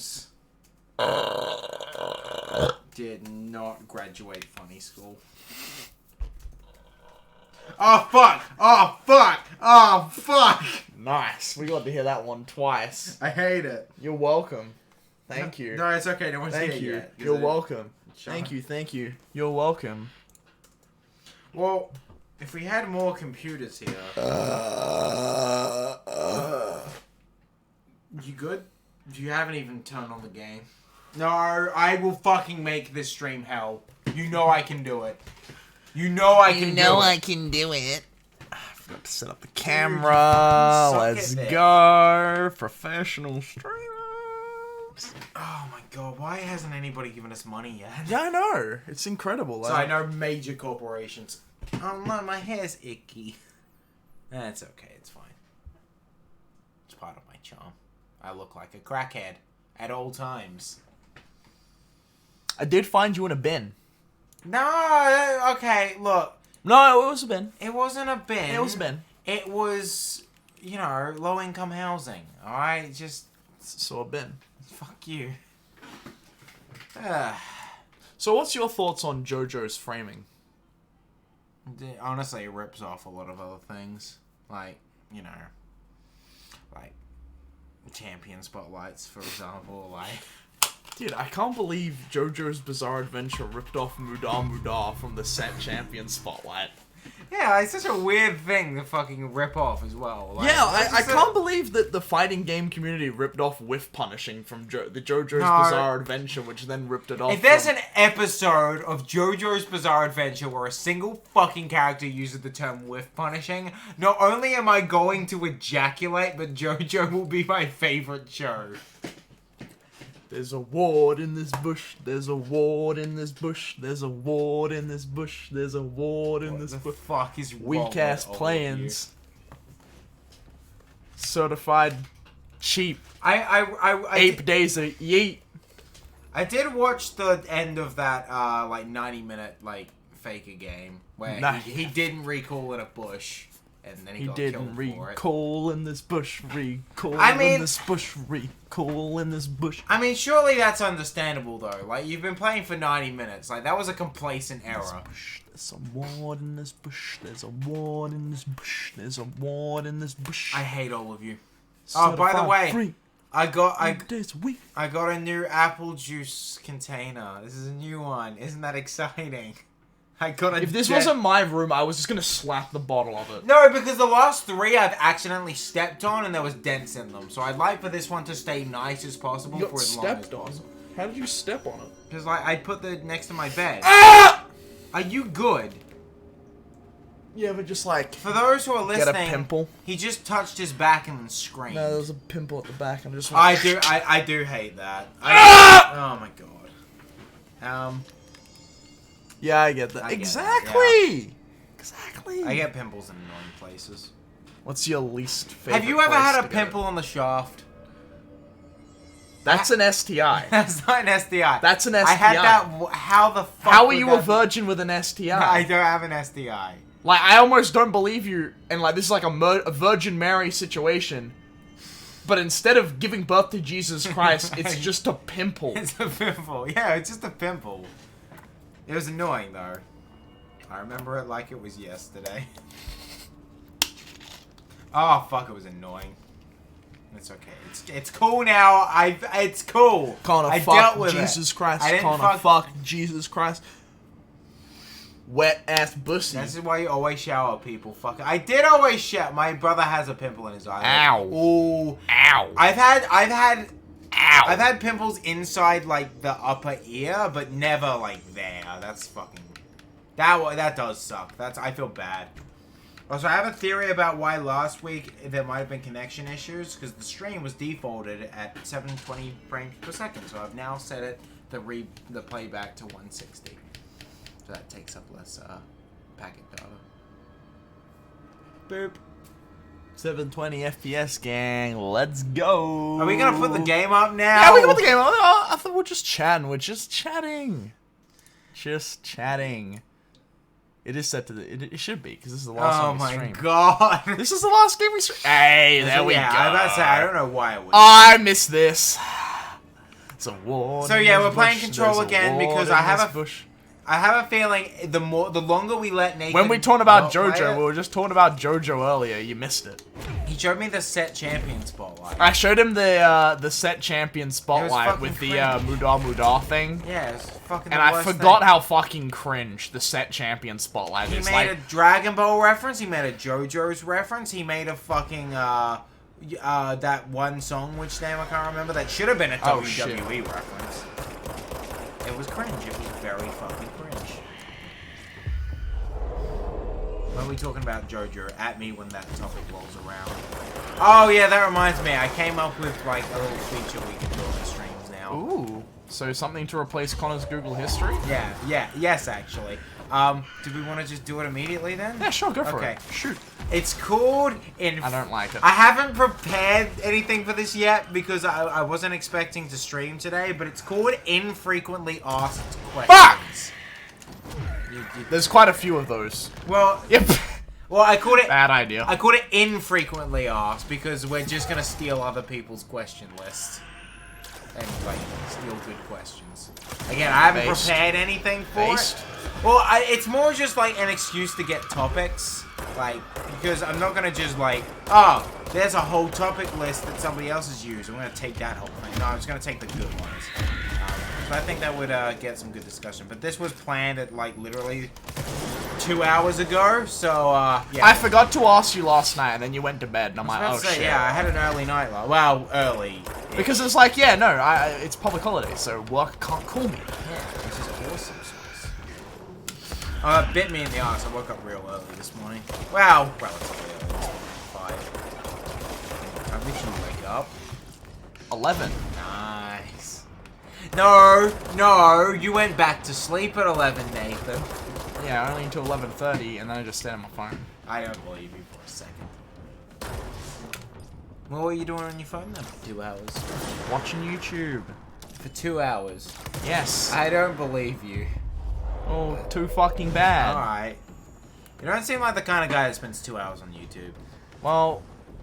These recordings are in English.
James did not graduate funny school. Oh, fuck! Oh, fuck! Oh, fuck! Nice. We got to hear that one twice. I hate it. You're welcome. Thank you. No, it's okay. No one's Thank here you. yet. You're welcome. Shut Thank up. you. Thank you. You're welcome. Well, if we had more computers here... You good? You haven't even turned on the game. No, I will fucking make this stream hell. You know I can do it. You know I can do it. I can do it. I forgot to set up the camera. suck Let's at this. go. Professional streamers. Oh my god, why hasn't anybody given us money yet? Yeah, I know. It's incredible. So I know major corporations. Oh no, my hair's icky. That's okay, it's fine. It's part of my charm. I look like a crackhead at all times. I did find you in a bin. No, okay, look. No, it was a bin. It wasn't a bin. It was a bin. It was, you know, low-income housing. Alright, just... So a bin. Fuck you. So what's your thoughts on JoJo's framing? Honestly, it rips off a lot of other things. Like, you know... Like... Champion spotlights, for example, like... Dude, I can't believe JoJo's Bizarre Adventure ripped off Muda Muda from the set champion spotlight. Yeah, it's such a weird thing to fucking rip off as well. Like, Yeah, I can't believe that the fighting game community ripped off Whiff Punishing from the JoJo's Bizarre Adventure, which then ripped it off. If there's an episode of JoJo's Bizarre Adventure where a single fucking character uses the term whiff punishing, not only am I going to ejaculate, but JoJo will be my favorite show. There's a ward in this bush, there's a ward in this bush, there's a ward in this bush, there's a ward in this bush. What the fuck is wrong Weak ass with all of plans. Certified cheap. I Ape days a yeet. I did watch the end of that like 90-minute like faker game where Nah. he didn't recall in a bush and then he got didn't killed for it. recall in this bush, recall I mean- in this bush, recall in this bush. I mean, surely that's understandable though. Like you've been playing for 90 minutes. Like that was a complacent error. There's a ward in this bush, there's a ward in this bush, there's a ward in this bush. I hate all of you. Oh, by the Certified way, free. I got Days a week. I got a new apple juice container. This is a new one. Isn't that exciting? I got a. If this wasn't my room, I was just gonna slap the bottle of it. No, because the last three I've accidentally stepped on and there was dents in them. So I'd like for this one to stay nice as possible You for got as long as stepped on. possible. How did you step on it? Because like I put the next to my bed. Ah! Are you good? You ever just like For those who are get a listening, pimple? he just touched his back and then screamed. No, there's a pimple at the back. I'm just. I do hate that. Ah! Oh my god. Yeah, I get that. I get it, Exactly. Exactly. I get pimples in annoying places. What's your least favorite? Have you ever place had a to get it? pimple on the shaft? That's an STI. That's not an STI. That's an STI. I had that. How the fuck? How are would you that a virgin with an STI? I don't have an STI. Like, I almost don't believe you, and like, this is like a Virgin Mary situation. But instead of giving birth to Jesus Christ, it's just a pimple. It's a pimple. Yeah, it's just a pimple. It was annoying though. I remember it like it was yesterday. Oh fuck! It was annoying. It's okay. It's cool now. It's cool. Can't I fuck dealt with Jesus it. Christ. I didn't Can't fuck Jesus Christ. Wet ass pussy. This is why you always shower people. Fuck. I did always shower. My brother has a pimple in his eye. Ow. Ooh. Ow. I've had Ow. pimples inside like the upper ear, but never like there. That's fucking. That does suck. I feel bad. Also, I have a theory about why last week there might have been connection issues because the stream was defaulted at 720 frames per second. So I've now set it the playback to 160. So that takes up less packet data. Boop. 720 FPS, gang. Let's go. Are we gonna put the game up now? Yeah, we can put the game on. Oh, I thought we're just chatting. We're just chatting. Just chatting. It is set to the. It should be because this is the last Oh game we stream. my god! This is the last game we stream. Hey, there we go. Yeah, I was about to say I don't know why it was. I miss this. It's a war. So yeah, we're playing Control again because I have a feeling the longer we let Nathan. When we talked about play JoJo, it, we were just talking about JoJo earlier. You missed it. he showed me the set champion spotlight. I showed him the set champion spotlight fucking with the cringe. Muda thing. Yeah, it's fucking. And the I worst forgot thing. how fucking cringe the set champion spotlight He is. made Like, a Dragon Ball reference. He made a JoJo's reference. He made a fucking that one song, which name I can't remember. That should have been a Oh, WWE reference. It was cringe. It was very fucking cringe. When are we talking about JoJo? At me when that topic rolls around. Oh yeah, that reminds me. I came up with like a little feature we can do on the streams now. ooh, so something to replace Connor's Google history? Yes, actually. Do we want to just do it immediately then? Yeah, sure, go for Okay. it. Shoot. It's called I don't like it. I haven't prepared anything for this yet because I wasn't expecting to stream today, but it's called Infrequently Asked Questions. There's quite a few of those. Well, Yep. well, I called it. Bad idea. I called it infrequently asked because we're just gonna steal other people's question lists and like steal good questions. Again, I haven't Based. prepared anything for Based. it. Well, it's more just like an excuse to get topics, like because I'm not gonna just like, oh, there's a whole topic list that somebody else has used. I'm gonna take that whole thing. No, I'm just gonna take the good ones. So I think that would get some good discussion. But this was planned at like literally 2 hours ago, so yeah. I forgot to ask you last night, and then you went to bed, and I'm I like, was oh about to say, shit. yeah, I had an early night. Well, early. Because it's like, yeah, no, it's public holiday, so work can't call me. Yeah, which is awesome. Bit me in the ass. I woke up real early this morning. Well, relatively early. This morning, 5. How did you wake up? 11. Nice. No, you went back to sleep at 11, Nathan. Yeah, only until 11:30, and then I just stayed on my phone. I don't believe you for a second. What were you doing on your phone then for 2 hours? Watching YouTube. For 2 hours? Yes. I don't believe you. Oh, too fucking bad. Alright. You don't seem like the kind of guy that spends 2 hours on YouTube. Well,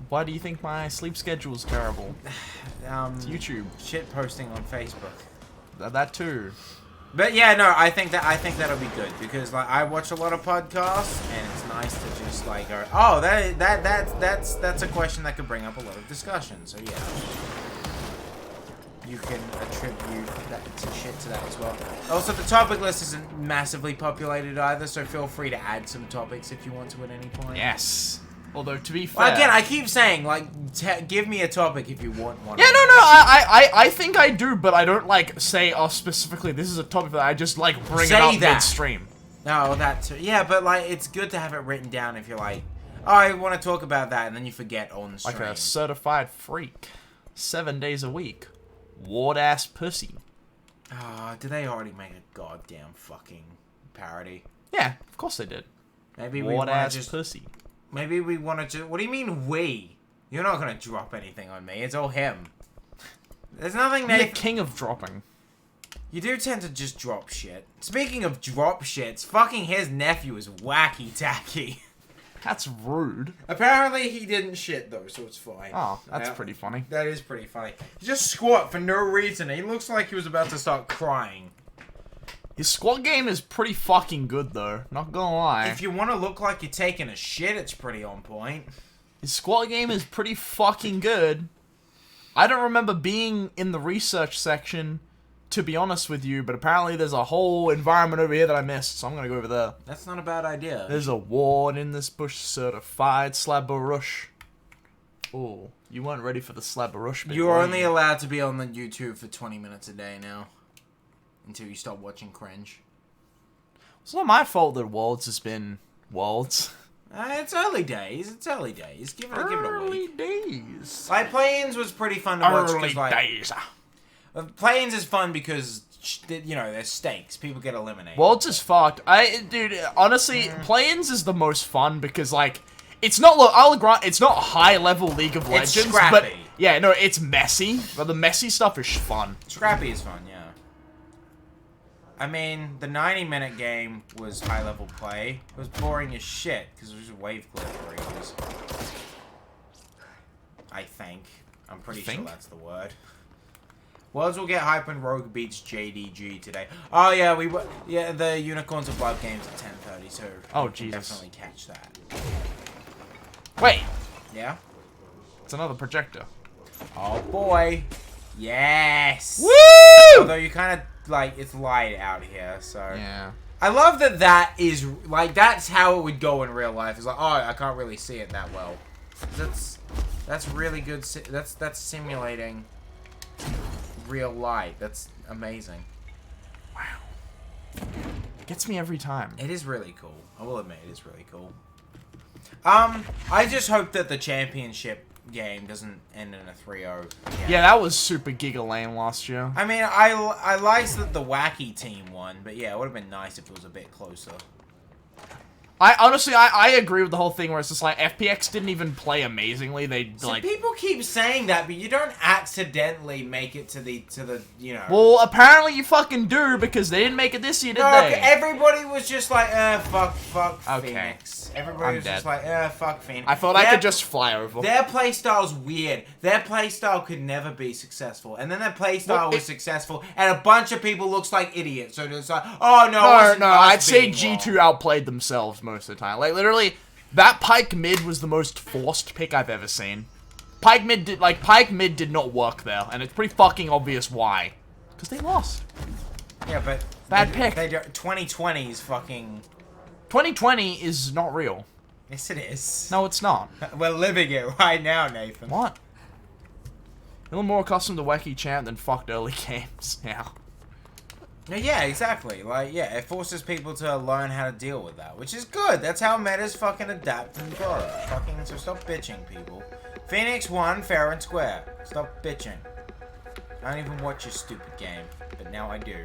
why do you think my sleep schedule's terrible? It's YouTube. Shit posting on Facebook. That too. But yeah, no, I think that'll be good because like I watch a lot of podcasts and it's nice to just like go, oh, that's a question that could bring up a lot of discussion. So yeah, you can attribute that to shit to that as well. Also, the topic list isn't massively populated either, so feel free to add some topics if you want to at any point. Yes. Although to be fair, Well, again, I keep saying like, give me a topic if you want one. yeah, no, I think I do, but I don't like say, oh, specifically this is a topic that I just like bring it Say up that. midstream. No, that too. Yeah, but like, it's good to have it written down if you're like, oh, I want to talk about that, and then you forget on stream. Like a certified freak, 7 days a week, ward ass pussy. Oh, did they already make a goddamn fucking parody? Yeah, of course they did. Maybe we Ward want ass to just. pussy. Maybe we want to just. What do you mean we? You're not gonna drop anything on me. It's all him. There's nothing. You're the Nathan. king of dropping. You do tend to just drop shit. Speaking of drop shits, fucking his nephew is wacky tacky. That's rude. Apparently he didn't shit though, so it's fine. Oh, that's Yeah. pretty funny. That is pretty funny. He just squat for no reason. He looks like he was about to start crying. His squat game is pretty fucking good, though. Not gonna lie. If you want to look like you're taking a shit, it's pretty on point. His squat game is pretty fucking good. I don't remember being in the research section, to be honest with you, but apparently there's a whole environment over here that I missed, so I'm gonna go over there. That's not a bad idea. There's a ward in this bush, certified slabberush. Oh, you weren't ready for the slabberush bit. You're were only you? allowed to be on the YouTube for 20 minutes a day now. Until you stop watching cringe. It's not my fault that Worlds has been Worlds. It's early days. It's early days. Give it a Early week. days. Like, Play-ins was pretty fun to watch. Early 'Cause, like, days. Play-ins is fun because, you know, there's stakes. People get eliminated. Worlds is fucked. Dude, honestly, play-ins is the most fun because, like, it's not, look, I'll grant, it's not high-level League of It's Legends, scrappy. but, yeah, no, it's messy, but the messy stuff is fun. Scrappy is fun, yeah. I mean, the 90-minute game was high-level play. It was boring as shit, because it was just wave clear for ages. I think. I'm pretty sure think? that's the word. Worlds will get hype when Rogue beats JDG today. Oh yeah, the Unicorns of Blood game's at 10:30, so Oh, we can Jesus. definitely catch that. Wait, Yeah. it's another projector. Oh boy. Yes. Woo! Although you kind of like it's light out here, so. Yeah. I love that is like that's how it would go in real life. It's like, oh, I can't really see it that well. That's really good. That's simulating real light. That's amazing. Wow. Gets me every time. It is really cool. I will admit it is really cool. I just hope that the championship game doesn't end in a 3-0. Yeah, that was super giga lame last year. I mean, I liked that the wacky team won, but yeah, it would have been nice if it was a bit closer. I honestly, I agree with the whole thing where it's just like FPX didn't even play amazingly. They So like. people keep saying that, but you don't accidentally make it to the you know. Well, apparently you fucking do because they didn't make it this year, did No, they? everybody was just like, fuck Okay. Phoenix. Everybody I'm was dead. just like, fuck Phoenix. I thought I could just fly over. Their playstyle's weird. Their playstyle could never be successful. And then their playstyle was successful, and a bunch of people looks like idiots. So it's like, oh no, No, I'd say G2 G2 outplayed themselves most of the time. Like, literally, that Pyke mid was the most forced pick I've ever seen. Pyke mid did not work there, and it's pretty fucking obvious why. Because they lost. Yeah, but Bad pick. 2020 is fucking. 2020 is not real. Yes, it is. No, it's not. We're living it right now, Nathan. What? You're more accustomed to wacky champ than fucked early games now. Yeah, exactly. Like, yeah, it forces people to learn how to deal with that, which is good. That's how metas fucking adapt and grow. Fucking, so stop bitching, people. Phoenix won fair and square. Stop bitching. I don't even watch your stupid game, but now I do.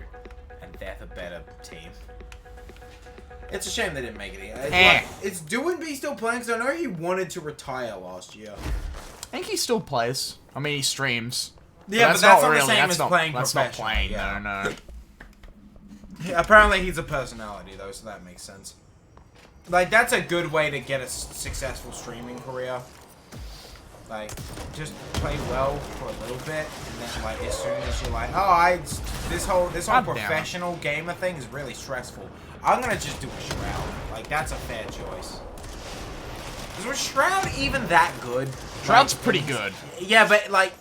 And they're the better team. It's a shame they didn't make it here. Is Doin B still playing? Because I know he wanted to retire last year. I think he still plays. I mean, he streams. Yeah, but that's not the same as playing That's not professional. playing. Yeah. No. Yeah, apparently he's a personality, though, so that makes sense. Like, that's a good way to get a successful streaming career. Like, just play well for a little bit, and then, like, as soon as you're like, oh, this whole professional gamer thing is really stressful. I'm gonna just do a Shroud. Like, that's a fair choice. Was Shroud even that good? Shroud's like, pretty good. Yeah, but, like,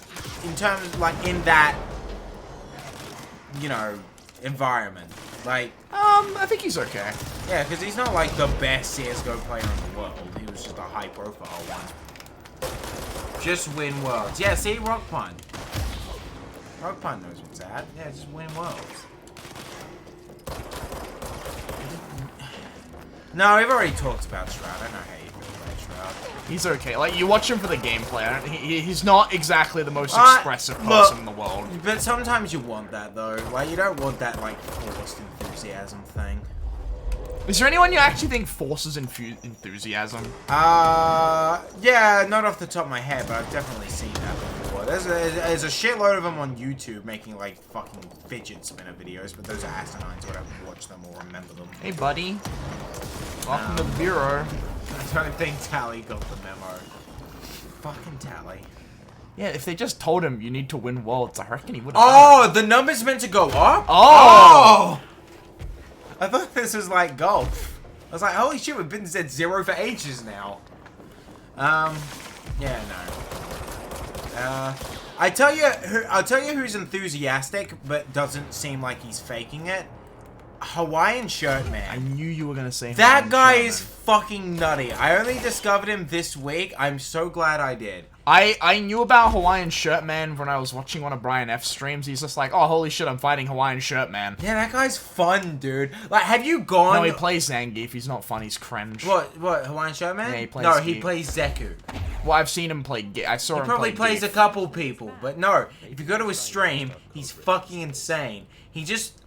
in terms, like, in that, you know, environment. Like, I think he's okay. yeah, because he's not like the best CSGO player in the world. He was just a high-profile one. Just win worlds. Yeah, see, Rock Pun. Rock Pun knows what's at. Yeah, just win worlds. No, we've already talked about Shroud. I know how you feel about Shroud. He's okay. Like, you watch him for the gameplay. He's not exactly the most expressive person in the world. But sometimes you want that, though. Like, you don't want that, like, forced enthusiasm thing. Is there anyone you actually think forces enthusiasm? Yeah, not off the top of my head, but I've definitely seen that before. There's a shitload of them on YouTube making, like, fucking fidget spinner videos, but those are asinine, so I don't watch them or remember them. Hey, buddy. Welcome to the Bureau. I don't think Tally got the memo. Fucking Tally. Yeah, if they just told him you need to win worlds, I reckon he would have. Oh, the number's meant to go up? Oh! I thought this was like golf. I was like, holy shit, we've been at 0 for ages now. Yeah, no. I'll tell you who's enthusiastic, but doesn't seem like he's faking it. Hawaiian Shirt I Man. knew you were gonna say That Hawaiian guy Shirt is Man. fucking nutty. I only discovered him this week. I'm so glad I did. I knew about Hawaiian Shirt Man when I was watching one of Brian F's streams. He's just like, oh, holy shit, I'm fighting Hawaiian Shirt Man. Yeah, that guy's fun, dude. Like, have you gone... No, he plays Zangief. He's not fun. He's cringe. What, Hawaiian Shirt Man? Yeah, he plays No, he Geek. plays Zeku. Well, I've seen him play. I saw him Probably play plays a Geef. couple people, but no. If you go to his stream, he's fucking insane. He just...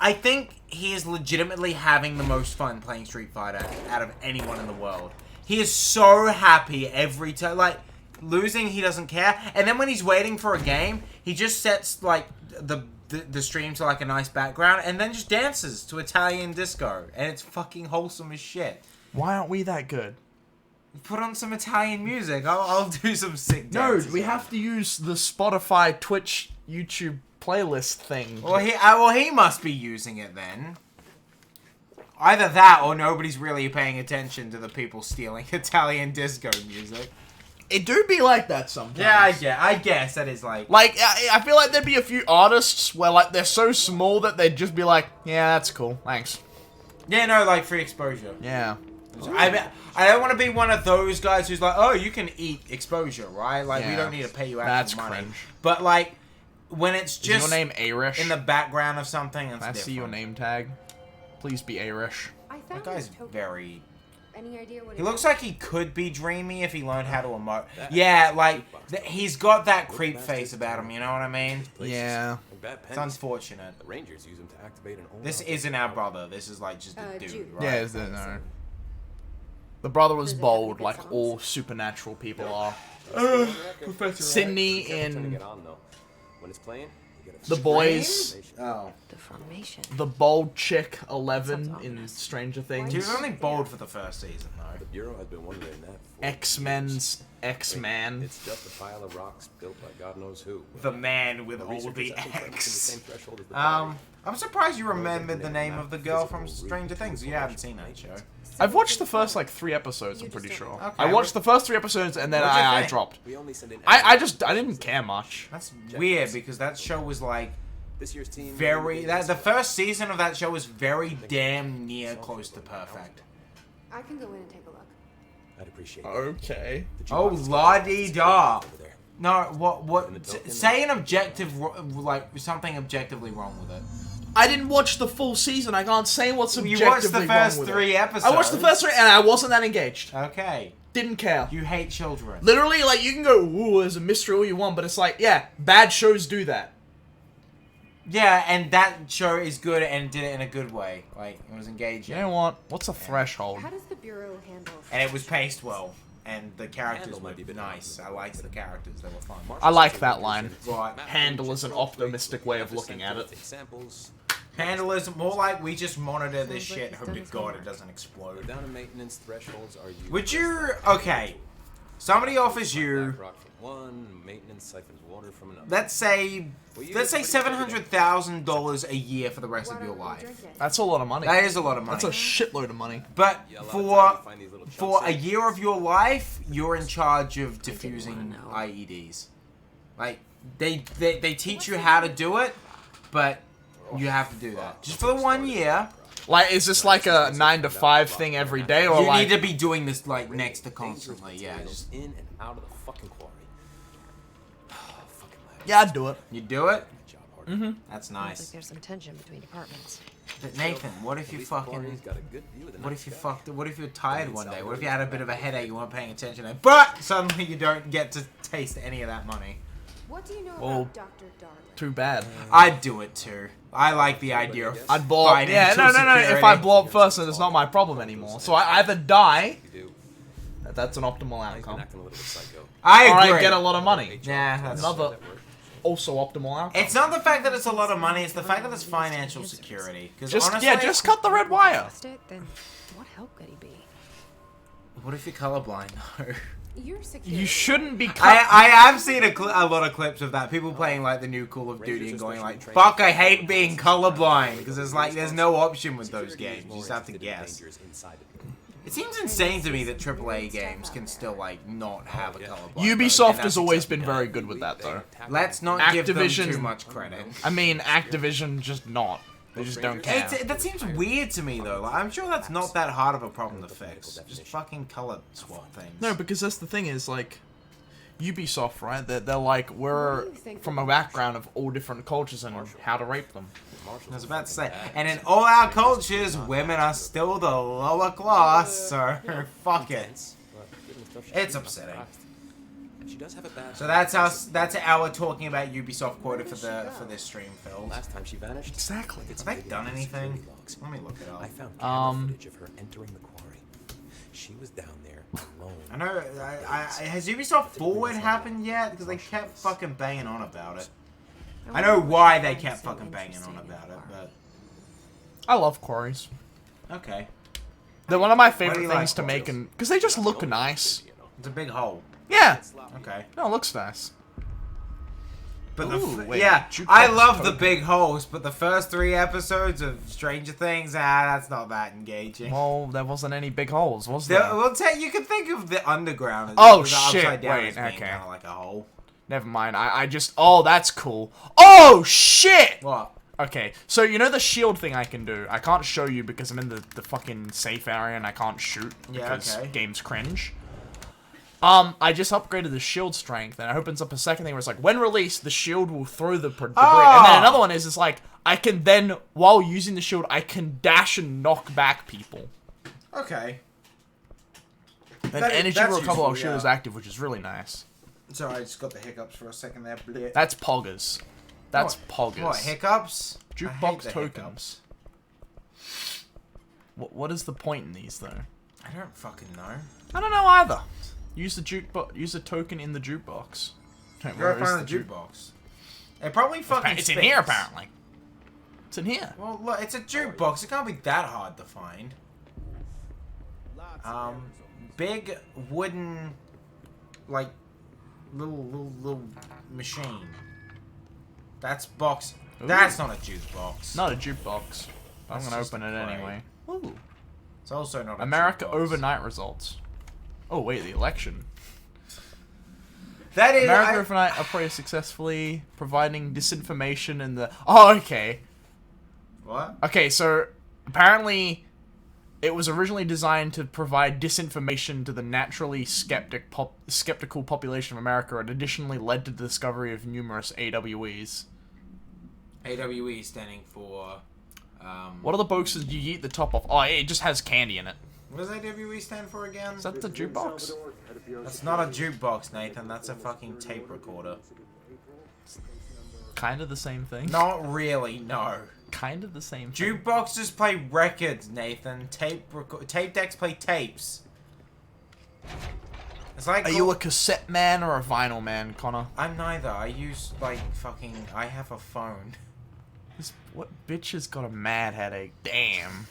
I think he is legitimately having the most fun playing Street Fighter out of anyone in the world. He is so happy every time. Like, losing, he doesn't care. And then when he's waiting for a game, he just sets, like, the stream to, like, a nice background and then just dances to Italian disco. And it's fucking wholesome as shit. Why aren't we that good? Put on some Italian music. I'll do some sick No, dances. we have to use the Spotify, Twitch, YouTube playlist thing. Well, he must be using it then. Either that, or nobody's really paying attention to the people stealing Italian disco music. It do be like that sometimes. Yeah, I guess that is like... Like, I feel like there'd be a few artists where, like, they're so small that they'd just be like, yeah, that's cool, thanks. Yeah, no, like, free exposure. Yeah. I don't want to be one of those guys who's like, oh, you can eat exposure, right? Like, we Yeah. don't need to pay you That's actual money. cringe. But, like, when it's Is just your name Arish? in the background of something, it's Can I different. see your name tag? Please be Arish. I That found guy's this token. very... Any idea what He it looks is? like he could be dreamy if he learned how to emote. Yeah, like, he's got that creep face about him, you know what I mean? Yeah. It's unfortunate. The Rangers use them to activate an old This isn't our brother. This is, like, just a dude, Jude. right? Yeah, no. The brother was Does it have bold, good like songs? all supernatural people are. Professor Sydney turning in it on, though. When it's playing, you get a The Boys, Oh. The formation. the bold chick 11 in Stranger He Things, was only bold for the first season, though. The Bureau has been wondering that. for X-Men's years. X-Man. It's just a pile of rocks built by God knows who. The man with The all the researchers haven't quite reached the X. same threshold as the body. I'm surprised you remembered the name of the girl from Stranger Things. You haven't seen that show. I've watched the first like 3 episodes, I'm pretty sure. Okay, I watched the first 3 episodes and then What'd you I think? dropped. We only send in I didn't care much. That's weird because that show was like this year's team. the first season of that show was very damn near close to perfect. I can go in and take a look. I'd appreciate it. Okay. The Oh, jukebox la-dee-da. over there. No, what? And the token- Say an objective, like something objectively wrong with it. I didn't watch the full season. I can't say what's You objectively watched the first wrong with 3 it. episodes. I watched the first 3 and I wasn't that engaged. Okay, Didn't care. you hate children. Literally, like, you can go, ooh, there's a mystery all you want, but it's like, yeah, bad shows do that. Yeah, and that show is good and did it in a good way. Like it was engaging. You know what? What's a threshold? How does the Bureau handle... And it was paced well, and the characters Handle were might be a bit nice. I liked the characters; they were fun. I like that line. Right. Handle is an optimistic way of looking at it. Take samples. Handle is more like we just monitor this Sounds like shit. he's Hope done to his God homework. it doesn't explode. Down to maintenance thresholds are you. Would you? Okay. Somebody offers you. Rock from one, maintenance siphons water from another. Let's say $700,000 a year for the rest Why of your don't we life. drink it? That's a lot of money. That is a lot of money. That's a shitload of money. But Yeah, a lot of time you find these little for chunks a in. year of your life, you're in charge of didn't diffusing wanna know. IEDs. Like they teach you how to do it, but you have to do that just for the 1 year. Like, is this like a 9 to 5 thing every day, or You like... need to be doing this like next to Dangerous constantly. Yeah, materials just in and out of the fucking quarry. Fucking lab. Yeah, I'd do it. you do it. Job hard. That's Sounds like nice. there's some tension between departments. But Nathan, what if At you least the fucking? quarry's got a good view of the What night if you sky. fucked? What if you're tired one day? What if you had a bit of a headache, you weren't paying attention, but suddenly you don't get to taste any of that money? What do you know Well, about Dr. Darling? Too bad. I'd do it too. I like the idea of I'd blow up. Yeah, financial no. If security. I blow up first, then it's not my problem anymore. So I either die. You do. That's an optimal He's been outcome. acting a little bit psycho. I Or agree. I get a lot of money. Yeah, that's Another also optimal outcome. It's not the fact that it's a lot of money; it's the fact that it's financial security. Because Just honestly, just cut the red wire. Lost it, then what help could he be? What if you're colorblind though? You're secure. You shouldn't be cut. I have seen a lot of clips of that. People playing like the new Call of Duty and going like, "Fuck, I hate being colorblind," because there's no option with those games. You just have to guess. It seems insane to me that AAA games can still like not have a colorblind. mode, and Ubisoft that's has always acceptable. been very good with that, though. Let's not give them Activision- too much credit. I mean, Activision just not. They just don't care. That seems weird to me though. Like, I'm sure that's not that hard of a problem to fix. Just fucking color swap things. No, because that's the thing is, like, Ubisoft, right? They're like, we're from a background of all different cultures and how to rape them. I was about to say, and in all our cultures, women are still the lower class, so fuck it. It's upsetting. She does have a bad. So that's us. That's our talking about Ubisoft quota for this stream, Phil. Last time she vanished. Exactly. It's Have they done anything? Let me look it I up. found camera footage of her entering the quarry. She was down there alone. I know. Has Ubisoft Forward happened yet? Because they kept fucking banging on about it. I know why they kept fucking banging on about it, but I love quarries. okay. They're one of my do favorite you things like to make, and because they just look nice. It's a big hole. Yeah. Okay. No, it looks nice. But Ooh, wait, yeah, jukebox I love the token. big holes, but the first 3 episodes of Stranger Things, that's not that engaging. Well, there wasn't any big holes, was there? Well, you can think of the underground as Oh, the shit, upside down wait, as being okay. kind of like a hole. Never mind. I just. Oh, that's cool. Oh shit. What? Okay, so you know the shield thing I can do? I can't show you because I'm in the fucking safe area and I can't shoot Yeah, because okay. games cringe. I just upgraded the shield strength and it opens up a second thing where it's like, when released, the shield will throw the debris. And then another one is, it's like, I can then, while using the shield, I can dash and knock back people. Okay. And That- energy that's will recover while useful, shield is yeah. active, which is really nice. Sorry, I just got the hiccups for a second there. Bleh. That's poggers. That's poggers. What, hiccups? I hate Jukebox the tokens. hiccups. What is the point in these, though? I don't fucking know. I don't know either. Use the use a token in the jukebox. Wait, Where where is find the jukebox? It probably fucking It's in spins. here, apparently. It's in here. Well, look, it's a jukebox. It can't be that hard to find. Big wooden, like, little machine. That's box. Ooh. That's not a jukebox. Not a jukebox. I'm That's gonna just open it great. anyway. Ooh. It's also not a America jukebox. overnight results. Oh wait, the election. That is. America I- overnight operated successfully, providing disinformation in the. Oh, okay. What? Okay, so apparently it was originally designed to provide disinformation to the naturally skeptical population of America, and additionally led to the discovery of numerous AWEs. AWE standing for. What are the boxes you eat the top off? Oh, it just has candy in it. What does AWE stand for again? Is that the jukebox? That's not a jukebox, Nathan. That's a fucking tape recorder. Kind of the same thing. Not really, no. Kind of the same thing. Jukeboxes play records, Nathan. Tape decks play tapes. It's like Are you a cassette man or a vinyl man, Connor? I'm neither. I use like fucking. I have a phone. What bitch has got a mad headache? Damn. Have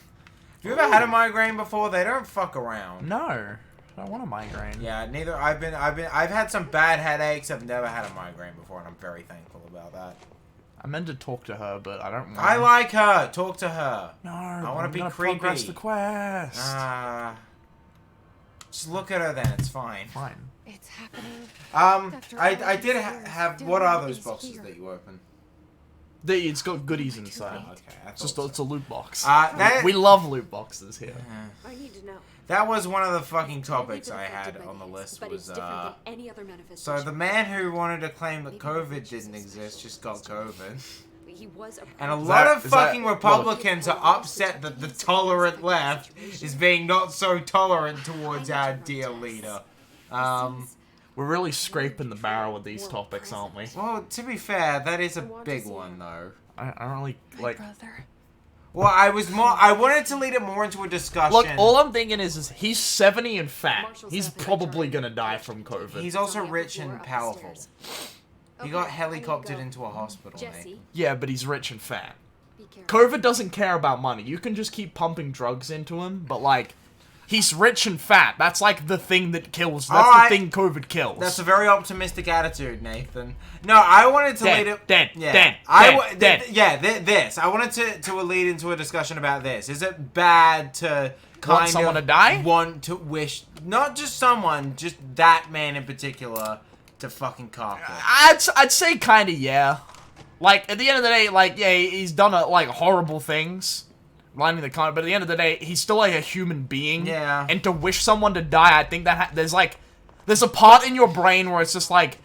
you ever had a migraine before? They don't fuck around. No, I don't want a migraine. Yeah, neither. I've had some bad headaches. I've never had a migraine before, and I'm very thankful about that. I meant to talk to her, but I don't want. I like her. Talk to her. No, I wanna be progress creepy. the quest. Just look at her then. It's fine. Fine. It's happening. After I all did these have. years, What are Dylan those is boxes here. that you open? It's got goodies inside. Oh, okay, I It's just thought it's a loot box. that, We love loot boxes here. I need to know. that was one of the fucking It's medically topics I had affected by on the these, list. but Was it's different than any other so manifestation. the man who wanted to claim that COVID didn't exist just got COVID, He was a and a prodigy. lot that- of is that- fucking Republicans are upset that the tolerant left is being not so tolerant towards our dear leader. We're really scraping the barrel with these topics, aren't we? Well, to be fair, that is a big one though. I don't really like. Brother. Well, I wanted to lead it more into a discussion. Look, all I'm thinking is he's 70 and fat. Marshall's He's definitely probably trying gonna to die catch from him. COVID. He's also on the upper rich floor and powerful. upstairs. He Okay, got I need to helicoptered go. into a hospital, Jesse, Nate. Yeah, but he's rich and fat. be careful. COVID doesn't care about money. You can just keep pumping drugs into him, but like, he's rich and fat. That's like the thing that kills. That's Alright. the thing COVID kills. That's a very optimistic attitude, Nathan. No, I wanted to Dead, lead it. dead, yeah, dead, I dead, wa- th- dead. th- yeah, this. I wanted to lead into a discussion about this. Is it bad to kind someone of to die? want to wish not just someone, just that man in particular, to fucking cock it? I'd say kind of yeah. Like at the end of the day, like yeah, he's done like horrible things, lining the con. But at the end of the day, he's still like a human being. Yeah. And to wish someone to die, I think that there's a part in your brain where it's just like,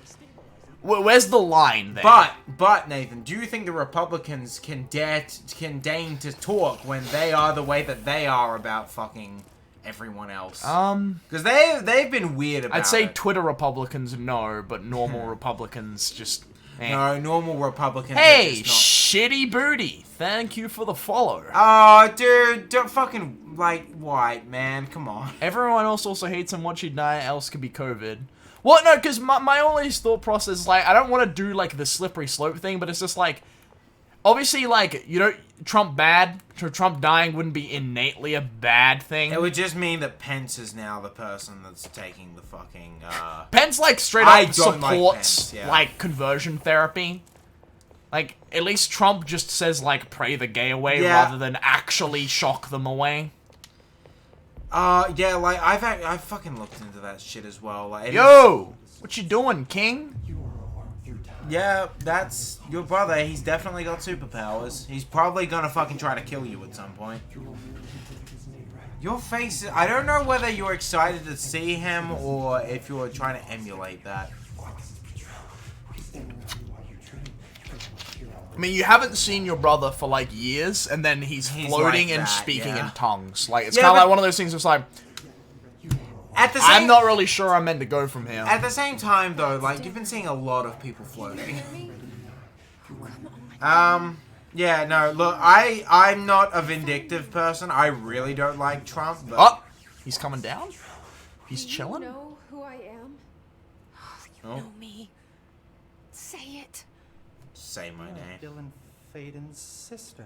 where's the line there? But Nathan, do you think the Republicans can deign to talk when they are the way that they are about fucking everyone else? Because they've been weird about I'd say it. Twitter Republicans no, but normal Republicans just. Eh. No, normal Republicans. Hey, are just not. shitty booty! Thank you for the follow. Oh, dude, don't fucking like white man. Come on. Everyone else also hates him. What should die else could be COVID. Well, no, because my only thought process is like I don't want to do like the slippery slope thing, but it's just like obviously, like, you know, Trump dying wouldn't be innately a bad thing. It would just mean that Pence is now the person that's taking the fucking, Pence, like, straight I up don't like supports, Pence, yeah. like, conversion therapy. Like, at least Trump just says, like, pray the gay away Yeah. rather than actually shock them away. yeah, like, I've fucking looked into that shit as well. Like, it Yo! What you doing, King? Yeah, that's your brother. He's definitely got superpowers. He's probably gonna fucking try to kill you at some point. Your face, I don't know whether you're excited to see him or if you're trying to emulate that. I mean, you haven't seen your brother for, like, years, and then he's floating like and that, speaking yeah. in tongues. Like, it's Yeah, kind of but- like one of those things that's like, At the same, I'm not really sure I'm meant to go from here. At the same time, though, like, you've been seeing a lot of people floating. Yeah, no, look, I'm not a vindictive person. I really don't like Trump, but... Oh! He's coming down? He's You chilling? know who I am? You know me. Say it. Say my name. Dylan Faden's sister.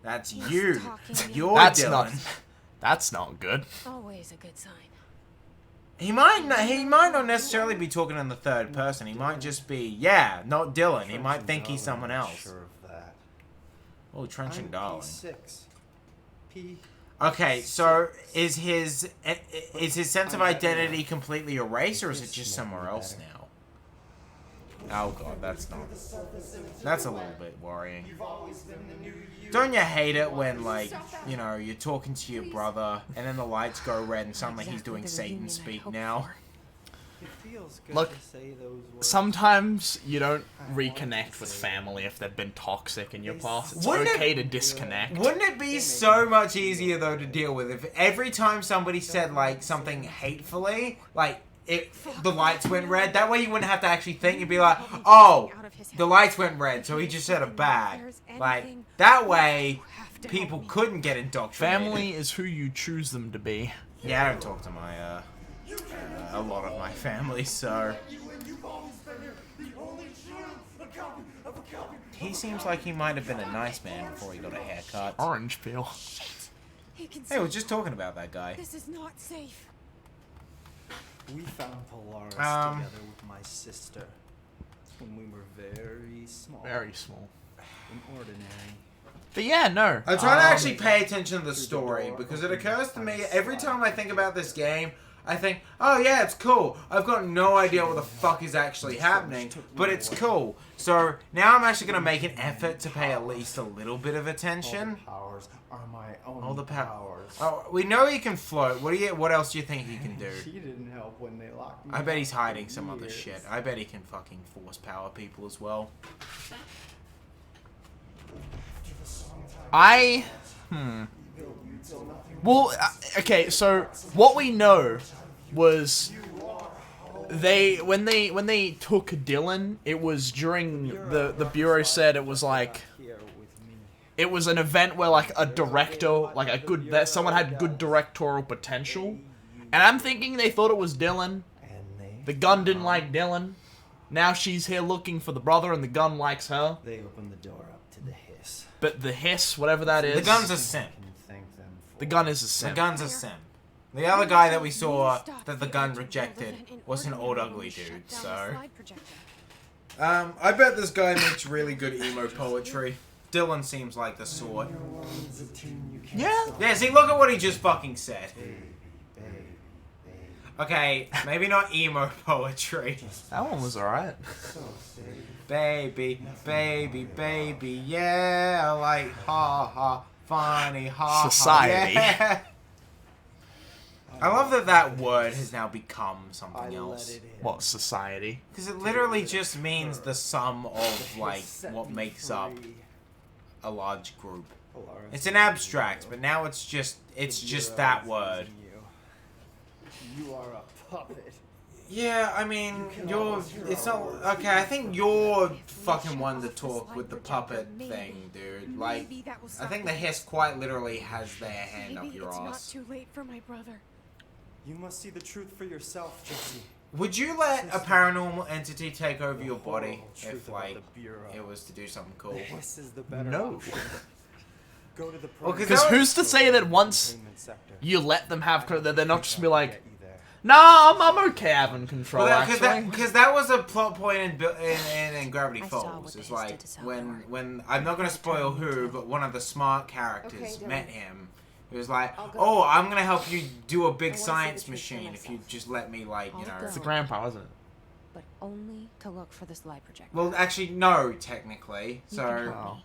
That's He's you. talking to me. You're That's Dylan. not... That's not good. Always a good sign. He might not necessarily be talking in the third person. He might just be, yeah, not Dylan. He might think he's someone else. Sure of that. Oh, Trench and I'm Darling. P6. P. Okay, so is his sense of identity completely erased, or is it just somewhere else now? Oh god, that's a little bit worrying. Don't you hate it when, like, you know, you're talking to your brother and then the lights go red and suddenly he's doing Satan speak now? It feels good Look, to say those words. Sometimes you don't reconnect with family if they've been toxic in your past. It's Wouldn't okay to disconnect. Wouldn't it be so much easier though to deal with if every time somebody said like something hatefully, like the lights went red? That way you wouldn't have to actually think. You'd be like, oh, the lights went red, so he just said a bad. Like that way, people couldn't get indoctrinated. Family is who you choose them to be. Yeah, I don't talk to my a lot of my family, so he seems like he might have been a nice man before he got a haircut. Orange peel. He can Hey, we're just talking about that guy. This is not safe. We found Polaris Um, together with my sister when we were very small. Very small. And ordinary. But yeah, no. I'm trying to actually pay attention to the story because it occurs to me every time I think about this game, I think, oh yeah, it's cool. I've got no idea what the fuck is actually happening, but it's cool. So now I'm actually going to make an effort to pay at least a little bit of attention. All the powers are my own All the powers. Oh, we know he can float. What else do you think he can do? He didn't help when they locked me I bet he's up hiding for some other years. shit. I bet he can fucking force power people as well. Well, okay, so what we know was when they took Dylan, it was during the bureau said it was like Here with me. it was an event where like a director, like that someone had good directorial potential. And I'm thinking they thought it was Dylan. And The gun didn't like Dylan. Now she's here looking for the brother and the gun likes her. they opened the door up to the hiss. But the hiss, whatever that is. The gun's a sim. Can thank them for The gun is a The sim. gun's a sim. The other guy that we saw that the gun rejected was an old ugly dude, so... I bet this guy makes really good emo poetry. Dylan seems like the sort. Yeah. Yeah, see, look at what he just fucking said. Okay, maybe not emo poetry. That one was alright. Baby, baby, baby, yeah, like, ha ha, funny, ha ha, Society. yeah. I love that that word has now become I something let else. it in. What, society? Because it literally just means the sum of, like, Set what me makes up free. a large group. Polaris It's an abstract, but now it's just that word. You are a puppet. Yeah, I mean, it's not, okay, I think you're fucking one to talk with the puppet thing, dude. Like, I think the hiss quite literally has their hand up Maybe your it's not ass. too late for my brother. You must see the truth for yourself, Jesse. Would you let a paranormal entity take over your body Truth if, about like, the Bureau. it was to do something cool? This is the better No. option. Go to the Well, 'cause Because that who's to say that once entertainment sector. you let them have control, that they're not just gonna be like, Get you there. nah, I'm okay having control, Because actually. that was a plot point in Gravity I saw Falls. what It's they like did to South when Park. I'm not gonna spoil who, but one of the smart characters Okay, met Dylan. him. He was like, I'll go. "Oh, I'm gonna help you do a big I wanna see science the truth for machine if you myself. just let me, like, you I'll know." It's the go. grandpa, isn't it? But only to look for this light projector. Well, actually, no, technically. You can So help Oh. me.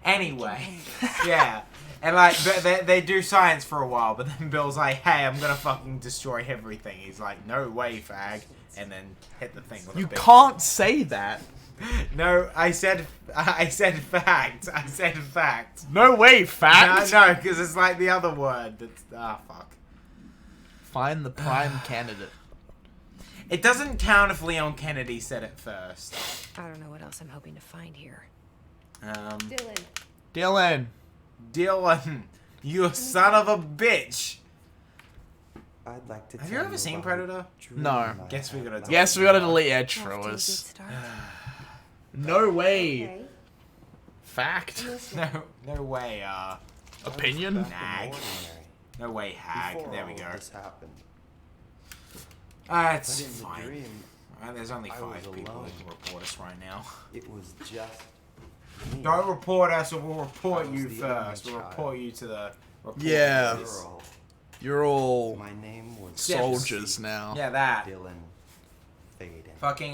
anyway, yeah, and like they do science for a while, but then Bill's like, "Hey, I'm gonna fucking destroy everything." He's like, "No way, fag," and then hit the thing with You a big can't say that. No, I said fact. I said fact. No way, fact. No, because it's like the other word. That's fuck. Find the prime candidate. It doesn't count if Leon Kennedy said it first. I don't know what else I'm hoping to find here. Dylan. Dylan. Dylan, you son of a bitch. I'd like to Have you tell ever seen about Predator? a dream No. I Guess we had gotta last Yes, we gotta night. delete edge Off to a good throwers. start. No way. Okay. Fact. No way. Opinion. Back in Nag. ordinary. No way. Hag. Before There we all go. of this happened. It's But in the fine. dream, There's only I 5 was people alone. who can report us right now. it was just me. Don't report us, or we'll report I was you the only first. We'll child. report you to the. Report Yeah. police. Girl. You're all My name was soldiers now. Yeah, that. Dylan Faden. Fucking,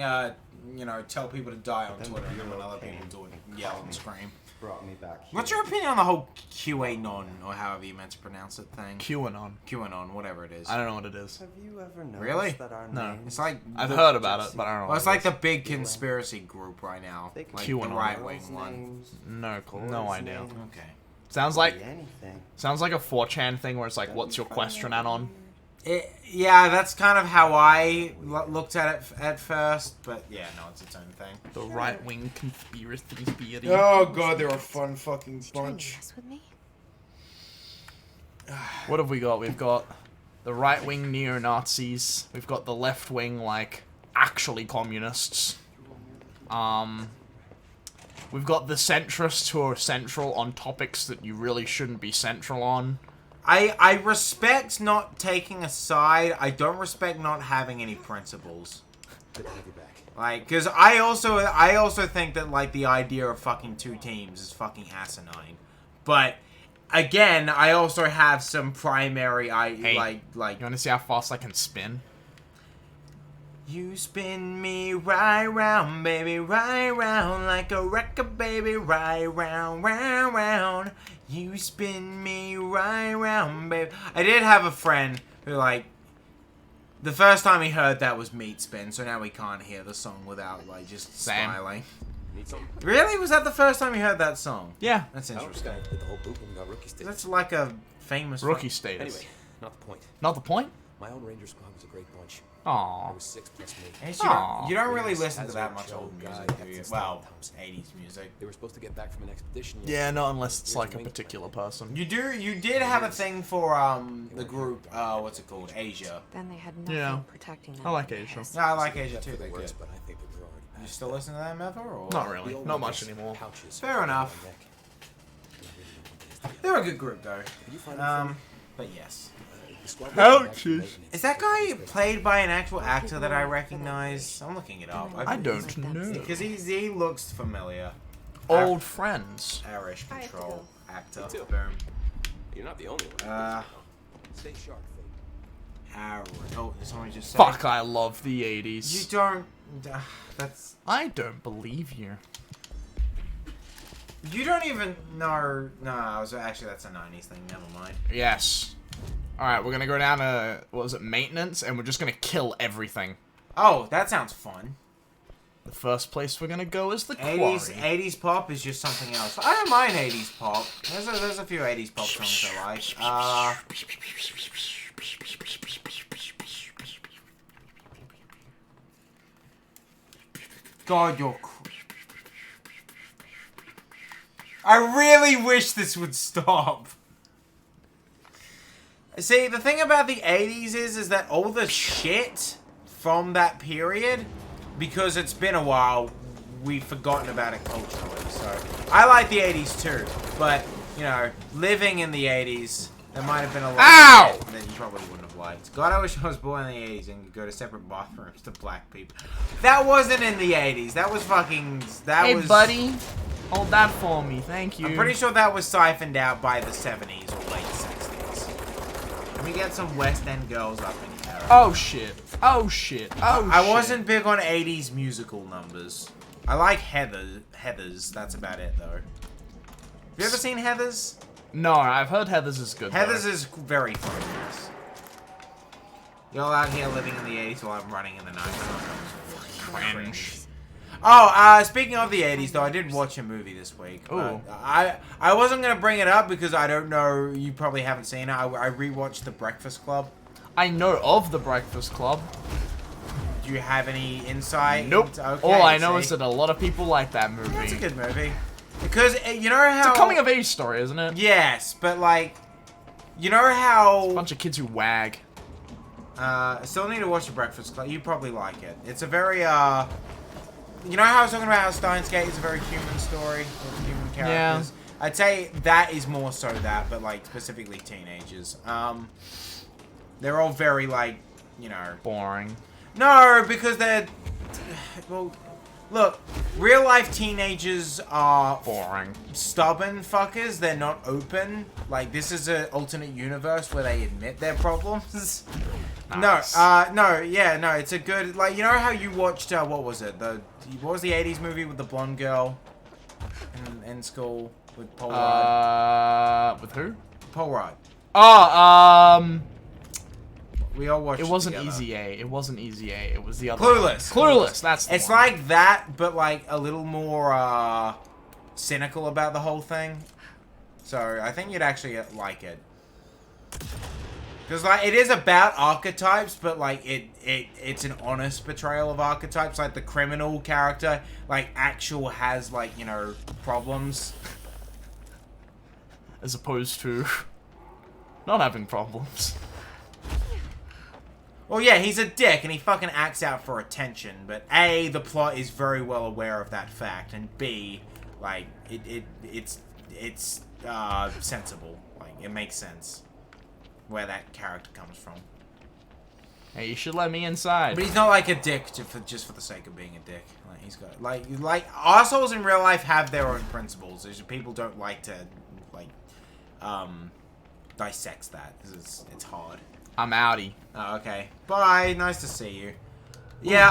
tell people to die on But then Twitter and the then when Bureau other people came do it, and yell caught and me. scream. Brought me back here. What's your opinion on the whole QAnon, or however you meant to pronounce it thing? QAnon. QAnon, whatever it is. I don't know what it is. Have you ever noticed Really? that our No. names It's like I've the- heard about it, but I don't know. Well, it's what like it the big conspiracy group right now, They can like be the QAnon. right wing girls' one. names, is. No, boys' no idea. names, Okay. Sounds be like anything. a 4chan thing where it's like, what's your question anon? Yeah, that's kind of how I looked at it at first, but yeah, no, it's its own thing. The right wing conspiracy theory. Oh god, they're a fun fucking Trying to bunch. mess with me? What have we got? We've got the right wing neo Nazis. We've got the left wing, like, actually communists. We've got the centrists who are central on topics that you really shouldn't be central on. I respect not taking a side. I don't respect not having any principles. Good to have you back. Like, cause I also think that like the idea of fucking 2 teams is fucking asinine. But again, I also have some primary Hey, like You want to see how fast I can spin? you spin me right round, baby, right round like a record, baby, right round, round, round. You spin me right round, baby. I did have a friend who like the first time he heard that was Meat Spin, so now he can't hear the song without like just Same. smiling. Need some? Really? Was that the first time you heard that song? Yeah. That's I don't think interesting. I did the whole boot when we got rookie status. That's like a famous Rookie status. Anyway, not the point. Not the point? My own Ranger squad was a great bunch. Aww. There was 6 plus me. And Aw. you don't really Yes, listen to as that a much Joe old guy, music, do Captain you? Stan Well, Thompson. 80s music. They were supposed to get back from an expedition. Yeah, not unless it's Here's like the a wing particular plan. person. You did have a thing for the group what's it called, Asia. Then they had nothing Yeah. protecting them. I like from Asia. this. Yeah, I like Asia Except too. for the They're works, good. but I think that we're already You past still that. listen to them ever, or Not The really. old Not one much gets anymore. pouches Fair around enough. my neck. And I really don't want this. They're a good group though. Did you find anything? But yes. The squad Pouches. went back to maintenance. Is that guy played by an actual actor that I recognize? I'm looking it up. I don't know. Because he looks familiar. Old friends. Irish I have to Patrol go. actor. Me too. Boom. You're not the only one. Stay sharp, Fate. Arrow. Oh, did someone just say? Fuck, I love the You 80s. don't. That's. I don't believe you. You don't even know. No, actually that's a 90s thing. Never mind. Yes. Alright, we're gonna go down to, what was it, maintenance, and we're just gonna kill everything. Oh, that sounds fun. The first place we're gonna go is the quarry. 80s pop is just something else. I don't mind 80s pop. There's a few 80s pop songs I like. God, you're. I really wish this would stop. See, the thing about the 80s is that all the shit from that period, because it's been a while, we've forgotten about it culturally. So, I like the 80s too, but, you know, living in the 80s, there might have been a lot Ow! of shit that you probably wouldn't have liked. God, I wish I was born in the 80s and could go to separate bathrooms to black people. That wasn't in the 80s. That was fucking... Hey, buddy. Hold that for me. Thank you. I'm pretty sure that was siphoned out by the 70s or late 60s. Let me get some West End girls up in here. Oh, shit. Oh, shit. Oh, I shit. wasn't big on 80s musical numbers. I like Heathers. That's about it, though. Have you ever seen Heathers? No, I've heard Heathers is good, Heathers though. is very fun. Y'all out here living in the 80s while I'm running in the 90s. Cringe. Oh, speaking of the 80s, though, I did watch a movie this week. Ooh. I wasn't going to bring it up because I don't know, you probably haven't seen it. I rewatched The Breakfast Club. I know of The Breakfast Club. Do you have any insight? Nope. Okay, All I know see? is that a lot of people like that movie. It's a good movie. Because, you know how... It's a coming-of-age story, isn't it? Yes, but, like, you know how... A bunch of kids who wag. I still need to watch The Breakfast Club. You probably like it. It's a very, You know how I was talking about how Steins Gate is a very human story with human characters? Yeah. I'd say that is more so that, but, like, specifically teenagers. They're all very, like, you know... Boring. No, because they're... Well, look, real-life teenagers are... Boring. Stubborn fuckers. They're not open. Like, this is an alternate universe where they admit their problems. Nice. No, it's a good... Like, you know how you watched, what was it? What was the 80s movie with the blonde girl in school with Paul Rudd? With who? Paul Rudd. Oh, We all watched it wasn't together. Easy A. It wasn't Easy A. It was the other Clueless. one. Clueless. That's the It's one. like that, but like a little more cynical about the whole thing. So I think you'd actually like it. Because like it is about archetypes, but like it's an honest portrayal of archetypes. Like the criminal character, like actual has like, you know, problems. As opposed to not having problems. Well, yeah, he's a dick, and he fucking acts out for attention, but A, the plot is very well aware of that fact, and B, like, it's sensible. Like, it makes sense where that character comes from. Hey, you should let me inside. But he's not, like, a dick just for the sake of being a dick. Like, he's got, like, assholes in real life have their own principles. There's people don't like to, like, dissect that, because it's hard. I'm outie. Oh, okay. Bye. Nice to see you. Yeah,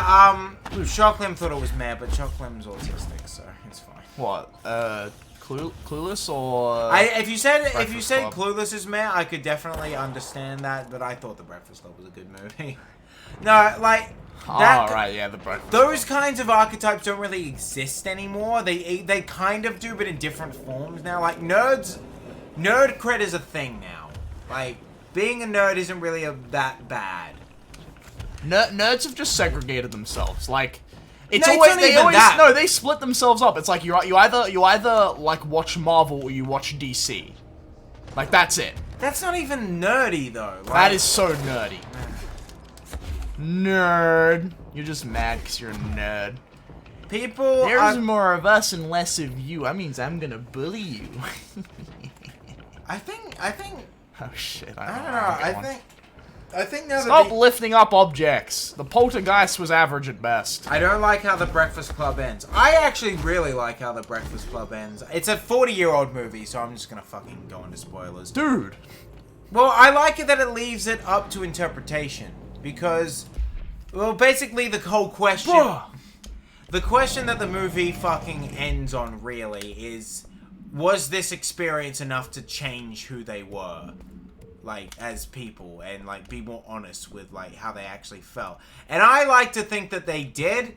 Shocklim thought it was meh, but Shocklim's autistic, so it's fine. What? Clueless or? If you said Breakfast Club? Clueless is meh, I could definitely understand that, but I thought The Breakfast Club was a good movie. No, like that. Oh, right, yeah, The Breakfast Those Club. kinds of archetypes don't really exist anymore. They kind of do, but in different forms now. Like nerd cred is a thing now. Like. Being a nerd isn't really that bad. Nerds have just segregated themselves. Like, it's No, it's always not they even always that. no, they split themselves up. It's like you either like watch Marvel or you watch DC. Like that's it. That's not even nerdy though. Like, That is so nerdy. Nerd. You're just mad because you're a nerd. people. There's more of us and less of you. That means I'm gonna bully you. I think. Oh shit! I don't know. I think now Stop that lifting up objects. The poltergeist was average at best. I don't like how The Breakfast Club ends. I actually really like how The Breakfast Club ends. It's a 40-year-old movie, so I'm just gonna fucking go into spoilers. Dude. Well, I like it that it leaves it up to interpretation because, well, basically the whole question. Bruh. The question that the movie fucking ends on really is, was this experience enough to change who they were? Like, as people, and, like, be more honest with, like, how they actually felt. And I like to think that they did,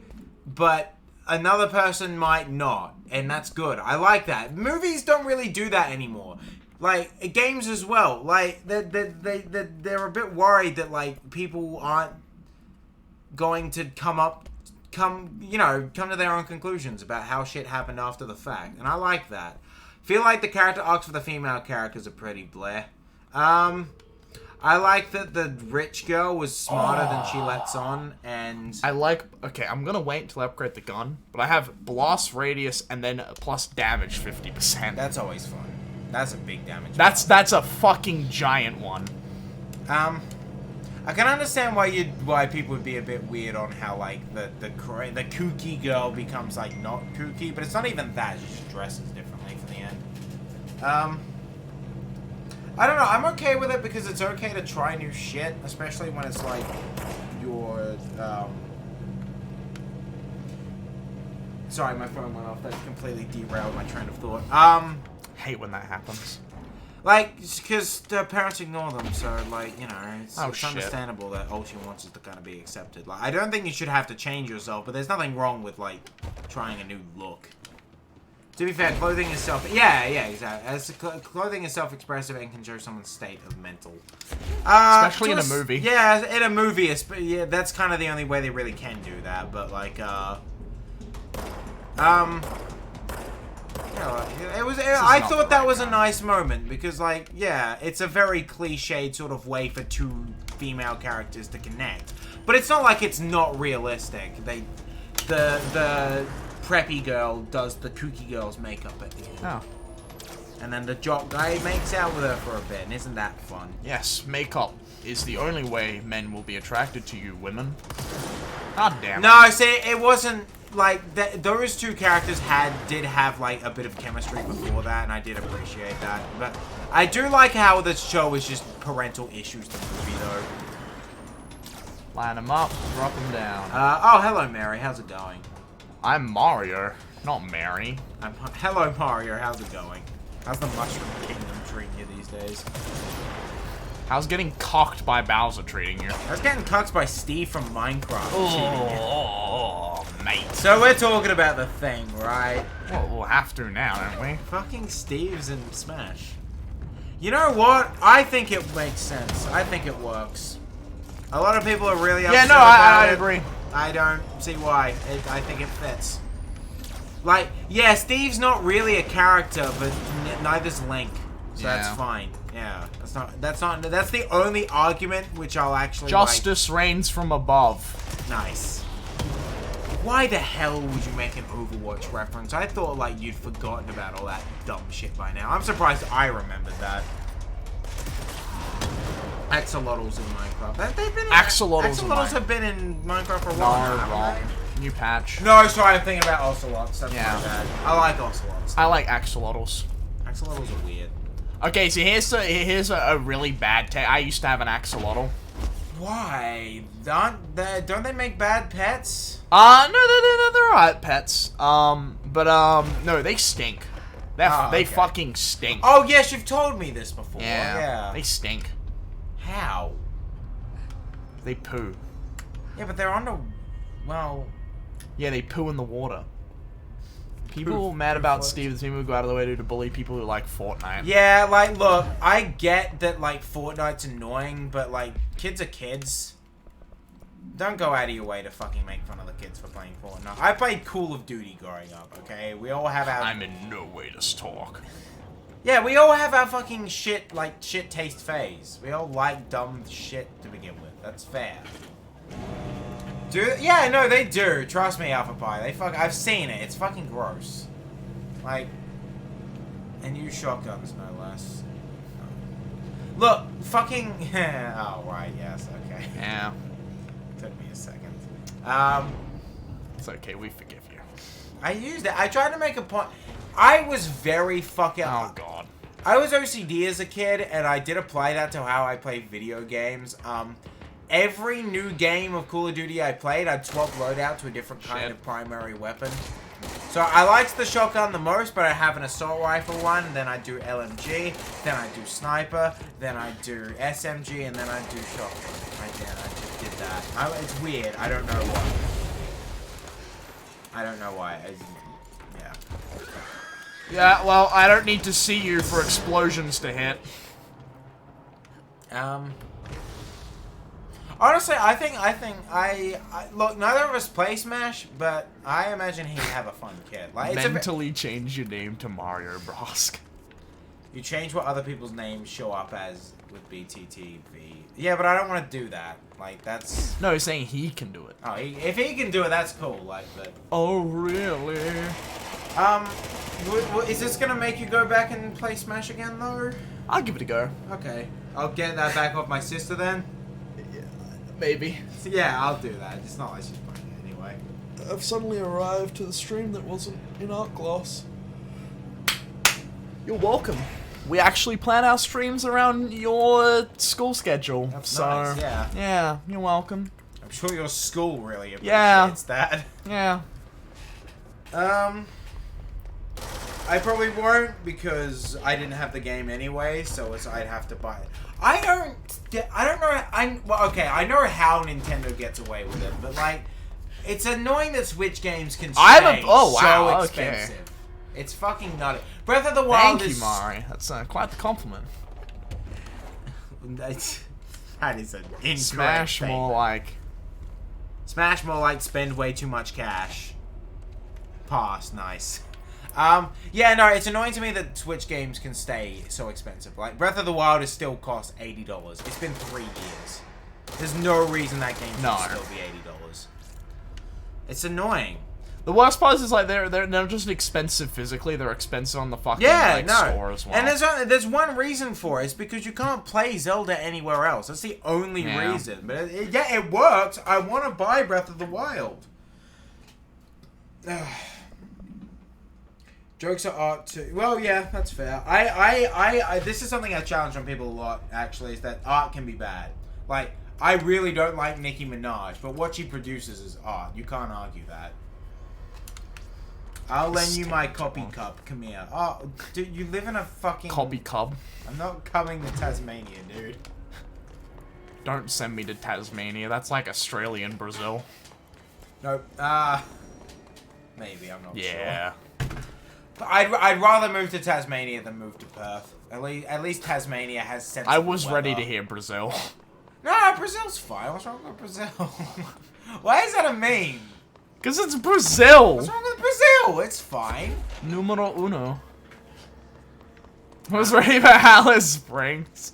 but another person might not, and that's good. I like that. Movies don't really do that anymore. Like, games as well. Like, they're a bit worried that, like, people aren't going to come to their own conclusions about how shit happened after the fact. And I like that. Feel like the character arcs for the female characters are pretty bleh. I I like that the rich girl was smarter than she lets on, and I like... Okay, I'm gonna wait until I upgrade the gun, but I have blast radius and then plus damage 50%. that's always fun. That's a big damage. That's a fucking giant one. I can understand why people would be a bit weird on how like the kooky girl becomes like not kooky, but it's not even that. She just dresses differently for the end. I don't know. I'm okay with it because it's okay to try new shit, especially when it's like your Sorry, my phone went off. That completely derailed my train of thought. Hate when that happens. Like, because the parents ignore them, so, like, you know, it's shit. understandable that all she wants is to kind of be accepted. Like, I don't think you should have to change yourself, but there's nothing wrong with, like, trying a new look. To be fair, clothing is Yeah, exactly. As clothing is self-expressive and can show someone's state of mental. Especially in a movie. Yeah, in a movie, yeah, that's kind of the only way they really can do that, but, like, I thought that was a nice moment because, like, yeah, it's a very cliched sort of way for two female characters to connect, but it's not like it's not realistic. The preppy girl does the kooky girl's makeup at the end, Oh. and then the jock guy makes out with her for a bit, and isn't that fun? Yes, makeup is the only way men will be attracted to you, women. God damn it. No, see, it wasn't. Like, those two characters did have, like, a bit of chemistry before that, and I did appreciate that. But I do like how this show is just parental issues, the movie, though. Line them up, drop them down. Oh, hello, Mary. How's it going? I'm Mario, not Mary. Hello, Mario. How's it going? How's the Mushroom Kingdom treating you these days? How's getting cocked by Bowser treating you? I was getting cucked by Steve from Minecraft cheating you. Oh, mate. So we're talking about the thing, right? Well, we'll have to now, don't we? Fucking Steve's in Smash. You know what? I think it makes sense. I think it works. A lot of people are really upset I about it. agree. I don't see why. I think it fits. Like, yeah, Steve's not really a character, but neither's Link. So Yeah. that's fine. Yeah, that's the only argument which I'll actually Justice reigns from above. Nice. Why the hell would you make an Overwatch reference? I thought, like, you'd forgotten about all that dumb shit by now. I'm surprised I remembered that. Axolotls in Minecraft. They've been Axolotls have been in Minecraft for a while. No, wrong. New patch. No, sorry, I'm thinking about Ocelots. That's Yeah. my bad. I like Ocelots. I like axolotls. Axolotls are weird. Okay, so here's a really bad take. I used to have an axolotl. Why? Don't they make bad pets? No, they're alright pets. No, they stink. They okay. fucking stink. Oh, yes, you've told me this before. Yeah, they stink. How? They poo. Yeah, but they're under... Well... Yeah, they poo in the water. People mad about floats. Steve the Team who go out of the way to bully people who like Fortnite. Yeah, like, look, I get that, like, Fortnite's annoying, but, like, kids are kids. Don't go out of your way to fucking make fun of the kids for playing Fortnite. I played Call of Duty growing up, okay? We all have our... I'm in no way to talk. Yeah, we all have our fucking shit taste phase. We all like dumb shit to begin with. That's fair. Yeah, no, they do. Trust me, Alpha Pie. I've seen it. It's fucking gross. Like, and use shotguns, no less. Look, fucking... oh, right, yes, okay. Yeah. Took me a second. It's okay, we forgive you. I used it. I tried to make a point. I was very fucking... Oh, God. I was OCD as a kid, and I did apply that to how I play video games. Every new game of Call of Duty I played, I'd swap loadout to a different kind of primary weapon. So I liked the shotgun the most, but I have an assault rifle one, then I do LMG, then I do sniper, then I do SMG, and then I do shotgun. I just did that. It's weird. I don't know why. Yeah. Yeah, well, I don't need to see you for explosions to hit. Honestly, I think look, neither of us play Smash, but I imagine he'd have a fun kid. Like, Mentally change your name to Mario Bros. You change what other people's names show up as with BTTV. Yeah, but I don't want to do that. Like, that's... No, he's saying he can do it. Oh, if he can do it, that's cool. Like, but... Oh, really? Is this gonna make you go back and play Smash again, though? I'll give it a go. Okay. I'll get that back off my sister, then? Maybe. Yeah, I'll do that. It's not like she's playing it anyway. I've suddenly arrived to the stream that wasn't in art class. You're welcome. We actually plan our streams around your school schedule. That's so nice, yeah. Yeah, you're welcome. I'm sure your school really appreciates Yeah. that. Yeah. I probably won't because I didn't have the game anyway, so I'd have to buy it. I don't know. Well, okay, I know how Nintendo gets away with it, but like, it's annoying that Switch games can stay oh, wow, so okay. expensive. It's fucking nutty. Breath of the Wild Thank is... you, Mari. That's quite the compliment. that is an incorrect Smash thing. more like... Smash more like spend way too much cash. Pass, nice. Yeah, no, it's annoying to me that Switch games can stay so expensive. Like, Breath of the Wild has still cost $80. It's been 3 years. There's no reason that game should still be $80. It's annoying. The worst part is like they're not just expensive physically, they're expensive on the fucking store as well. And there's one reason for it. It's because you can't play Zelda anywhere else. That's the only reason. But it works. I want to buy Breath of the Wild. Jokes are art too. Well, yeah, that's fair. I this is something I challenge on people a lot, actually, is that art can be bad. Like, I really don't like Nicki Minaj, but what she produces is art. You can't argue that. I'll lend you my copy cup. Come here. Oh, dude, you live in a fucking... Copy cub. I'm not coming to Tasmania, dude. Don't send me to Tasmania. That's like Australian Brazil. Nope. Maybe, I'm not sure. Yeah. But I'd rather move to Tasmania than move to Perth. At least Tasmania has sensible I was ready weather. to hear Brazil. No, Brazil's fine. What's wrong with Brazil? Why is that a meme? Because it's Brazil! What's wrong with Brazil? It's fine. Numero uno. I was ready for Alice Springs.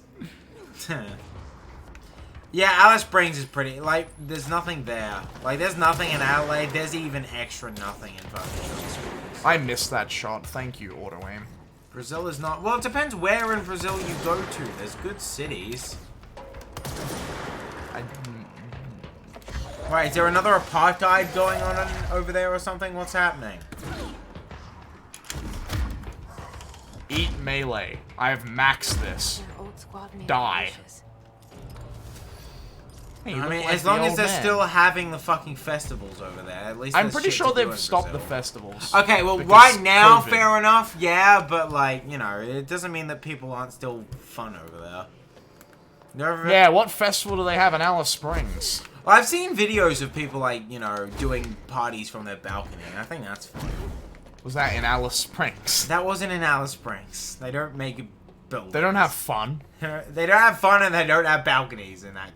Yeah, Alice Springs is pretty. Like, there's nothing there. Like, there's nothing in Adelaide. There's even extra nothing in fucking Alice Springs. I missed that shot. Thank you, auto aim. Brazil is not. Well, it depends where in Brazil you go to. There's good cities. Right, is there another apartheid going on over there or something? What's happening? Eat melee. I have maxed this. An old squad made of Die. ashes. Hey, you I look mean, like as the long as old they're man. still having the fucking festivals over there, at least I'm there's pretty shit sure to do they've in stopped the Brazil. festivals. Okay, well, because right now, COVID. fair enough, yeah, but, like, you know, it doesn't mean that people aren't still fun over there. Yeah, what festival do they have in Alice Springs? Well, I've seen videos of people, like, you know, doing parties from their balcony, and I think that's fun. Was that in Alice Springs? That wasn't in Alice Springs. They don't make buildings. They don't have fun. They don't have fun, and they don't have balconies in that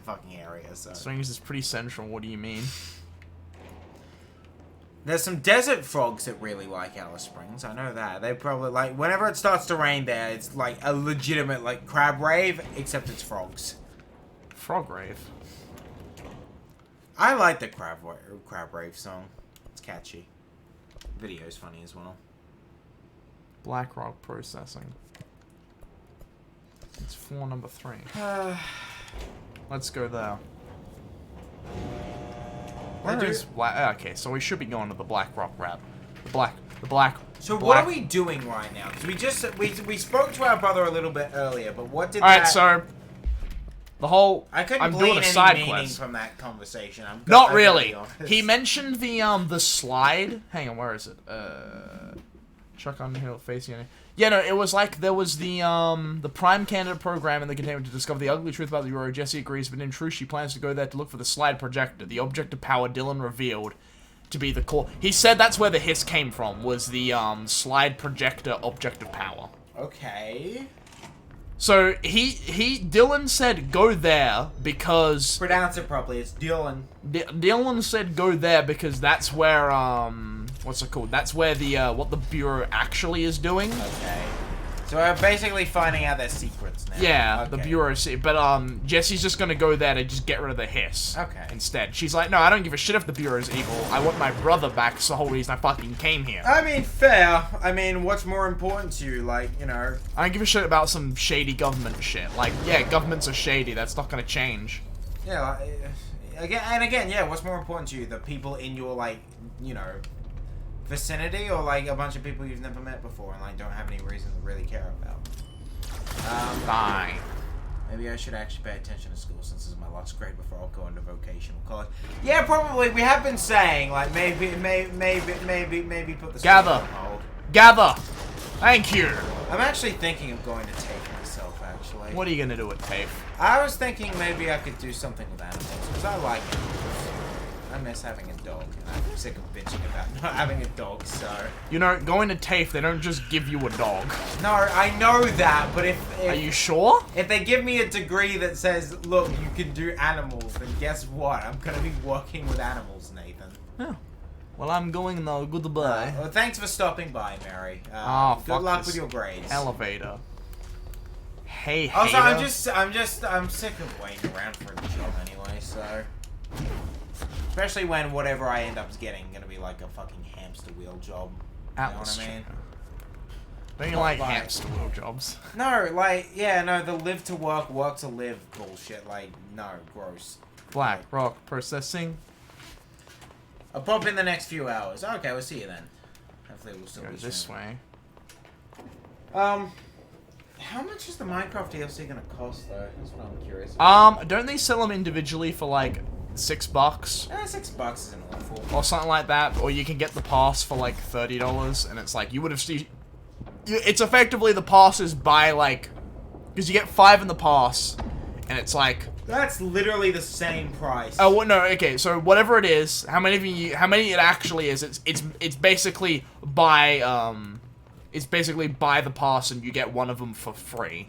fucking area, so... Springs is pretty central, what do you mean? There's some desert frogs that really like Alice Springs. I know that. They probably, like, whenever it starts to rain there, it's like a legitimate, like, crab rave, except it's frogs. Frog rave. I like the crab rave song. It's catchy. Video's funny as well. BlackRock processing. It's floor number 3. Let's go there. Where is okay, so we should be going to the BlackRock rap. The black. So what are we doing right now? Because we spoke to our brother a little bit earlier, but what did Alright, so the whole I couldn't I'm glean doing a any side meaning quest. from that conversation. I'm Not I'm really. gonna be He honest. mentioned the slide. Hang on, where is it? Chuck on hill facing it. Yeah, no, it was like there was the Prime Candidate program in the containment to discover the ugly truth about the Euro. Jessie agrees, but in truth, she plans to go there to look for the slide projector, the object of power Dylan revealed to be the core. He said that's where the hiss came from, was the slide projector object of power. Okay. So Dylan said go there because Pronounce it properly. It's Dylan. Dylan said go there because that's where what's it called? That's where the what the Bureau actually is doing. Okay. So we're basically finding out their secrets now. Yeah, the Okay. Bureau see, but Jesse's just gonna go there to just get rid of the hiss. Okay. Instead, she's like, no, I don't give a shit if the Bureau's evil. I want my brother back. It's the whole reason I fucking came here. I mean, fair. I mean, what's more important to you? Like, you know. I don't give a shit about some shady government shit. Like, yeah, governments are shady. That's not gonna change. Yeah. Again, yeah. What's more important to you? The people in your like, you know, vicinity, or like a bunch of people you've never met before and like don't have any reason to really care about. Fine. Maybe I should actually pay attention to school since this is my last grade before I'll go into vocational college. Yeah, probably. We have been saying like maybe put the Gather. school on hold. Gather. Thank you. I'm actually thinking of going to TAFE myself. Actually. What are you gonna do with TAFE? I was thinking maybe I could do something with animals because I like animals. I miss having a dog. And I'm sick of bitching about not having a dog. So. You know, going to TAFE, they don't just give you a dog. No, I know that, but if Are you sure? if they give me a degree that says, look, you can do animals, then guess what? I'm gonna be working with animals, Nathan. Yeah. Well, I'm going now. Goodbye. Well, thanks for stopping by, Mary. Oh, good fuck luck this with your grades. Elevator. Hey, Also, hater. I'm sick of waiting around for a job anyway, so. Especially when whatever I end up getting gonna be like a fucking hamster wheel job. You know Atlas what I mean? Chair. Don't you Not like like- hamster wheel jobs? No, like, yeah, no, the live to work, work to live bullshit. Like, no, gross. Black rock processing. I'll pop in the next few hours. Okay, we'll see you then. Hopefully we'll still Go be this soon. way. How much is the Minecraft DLC gonna cost though? That's what I'm curious about. Don't they sell them individually for like $6 $6 isn't awful. or something like that? Or you can get the pass for like $30, and it's like you would have seen. It's effectively the passes by like, because you get 5 in the pass, and it's like. That's literally the same price. Oh well, no, okay. So whatever it is, how many it actually is? It's basically by it's basically buy the pass and you get one of them for free.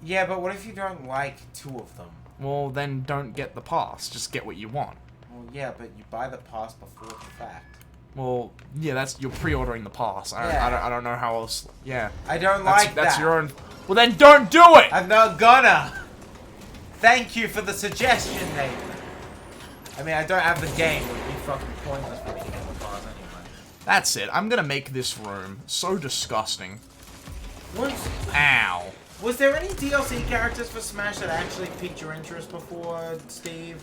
Yeah, but what if you don't like 2 of them? Well, then don't get the pass. Just get what you want. Well, yeah, but you buy the pass before the fact. Well, yeah, that's you're pre-ordering the pass. Yeah. I don't know how else. Yeah. I don't That's, like that's that. your own. Well, then don't do it. I'm not gonna. Thank you for the suggestion, Nathan. I mean, I don't have the game. It would be fucking pointless for me to get the pass anyway. That's it. I'm gonna make this room so disgusting. Was Ow. there any DLC characters for Smash that actually piqued your interest before, Steve?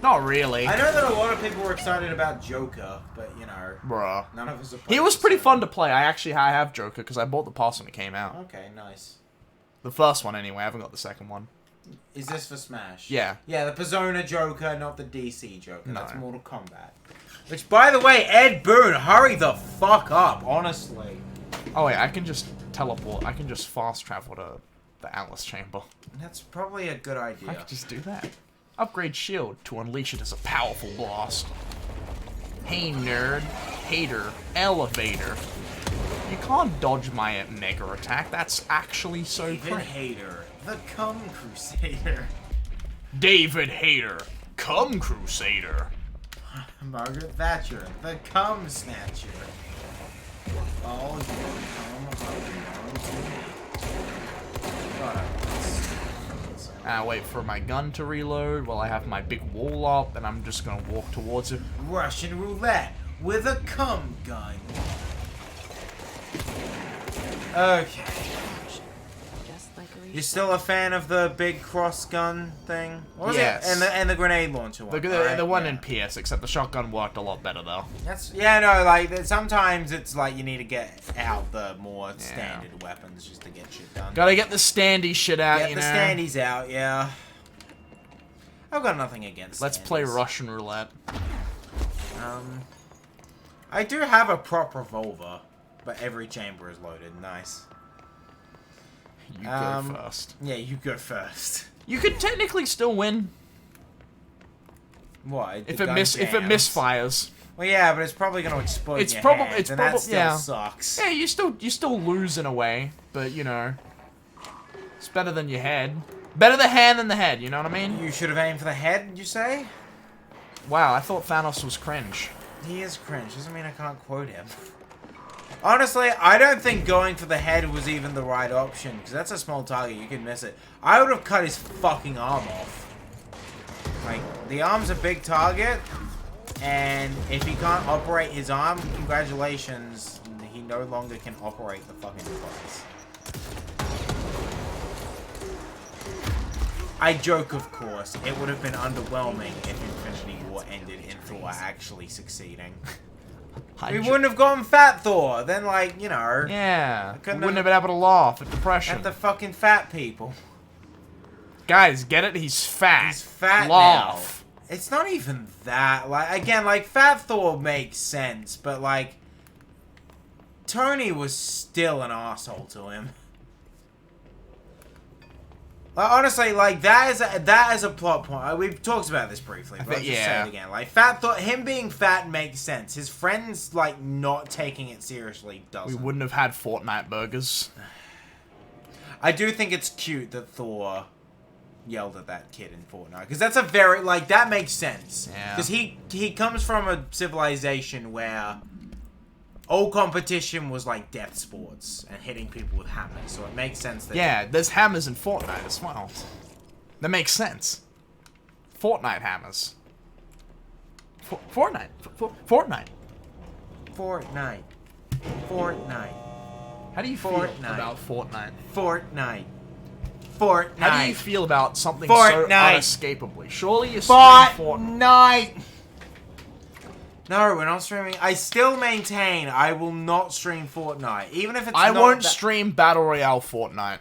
Not really. I know that a lot of people were excited about Joker, but you know, Bruh. none of us are. He was pretty fun to play. I have Joker because I bought the pass when it came out. Okay, nice. The first one anyway. I haven't got the second one. Is this for Smash? Yeah. Yeah, the Persona Joker, not the DC Joker. No. That's Mortal Kombat. Which, by the way, Ed Boon, hurry the fuck up, honestly. Oh wait, I can just teleport. I can just fast travel to the Atlas Chamber. That's probably a good I idea. could just do that. Upgrade shield to unleash it as a powerful blast. Hey nerd, hater, elevator. You can't dodge my mega attack. That's actually so David great. Hayter, the Cum Crusader. David Hayter, come Crusader. Margaret Thatcher, the Cum Snatcher. All you come to me. Shut up. Wait for my gun to reload while I have my big wall up, and I'm just gonna walk towards it. Russian roulette with a cum gun. Okay. Just like a You're still a fan of the big cross gun thing? What was Yes. it? And the grenade launcher one. The right? one Yeah. in PS, except the shotgun worked a lot better though. That's no, like sometimes it's like you need to get out the more standard weapons just to get shit done. Gotta get the standy shit out, Get you the know. standees out, yeah. I've got nothing against. Let's play standees. Russian roulette. I do have a prop revolver, but every chamber is loaded. Nice. You go first. Yeah, you go first. You could technically still win What? if the it gun jams? misfires. Well, yeah, but it's probably going to explode. It's in your probably- hands, it's and that probably- still yeah. sucks. Yeah, you still lose in a way, but you know, it's better than your head. Better the hand than the head. You know what I mean? You should have aimed for the head. You say? Wow, I thought Thanos was cringe. He is cringe. Doesn't mean I can't quote him. Honestly, I don't think going for the head was even the right option, because that's a small target, you can miss it. I would have cut his fucking arm off. Like, the arm's a big target, and if he can't operate his arm, congratulations, he no longer can operate the fucking device. I joke, of course. It would have been underwhelming if Infinity War ended in Thor actually succeeding. We wouldn't have gotten Fat Thor. Then, like, you know. Yeah. We couldn't wouldn't have been able to laugh at depression. At the fucking fat people. Guys, get it? He's fat. He's fat laugh. now. It's not even that. Like, again, like, Fat Thor makes sense, but, like, Tony was still an asshole to him. Like, honestly, like, that is a plot point. We've talked about this briefly, but I'll just say it again. Like, Fat Thor, him being fat makes sense. His friends, like, not taking it seriously doesn't. We wouldn't have had Fortnite burgers. I do think it's cute that Thor yelled at that kid in Fortnite, because that's a very, like, that makes sense. Yeah. Because he comes from a civilization where all competition was like death sports and hitting people with hammers, so it makes sense that... Yeah, there's hammers in Fortnite as well. That makes sense. Fortnite hammers. Fortnite. Fortnite. Fortnite. Fortnite. How do you feel Fortnite. about Fortnite? Fortnite. Fortnite. How do you feel about something Fortnite. so unescapably? Surely you're streaming Fortnite. Fortnite! No, we're not streaming. I still maintain I will not stream Fortnite, even if it's I not won't that- stream Battle Royale Fortnite.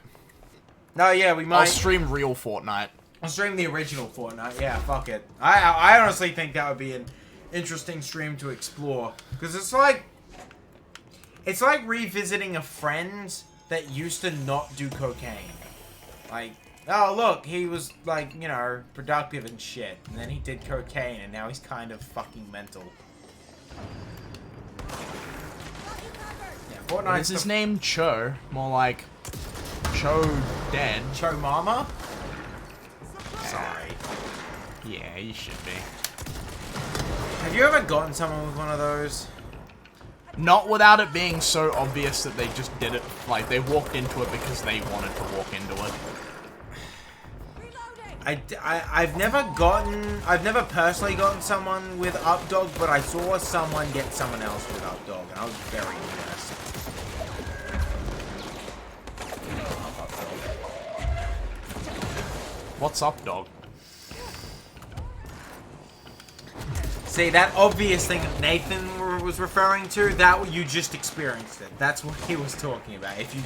No, yeah, we might. I'll stream real Fortnite. I'll stream the original Fortnite. Yeah, fuck it. I honestly think that would be an interesting stream to explore, because it's like revisiting a friend that used to not do cocaine. Like, oh look, he was like, you know, productive and shit, and then he did cocaine, and now he's kind of fucking mental. Yeah, Fortnite. Is his name Cho? More like Cho Dead. Cho Mama? Sorry. Yeah, you should be. Have you ever gotten someone with one of those? Not without it being so obvious that they just did it, like they walked into it because they wanted to walk into it. I've never personally gotten someone with Updog, but I saw someone get someone else with Updog, and I was very impressed. What's up, dog? See, that obvious thing that Nathan was referring to, that you just experienced it. That's what he was talking about. If you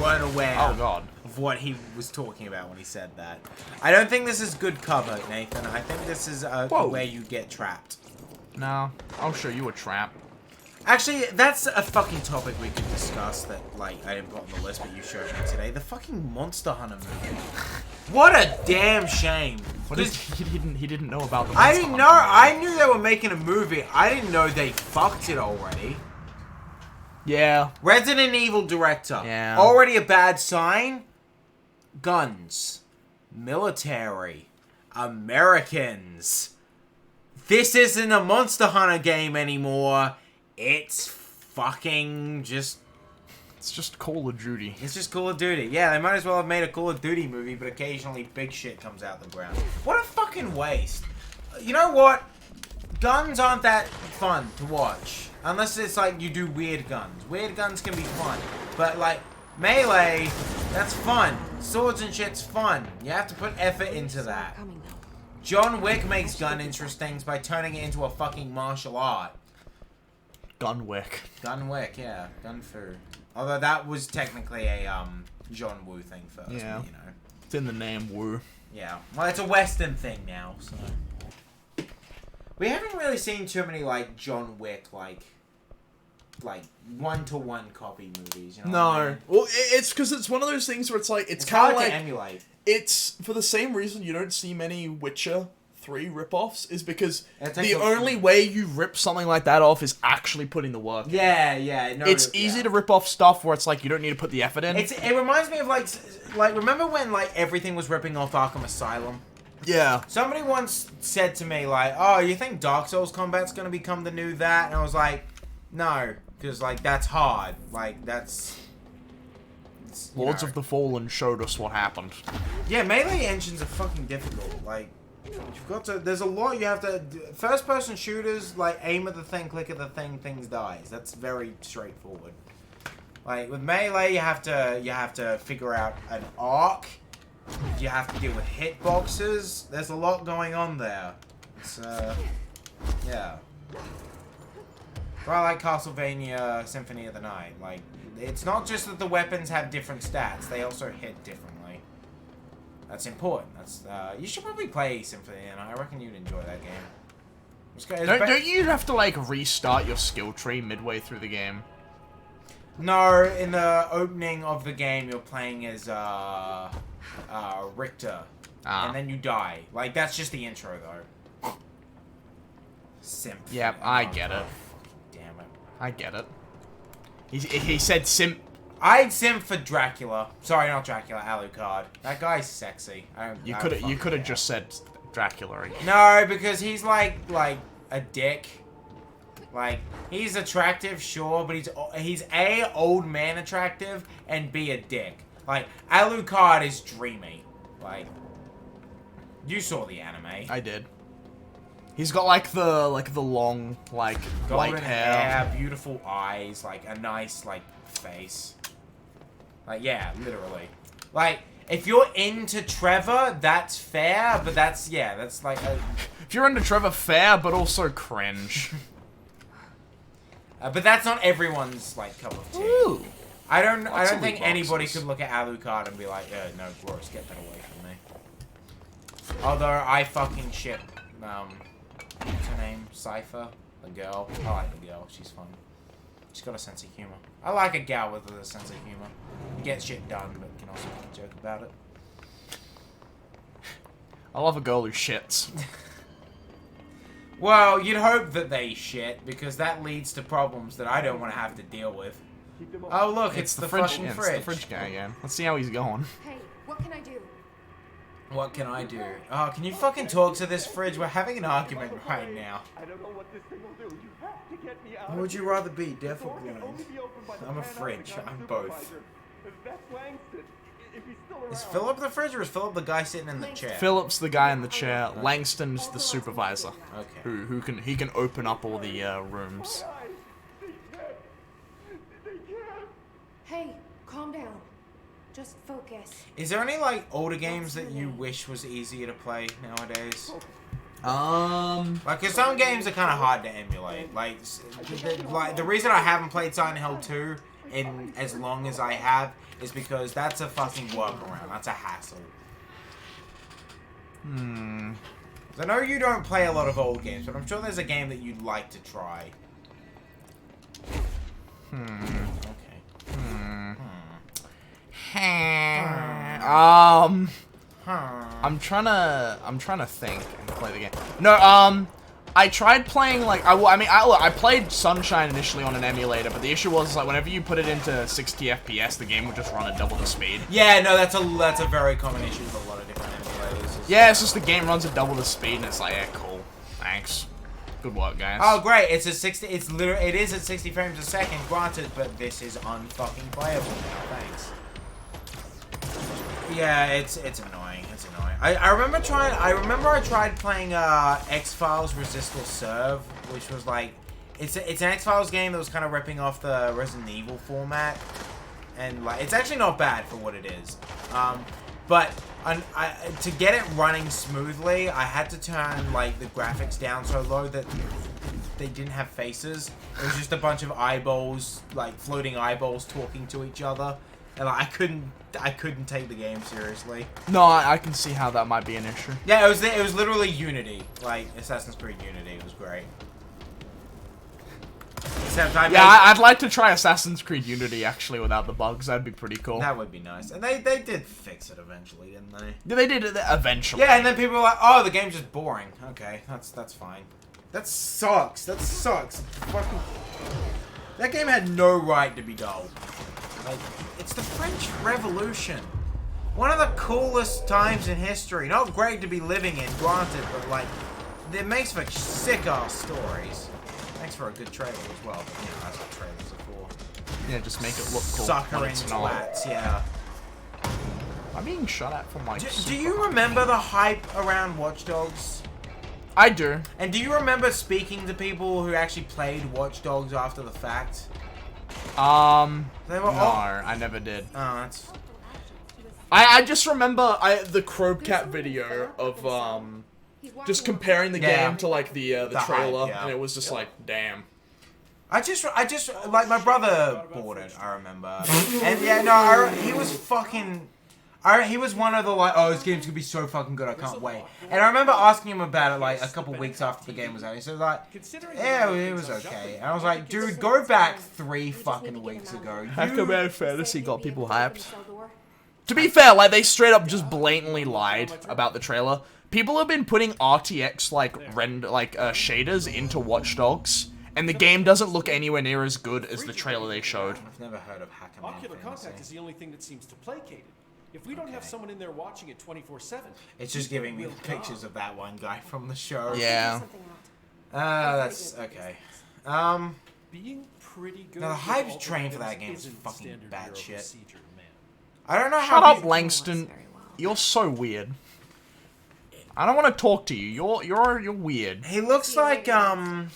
weren't aware Oh god. of what he was talking about when he said that. I don't think this is good cover, Nathan. I think this is where you get trapped. No, I'll show you a trap. Actually, that's a fucking topic we could discuss that, like, I didn't put on the list, but you showed me today. The fucking Monster Hunter movie. What a damn shame. What is he didn't know about the I Monster didn't Hunter know. movie. I knew they were making a movie. I didn't know they fucked it already. Yeah. Resident Evil director. Yeah. Already a bad sign. Guns. Military. Americans. This isn't a Monster Hunter game anymore. It's fucking just... It's just Call of Duty. It's just Call of Duty. Yeah, they might as well have made a Call of Duty movie, but occasionally big shit comes out the ground. What a fucking waste. You know what? Guns aren't that fun to watch. Unless it's like you do weird guns. Weird guns can be fun. But like, melee, that's fun. Swords and shit's fun. You have to put effort into that. Coming though. John Wick makes gun interesting by turning it into a fucking martial art. Gunwick. Gun Wick, yeah. Gun Fu. Although that was technically a John Woo thing first, Yeah. but, you know. It's in the name Woo. Yeah. Well, it's a Western thing now, so. We haven't really seen too many, like, John Wick, like one-to-one copy movies, you know what I No. mean? Well, it's because it's one of those things where it's like, it's It's kind hard of like, to emulate. it's for the same reason you don't see many Witcher 3 rip-offs, is because It takes the a- only way you rip something like that off is actually putting the work in. Yeah. No, It's yeah. easy to rip off stuff where it's like, you don't need to put the effort in. It reminds me of, like, remember when, like, everything was ripping off Arkham Asylum? Yeah. Somebody once said to me, like, oh, you think Dark Souls combat's gonna become the new that? And I was like, no. Because, like, that's hard. Like, you Lords know. of the Fallen showed us what happened. Yeah, melee engines are fucking difficult. Like, you've got to... There's a lot you have to... First-person shooters, like, aim at the thing, click at the thing, things dies. That's very straightforward. Like, with melee, you have to figure out an arc. You have to deal with hitboxes. There's a lot going on there. It's, yeah. But I like Castlevania Symphony of the Night. Like, it's not just that the weapons have different stats, they also hit differently. That's important. That's, you should probably play Symphony of the Night. I reckon you'd enjoy that game. Don't you have to, like, restart your skill tree midway through the game? No, in the opening of the game, you're playing as, Richter. And then you die. Like, that's just the intro, though. Simp. Yep, I get it. Damn it. I get it. He said simp. I'd simp for Dracula. Sorry, not Dracula, Alucard. That guy's sexy. You could have just said Dracula. No, because he's like a dick. Like, he's attractive, sure, but he's A, old man attractive, and B, a dick. Like, Alucard is dreamy. Like, you saw the anime. I did. He's got like the long white Golden hair, beautiful eyes, like a nice face. Like, yeah, literally. Like, if you're into Trevor, that's fair, but that's like a... If you're into Trevor, fair, but also cringe. but that's not everyone's, like, cup of tea. Ooh. I don't Lots of think loot anybody boxes. could look at Alucard and be like, no, gross, get that away from me. Although, I fucking ship, what's her name? Cypher? The girl. I like the girl, she's fun. She's got a sense of humor. I like a gal with a sense of humor. Gets shit done, but can also make a joke about it. I love a girl who shits. Well, you'd hope that they shit, because that leads to problems that I don't want to have to deal with. Oh, look, it's the fridge. fucking Yeah, fridge. it's the fridge guy again. Let's see how he's going. Hey, what can I do? What can I do? Oh, can you fucking talk to this fridge? We're having an argument right now. I don't know what this thing will do. You have to get me out. What would you rather be, deaf or Door can blind? only be opened by the I'm a man fridge. underground I'm both. supervisor. That's Langston. If he's still around. Is Philip the fridge or is Philip the guy sitting in the chair? Philip's the guy in the chair. Langston's the supervisor. Okay. Who can open up all the rooms. Hey, calm down. Just focus. Is there any, like, older games that you wish was easier to play nowadays? Like, cause some games are kind of hard to emulate. Like, the reason I haven't played Silent Hill 2 in as long as I have is because that's a fucking workaround. That's a hassle. I know you don't play a lot of old games, but I'm sure there's a game that you'd like to try. I'm trying to think and play the game. No, I tried playing like I played Sunshine initially on an emulator, but the issue was like whenever you put it into 60 FPS, the game would just run at double the speed. Yeah, no, that's a very common issue with a lot of different emulators. Yeah, it's just the game runs at double the speed, and it's like, yeah, cool, thanks, good work, guys. Oh great, it is at 60 frames a second, granted, but this is unfucking playable now, thanks. Yeah, it's annoying. It's annoying. I remember I tried playing X-Files Resist or Serve, which was like it's an X-Files game that was kind of ripping off the Resident Evil format, and like it's actually not bad for what it is. But to get it running smoothly, I had to turn like the graphics down so low that they didn't have faces. It was just a bunch of eyeballs, like floating eyeballs talking to each other. And like, I couldn't take the game seriously. No, I can see how that might be an issue. Yeah, it was literally Unity, like Assassin's Creed Unity. It was great. Except I'd like to try Assassin's Creed Unity actually without the bugs. That'd be pretty cool. That would be nice. And they did fix it eventually, didn't they? Yeah, they did it eventually. Yeah, and then people were like, "Oh, the game's just boring." Okay, that's fine. That sucks. That sucks. Fucking. That game had no right to be dull. Like, it's the French Revolution. One of the coolest times in history. Not great to be living in, granted, but like, it makes for sick-ass stories. makes for a good trailer as well. But, you know, that's what trailers are for. Yeah, just make it look cool. Sucker when and it's not. twats, yeah. I'm being shot at from my. Do you remember the hype around Watch Dogs? I do. And do you remember speaking to people who actually played Watch Dogs after the fact? They were No, all... I never did. Oh, that's... I just remember the Crowcat video of just comparing the Yeah. game to like the The trailer, hype, yeah. and it was just like, damn. I just, like, my brother bought it, I remember. And yeah, no, he was fucking... he was one of the, like, oh, this game's gonna be so fucking good, I can't wait. And I remember asking him about it, like, a couple weeks after the game was out. He said, like, yeah, it was okay. And I was like, dude, go back 3 fucking weeks ago. Hackman Fantasy got people hyped. To be fair, like, they straight up just blatantly lied about the trailer. People have been putting RTX, like, shaders into Watch Dogs, and the game doesn't look anywhere near as good as the trailer they showed. I've never heard of Hackman Ocular Fantasy. contact is the only thing that seems to placate it. If we don't have someone in there watching it 24/7, It's just giving me the pictures of that one guy from the show. Yeah. That's okay. being pretty good. Now, the with hype all train the for that items game is isn't fucking standard bad Bureau shit. procedure, man. I don't know Shut how up, people- Langston. You're so weird. I don't want to talk to you. You're weird. He looks like, I'll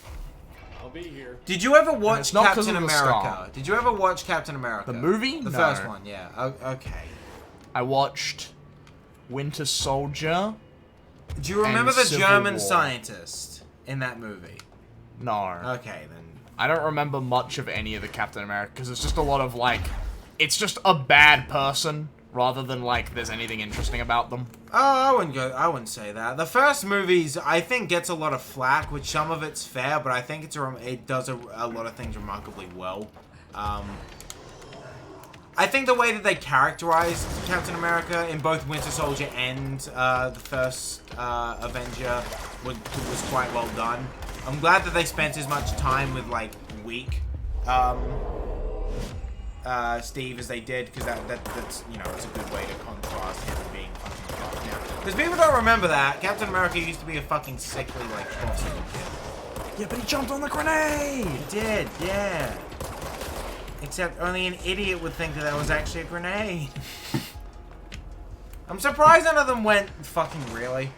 be here. Did you ever watch it's not 'cause Captain of the America? scar. Did you ever watch Captain America? The movie? The No. first one, yeah. Okay. I watched Winter Soldier. Do you remember the Civil German War. scientist in that movie? No. Okay, then. I don't remember much of any of the Captain America because it's just a lot of like, it's just a bad person rather than like there's anything interesting about them. Oh, I wouldn't say that. The first movies, I think, gets a lot of flack, which some of it's fair, but I think it does a lot of things remarkably well. I think the way that they characterized Captain America in both Winter Soldier and the first Avenger was quite well done. I'm glad that they spent as much time with, like, weak Steve as they did, because that's, you know, it's a good way to contrast him being fucking tough now. Because people don't remember that. Captain America used to be a fucking sickly, like, bossy kid. Yeah, but he jumped on the grenade! He did, yeah. Except only an idiot would think that that was actually a grenade. I'm surprised none of them went, fucking really?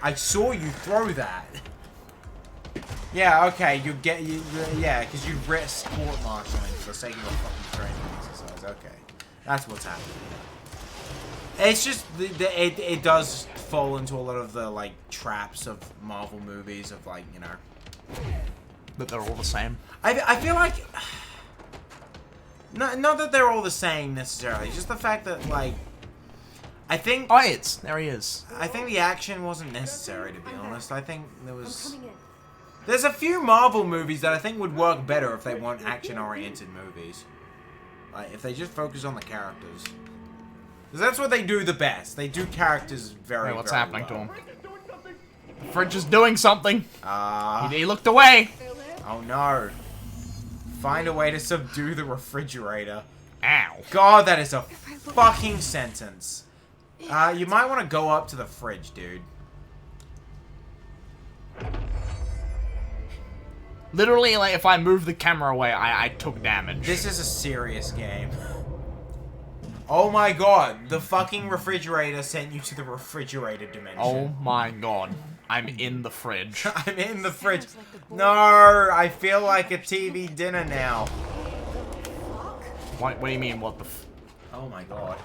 I saw you throw that. Yeah, okay, yeah, because you risk court-martialing for the sake of a fucking training exercise. Okay, that's what's happening. It's just, it does fall into a lot of the, like, traps of Marvel movies of, like, you know. But they're all the same. I feel like... Not that they're all the same, necessarily. Just the fact that, like... I think... Oh, there he is. I think the action wasn't necessary, to be honest. I think there was... I'm coming in. There's a few Marvel movies that I think would work better if they weren't action-oriented movies. Like, if they just focus on the characters. Because that's what they do the best. They do characters very, Wait, what's very happening to well. him? The fridge is doing something. He looked away. Oh no. Find a way to subdue the refrigerator. Ow. God, that is a fucking sentence. You might want to go up to the fridge, dude. Literally, like, if I moved the camera away, I took damage. This is a serious game. Oh my god, the fucking refrigerator sent you to the refrigerator dimension. Oh my god. I'm in the fridge. I'm in the fridge. No, I feel like a TV dinner now. What do you mean, what the f... Oh my god.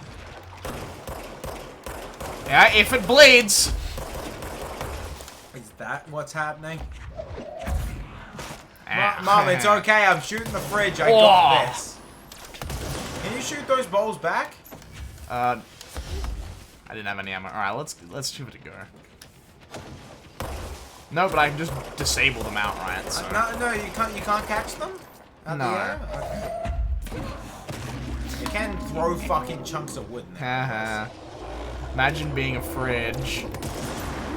Yeah, if it bleeds. Is that what's happening? Ah. Mom, it's okay. I'm shooting the fridge. I got this. Can you shoot those bowls back? I didn't have any ammo. Alright, let's give it a go. No, but I can just disable them outright, so... No, you can't catch them? Out the No. air? Okay. You can throw fucking chunks of wood in there. Haha. Imagine being a fridge.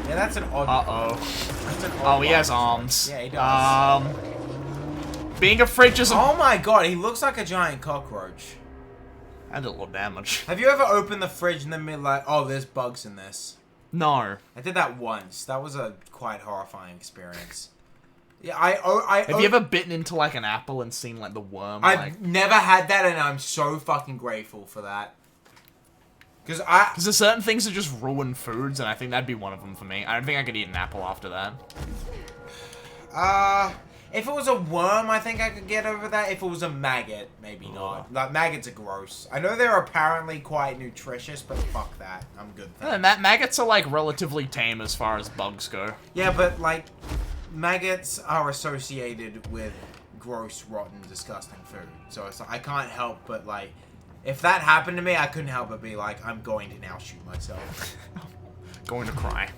Yeah, that's an odd... Uh-oh. That's an Oh, odd he has one. arms. Yeah, he does. Being a fridge is a... Oh my god, he looks like a giant cockroach. I did a little damage. Have you ever opened the fridge and then been like, oh, there's bugs in this? No. I did that once. That was a quite horrifying experience. Yeah, Have you ever bitten into like an apple and seen like the worm? I've never had that, and I'm so fucking grateful for that. Because there's certain things that just ruin foods, and I think that'd be one of them for me. I don't think I could eat an apple after that. if it was a worm, I think I could get over that. If it was a maggot, maybe not. Like, maggots are gross. I know they're apparently quite nutritious, but fuck that. I'm good. Yeah, maggots are like relatively tame as far as bugs go. Yeah, but like, maggots are associated with gross, rotten, disgusting food. So it's like, I can't help but like, if that happened to me, I couldn't help but be like, I'm going to now shoot myself. Going to cry.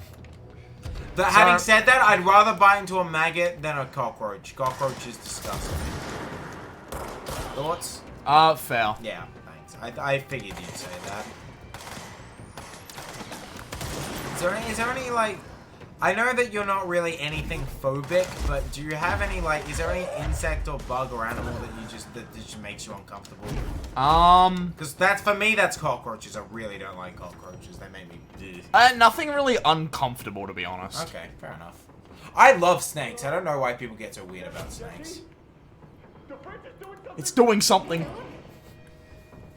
But having said that, I'd rather bite into a maggot than a cockroach. Cockroach is disgusting. Thoughts? Fail. Yeah, thanks. I figured you'd say that. Is there any like... I know that you're not really anything phobic, but do you have any, like... Is there any insect or bug or animal that just makes you uncomfortable? Because that's, for me, that's cockroaches. I really don't like cockroaches. They make me... Nothing really uncomfortable, to be honest. Okay, fair enough. I love snakes. I don't know why people get so weird about snakes. It's doing something.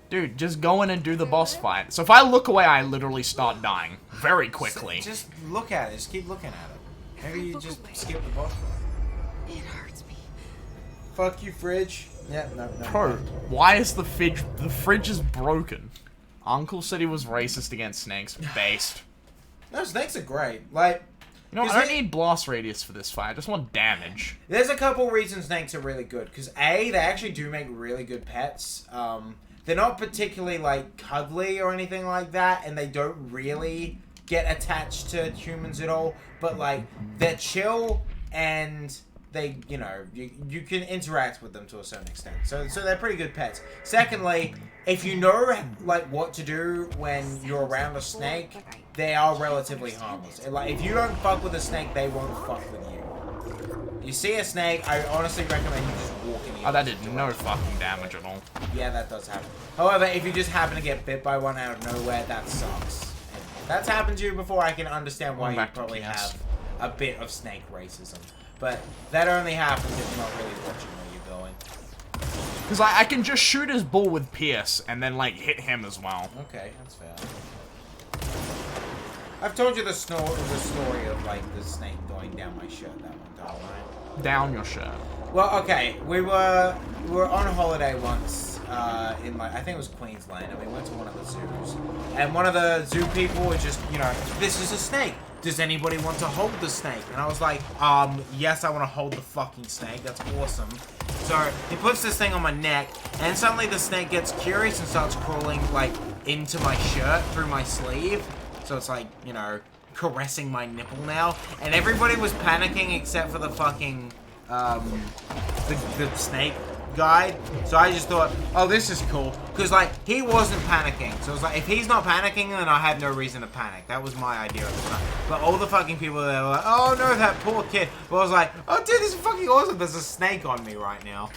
Dude, just go in and do the boss fight. So if I look away, I literally start dying. Very quickly. Just look at it. Just keep looking at it. Maybe you just skip the boss fight. It hurts me. Fuck you, fridge. Yeah, no. Bro, why is the fridge... The fridge is broken. Uncle said he was racist against snakes. Based. No, snakes are great. Like... You know, I don't need blast radius for this fight. I just want damage. There's a couple reasons snakes are really good. Because A, they actually do make really good pets. They're not particularly, like, cuddly or anything like that. And they don't really get attached to humans at all. But, like, they're chill and... They, you know, you can interact with them to a certain extent. So they're pretty good pets. Secondly, if you know, like, what to do when you're around a snake, they are relatively harmless. And, like, if you don't fuck with a snake, they won't fuck with you. You see a snake, I honestly recommend you just walk in the Oh, that did opposite no direction. fucking damage at all. Yeah, that does happen. However, if you just happen to get bit by one out of nowhere, that sucks. And if that's happened to you before, I can understand why you Back to probably PS. have a bit of snake racism. But that only happens if you're not really watching where you're going. Because I can just shoot his bull with Pierce and then, like, hit him as well. Okay, that's fair. I've told you the story of, like, the snake going down my shirt that one time, right? Down your shirt. Well, okay, we were on holiday once in, like, I think it was Queensland, and we went to one of the zoos. And one of the zoo people was just, you know, this is a snake. Does anybody want to hold the snake? And I was like, yes, I want to hold the fucking snake. That's awesome. So he puts this thing on my neck, and suddenly the snake gets curious and starts crawling, like, into my shirt through my sleeve. So it's like, you know, caressing my nipple now. And everybody was panicking except for the fucking, the snake guy. So I just thought, oh, this is cool. Because, like, he wasn't panicking. So it was like, if he's not panicking, then I have no reason to panic. That was my idea at the time. But all the fucking people there were like, oh, no, that poor kid. But I was like, oh, dude, this is fucking awesome. There's a snake on me right now.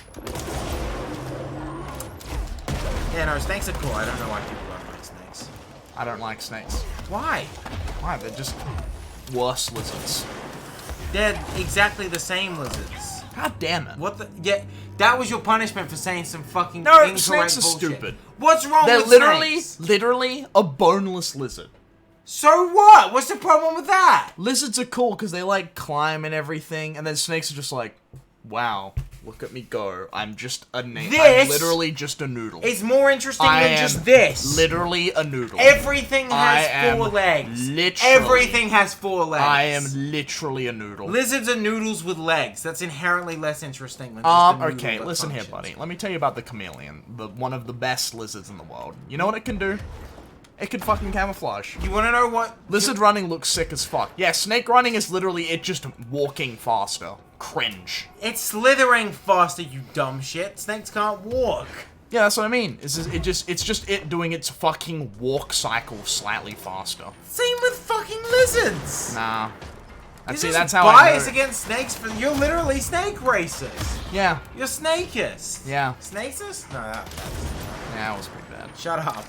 Yeah, no, snakes are cool. I don't know why people don't like snakes. I don't like snakes. Why? Why? They're just worse lizards. They're exactly the same lizards. God damn it. What the? Yeah, that was your punishment for saying some fucking No, incorrect snakes are bullshit. stupid. What's wrong They're with literally, snakes? literally a boneless lizard. So what? What's the problem with that? Lizards are cool because they like climb and everything, and then snakes are just like, wow, look at me go. I'm just a I'm This literally just a noodle. It's more interesting I than am just this. literally a noodle. Everything I has four am legs. literally- Everything has four legs. I am literally a noodle. Lizards are noodles with legs. That's inherently less interesting than just a noodle Okay, that listen here, functions. buddy. Let me tell you about the chameleon, one of the best lizards in the world. You know what it can do? It can fucking camouflage. You want to know what? Lizard running looks sick as fuck. Yeah, snake running is literally it just walking faster. Cringe. It's slithering faster, you dumb shit. Snakes can't walk. Yeah, that's what I mean. It's just it doing its fucking walk cycle slightly faster. Same with fucking lizards. Nah. This See, is that's how I bias know. against snakes. You're literally snake racist. Yeah. You're snakeist. Yeah. Snakeist? No, Yeah, it was pretty bad. shut up.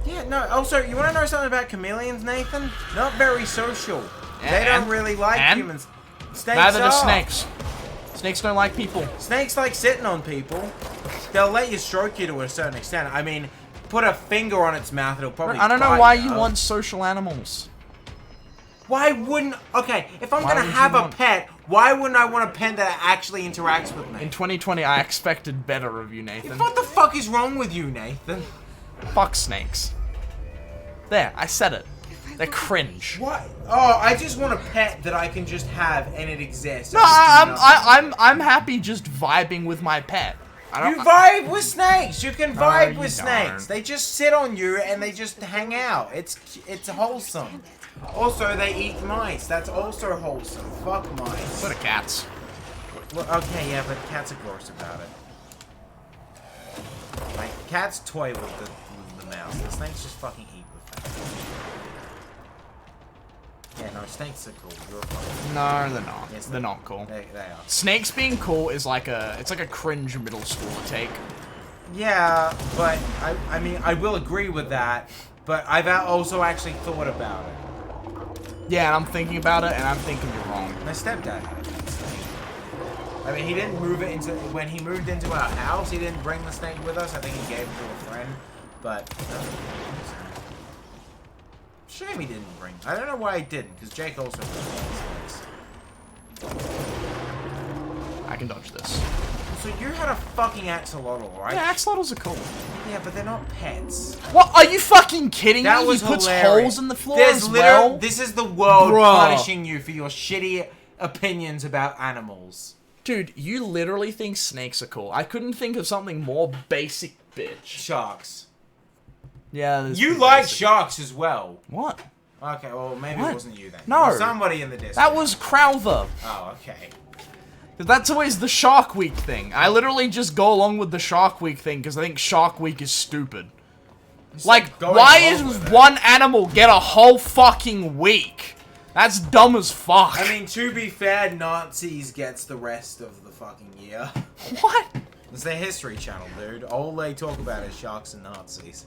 Yeah, no. Also, you want to know something about chameleons, Nathan? Not very social. They don't really like humans. Snakes Neither do are. snakes. Snakes don't like people. Snakes like sitting on people. They'll let you stroke you to a certain extent. I mean, put a finger on its mouth, it'll probably I don't know bite why you. you want social animals. Why wouldn't... Okay, if I'm Why gonna would have you a want- pet, why wouldn't I want a pet that actually interacts with me? In 2020, I expected better of you, Nathan. What the fuck is wrong with you, Nathan? Fuck snakes. There, I said it. They're cringe. What? Oh, I just want a pet that I can just have and it exists. No, and just do nothing. I'm happy just vibing with my pet. I You don't. vibe with snakes. You can vibe you with snakes. don't. They just sit on you and they just hang out. It's wholesome. Also, they eat mice. That's also wholesome. Fuck mice. So do cats. Well, okay, yeah, but cats are gross about it. Like, cats toy with the mouse. The snakes just fucking eat with them. Yeah, no, snakes are cool. You're fucking... No, they're not. Yes, They're not cool. They are. Snakes being cool is like it's like a cringe middle schooler take. Yeah, but I mean, I will agree with that. But I've also actually thought about it. Yeah, and I'm thinking about it, and I'm thinking you're wrong. My stepdad had a snake. I mean, he didn't move it into... When he moved into our house, he didn't bring the snake with us. I think he gave it to a friend. But... shame he didn't bring... I don't know why he didn't, because Jake also snakes. I can dodge this. So you had a fucking axolotl, right? Yeah, axolotls are cool. Yeah, but they're not pets. What? Are you fucking kidding That me? was He puts hilarious. holes in the floor There's as literal- well? This is the world Bruh. punishing you for your shitty opinions about animals. Dude, you literally think snakes are cool. I couldn't think of something more basic, bitch. Sharks. Yeah, there's You pretty like basic. sharks as well. What? Okay, well, maybe What? it wasn't you then. No. It was somebody in the Discord. That was Crowther. Oh, okay. That's always the Shark Week thing. I literally just go along with the Shark Week thing because I think Shark Week is stupid. Like, going why along is with it. one animal get a whole fucking week? That's dumb as fuck. I mean, to be fair, Nazis gets the rest of the fucking year. what? It's their History Channel, dude. All they talk about is sharks and Nazis.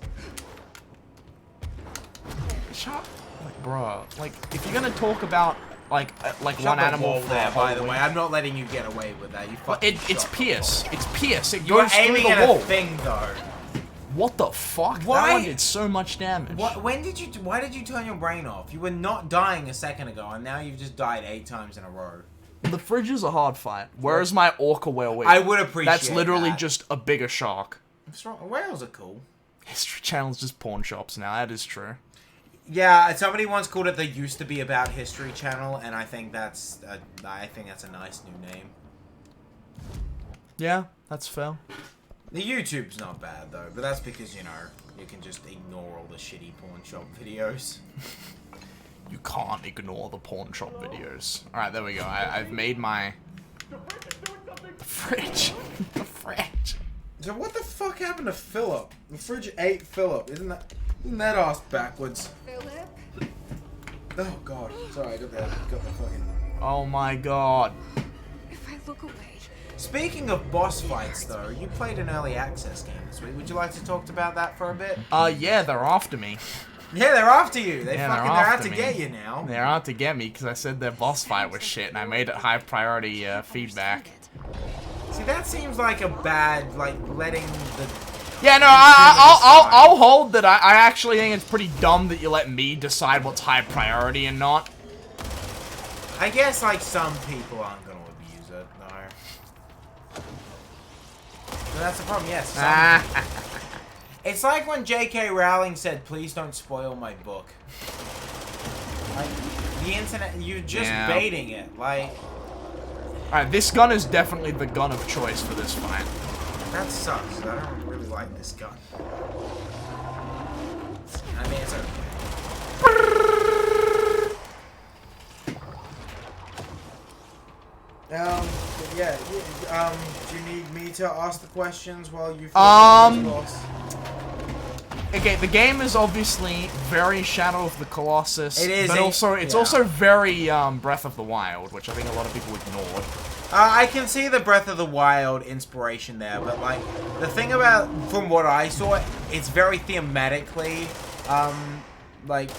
Shark? Like, bruh. Like, if you're gonna talk about, like Shut one the animal wall for there, a whole by the way. week- I'm not letting you get away with that. You Well, fucking it's shut the Pierce. wall. It's Pierce. It You were goes through aiming the at wall. a thing, though. What the fuck? Why- That one did so much damage. Why did you turn your brain off? You were not dying a second ago, and now you've just died 8 times in a row. The fridge is a hard fight. Whereas my orca whale whale. I would appreciate That's literally that. just a bigger shark. What's wrong? Whales are cool. History Channel's just pawn shops now. That is true. Yeah, somebody once called it the "used to be about History Channel," and I think that's a nice new name. Yeah, that's fair. The YouTube's not bad though, but that's because you can just ignore all the shitty pawn shop videos. You can't ignore the pawn shop videos. Alright, there we go. I've made my... The fridge. The fridge. So what the fuck happened to Philip? The fridge ate Philip. Isn't that ass backwards? Philip? Oh god. Sorry, I got the fucking... Oh my god. If I look away. Speaking of boss fights though, you played an early access game this week. Would you like to talk about that for a bit? Yeah, they're after me. Yeah, they're after you. They're Yeah, out after to me. get you now. They're out to get me because I said their boss fight was shit and I made it high priority feedback. See, that seems like a bad, like, letting the... Yeah, no, I'll hold that. I actually think it's pretty dumb that you let me decide what's high priority and not. I guess, like, some people aren't going to abuse it, though. But that's the problem, yes. Some people. It's like when J.K. Rowling said, please don't spoil my book. Like, the internet, you're just Yeah. baiting it. Like, Alright, this gun is definitely the gun of choice for this fight. that sucks. I don't really like this gun. I mean, it's okay. Yeah, do you need me to ask the questions while you... Okay, the game is obviously very Shadow of the Colossus. It is, but also it's yeah. also very Breath of the Wild, which I think a lot of people ignored. I can see the Breath of the Wild inspiration there, but like the thing about, from what I saw, it's very thematically, like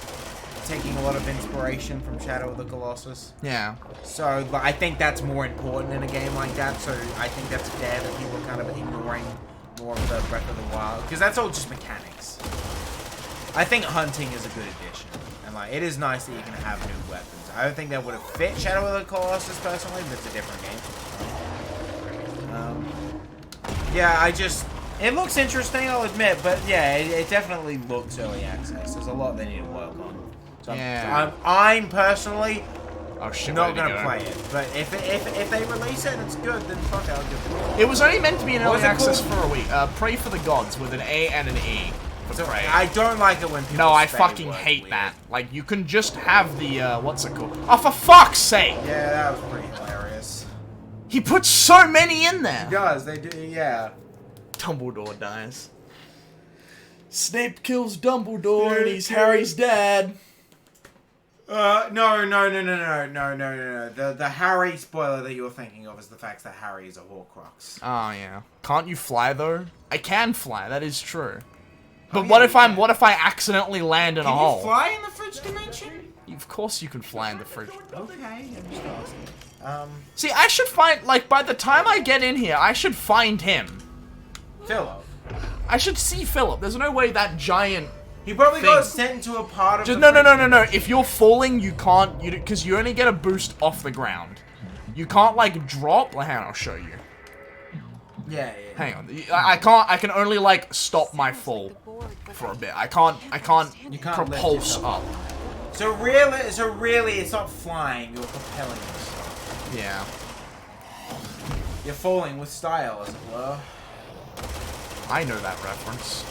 taking a lot of inspiration from Shadow of the Colossus. Yeah. So I think that's more important in a game like that. So I think that's fair that people are kind of ignoring more of the Breath of the Wild, because that's all just mechanics. I think hunting is a good addition, and like it is nice that you can have new weapons. I don't think that would have fit Shadow of the Colossus personally, but it's a different game. Yeah, it looks interesting, I'll admit, but yeah, it definitely looks early access. There's a lot they need to work on. So Yeah. I'm personally Oh shit. not where'd it gonna go? play it, but if they release it and it's good, then fuck it, I'll give it. It was only meant to be an What early was it access called? for a week. Pray for the Gods with an A and an E. For So, Prey. I don't like it when people No, I say fucking words hate weird. that. Like, you can just have the, what's it called? Oh, for fuck's sake! Yeah, that was pretty hilarious. He puts so many in there! It does, they do, yeah. Dumbledore dies. Snape kills Dumbledore and he's Harry's dad. No. The Harry spoiler that you're thinking of is the fact that Harry is a Horcrux. Oh, yeah. Can't you fly, though? I can fly, that is true. But yeah, what if you can. what if I accidentally land in a Can hole? you fly in the fridge dimension? Of course you can fly in the fridge. Okay, I'm just asking. See, I should find, like, by the time I get in here, I should find him. Philip. I should see Philip. There's no way that giant... He probably Thing. got sent into a part of Just, the no. If you're falling, you can't, because you only get a boost off the ground. You can't, like, drop. Well, hang on, I'll show you. Yeah. Hang on. I can't, I can only, like, stop my fall for a bit. I can't You can't lift propulse yourself. up. So really, it's not flying, you're propelling yourself. Yeah. You're falling with style, as it were. I know that reference.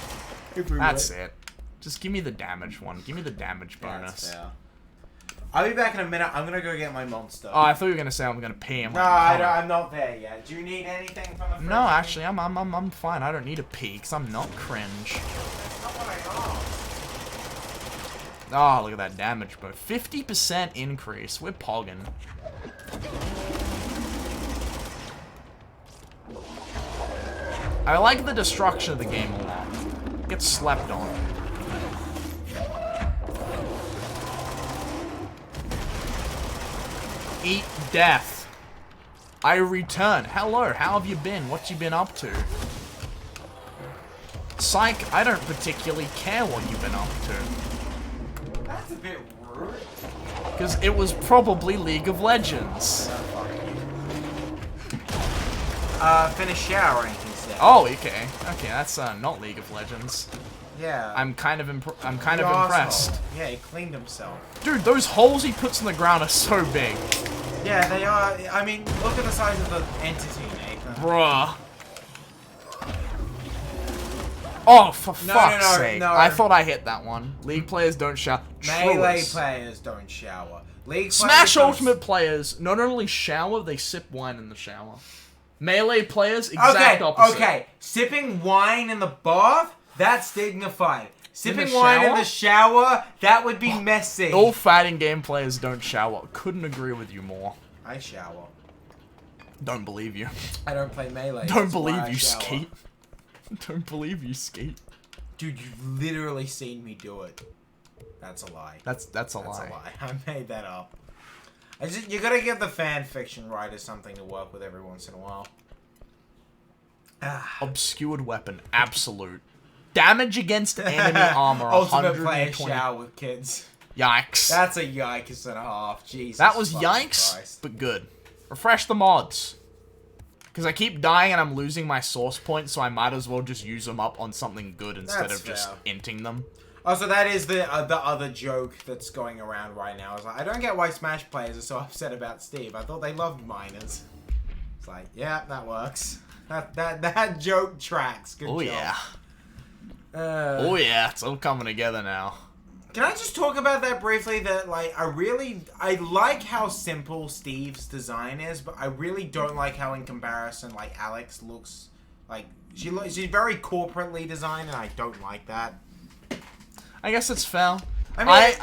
That's it. Just give me the damage one. Give me the damage bonus. Fair. I'll be back in a minute. I'm gonna go get my monster. Oh, I thought you were gonna say I'm gonna pee. No, I'm not there yet. Do you need anything from the fridge? No, actually, I'm fine. I don't need a pee, because I'm not cringe. That's not what I asked. Oh, look at that damage, bro. 50% increase. We're pogging. I like the destruction of the game a lot. Gets slept on. Eat death. I return. Hello, how have you been? What you been up to? Psych, I don't particularly care what you've been up to. That's a bit rude. Because it was probably League of Legends. Finish showering, he said. Oh, okay. Okay, that's not League of Legends. Yeah. I'm kind of You impressed. asshole. Yeah, he cleaned himself. Dude, those holes he puts in the ground are so big. Yeah, they are. I mean, look at the size of the entity, Nathan. Bruh. Oh, for fuck's sake. no. I thought I hit that one. League players don't shower. Melee Truest. players don't shower. League Smash players don't- Ultimate players not only shower, they sip wine in the shower. Melee players, exact Okay, opposite. okay. Sipping wine in the bath? That's dignified. Sipping the wine in shower? the shower? That would be messy. All fighting game players don't shower. Couldn't agree with you more. I shower. Don't believe you. I don't play Melee. Don't that's why believe I you, shower. Skate. Don't believe you, Skate. Dude, you've literally seen me do it. That's a lie. That's a That's lie. a lie. I made that up. You gotta give the fan fiction writers something to work with every once in a while. Obscured weapon, absolute. Damage against enemy armor, Ultimate player 120. shower with kids. Yikes. That's a yikes and a half. Jesus. That was fucking yikes, Christ. but good. Refresh the mods. Because I keep dying and I'm losing my source points, so I might as well just use them up on something good instead That's of just fair. inting them. Also, that is the other joke that's going around right now. It's like, I don't get why Smash players are so upset about Steve. I thought they loved minors. It's like, yeah, that works. That joke tracks. Good Oh job. yeah. Oh Yeah, it's all coming together now. Can I just talk about that briefly? That like, I like how simple Steve's design is, but I really don't like how, in comparison, like Alex looks. Like she's very corporately designed, and I don't like that. I guess it's fair. I mean,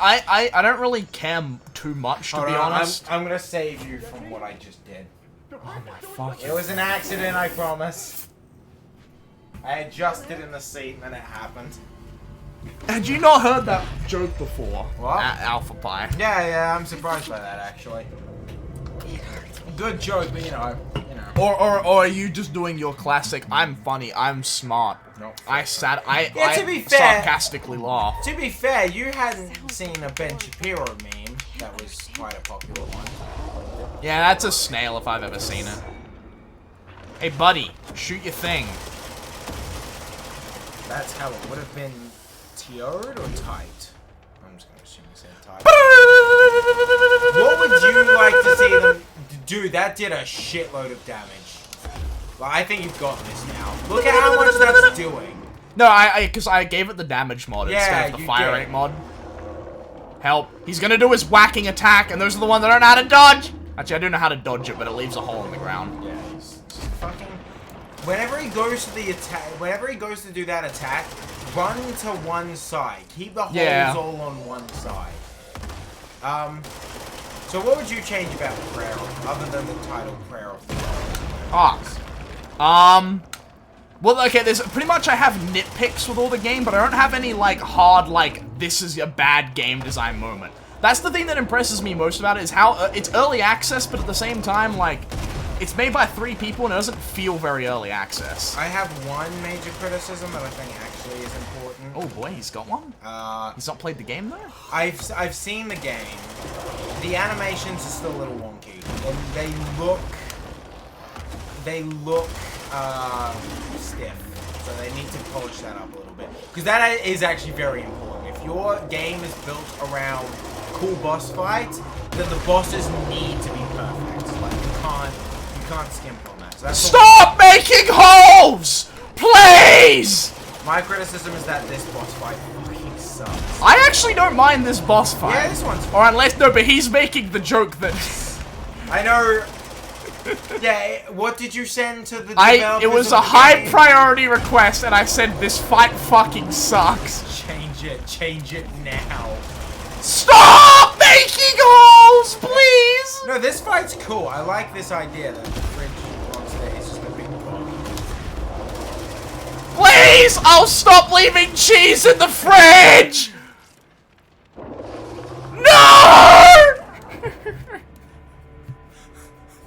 I don't really care too much, to Hold be on, honest. I'm gonna save you from what I just did. Oh my fuck. It was an accident, I promise. I adjusted in the seat and then it happened. Had you not heard that joke before? What? Alpha Pie. Yeah, I'm surprised by that actually. Good joke, but you know. Or are you just doing your classic, I'm funny, I'm smart. No. I Yeah, to be fair- sarcastically laugh. To be fair, you hadn't seen a Ben Shapiro meme that was quite a popular one. Yeah, that's a snail if I've ever seen it. Hey buddy, shoot your thing. That's how it would have been TO'd or tight. I'm just gonna assume you said tight. What would you like to see them... Dude, that did a shitload of damage. Like, I think you've got this now. Look at how much that's doing. No, because I gave it the damage mod instead of the you fire did. rate mod. Help. He's gonna do his whacking attack, and those are the ones that don't know how to dodge! Actually, I do know how to dodge it, but it leaves a hole in the ground. Yeah, he's just fucking... Whenever he goes to the attack... Whenever he goes to do that attack, run to one side. Keep the holes all on one side. So what would you change about the prayer, other than the title Prayer of the Gods? Well, okay, there's pretty much I have nitpicks with all the game, but I don't have any, like, hard, like, this is a bad game design moment. That's the thing that impresses me most about it, is how it's early access, but at the same time, like, it's made by 3 people and it doesn't feel very early access. I have one major criticism that I think actually is important. Oh boy, he's got one? He's not played the game, though? I've seen the game. The animations are still a little wonky, and they look stiff, so they need to polish that up a little bit. Because that is actually very important. If your game is built around cool boss fights, then the bosses need to be perfect. Like you can't skimp on that. So that's Stop making holes! Please! my criticism is that this boss fight fucking sucks. I actually don't mind this boss fight. Yeah, this one's Or unless, no, but he's making the joke that... I know. Yeah, what did you send to the developers? It was of a the high game? priority request, and I said, this fight fucking sucks. Change it now. Stop making holes, please! No, this fight's cool. I like this idea that the fridge monster is just a big bug. Please! I'll stop leaving cheese in the fridge! No!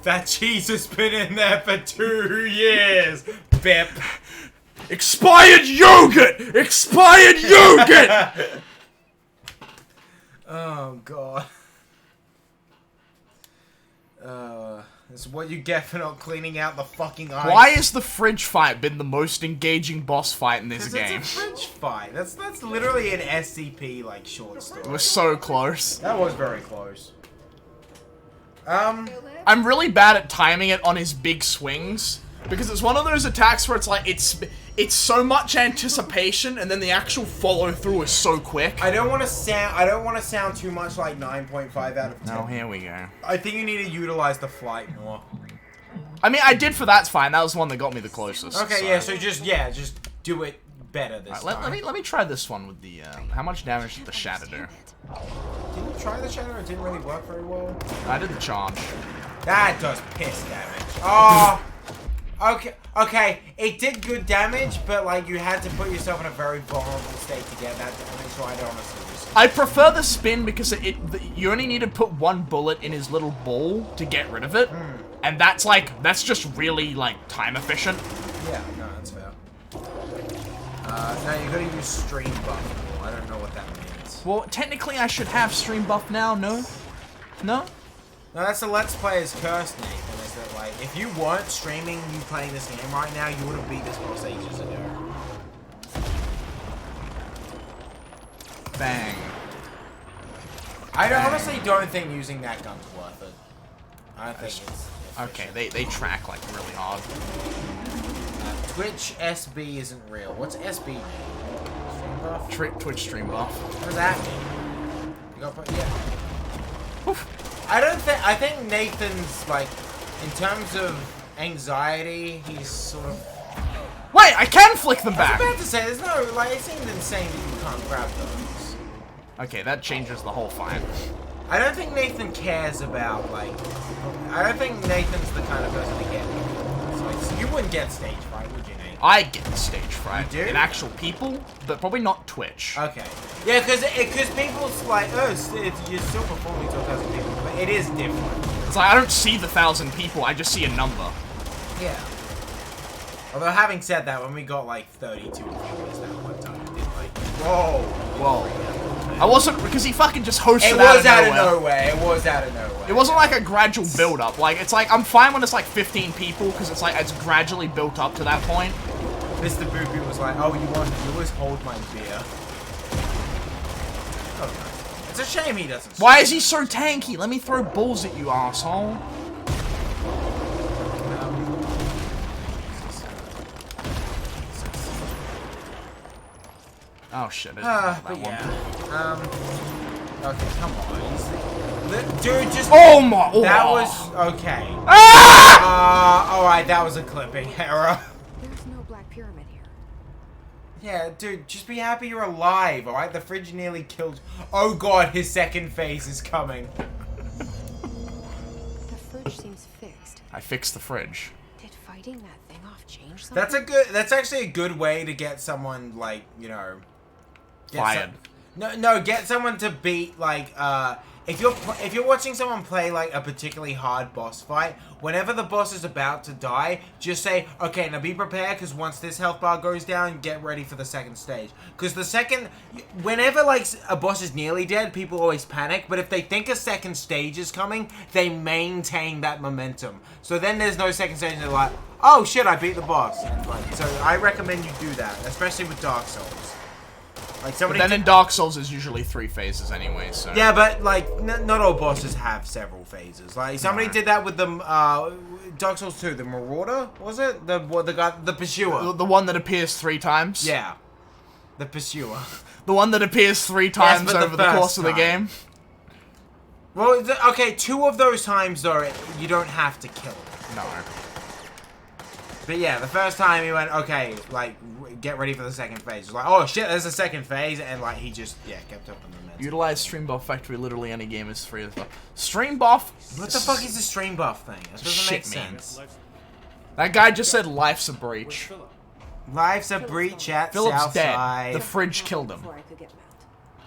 That cheese has been in there for 2 years, Bip. Expired yogurt! Expired yogurt! Oh, God. That's what you get for not cleaning out the fucking ice. Why has the fridge fight been the most engaging boss fight in this 'Cause game? it's a fridge fight. That's literally an SCP, like, short story. It was so close. That was very close. I'm really bad at timing it on his big swings, because it's one of those attacks where it's like, it's so much anticipation, and then the actual follow through is so quick. I don't want to sound too much like 9.5 out of 10. Oh, here we go. I think you need to utilize the flight more. I mean, I did for That's Fine. That was the one that got me the closest. Okay, yeah, so just do it better this Alright, time. let me try this one with the, how much damage did the Shatter do? Didn't you try the shadow? It didn't really work very well. I did the charge. That does piss damage. Oh! Okay, it did good damage, but, like, you had to put yourself in a very vulnerable state to get that damage, so I don't honestly just... I prefer the spin because you only need to put 1 bullet in his little ball to get rid of it. And that's just really, like, time efficient. Yeah, no, that's fair. Now you gotta use stream buff. I don't know what that means. Well, technically I should have stream buff now, no? No? No, that's the Let's Player's curse, Nathan, is that, like, if you weren't streaming you playing this game right now, you would have beat this boss ages ago. Bang. I honestly don't think using that gun's worth it. I don't think it's... Okay, they track, like, really hard. Twitch SB isn't real. What's SB mean? Stream buff? Twitch stream buff. What does that mean? You gotta put... Yeah. Oof. I think Nathan's, like, in terms of anxiety, he's sort of... Wait, I can flick them I was back! about to say, there's no, like, it seems insane that you can't grab those. Okay, that changes the whole fight. I don't think Nathan cares about, like... I don't think Nathan's the kind of person to get... So you wouldn't get stage fright, would you, Nathan? I get stage fright You do? in actual people, but probably not Twitch. Okay. Yeah, because people's like, oh, you're still performing to 1,000 people, but it is different. It's like I don't see the 1,000 people, I just see a number. Yeah. Although having said that, when we got like 32 viewers that one time, I did like, whoa. I wasn't, because he fucking just hosted It out was of out of nowhere. nowhere. It was out of nowhere. It wasn't like a gradual build up. Like, it's like, I'm fine when it's like 15 people, because it's like, it's gradually built up to that point. Mr. Boopy was like, oh, you always hold my beer. Oh, no. It's a shame he doesn't. Why is he so tanky? Let me throw balls at you, asshole. Oh shit. I didn't know But that one. yeah. Okay, come on. Dude, just. Oh my. Oh. That was okay. Ah! Alright, that was a clipping error. There's no Black Pyramid here. Yeah, dude, just be happy you're alive, alright? The fridge nearly killed. Oh god, his second phase is coming. The fridge seems fixed. I fixed the fridge. Did fighting that thing off change something? That's actually a good way to get someone, like, you know. Fired. Get someone to beat, like, if you're watching someone play like a particularly hard boss fight, whenever the boss is about to die, just say, okay, now be prepared, because once this health bar goes down, get ready for the second stage. Because whenever like a boss is nearly dead, people always panic, but if they think a second stage is coming, they maintain that momentum. So then there's no second stage, and they're like, oh shit, I beat the boss. So I recommend you do that, especially with Dark Souls. Like somebody. But then in Dark Souls, there's usually 3 phases anyway, so. Yeah, but like not all bosses have several phases. Like somebody did that with the Dark Souls 2, the Marauder, was it? The guy, the Pursuer. The one that appears 3 times? Yeah, the Pursuer. The one that appears 3 times but the over the first course of the time. game? Well, okay, 2 of those times though, you don't have to kill him. No. But yeah, the first time he went, okay, like, get ready for the second phase. It was like, oh shit, there's a second phase, and like, he just, yeah, kept up on the momentum. Utilize Stream Buff Factory, literally any game is free as well. Stream Buff? What the fuck is the stream buff thing? That doesn't Shit, make man. sense. That guy just said life's a breach. Philip? Life's a breach at Philip's Southside. dead. The fridge killed him. Before I could get him out.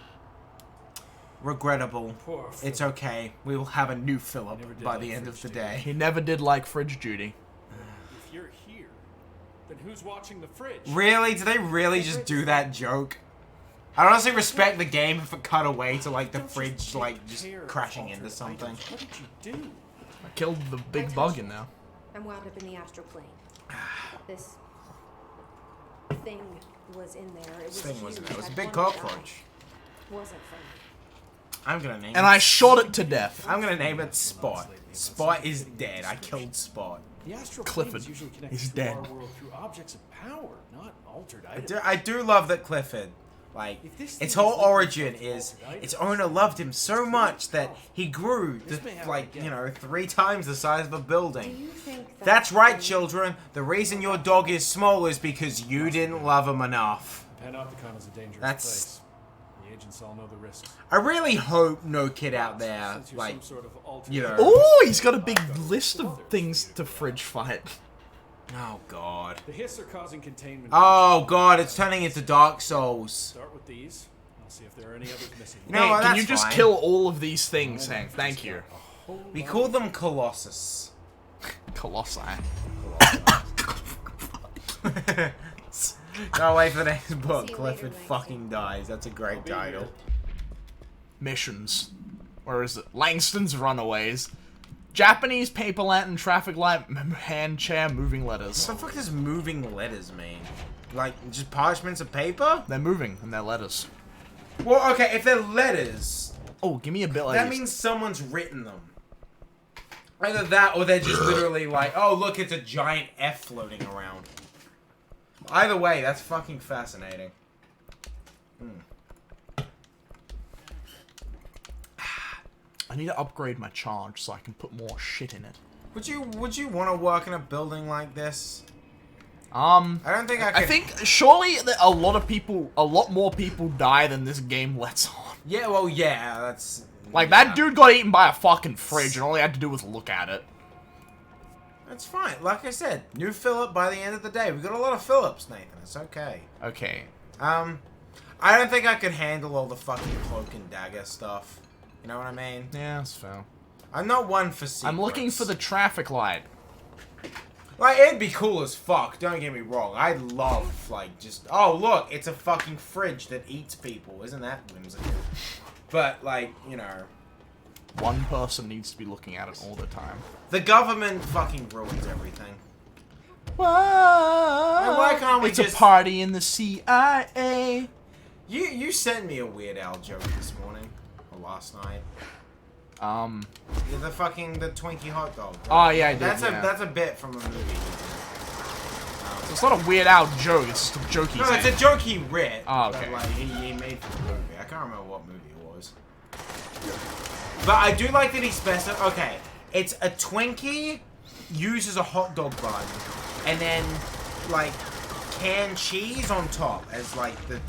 Regrettable. Poor It's Philip. okay. We will have a new Philip Never did by like the end of the fridge day. He never did like fridge duty. If you're here, then who's watching the fridge? Really? Did they really just do that joke? I honestly respect the game if it cut away to like the Don't fridge like just care of crashing altered into something. items. What did you do? I killed the big bug in there. I'm wound up in the astral plane. This thing was in there. It was This thing wasn't there. It was a huge. big I wanted to cockroach. die. Wasn't fun. I'm gonna name And it. I shot it to death. I'm gonna name it Spot. Spot is dead. I killed Spot. The astral Clifford plane is usually connected is to dead. our world through objects of power, not altered items. I do love that Clifford, like, If this its thing whole is liquid origin from is altered its items, owner loved him so much that he grew This to, may happen like, again. you know, 3 times the size of a Do building. you think That's right, thing- children. The reason your dog is small is because you didn't love him enough. Panopticon is a dangerous That's- place. The agents all know the risks. I really hope no kid out there, Since you're like, some sort of altered you know. Oh, he's got a big list of things to fridge fight. Oh god. The hiss are causing containment. Oh god, it's turning into Dark Souls. Start with these. I'll see if there are any others missing. No, Hey, well, can you that's just fine. kill all of these things, Hank? Thank you. We call them Colossus. Colossi. Can't wait for the next book. See you Clifford later, fucking dies. That's a great be here. title. Missions. Where is it? Langston's Runaways. Japanese paper lantern, traffic light, hand chair, moving letters. What the fuck does moving letters mean? Like, just parchments of paper? They're moving, and they're letters. Well, okay, if they're letters, Oh, give me a bit like that this. means someone's written them. Either that, or they're just literally like, oh, look, it's a giant F floating around. Either way, that's fucking fascinating. I need to upgrade my charge so I can put more shit in it. Would you want to work in a building like this? I I don't think I could. I think surely that a lot more people die than this game lets on. Yeah, well, yeah, that's... Like yeah. that dude got eaten by a fucking fridge, and all he had to do was look at it. It's fine. Like I said, new Philip by the end of the day. We got a lot of Philips, Nathan. It's okay. Okay. I don't think I could handle all the fucking cloak and dagger stuff. You know what I mean? Yeah, that's fair. I'm not one for secrets. I'm looking for the traffic light. Like, it'd be cool as fuck, don't get me wrong. I'd love, like, just... Oh, look, it's a fucking fridge that eats people. Isn't that whimsical? But, like, you know... One person needs to be looking at it all the time. The government fucking ruins everything. Whoa, why can't we it's just- a party in the CIA. You sent me a Weird Al joke this morning. Or last night. Yeah, the Twinkie hot dog. Oh, yeah, I did, That's yeah. that's a bit from a movie. It's not a Weird Al joke, it's just a joke he's No, it's in. a joke he writ. Oh, okay. That, like, he made for the movie. I can't remember what movie it was. But I do like that he specified. Okay, it's a Twinkie used as a hot dog bun, and then like canned cheese on top as like the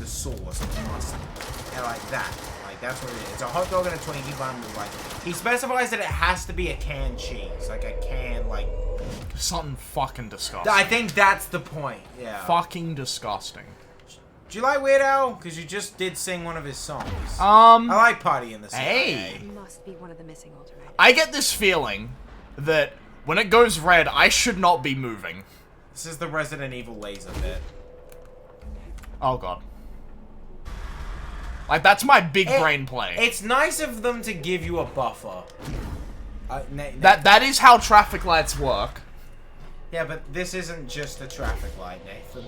sauce and the mustard, and like that. Like that's what it is. It's a hot dog and a Twinkie bun with like. He specifies that it has to be a canned cheese, like a can like. Something fucking disgusting. I think that's the point. Yeah. Fucking disgusting. Do you like Weird Al? Because you just did sing one of his songs. I like Party in the CIA. Hey. It must be one of the missing alternatives. I get this feeling that when it goes red, I should not be moving. This is the Resident Evil laser bit. Oh god. Like, that's my big brain play. It's nice of them to give you a buffer. That is how traffic lights work. Yeah, but this isn't just a traffic light, Nathan.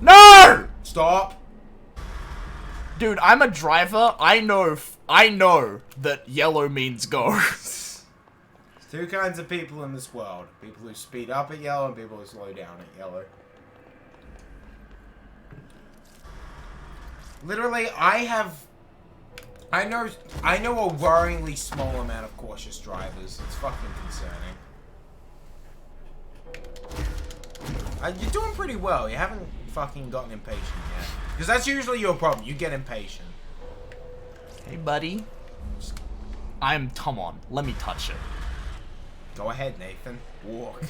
No! Stop. Dude, I'm a driver. I know that yellow means go. There's two kinds of people in this world. People who speed up at yellow and people who slow down at yellow. Literally, I know a worryingly small amount of cautious drivers. It's fucking concerning. You're doing pretty well. You haven't fucking gotten impatient yet. Because that's usually your problem. You get impatient. Hey, buddy. Come on, let me touch it. Go ahead, Nathan. Walk.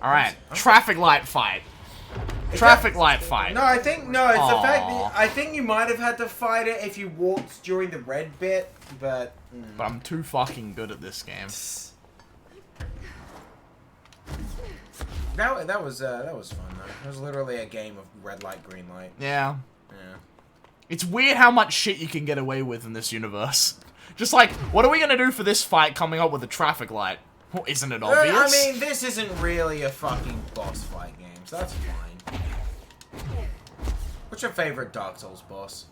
Alright, traffic light fight. Traffic light fight. No, it's the fact Aw. that I think you might have had to fight it if you walked during the red bit, but But I'm too fucking good at this game. that was fun though. It was literally a game of red light, green light. Yeah. Yeah. It's weird how much shit you can get away with in this universe. Just like, what are we gonna do for this fight coming up with a traffic light? Well, isn't it obvious? I mean, this isn't really a fucking boss fight game, so that's fine. What's your favorite Dark Souls boss?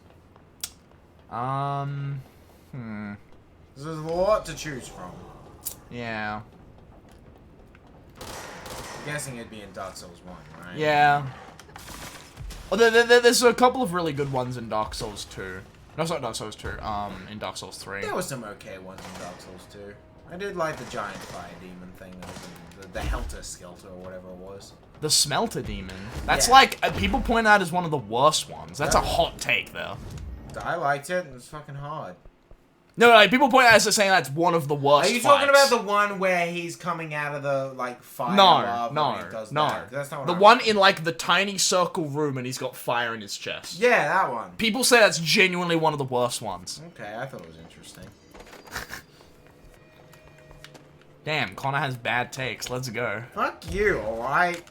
There's a lot to choose from. Yeah. I'm guessing it'd be in Dark Souls 1, right? Yeah. Oh, there's a couple of really good ones in Dark Souls 2. No, it's not Dark Souls 2. In Dark Souls 3. There were some okay ones in Dark Souls 2. I did like the giant fire demon thing, the Helter Skelter or whatever it was. The Smelter Demon. That's Yeah. like, people point out as one of the worst ones. That's a hot take, though. I liked it. It was fucking hard. No, like, people point out as saying that's one of the worst Are you talking fights. about the one where he's coming out of the, like, fire No, lava no, and he does no. that? That's not what The I'm one in, like, the tiny circle room and he's got fire in his chest. Yeah, that one. People say that's genuinely one of the worst ones. Okay, I thought it was interesting. Damn, Connor has bad takes. Let's go. Fuck you, alright?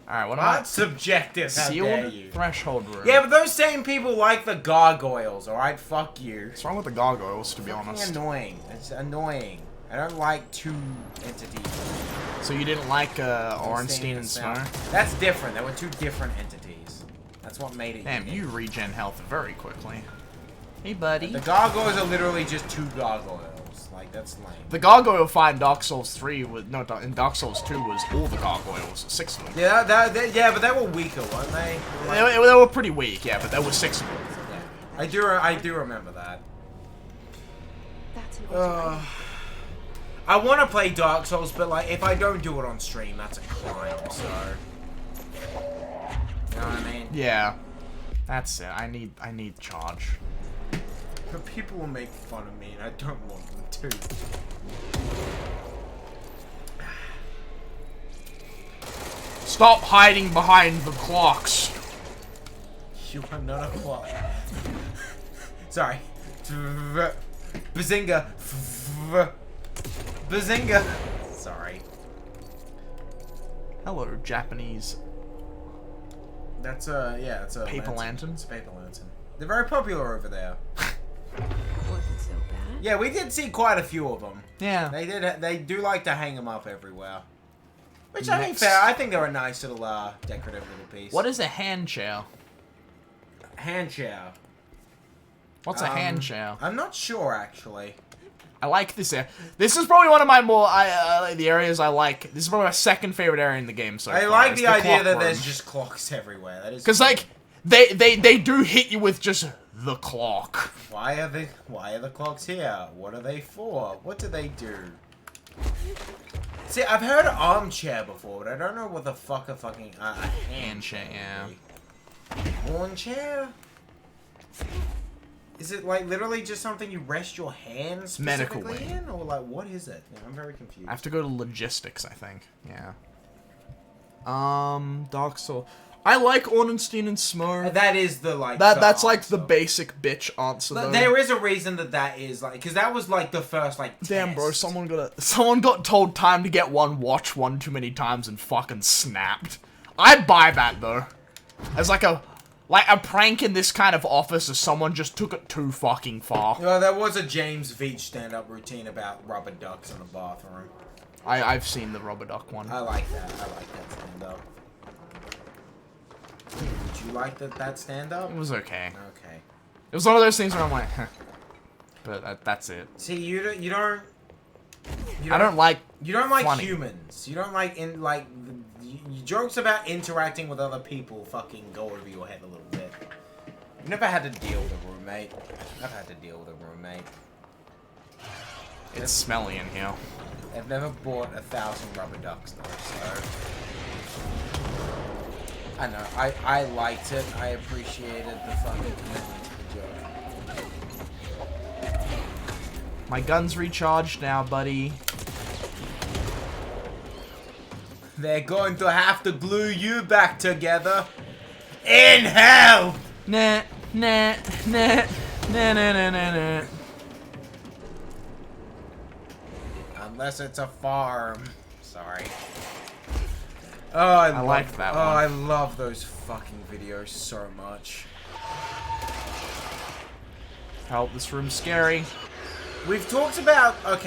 Alright, what am I? Not subjective, how dare Sealed you. threshold room. Yeah, but those same people like the gargoyles, alright? Fuck you. What's wrong with the gargoyles, to be Fucking honest? annoying. It's annoying. I don't like two entities. So you didn't like Orenstein and Snow? That's different. There were two different entities. That's what made it Damn, unique. you regen health very quickly. Hey, buddy. The gargoyles are literally just two gargoyles. Like, that's lame. The gargoyle fight in Dark Souls 3 was in Dark Souls 2 was all the gargoyles, 6 of them. Yeah, yeah, but they were weaker, weren't they? They were pretty weak, yeah, but there were 6 of them. Yeah. I do remember that. That's an alternate. I want to play Dark Souls, but like, if I don't do it on stream, that's a crime. So, you know what I mean? Yeah, that's it. I need charge. But people will make fun of me, and I don't want them to. Stop hiding behind the clocks. You are not a clock. Sorry. Bazinga. Bazinga. Sorry. Hello, Japanese That's it's a paper lantern. It's a paper lantern. They're very popular over there. Wasn't so bad. Yeah, we did see quite a few of them. Yeah. They do like to hang them up everywhere. Which I think Next. fair. I think they're a nice little decorative little piece. What is a hand chow? hand chow? What's a hand chow? I'm not sure actually. I like this area. This is probably one of my more the areas I like. This is probably my second favorite area in the game so far. I like It's the idea clock that room. there's just clocks everywhere. That is Because, like, they do hit you with just the clock. why are the clocks here? What are they for? What do they do? See, I've heard armchair before, but I don't know what the fuck a fucking hand chair yeah. would be. Armchair? Is it like literally just something you rest your hands Medical specifically wing. in, or like what is it? Yeah, I'm very confused. I have to go to logistics, I think. Yeah. Dark Soul. I like Ornstein and Smo. That is the like. That's like the answer. basic bitch answer. Though. There is a reason that is like, because that was like the first like. Damn, bro! test. Someone got told time to get one watch one too many times and fucking snapped. I'd buy that though, as like a prank in this kind of office, as someone just took it too fucking far. Well, there was a James Veach stand-up routine about rubber ducks in the bathroom. I've seen the rubber duck one. I like that. I like that stand-up. Did you like that stand-up? It was okay. Okay. It was one of those things where I'm like, huh. But that's it. See, you don't I don't like. You don't like funny. humans. You don't like jokes about interacting with other people fucking go over your head a little bit. You've never had to deal with a roommate. I've had to deal with a roommate. It's smelly in here. I've never bought 1,000 rubber ducks though, so I know. I liked it. I appreciated the fucking commitment to the joke. My gun's recharged now, buddy. They're going to have to glue you back together. In hell! Nah, nah, nah, nah, nah, nah, nah, nah. Unless it's a farm. Sorry. Oh, I liked that one. one. Oh, I love those fucking videos so much. Help, this room's scary. We've talked about our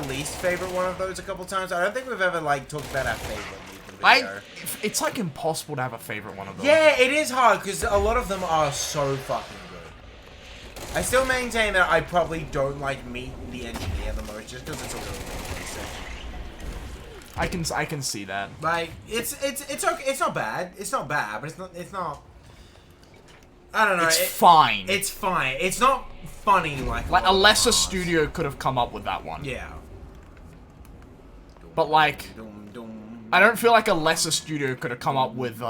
least favorite one of those a couple times. I don't think we've ever like talked about our favorite video. It's like impossible to have a favorite one of them. Yeah, it is hard because a lot of them are so fucking good. I still maintain that I probably don't like Meet the Engineer the most, just because it's a little bit basic. I can see that. Like it's okay. It's not bad. It's not bad, but it's not. I don't know. It's fine. It's fine. It's not funny like a lesser studio could have come up with that one. Yeah. But like, Dum, dum. I don't feel like a lesser studio could have come up with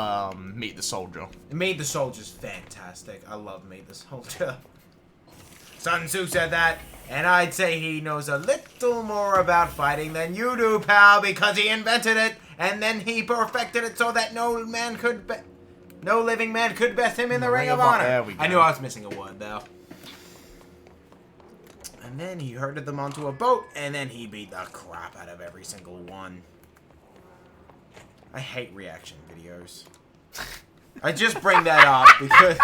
Meet the Soldier. Meet the Soldier's fantastic. I love Meet the Soldier. Sun Tzu said that, and I'd say he knows a little more about fighting than you do, pal, because he invented it, and then he perfected it so that no living man could best him in the Ring of Honor. There we go. I knew I was missing a word, though. And then he herded them onto a boat, and then he beat the crap out of every single one. I hate reaction videos. I just bring that up because...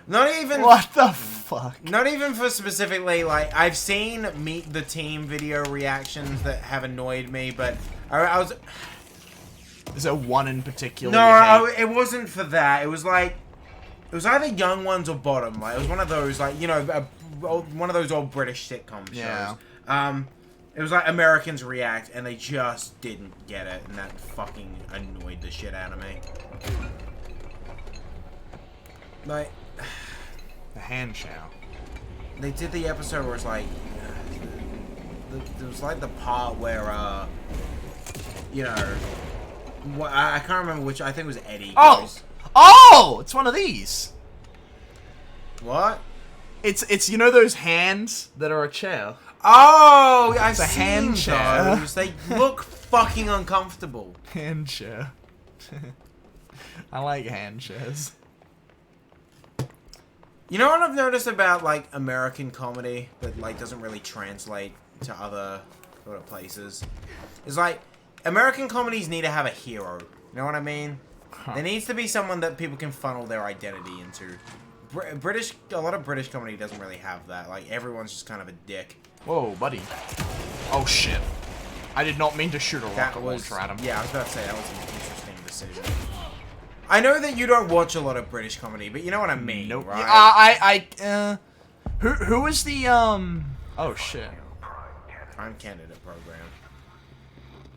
Not even... What the fuck? Not even for specifically, like, I've seen Meet the Team video reactions that have annoyed me, but I was... Is there one in particular? No, it wasn't for that. It was like... It was either Young Ones or Bottom. Like, it was one of those, like, you know, one of those old British sitcom shows. Yeah. It was like Americans React, and they just didn't get it, and that fucking annoyed the shit out of me. Like... The hand chow. They did the episode where it's like... There was like the part where, you know... I can't remember which... I think it was Eddie. Oh! Oh! It's one of these. What? It's you know those hands that are a chair? Oh, I've It's a seen hand chair. those. They look fucking uncomfortable. Hand chair. I like hand chairs. You know what I've noticed about, like, American comedy that, like, doesn't really translate to other sort of places? Is, like, American comedies need to have a hero. You know what I mean? There needs to be someone that people can funnel their identity into. A lot of British comedy doesn't really have that. Like, everyone's just kind of a dick. Whoa, buddy. Oh, shit. I did not mean to shoot a That rocket was... launcher at him. Yeah, I was about to say, that was an interesting decision. I know that you don't watch a lot of British comedy, but you know what I mean, Nope. right? Who is the, oh, shit. Prime Candidate program.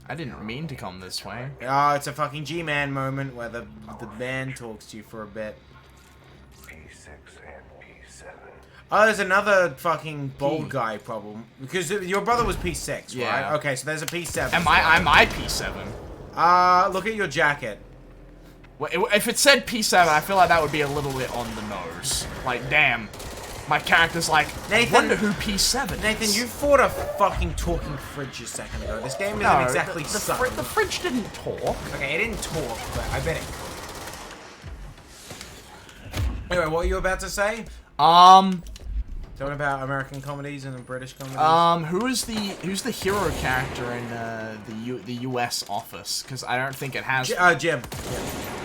I didn't mean to come this way. Oh, it's a fucking G-Man moment where the man talks to you for a bit. P6 and P7. Oh, there's another fucking bald guy problem. Because your brother was P6, Yeah. right? Okay, so there's a P7. Am I P7? Look at your jacket. Well, if it said P7, I feel like that would be a little bit on the nose. Like, damn. My character's like, Nathan, I wonder who P7 is. Nathan, you fought a fucking talking fridge a second ago. This game isn't No, exactly the sucking. fridge didn't talk. Okay, it didn't talk, but I bet it could. Anyway, what were you about to say? Talking about American comedies and British comedies? Who's the hero character in the U.S. Office? Because I don't think it has. Jim.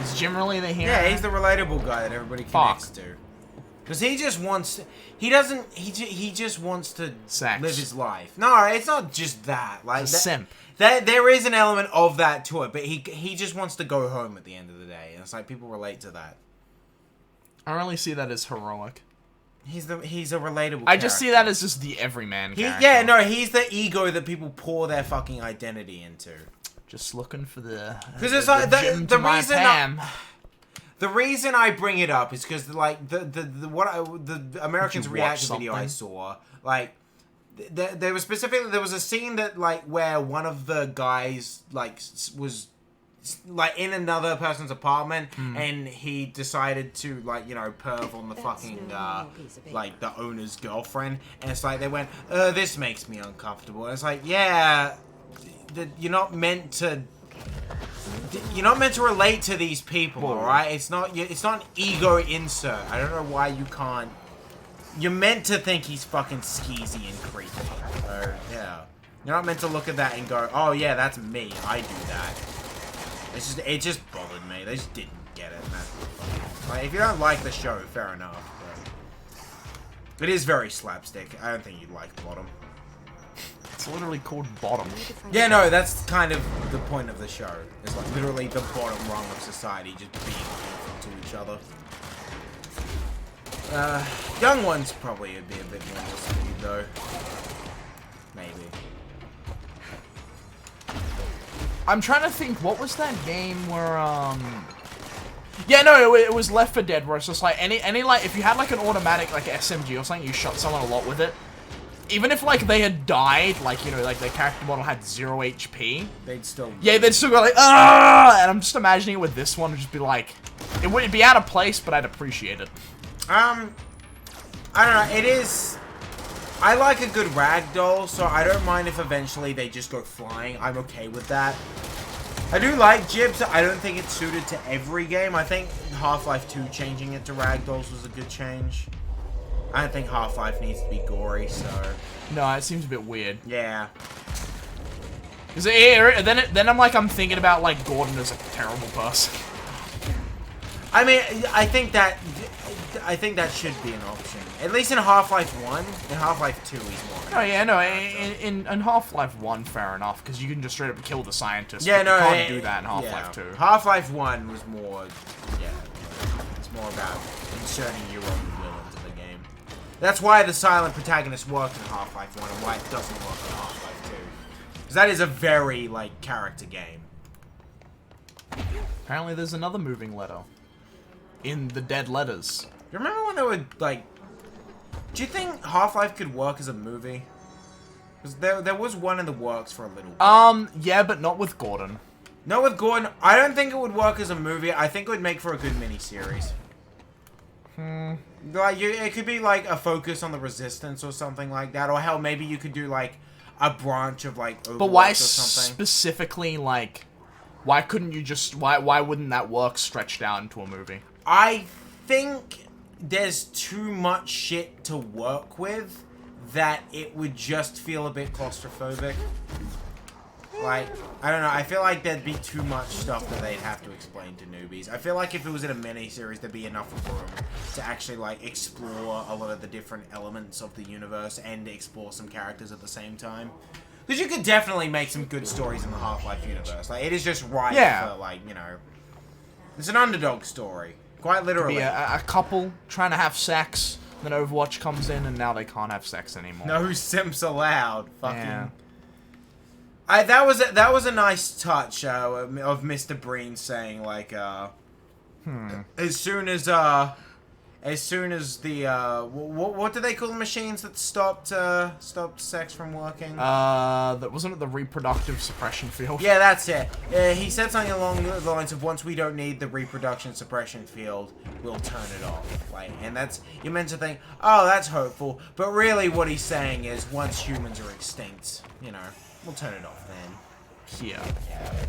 Is Jim really the hero? Yeah, he's the relatable guy that everybody connects to. Because he just wants... He just wants to Sex. live his life. No, it's not just that. Like, He's a simp. There is an element of that to it, but he just wants to go home at the end of the day. And it's like, people relate to that. I really see that as heroic. He's a relatable I just see character. that as just the everyman character. Yeah, no, he's the ego that people pour their fucking identity into. Just looking for the... Because it's like, Jim to my Pam. The reason I bring it up is because, like, the Americans watch reaction video I something? saw, like, there was a scene that, like, where one of the guys, like, was, like, in another person's apartment, and he decided to, like, you know, perv on the fucking, like, the owner's girlfriend, and it's like, they went, this makes me uncomfortable, and it's like, yeah, you're not meant to relate to these people, alright? It's not an ego insert. I don't know why you can't. You're meant to think he's fucking skeezy and creepy. Or, yeah. You're not meant to look at that and go, oh yeah, that's me. I do that. It just bothered me. They just didn't get it. Like, if you don't like the show, fair enough. But it is very slapstick. I don't think you'd like Bottom. It's literally called Bottom. Yeah, no, that's kind of the point of the show. It's like literally the bottom rung of society just being awful to each other. Young ones probably would be a bit more listened though. Maybe. I'm trying to think, what was that game where, yeah, no, it was Left 4 Dead, where it's just like, any like, if you had like an automatic, like SMG or something, you shot someone a lot with it, even if, like, they had died, like, you know, like, their character model had 0 HP. They'd still... Yeah, they'd still go like, ah! And I'm just imagining it with this one, it'd just be like... It would be out of place, but I'd appreciate it. I don't know, it is... I like a good ragdoll, so I don't mind if eventually they just go flying. I'm okay with that. I do like Jibs. I don't think it's suited to every game. I think Half-Life 2 changing it to ragdolls was a good change. I don't think Half-Life needs to be gory, so... No, it seems a bit weird. Yeah. Cause then I'm like, I'm thinking about, like, Gordon as a terrible person. I mean, I think that should be an option. At least in Half-Life 1. In Half-Life 2, he's more... Oh, yeah, no, in Half-Life 1, fair enough, because you can just straight up kill the scientist. Yeah, no, you can't do that in Half-Life 2. Half-Life 1 was more... Yeah, it's more about inserting your own will into the game. That's why the silent protagonist worked in Half-Life 1 and why it doesn't work in Half-Life 2. Because that is a very, like, character game. Apparently there's another moving letter. In the Dead Letters. You remember when they were, like... Do you think Half-Life could work as a movie? 'Cause there was one in the works for a little while. Yeah, but not with Gordon. No, with Gordon, I don't think it would work as a movie. I think it would make for a good miniseries. Like, it could be like a focus on the Resistance or something like that, or hell, maybe you could do like a branch of like Overwatch But why or something. specifically, like, why couldn't you just, why wouldn't that work stretched out into a movie? I think there's too much shit to work with that it would just feel a bit claustrophobic. Like, I don't know, I feel like there'd be too much stuff that they'd have to explain to newbies. I feel like if it was in a mini-series, there'd be enough room to actually, like, explore a lot of the different elements of the universe and explore some characters at the same time. Because you could definitely make some good stories in the Half-Life universe. Like, it is just right for, like, you know... It's an underdog story. Quite literally. Be a couple trying to have sex, then Overwatch comes in, and now they can't have sex anymore. No simps allowed. Fucking... Yeah. That was a nice touch of Mr. Breen saying like as soon as the what do they call the machines that stopped sex from working? That wasn't it the reproductive suppression field? Yeah, that's it. He said something along the lines of once we don't need the reproduction suppression field, we'll turn it off. Like, and that's you're meant to think, oh, that's hopeful, but really what he's saying is once humans are extinct, you know. We'll turn it off then. Yeah.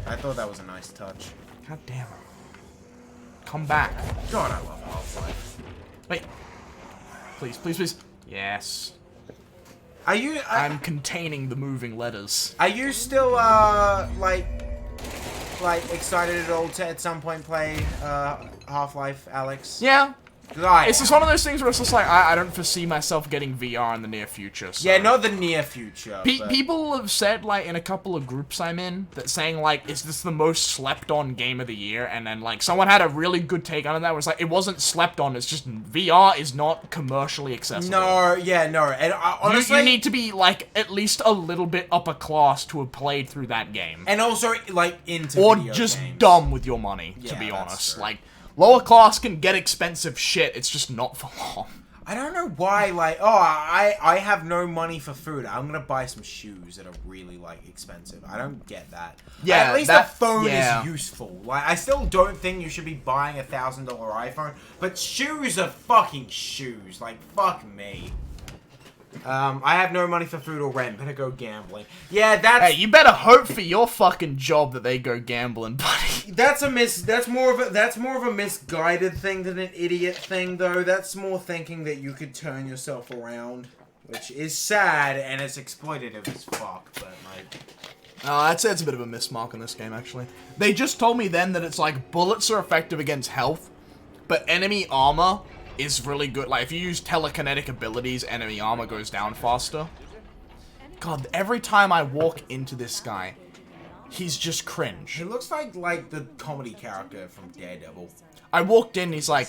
I thought that was a nice touch. God damn it. Come back. God, I love Half-Life. Wait. Please, please, please. Yes. Are you... I'm containing the moving letters. Are you still, like excited at all to at some point play, Half-Life, Alex? Yeah. Right. It's just one of those things where it's just like, I don't foresee myself getting VR in the near future. So. Yeah, not the near future. But... People have said, like, in a couple of groups I'm in, that saying, like, is this the most slept-on game of the year? And then, like, someone had a really good take on that, where it's like, it wasn't slept on, it's just VR is not commercially accessible. No, yeah, no. And honestly... You need to be, like, at least a little bit upper class to have played through that game. And also, like, into or video just games. dumb with your money, to Yeah, be that's honest. true. Like, lower class can get expensive shit, it's just not for long. I don't know why, like, oh, I have no money for food. I'm gonna buy some shoes that are really, like, expensive. I don't get that. Yeah, at least that- a phone yeah. is useful. Like, I still don't think you should be buying a $1,000 iPhone, but shoes are fucking shoes. Like, fuck me. I have no money for food or rent. Better go gambling. Yeah, that's... Hey, you better hope for your fucking job that they go gambling, buddy. That's more of a misguided thing than an idiot thing, though. That's more thinking that you could turn yourself around, which is sad and it's exploitative as fuck. But like, I'd say it's a bit of a mismark in this game, actually. They just told me then that it's like bullets are effective against health, but enemy armor is really good. Like if you use telekinetic abilities, enemy armor goes down faster. God, every time I walk into this guy, he's just cringe. he looks like the comedy character from Daredevil. I walked in, he's like,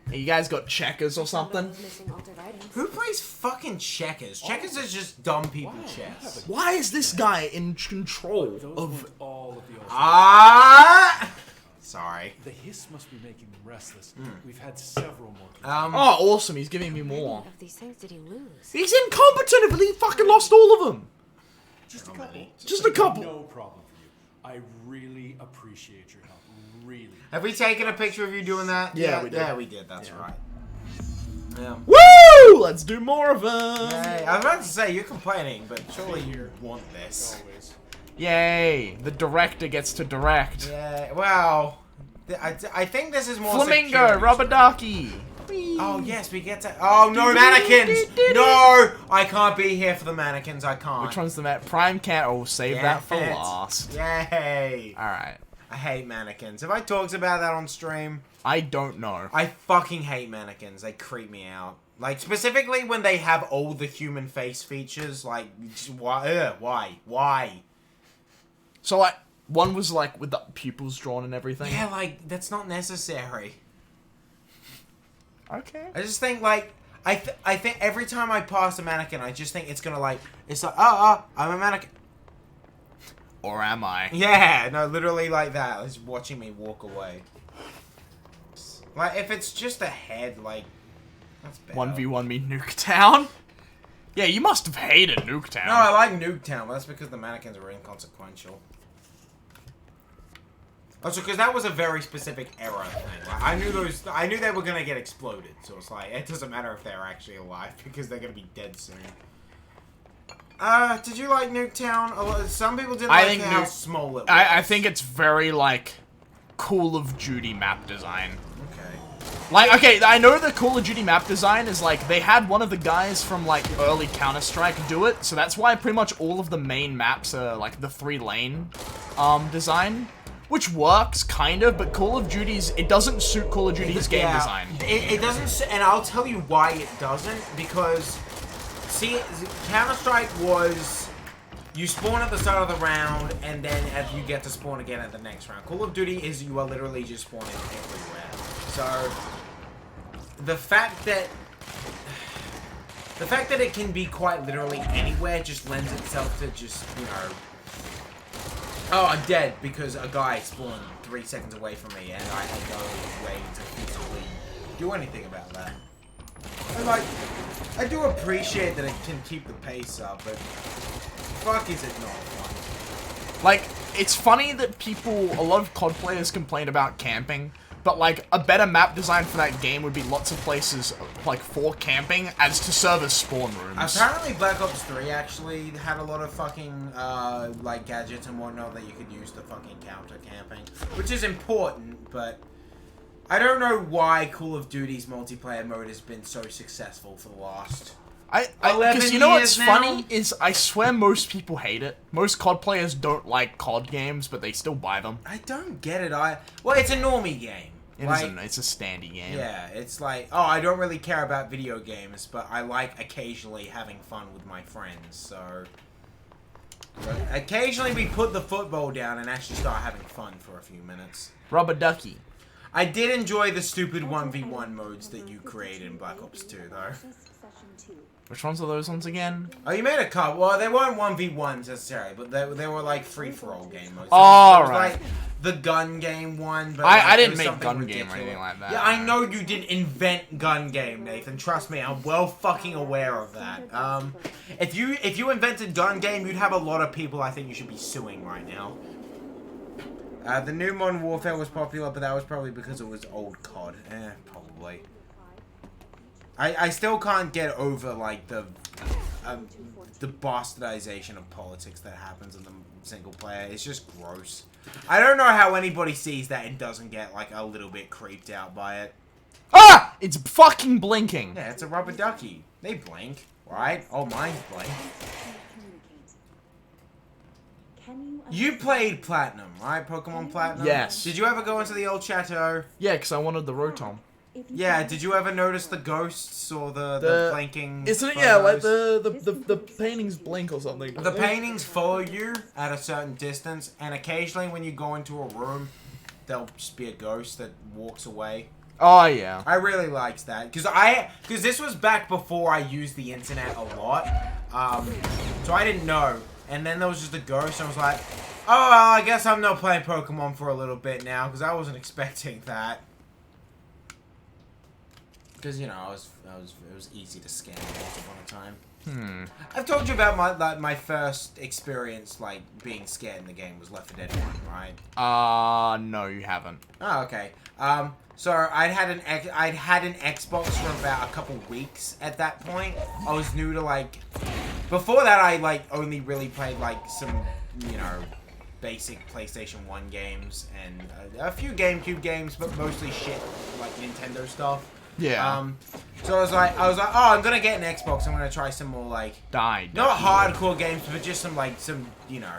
hey, you guys got checkers or something? Missing altered items. Who plays fucking checkers? Checkers is just dumb people chess. Why is this guy in control of... All of the old Sorry. The hiss must be making them restless. We've had several more. Oh, awesome, he's giving me How many more. of these things did he lose? He's incompetent if he fucking lost all of them. Just a couple. Just a couple. No problem for you. I really appreciate your help. Really. Have we taken a picture of you doing that? Yeah, we did. Yeah, we did. That's right. Yeah. Woo! Let's do more of them. Hey, I was about to say you're complaining, but surely you want this. Always. Yay! The director gets to direct. Yeah. Well, I think this is more Flamingo, security. rubber ducky. Oh yes, we get to. Oh no, mannequins! No, I can't be here for the mannequins. I can't. Which one's the Prime Cat? Oh, save that for Yes. last. Yay! All right. I hate mannequins. Have I talked about that on stream? I don't know. I fucking hate mannequins. They creep me out. Like specifically when they have all the human face features. Like why? Why? So like, one was like with the pupils drawn and everything. Yeah, like that's not necessary. Okay. I just think like I think every time I pass a mannequin, I just think it's gonna like I'm a mannequin. Or am I? Yeah, no, literally like that. It's watching me walk away. Like if it's just a head, like that's better. 1v1 me Nuketown? Yeah, you must have hated Nuketown. No, I like Nuketown, but that's because the mannequins are inconsequential. Also, because that was a very specific error thing. Like, I knew they were gonna get exploded, so it's like, it doesn't matter if they're actually alive, because they're gonna be dead soon. Did you like Nuketown? Some people didn't like how small it was. I think it's very, like, Call of Duty map design. Okay. Like, okay, I know the Call of Duty map design is, like, they had one of the guys from, like, early Counter-Strike do it, so that's why pretty much all of the main maps are, like, the 3-lane, design. Which works, kind of, but Call of Duty's, it doesn't suit Call of Duty's game design. It doesn't, and I'll tell you why it doesn't, because, see, Counter-Strike was, you spawn at the start of the round, and then you get to spawn again at the next round. Call of Duty is, you are literally just spawning everywhere. So, the fact that it can be quite literally anywhere just lends itself to just, you know, oh, I'm dead because a guy spawned 3 seconds away from me and I had no way to physically do anything about that. And like, I do appreciate that it can keep the pace up, but fuck is it not fun. Like, it's funny that a lot of COD players complain about camping, but like, a better map design for that game would be lots of places, like, for camping as to serve as spawn rooms. Apparently Black Ops 3 actually had a lot of fucking, like, gadgets and whatnot that you could use to fucking counter camping. Which is important, but I don't know why Call of Duty's multiplayer mode has been so successful for the last... Because you know what's now? funny is I swear most people hate it. Most COD players don't like COD games, but they still buy them. I don't get it. Well, it's a normie game. It's a standy game. Yeah, it's like, oh, I don't really care about video games, but I like occasionally having fun with my friends, so... Occasionally we put the football down and actually start having fun for a few minutes. Rubber ducky. I did enjoy the stupid 1v1 modes that you created in Black Ops 2, though. Which ones are those ones again? Oh, you made a couple. Well, they weren't 1v1s necessarily, but they were like free-for-all game modes. Oh, was right. Like the gun game one, but I like, didn't make gun game or anything like that. Yeah, I know you didn't invent gun game, Nathan. Trust me, I'm well fucking aware of that. If you invented gun game, you'd have a lot of people I think you should be suing right now. The new Modern Warfare was popular, but that was probably because it was old COD. Probably. I still can't get over, like, the bastardization of politics that happens in the single player. It's just gross. I don't know how anybody sees that and doesn't get, like, a little bit creeped out by it. Ah! It's fucking blinking! Yeah, it's a rubber ducky. They blink, right? Oh, mine's blink. You played Platinum, right? Pokemon Platinum? Yes. Did you ever go into the old chateau? Yeah, because I wanted the Rotom. Yeah, did you ever notice the ghosts or the blinking Isn't it, photos? yeah, like the paintings blink or something. The paintings follow you at a certain distance, and occasionally when you go into a room, there'll just be a ghost that walks away. Oh, yeah. I really liked that, because this was back before I used the internet a lot, so I didn't know, and then there was just a ghost, and I was like, oh, well, I guess I'm not playing Pokemon for a little bit now, because I wasn't expecting that. Because, you know, it was easy to scam once upon a time. I've told you about my first experience, like, being scared in the game was Left 4 Dead 1, right? No, you haven't. Oh, okay. So I'd had an Xbox for about a couple weeks at that point. I was new to, like, before that I, like, only really played, like, some, you know, basic PlayStation 1 games and a few GameCube games, but mostly shit, like, Nintendo stuff. Yeah. So I was like, oh, I'm gonna get an Xbox. I'm gonna try some more, like, not hardcore games, but just some, like, you know,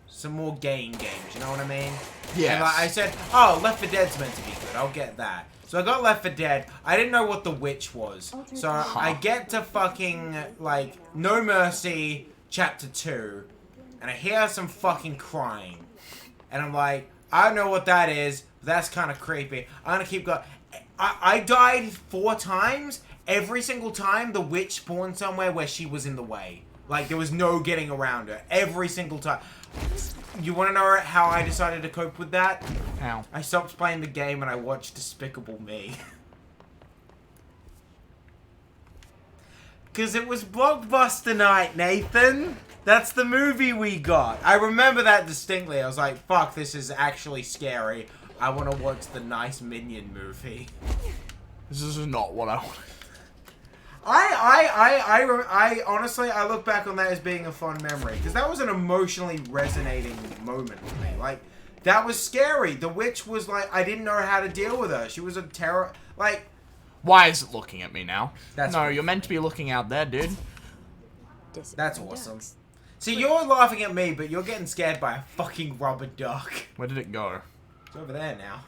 some more game games. You know what I mean? Yeah. And like, I said, oh, Left 4 Dead's meant to be good. I'll get that. So I got Left 4 Dead. I didn't know what The Witch was. So I get to fucking, like, No Mercy Chapter 2, and I hear some fucking crying. And I'm like, I don't know what that is, but that's kind of creepy. I'm gonna keep going. I died 4 times. Every single time, the witch spawned somewhere where she was in the way. Like, there was no getting around her. Every single time. You want to know how I decided to cope with that? How? I stopped playing the game and I watched Despicable Me. Because it was Blockbuster night, Nathan. That's the movie we got. I remember that distinctly. I was like, fuck, this is actually scary. I want to watch the nice Minion movie. This is not what I want. I honestly, I look back on that as being a fun memory. Because that was an emotionally resonating moment for me. Like, that was scary. The witch was like, I didn't know how to deal with her. She was a terror. Like, why is it looking at me now? That's no, weird. you're meant to be looking out there, dude. That's awesome. See, you're laughing at me, but you're getting scared by a fucking rubber duck. Where did it go? It's over there now.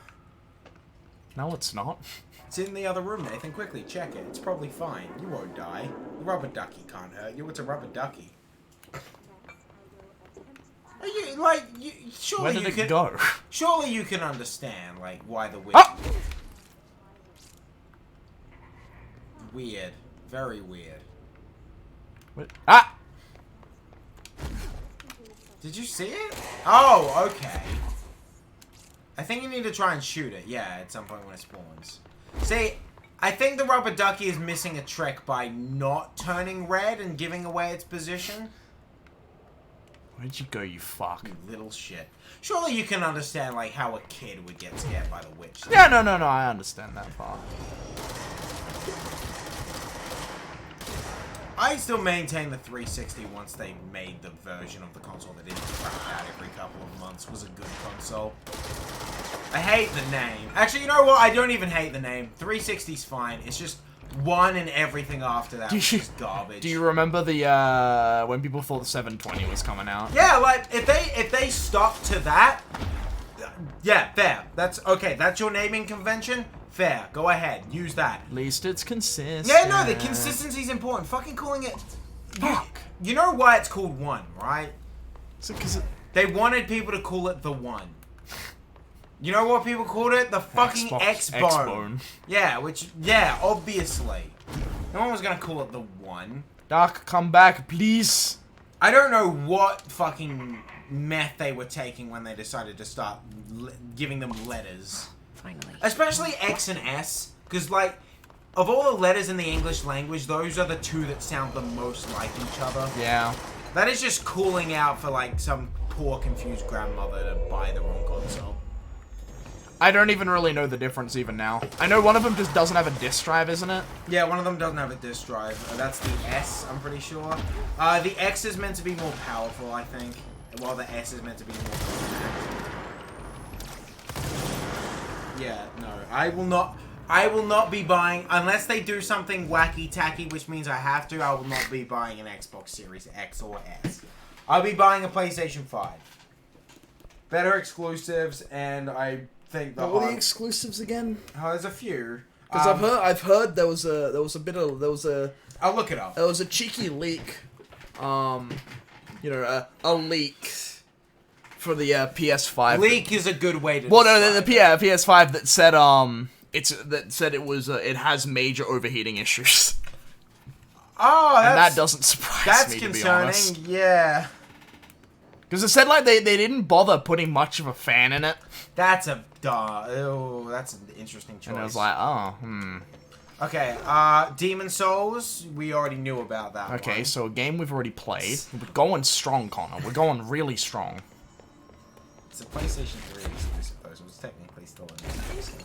No, it's not. It's in the other room, Nathan. Quickly, check it. It's probably fine. You won't die. The rubber ducky can't hurt you. It's a rubber ducky. Are you, like, surely Where did you it can... go? Surely you can understand, like, why the witch... Ah! Weird. Very weird. What? Ah! Did you see it? Oh, okay. I think you need to try and shoot it. Yeah, at some point when it spawns. See, I think the rubber ducky is missing a trick by not turning red and giving away its position. Where'd you go, you fuck? You little shit. Surely you can understand, like, how a kid would get scared by the witch. Yeah, no, I understand that part. I still maintain the 360 once they made the version of the console that didn't crap out every couple of months was a good console. I hate the name. Actually, you know what? I don't even hate the name. 360's fine. It's just one and everything after that was just garbage. Do you remember the when people thought the 720 was coming out? Yeah, like if they stuck to that, yeah, fair. That's okay. That's your naming convention. Fair. Go ahead. Use that. At least it's consistent. Yeah, no, the consistency's important. Fucking calling it... Fuck. You know why it's called One, right? Is it 'cause They wanted people to call it the One. You know what people called it? The fucking X-Bone. X-Bone. Yeah, which... Yeah, obviously. No one was gonna call it the One. Doc, come back, please. I don't know what fucking meth they were taking when they decided to start giving them letters. Finally. Especially X and S, because, like, of all the letters in the English language, those are the two that sound the most like each other. Yeah. That is just calling out for, like, some poor, confused grandmother to buy the wrong console. I don't even really know the difference even now. I know one of them just doesn't have a disk drive, isn't it? Yeah, one of them doesn't have a disk drive. That's the S, I'm pretty sure. The X is meant to be more powerful, I think, while the S is meant to be more compact. Yeah, no, I will not be buying, unless they do something wacky-tacky, which means I have to, I will not be buying an Xbox Series X or S. I'll be buying a PlayStation 5. Better exclusives, and I think the What were the exclusives again? there's a few. Because I've heard there was a I'll look it up. there was a cheeky leak, you know, a leak for the PS5. Leak is a good way to. Well, no, the describe it. PS5 that said it has major overheating issues, Oh, and that's, that doesn't surprise that's me, to be concerning. honest. Yeah, Because it said like they didn't bother putting much of a fan in it, that's a that's an interesting choice. and I was like, oh, Okay, Demon Souls, we already knew about that. okay, one. so a game we've already played. We're going strong, Connor. We're going really strong. It's a PlayStation 3 exclusive, though, so it's technically still an exclusive.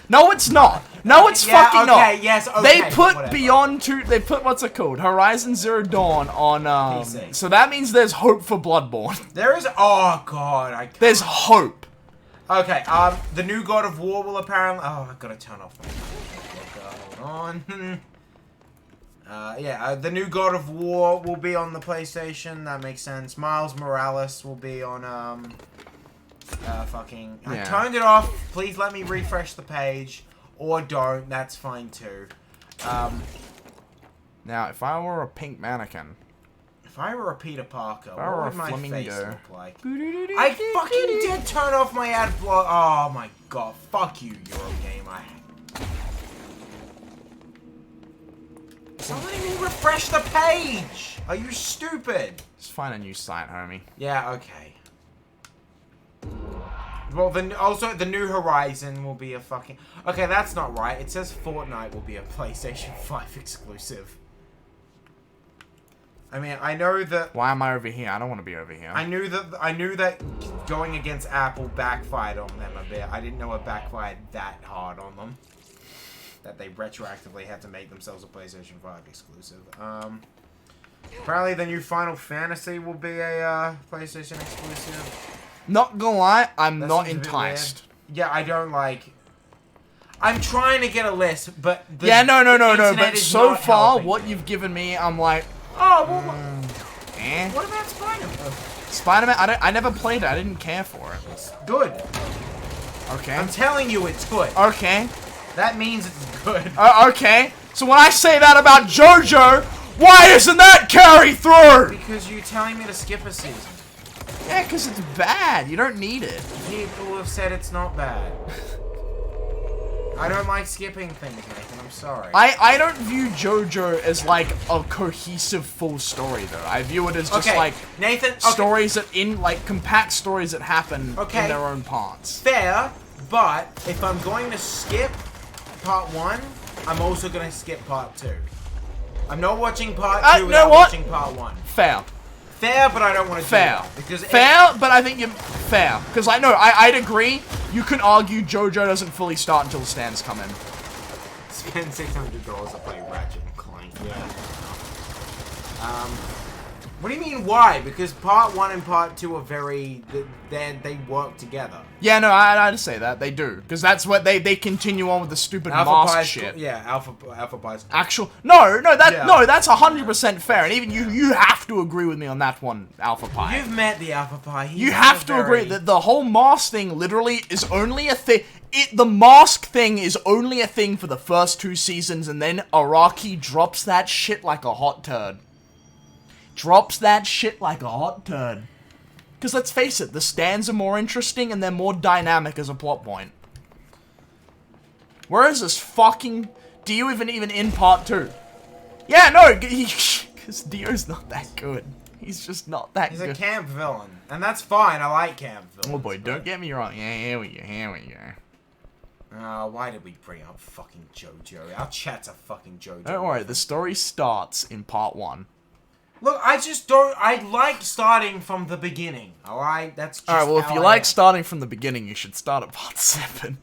No, it's not. No, it's Yeah, fucking okay, not. yes, okay, They put whatever. Beyond Two. They put what's it called? Horizon Zero Dawn on. PC. So that means there's hope for Bloodborne. There is. Oh god, I. Can't. There's hope. Okay, the new God of War will apparently. Oh, I gotta turn off my. Hold on. Yeah, the new God of War will be on the PlayStation. That makes sense. Miles Morales will be on fucking. I Yeah. turned it off. Please let me refresh the page, or don't. That's fine too. Now, if I were a pink mannequin, If I were a Peter Parker, I were what a would my face flamingo. look like? I fucking did turn off my ad block. Oh my god, fuck you, Eurogamer. Somebody will refresh the page! Are you stupid? just find a new site, homie. Yeah, okay. Well, then also the New Horizon will be a fucking... Okay, that's not right. It says Fortnite will be a PlayStation 5 exclusive. I mean, I know that... Why am I over here? I don't want to be over here. I knew that going against Apple backfired on them a bit. I didn't know it backfired that hard on them. That they retroactively had to make themselves a PlayStation 5 exclusive. Apparently the new Final Fantasy will be a PlayStation exclusive. Not gonna lie, I'm That not seems a bit enticed. weird. Yeah, I don't like... I'm trying to get a list, but... Yeah, no. internet But is so not far, helping what me. you've given me, I'm like, Oh, well, eh. what about Spider-Man? Spider-Man, I never played it. I didn't care for it. Good. Okay. I'm telling you it's good. Okay. That means it's good. Okay. So when I say that about JoJo, why isn't that carry through? Because you're telling me to skip a season. Yeah, because it's bad. You don't need it. People have said it's not bad. I don't like skipping things, Nathan. I'm sorry. I don't view JoJo as like a cohesive full story though. I view it as just Okay, like Nathan, okay. stories that compact stories that happen Okay. in their own parts. Fair, but if I'm going to skip part 1, I'm also going to skip part 2. I'm not watching part 2 you without know what? watching part 1. Fair. Fair, but I don't want to do Fair. that. Because Fair, but I think you're fair. Because I know, I'd agree. You can argue JoJo doesn't fully start until the stands come in. Spend $600 to play Ratchet and Clank. Yeah. What do you mean why? Because part 1 and part 2 are very... They work together. Yeah, no, I'd say that. They do. Because that's what they continue on with the stupid mask Pi's shit. Yeah, Alpha Pi's... No, Yeah. that's 100% fair. And even you have to agree with me on that one, Alpha Pi. You've met the Alpha Pi. He's You have to agree that the whole mask thing literally is only a thing. The mask thing is only a thing for the first 2 seasons, and then Araki drops that shit like a hot turd. Drops that shit like a hot turd. Because let's face it, the stands are more interesting and they're more dynamic as a plot point. Where is this fucking Dio even in part 2? Yeah, no, because Dio's not that good. He's just not that He's good. a camp villain. And that's fine. I like camp villains. Oh boy, don't get me wrong. Yeah, here we go. Why did we bring up fucking JoJo? Our chat's a fucking JoJo. Don't worry, the story starts in part 1. Look, I just don't... I like starting from the beginning, alright? That's just Alright, well, if how you I like am. starting from the beginning, you should start at part 7.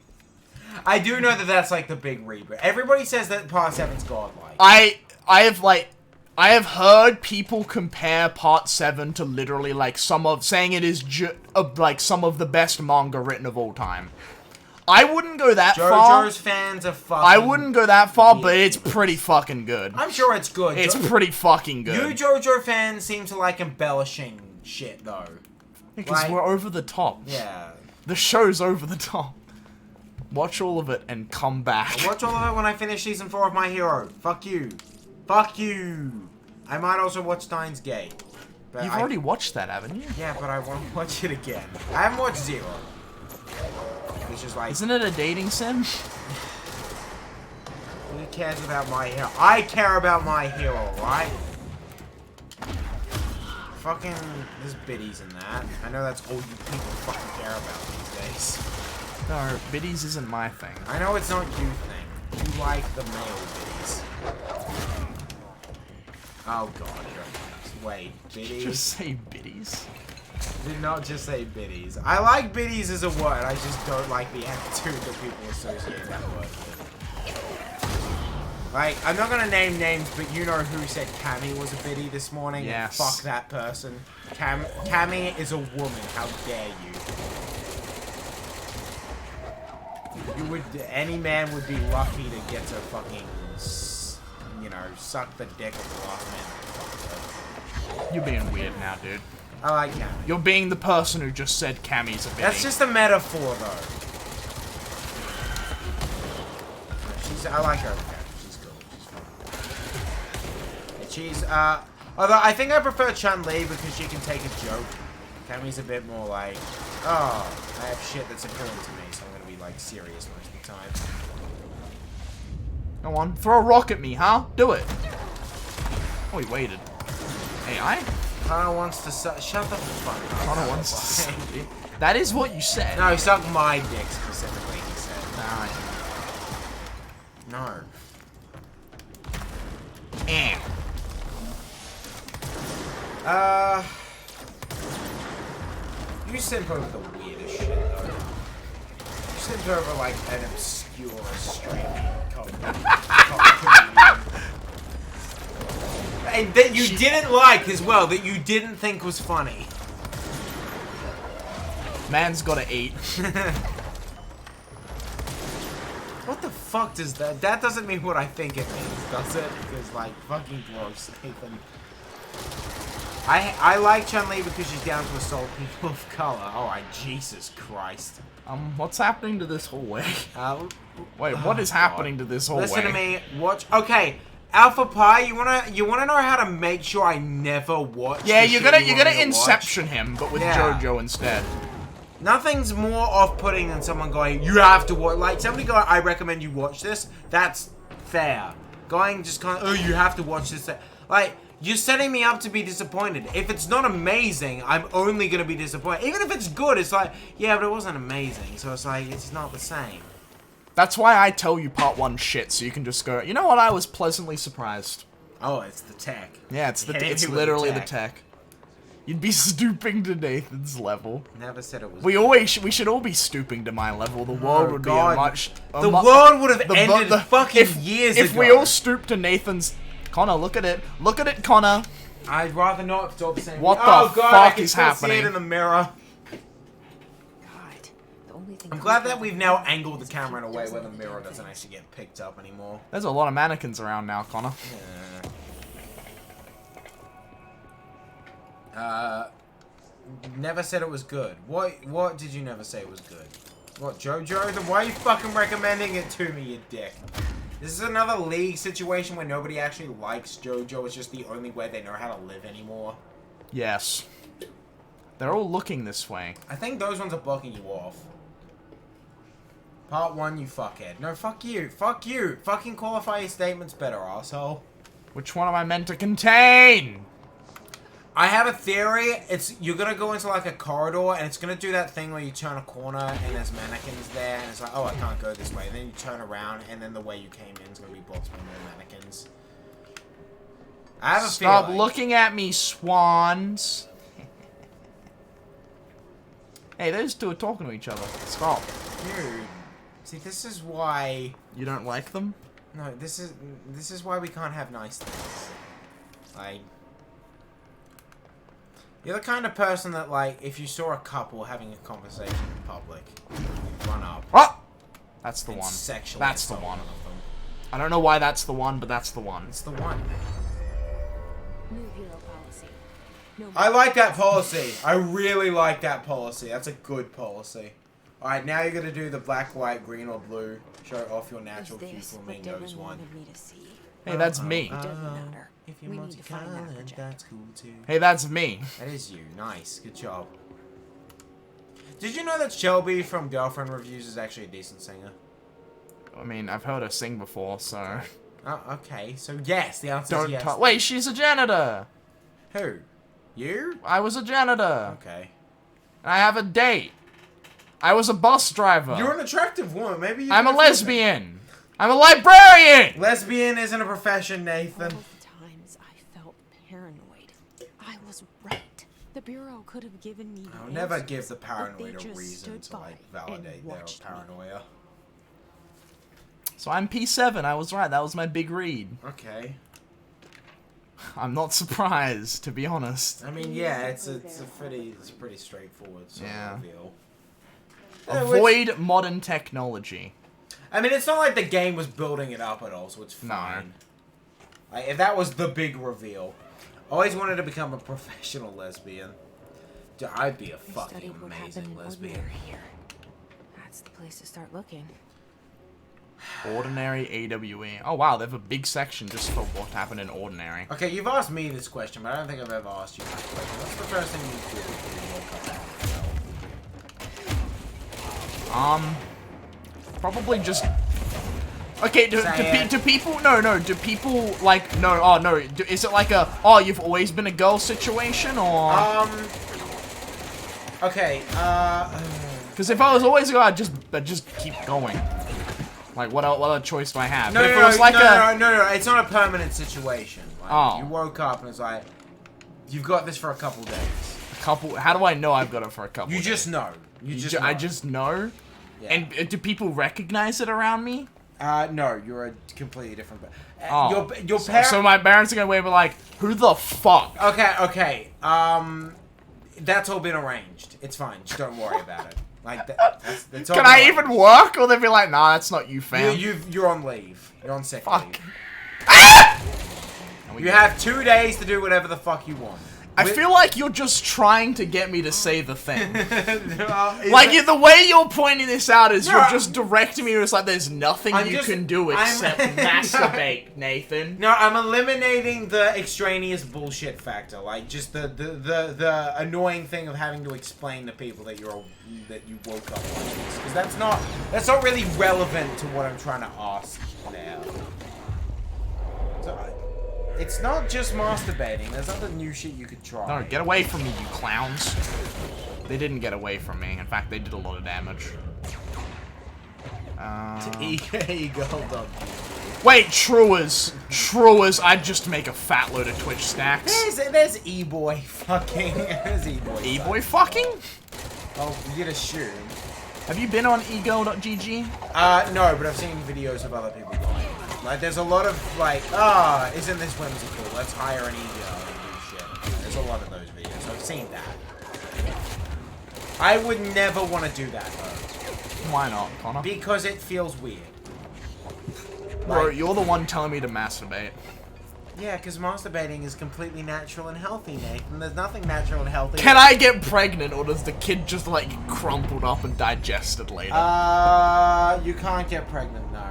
I do know that that's like the big reboot. Everybody says that part 7's godlike. I have heard people compare part 7 to literally like saying it is like some of the best manga written of all time. I wouldn't go that far. JoJo's fans are fucking... I wouldn't go that far, but it's pretty fucking good. I'm sure it's good. It's pretty fucking good. You JoJo fans seem to like embellishing shit, though. Because like- we're over the top. Yeah. The show's over the top. Watch all of it and come back. I'll watch all of it when I finish season 4 of My Hero. Fuck you. Fuck you. I might also watch Steins Gate. But You've already watched that, haven't you? Yeah, but I want to watch it again. I haven't watched Zero. It's just like... Isn't it a dating sim? Who cares about My Hero? I care about My Hero, right? Fucking... There's biddies in that. I know that's all you people fucking care about these days. No, biddies isn't my thing. I know it's not you thing. You like the male biddies. Oh god, wait, biddies? Just say biddies. Did not just say biddies. I like biddies as a word, I just don't like the attitude that people associate that word with. Like, I'm not gonna name names, but you know who said Cammy was a biddy this morning? Yes. Fuck that person. Cammy is a woman, how dare you. Any man would be lucky to get to fucking, you know, suck the dick of the last man. You're being weird now, dude. I like Cammy. You're being the person who just said Cammy's a biddy. That's just a metaphor, though. I like her. She's cool. She's fun. And although I think I prefer Chun-Li because she can take a joke. Cammy's a bit more like, oh, I have shit that's important to me, so I'm gonna be like serious most of the time. Go on, throw a rock at me, huh? Do it. Oh, he waited. AI? Connor wants to shut the fuck up. Connor wants to That is what you said. No, he sucked my dick specifically, he said. Alright. No. You simp over the weirdest shit, though. You simp over, like, an obscure straight comedian. And that you didn't like as well, that you didn't think was funny. Man's got to eat. What the fuck does that? That doesn't mean what I think it means, does it? Because, like, fucking gross, Nathan. I like Chun-Li because she's down to assault people of color. Alright, Jesus Christ. What's happening to this hallway? Wait, Oh, what is happening to this hallway? Listen to me. Watch. Okay, Alpha Pi. You wanna know how to make sure I never watch? Yeah, the you're shit gonna you want me to Inception him, but with Yeah. JoJo instead. Nothing's more off-putting than someone going, "You have to watch." Like somebody going, "I recommend you watch this." That's fair. Going just kind of, "Oh, you have to watch this." Like. You're setting me up to be disappointed. If it's not amazing, I'm only gonna be disappointed. Even if it's good, it's like, yeah, but it wasn't amazing. So it's like, it's not the same. That's why I tell you part 1 shit, so you can just go, you know what, I was pleasantly surprised. Oh, it's the tech. Yeah, it's Hit me with literally the tech. You'd be stooping to Nathan's level. Never said it was. We should all be stooping to my level. The world would God. be a much... The world would have ended fucking years ago. If we all stooped to Nathan's... Connor, look at it. Look at it, Connor. I'd rather not stop saying. What the God, I fuck can is still happening? See it in the mirror. God, the only thing I'm glad that we've now angled the camera in a way where the mirror doesn't actually get picked up anymore. There's a lot of mannequins around now, Connor. Never said it was good. What did you never say was good? What, JoJo? Then why are you fucking recommending it to me, you dick? This is another League situation where nobody actually likes JoJo. It's just the only way they know how to live anymore. Yes. They're all looking this way. I think those ones are blocking you off. Part 1, you fuckhead. No, fuck you. Fuck you. Fucking qualify your statements better, asshole. Which one am I meant to contain? I have a theory. You're gonna go into like a corridor and it's gonna do that thing where you turn a corner and there's mannequins there and it's like, oh, I can't go this way. And then you turn around and then the way you came in is gonna be blocked by more mannequins. I have a Stop feeling. looking at me, swans. Hey, those two are talking to each other. Stop. Dude, see, this is why. You don't like them? No, this is why we can't have nice things. Like. You're the kind of person that, like, if you saw a couple having a conversation in public, you'd run up. Oh! That's the and one. Sexually That's the assault one. of them. I don't know why that's the one, but that's the one. It's the one. New hero policy. No I like that policy. I really like that policy. That's a good policy. Alright, now you're gonna do the black, white, green, or blue. Show off your natural hue flamingos one. Hey, that's me. It doesn't matter. If you're We need to find that multicolored, projector. that's cool too. Hey, that's me. That is you. Nice. Good job. Did you know that Shelby from Girlfriend Reviews is actually a decent singer? I mean, I've heard her sing before, so... Oh, okay. So yes, the answer is Don't yes. talk. Wait, she's a janitor! Who? You? I was a janitor. Okay. I have a date. I was a bus driver. You're an attractive woman. Maybe you I'm a can- lesbian. I'm a librarian! Lesbian isn't a profession, Nathan. All the times I felt paranoid. I was right. The Bureau could have given me the I'll never answers, give the but paranoid they a just reason stood to, like, by and validate their watched me. paranoia. So I'm P7. I was right. That was my big read. Okay. I'm not surprised, to be honest. I mean, yeah, it's a pretty straightforward sort Yeah. of reveal. Yeah, which- Avoid modern technology. I mean, it's not like the game was building it up at all, so it's No. fine. Like, if that was the big reveal, always wanted to become a professional lesbian. Dude, I'd be a I fucking studied what amazing happened in lesbian. Ordinary here. That's the place to start looking. Ordinary AWE. Oh wow, they have a big section just for what happened in Ordinary. Okay, you've asked me this question, but I don't think I've ever asked you this question. What's the first thing you did when you woke up out of hell? Probably just... Okay, do Say it. people... No, do people, like... No, oh, no. Is it like a, oh, you've always been a girl situation, or... Okay, Because if I was always going, I'd just keep going. Like, what other choice do I have? No, But if no, it was no, like no, it's not a permanent situation. Like, Oh. You woke up and it's like, you've got this for a couple days. how do I know I've got it for a couple You days? just know. You just know. I just know? Yeah. And do people recognize it around me? No, you're a completely different. Oh. Your parents. So my parents are gonna wave like, who the fuck? Okay. That's all been arranged. It's fine. Just don't worry about it. Like that's all. Can I even work? Or they'd be like, nah, that's not you, fam. You're on leave. You're on sick Fuck. leave. Ah! You have 2 days to do whatever the fuck you want. I feel like you're just trying to get me to say the thing. Well, Like, the way you're pointing this out is No, you're just directing me to it's like there's nothing I'm you just- can do except I'm- masturbate, Nathan. No, I'm eliminating the extraneous bullshit factor, like just the annoying thing of having to explain to people that you woke up like this, because that's not really relevant to what I'm trying to ask now. So, it's not just masturbating. There's other new shit you could try. No, get away from me, you clowns. They didn't get away from me. In fact, they did a lot of damage. Ego, hold on. Wait, Truers, I'd just make a fat load of Twitch stacks. There's E-boy fucking. There's E-boy. E-boy fucking? Oh, you'd assume. Have you been on ego.gg? No, but I've seen videos of other people going. Like, there's a lot of, like, isn't this whimsical? Let's hire an ego and do shit. There's a lot of those videos. I've seen that. I would never want to do that, though. Why not, Connor? Because it feels weird. Bro, Like, you're the one telling me to masturbate. yeah, because masturbating is completely natural and healthy, Nathan. There's nothing natural and healthy. Can I get pregnant, or does the kid just, like, crumpled up and digested later? You can't get pregnant, no.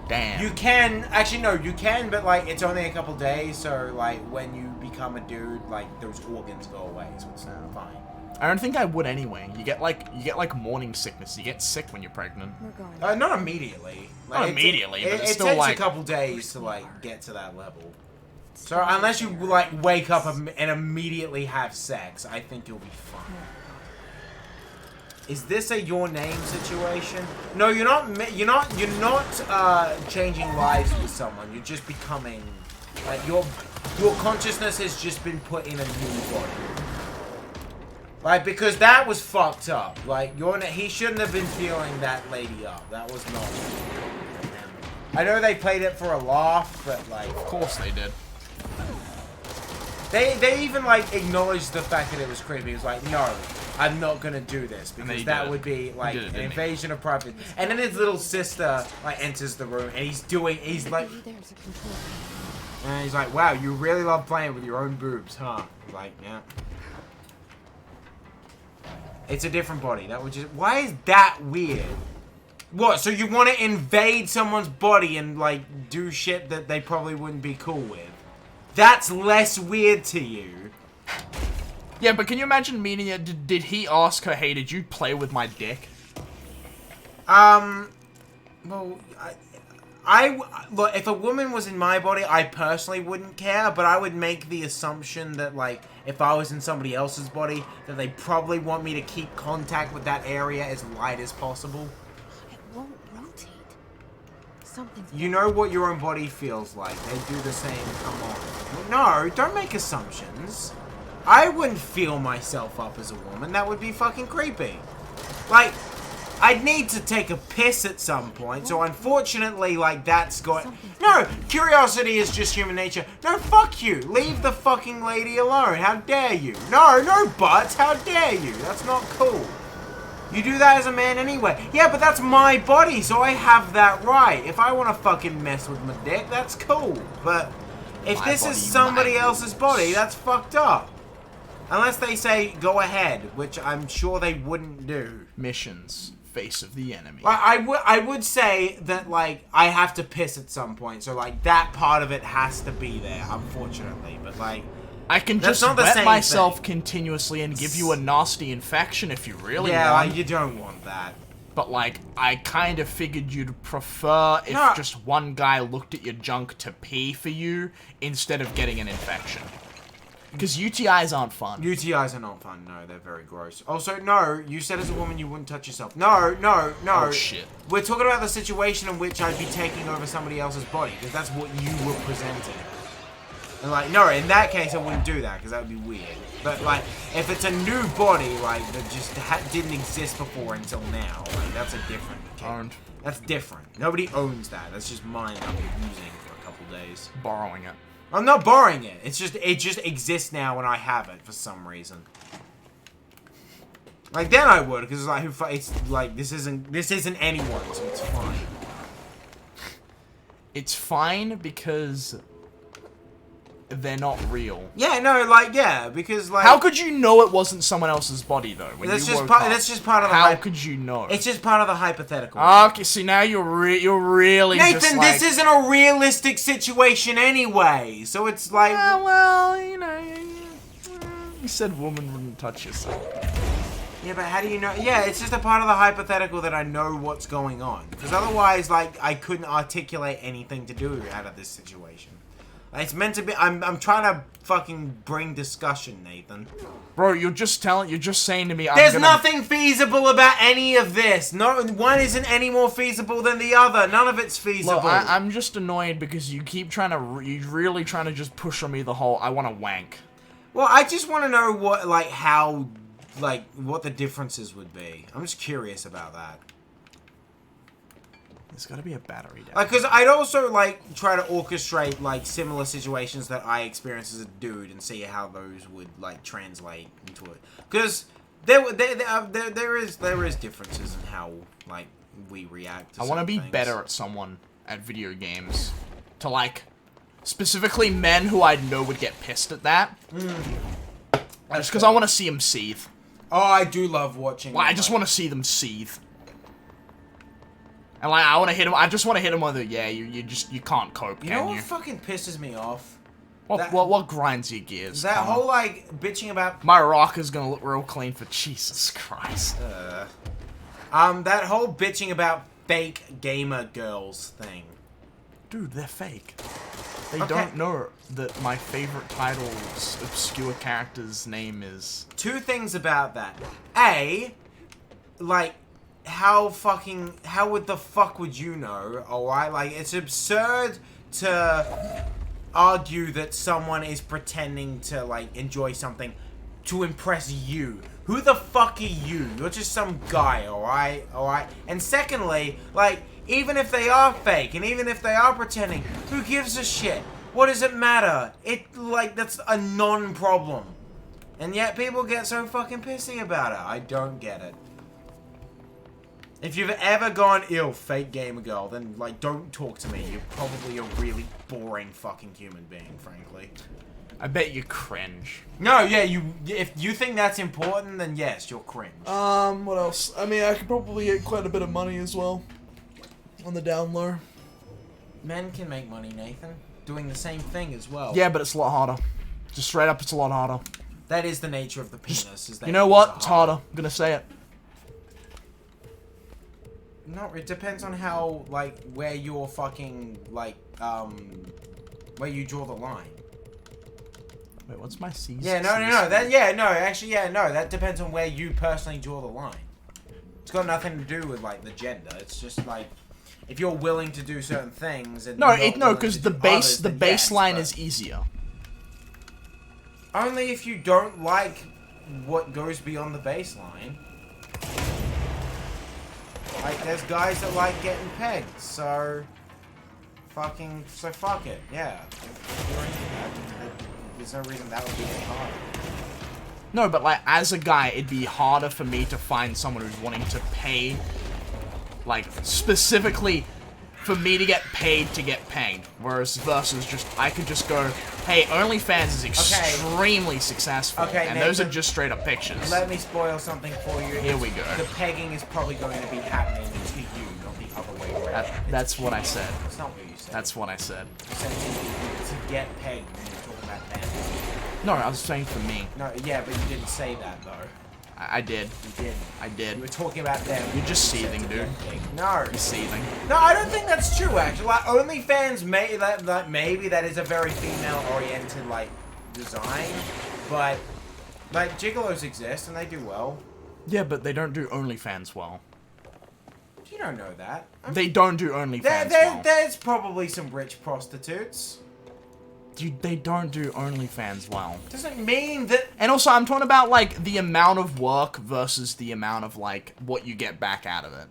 Damn. You can, actually no, you can, but like it's only a couple days, so like when you become a dude, like those organs go away, so it's fine. I don't think I would anyway. You get like morning sickness. You get sick when you're pregnant. We're going. Not immediately. Like, Not immediately, but it's it still takes like a couple days to like get to that level. So unless you like wake up and immediately have sex, I think you'll be fine. Is this a your name situation? No, you're not. You're not changing lives with someone. You're just becoming like your consciousness has just been put in a new body. Like, because that was fucked up. Like he shouldn't have been feeling that lady up. That was not. I know they played it for a laugh, but like, Of course they did. They even like acknowledged the fact that it was creepy. It was like, no, I'm not gonna do this because he that did. would be like He did it, an didn't he? invasion of privacy. And then his little sister like enters the room and he's like, Maybe there's a control panel. and he's like, wow, you really love playing with your own boobs, huh? Like, yeah. It's a different body. That would just. Why is that weird? What? So you want to invade someone's body and like do shit that they probably wouldn't be cool with? That's less weird to you. Yeah, but can you imagine meeting it? Did he ask her, hey, did you play with my dick? Well, look, if a woman was in my body, I personally wouldn't care, but I would make the assumption that, like, if I was in somebody else's body, that they probably want me to keep contact with that area as light as possible. It won't rotate. Something's You know what your own body feels like. They do the same. Come on. No, don't make assumptions. I wouldn't feel myself up as a woman. That would be fucking creepy. Like, I'd need to take a piss at some point, so unfortunately, like, that's going... No, curiosity is just human nature. No, fuck you. Leave the fucking lady alone. How dare you? No buts. How dare you? That's not cool. You do that as a man anyway. Yeah, but that's my body, so I have that right. If I want to fucking mess with my dick, that's cool. But if My this body, is somebody my else's body, that's fucked up. Unless they say, go ahead, which I'm sure they wouldn't do. Missions. Face of the enemy. I would say that, like, I have to piss at some point, so, like, that part of it has to be there, unfortunately. But, like, I can that's just not the wet same myself thing. continuously and give you a nasty infection if you really Yeah, want. like, you don't want that. But, like, I kind of figured you'd prefer if No. just one guy looked at your junk to pee for you instead of getting an infection. Because UTIs aren't fun. UTIs are not fun. No, they're very gross. Also, no, you said as a woman you wouldn't touch yourself. No, no, no. Oh, shit. We're talking about the situation in which I'd be taking over somebody else's body, because that's what you were presenting. And, like, no, in that case, I wouldn't do that, because that would be weird. But, like, if it's a new body, like, that just didn't exist before until now, like, that's a different case. Owned. That's different. Nobody owns that. That's just mine that I've been using for a couple days. Borrowing it. I'm not borrowing it. It just exists now and I have it for some reason. Like, then I would, because, like, it's, like, this isn't anyone, so it's fine. It's fine because they're not real. Yeah, no, like, yeah, because, like... How could you know it wasn't someone else's body, though, when that's you just woke part, up? That's just part of the... How could you know? It's just part of the hypothetical. Okay, see, now you're really just Nathan, like... this isn't a realistic situation anyway, so it's like... Yeah, well, you know... You said woman wouldn't touch yourself. Yeah, but how do you know? Yeah, it's just a part of the hypothetical that I know what's going on. Because otherwise, like, I couldn't articulate anything to do out of this situation. Like, it's meant to be... I'm trying to fucking bring discussion, Nathan. Bro, you're just saying to me... There's nothing feasible about any of this. No, one isn't any more feasible than the other. None of it's feasible. Look, I'm just annoyed because you keep trying to... You're really trying to just push on me the whole, I want to wank. Well, I just want to know what, like, how... Like, what the differences would be. I'm just curious about that. There's gotta be a battery down. Like, because I'd also, like, try to orchestrate, like, similar situations that I experience as a dude and see how those would, like, translate into it. Because there is differences in how, like, we react to I want to be things. better at someone at video games. To, like, specifically men who I know would get pissed at that. Just because I want to see them seethe. Oh, I do love watching. Well, I just want to see them seethe. And like, I want to hit him. I just want to hit him with a you can't cope, You know can what you? fucking pisses me off? What grinds your gears? That Connor? whole, like, bitching about... My rocker's gonna look real clean for Jesus Christ. that whole bitching about fake gamer girls thing. Dude, they're fake. They Okay. don't know that my favorite title's obscure character's name is... Two things about that. A, like, how would the fuck would you know, alright? Like, it's absurd to argue that someone is pretending to, like, enjoy something to impress you. Who the fuck are you? You're just some guy, alright? Alright? And secondly, like, even if they are fake, and even if they are pretending, who gives a shit? What does it matter? That's a non-problem. And yet people get so fucking pissy about it. I don't get it. If you've ever gone, ew, fake gamer girl, then, like, don't talk to me. You're probably a really boring fucking human being, frankly. I bet you cringe. No, yeah, if you think that's important, then yes, you're cringe. What else? I mean, I could probably get quite a bit of money as well. On the down low. Men can make money, Nathan. Doing the same thing as well. Yeah, but it's a lot harder. Just straight up, it's a lot harder. That is the nature of the penis. Is that You know what? It's harder. I'm gonna say it. No, it depends on how, like, where you're fucking, like, where you draw the line. Wait, what's my C? Yeah, no, actually, that depends on where you personally draw the line. It's got nothing to do with, like, the gender. It's just, like, if you're willing to do certain things and No, because the baseline is easier. Only if you don't like what goes beyond the baseline. Like, there's guys that like getting pegged, so fuck it, yeah. If you're into that, there's no reason that would be any harder. No, but like, as a guy, it'd be harder for me to find someone who's wanting to pay, like, specifically for me to get paid to get pegged. Whereas versus just, I could just go, hey, OnlyFans is extremely successful, Okay, and Nathan, those are just straight up pictures. Let me spoil something for you. Here we go. The pegging is probably going to be happening to you, not the other way around. That's what I said. That's not what you said. That's what I said. You said to get pegged when you're talking about them. No, I was saying for me. No, yeah, but you didn't say that, though. I did. You didn't. I did. You were talking about them. You're just seething, dude. No. You're seething. No, I don't think that's true, actually. Like, OnlyFans, maybe that is a very female-oriented, like, design, but like gigolos exist and they do well. Yeah, but they don't do OnlyFans well. You don't know that. They don't do OnlyFans well. There's probably some rich prostitutes. Dude, they don't do OnlyFans well. Doesn't mean that. And also, I'm talking about, like, the amount of work versus the amount of, like, what you get back out of it.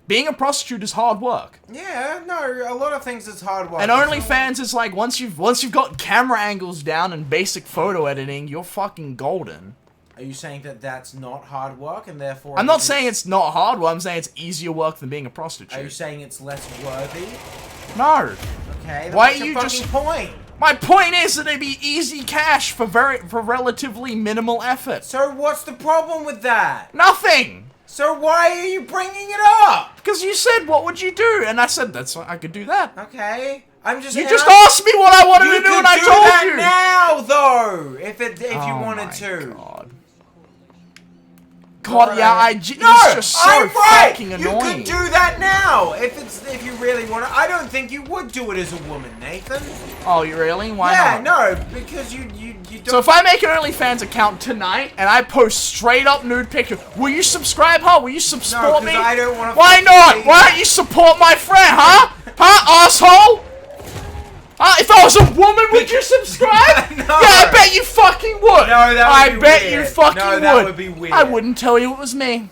Being a prostitute is hard work. Yeah, no, a lot of things is hard work. And OnlyFans is like, once you've got camera angles down and basic photo editing, you're fucking golden. Are you saying that that's not hard work and therefore... I'm not saying it's not hard work, I'm saying it's easier work than being a prostitute. Are you saying it's less worthy? No. Okay, then Why what's are your you fucking just... point? My point is that it'd be easy cash for relatively minimal effort. So what's the problem with that? Nothing! So why are you bringing it up? Because you said, what would you do? And I said, I could do that. Okay. I'm just... You just asked me what I wanted to do and I told you! You now, though! If you wanted to. God. God, yeah, it's just so I'm right. fucking annoying. You could do that now if you really want to. I don't think you would do it as a woman, Nathan. Oh, you really? Why not? not? Yeah, no, because you don't. So if I make an OnlyFans account tonight and I post straight up nude pictures, will you subscribe, huh? Will you support me? No, I don't want to. Why not? Why don't you support my friend, huh? Huh, asshole? If I was a woman, would you subscribe? No. Yeah, I bet you fucking would. No, that would be bet weird. you fucking No, would. that would be weird. I wouldn't tell you it was me.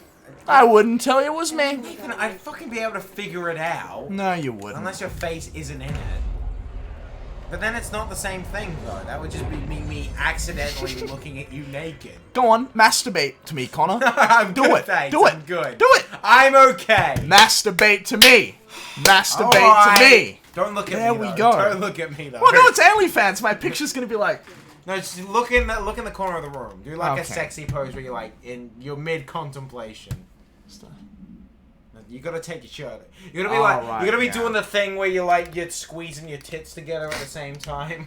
I wouldn't tell you it was me. Nathan, I'd fucking be able to figure it out. No, you wouldn't. Unless your face isn't in it. But then it's not the same thing, though. That would just be me accidentally looking at you naked. Go on, masturbate to me, Connor. I'm Do good, it. thanks. Do it. I'm good. Do it. I'm okay. Masturbate to me. Masturbate Alright. to me. Don't look at There me, we though. go. Don't look at me, though. Well, no, it's OnlyFans. My picture's gonna be like... No, just look in the corner of the room. Do like a Okay. sexy pose where you're like you're mid contemplation. You gotta take your shirt. You gotta be Alright, you gotta be yeah. doing the thing where you're squeezing your tits together at the same time.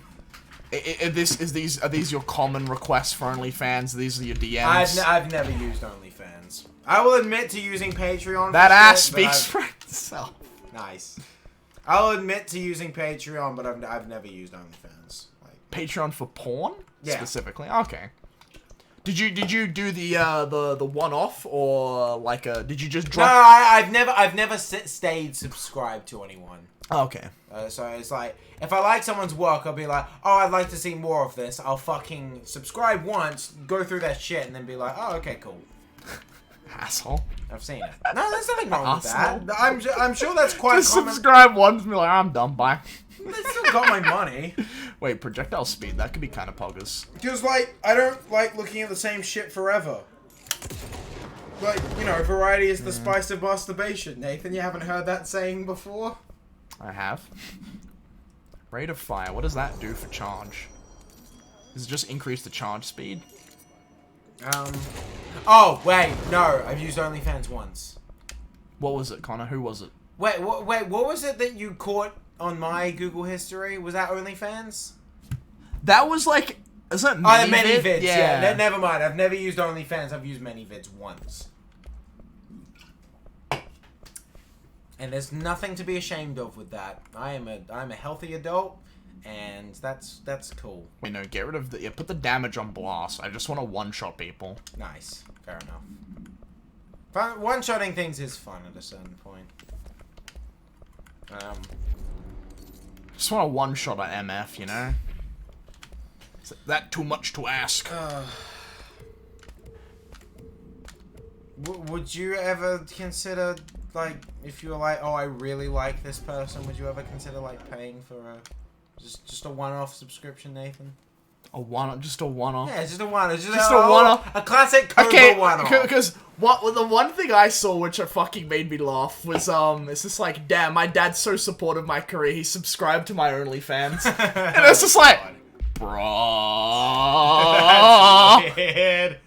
Are these your common requests for OnlyFans? These are your DMs? I've never used OnlyFans. I will admit to using Patreon. That for ass shit, but speaks for itself. Nice. I'll admit to using Patreon, but I've never used OnlyFans. Patreon for porn? Yeah. Specifically? Okay. Did you do the one-off, or like did you just No, drop... I've never stayed subscribed to anyone. Okay. So it's like, if I like someone's work, I'll be like, oh, I'd like to see more of this. I'll fucking subscribe once, go through their shit, and then be like, oh, okay, cool. Asshole. I've seen it. No, there's nothing wrong with Asshole. that. I'm sure that's quite Just common. subscribe once and be like, I'm done, bye. They still got my money. Wait, projectile speed, that could be kind of poggers. Because, like, I don't like looking at the same shit forever. Like, you know, variety is the spice of masturbation. Nathan, you haven't heard that saying before? I have. Rate of fire, what does that do for charge? Does it just increase the charge speed? Oh, wait, no, I've used OnlyFans once. What was it, Connor? Who was it? Wait, what was it that you caught on my Google history? Was that OnlyFans? That was like... Is that Oh, ManyVid? ManyVids, yeah. Yeah. Never mind, I've never used OnlyFans, I've used ManyVids once. And there's nothing to be ashamed of with that. I'm a healthy adult, and that's cool. Wait, no, get rid of the... Yeah, put the damage on blast. I just want to one-shot people. Nice. Fair enough. One-shotting things is fun at a certain point. Just want to one-shot at MF, you know? Is that too much to ask? Would you ever consider, like, if you were like, oh, I really like this person, would you ever consider, like, paying for just a one-off subscription, Nathan? Just a one-off? Yeah, just a one-off. Just a one-off. A classic Cobra one-off. Because the one thing I saw which fucking made me laugh was, it's just like, damn, my dad's so supportive of my career, he subscribed to my OnlyFans. And it's just like, bro. That's weird.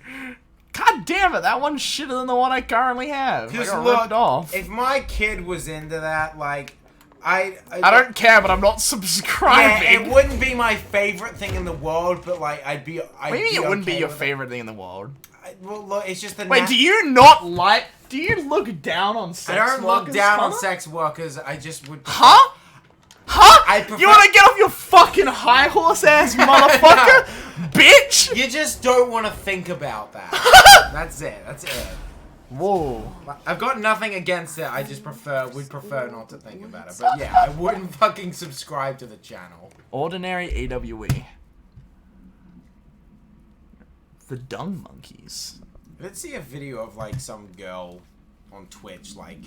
God damn it, that one's shitter than the one I currently have. I Just got look, ripped off. if my kid was into that, like, I don't care, but I'm not subscribing. Yeah, it wouldn't be my favorite thing in the world, but like, I'd be. What do you mean it wouldn't be your favorite thing in the world? Well, look, it's just the. Wait, do you not like? Do you look down on sex I don't workers? look down on Connor? sex workers. I just would. Huh? Huh? I prefer. You want to get off your fucking high horse ass motherfucker, bitch? You just don't want to think about that. That's it. That's it. Whoa. I've got nothing against it. I just would prefer not to think about it. But yeah, I wouldn't fucking subscribe to the channel. Ordinary AWE. The Dung Monkeys. Let's see a video of like some girl on Twitch like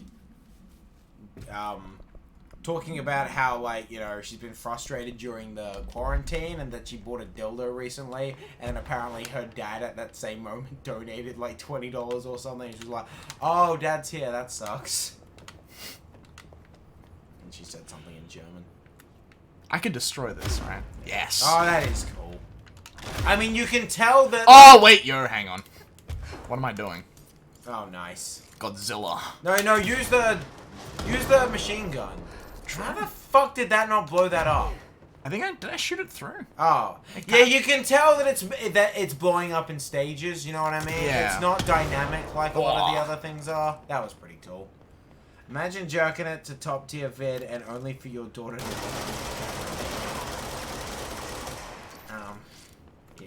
talking about how like, you know, she's been frustrated during the quarantine and that she bought a dildo recently, and apparently her dad at that same moment donated like $20 or something. And she was like, "Oh, Dad's here, that sucks." And she said something in German. I could destroy this, right? Yes. Oh, that is cool. I mean, you can tell that... Oh, wait, hang on. What am I doing? Oh, nice. Godzilla. No, use the machine gun. How the fuck did that not blow that up? I think did I shoot it through? Oh. Yeah, you can tell that it's blowing up in stages, you know what I mean? Yeah. It's not dynamic like a lot of the other things are. That was pretty cool. Imagine jerking it to top tier vid and only for your daughter to...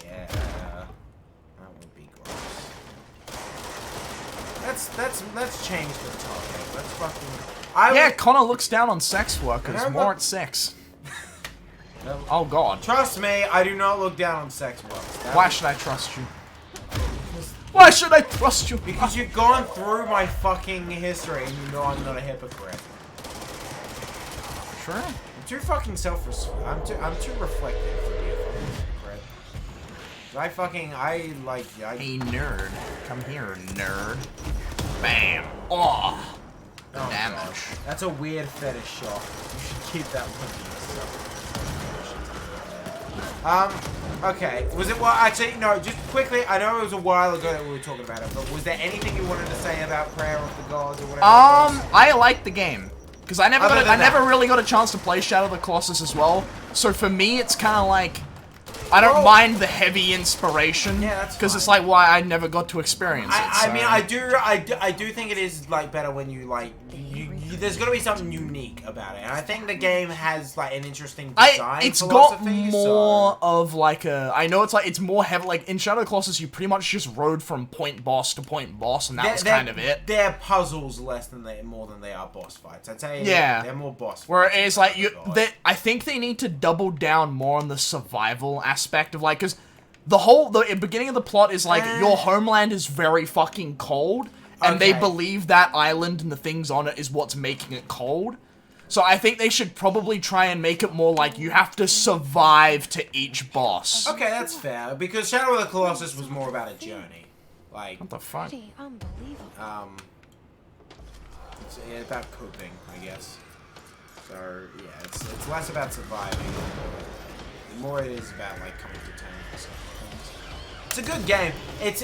Yeah. That would be gross. Let's change the topic. Let's fucking... Yeah, Connor looks down on sex workers. More at sex. Oh god. Trust me, I do not look down on sex workers. Why should I trust you? Why should I trust you? Because you've gone through my fucking history and you know I'm not a hypocrite. Sure. I'm too fucking I'm too reflective to be a fucking hypocrite. I Hey nerd. Come here, nerd. Bam. Oh. Oh, damage. gosh. That's a weird fetish shot. You should keep that one to yourself. Okay. Was it, well, actually, no, just quickly, I know it was a while ago that we were talking about it, but was there anything you wanted to say about Prayer of the Gods or whatever? I liked the game. Because I never really got a chance to play Shadow of the Colossus as well. So for me, it's kind of like, I don't mind the heavy inspiration. Yeah, that's because fine. it's like why I never got to experience it. I mean, I do think it is like better when you like there's gonna be something unique about it, and I think the game has like an interesting design. It's got philosophy, more of like a. I know it's more heavy. Like in Shadow of the Colossus, you pretty much just rode from point boss to point boss, and that was kind of it. They're puzzles more than they are boss fights. I'd say. Yeah, they're more boss fights. Where it's like I think they need to double down more on the survival aspect of like, because the beginning of the plot is like your homeland is very fucking cold. And they believe that island and the things on it is what's making it cold. So I think they should probably try and make it more like you have to survive to each boss. Okay, that's fair. Because Shadow of the Colossus was more about a journey. Like... What the fuck? Unbelievable. It's about coping, I guess. So, yeah, it's less about surviving. The more it is about, like, coming to terms with stuff. It's a good game. It's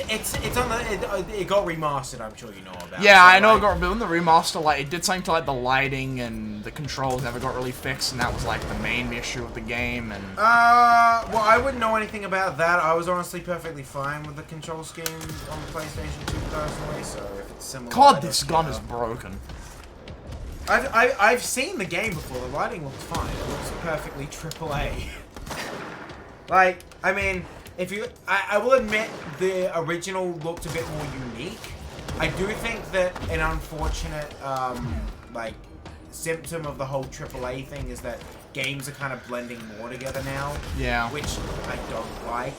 on the it got remastered. I'm sure you know about. Yeah, so I know. like, It got in the remaster. Like it did something to like the lighting and the controls never got really fixed, and that was like the main issue of the game. And well, I wouldn't know anything about that. I was honestly perfectly fine with the control scheme on the PlayStation 2 personally. So if it's similar, God, this gun is broken. I've seen the game before. The lighting looks fine. It looks perfectly AAA. Like, I mean. I will admit the original looked a bit more unique. I do think that an unfortunate, like, symptom of the whole AAA thing is that games are kind of blending more together now. Yeah. Which I don't like.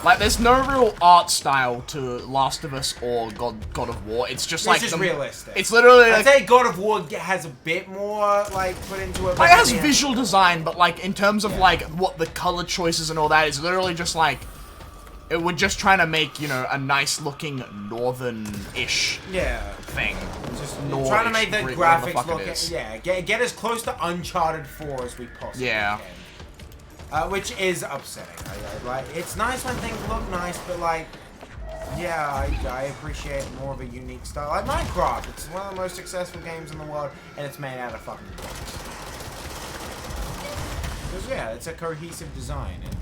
Like, there's no real art style to Last of Us or God of War. It's just like... It's just realistic. It's literally I'd say God of War has a bit more, like, put into it. Like, it has visual design, but, like, in terms of, like, what the color choices and all that, it's literally just, like... It would just trying to make, you know, a nice-looking northern-ish thing. Just trying to make the graphics look... Yeah, get as close to Uncharted 4 as we possibly can. Which is upsetting. Like, it's nice when things look nice, but, like... Yeah, I appreciate more of a unique style. Like Minecraft, it's one of the most successful games in the world, and it's made out of fucking blocks. Because, yeah, it's a cohesive design, and...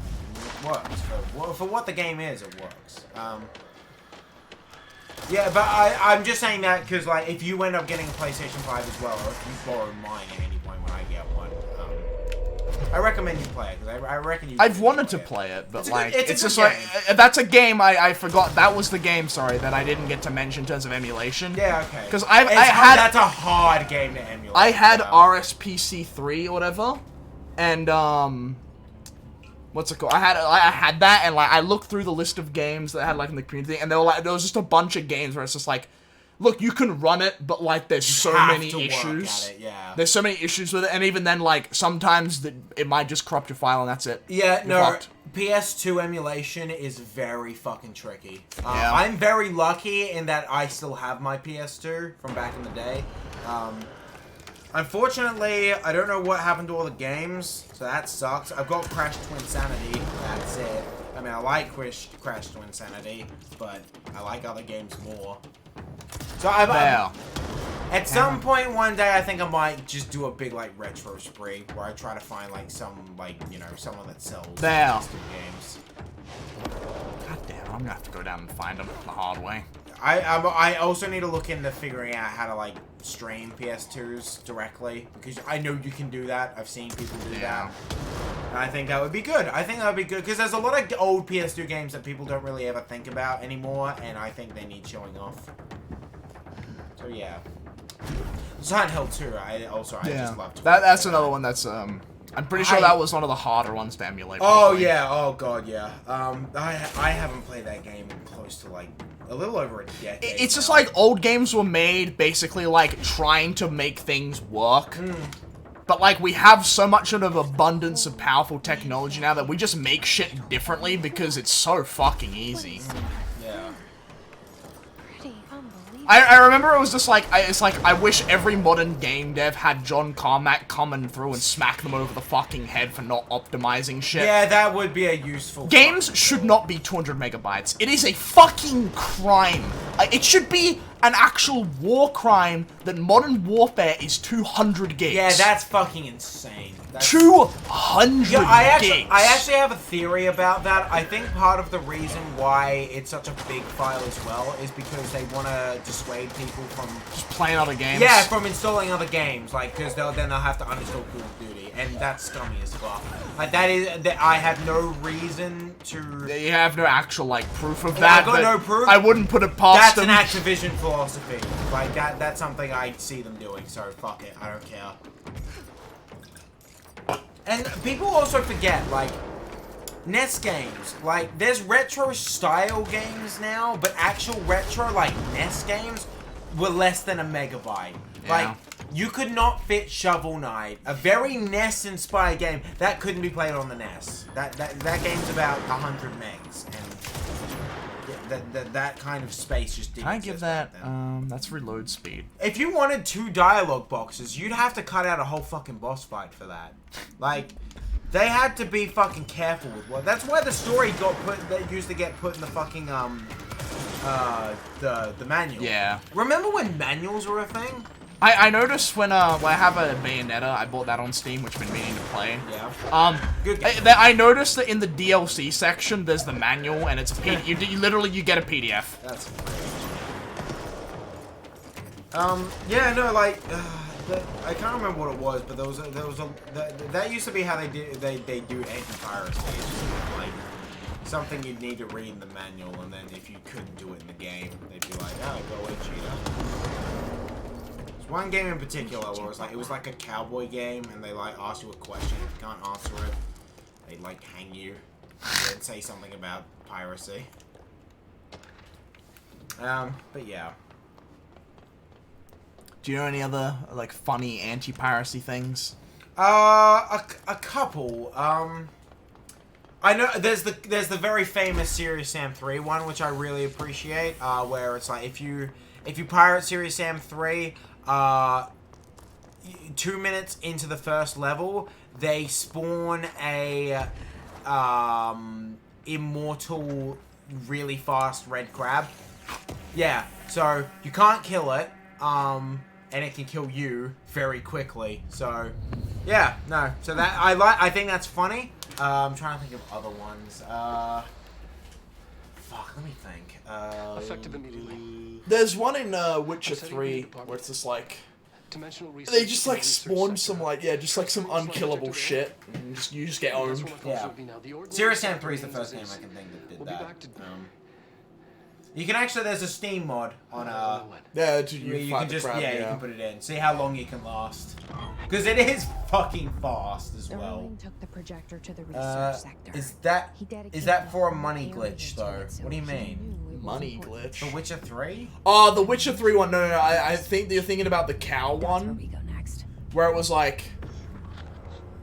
works. For what the game is, it works. Yeah, but I'm just saying that because, like, if you end up getting a PlayStation 5 as well, or if you borrow mine at any point when I get one, I recommend you play it because I reckon you. I've wanted to play it, but It's a like, good- it's a it's good just like game. that's a game I forgot. That was the game, sorry, that I didn't get to mention in terms of emulation. Yeah, okay. Because that's a hard game to emulate. I had yeah. RSPC 3 or whatever, and what's it called? I had that, and like I looked through the list of games that I had like in the community, and there was just a bunch of games where it's just like, look, you can run it, but like there's so have many to work issues. at it, yeah. There's so many issues with it, and even then, like sometimes it might just corrupt your file, and that's it. Yeah, You're no, fucked. PS2 emulation is very fucking tricky. Yeah. I'm very lucky in that I still have my PS2 from back in the day. Unfortunately, I don't know what happened to all the games, so that sucks. I've got Crash Twinsanity, that's it. I mean, I like Crash Twinsanity, but I like other games more. So at some point one day, I think I might just do a big like retro spree where I try to find like some like someone that sells There. games. God damn, I'm gonna have to go down and find them the hard way. I also need to look into figuring out how to like stream PS2s directly because I know you can do that. I've seen people do that. And I think that would be good. I think that would be good because there's a lot of old PS2 games that people don't really ever think about anymore, and I think they need showing off. So yeah. Silent Hill 2, I just love to that's another one that's I'm pretty sure that was one of the harder ones to emulate. Probably. yeah, oh god, yeah. I haven't played that game in close to like a little over a decade. It's just now. like old games were made basically like trying to make things work. But like we have so much of an abundance of powerful technology now that we just make shit differently because it's so fucking easy. Yeah. Pretty unbelievable. I remember it was just like, I wish every modern game dev had John Carmack coming through and smack them over the fucking head for not optimizing shit. Yeah, that would be a useful... Games should not be 200 megabytes. It is a fucking crime. It should be an actual war crime that Modern Warfare is 200 gigs. Yeah, that's fucking insane. That's... 200 Yeah, gigs. I actually have a theory about that. I think part of the reason why it's such a big file as well is because they want to dissuade people from... Just playing other games. Yeah, from installing other games, like, because then they'll have to uninstall Call of Duty, and that's scummy as fuck. Like, I have no reason to... You have no actual, like, proof of Yeah, that. I've got but no proof. I wouldn't put it past That's them. an Activision philosophy. Like, that's something I see them doing, so fuck it, I don't care. And people also forget, like, NES games. Like, there's retro-style games now, but actual retro, like, NES games were less than a megabyte. Yeah. Like, you could not fit Shovel Knight, a very NES-inspired game, that couldn't be played on the NES. That game's about 100 megs, and that kind of space just didn't Can I give exist that, back then. that's reload speed. If you wanted 2 dialogue boxes, you'd have to cut out a whole fucking boss fight for that. Like, they had to be fucking careful with what. That's why the story got put. That used to get put in the fucking the manual. Yeah. Remember when manuals were a thing? I noticed when I have a Bayonetta, I bought that on Steam, which I've been meaning to play. Yeah. Good game. I noticed that in the DLC section, there's the manual, and it's a PDF. You literally get a PDF. That's great. Yeah, no, like, I can't remember what it was, but there was a that used to be how they do anti-piracy. It's just like something you'd need to read in the manual, and then if you couldn't do it in the game, they'd be like, oh, go away, cheater. There's one game in particular where it was like a cowboy game, and they like ask you a question, if you can't answer it, they'd like hang you, and then say something about piracy. But yeah. Do you know any other, like, funny anti-piracy things? A couple. I know there's the very famous Serious Sam 3 one, which I really appreciate. Where it's like if you pirate Serious Sam 3, 2 minutes into the first level, they spawn a immortal, really fast red crab. Yeah, so you can't kill it. And it can kill you very quickly. So, yeah, no. So that I think that's funny. I'm trying to think of other ones. Fuck, let me think. Effective immediately. There's one in Witcher 3 where it's just like, They just like spawn some some unkillable shit. And you just get owned. Yeah. Serious Sam 3 is the first game I can think that did that. You can actually, there's a Steam mod on Yeah, you can just you can put it in. See how long you can last. Because it is fucking fast as well. Erwin took the projector to the research sector. Is He dedicated that for a the money whole area glitch to though? it, so What do you he mean? knew it was Money important. glitch. The Witcher 3? Oh, the Witcher 3 one. No. I think you're thinking about the cow That's where one, we go next. where it was like,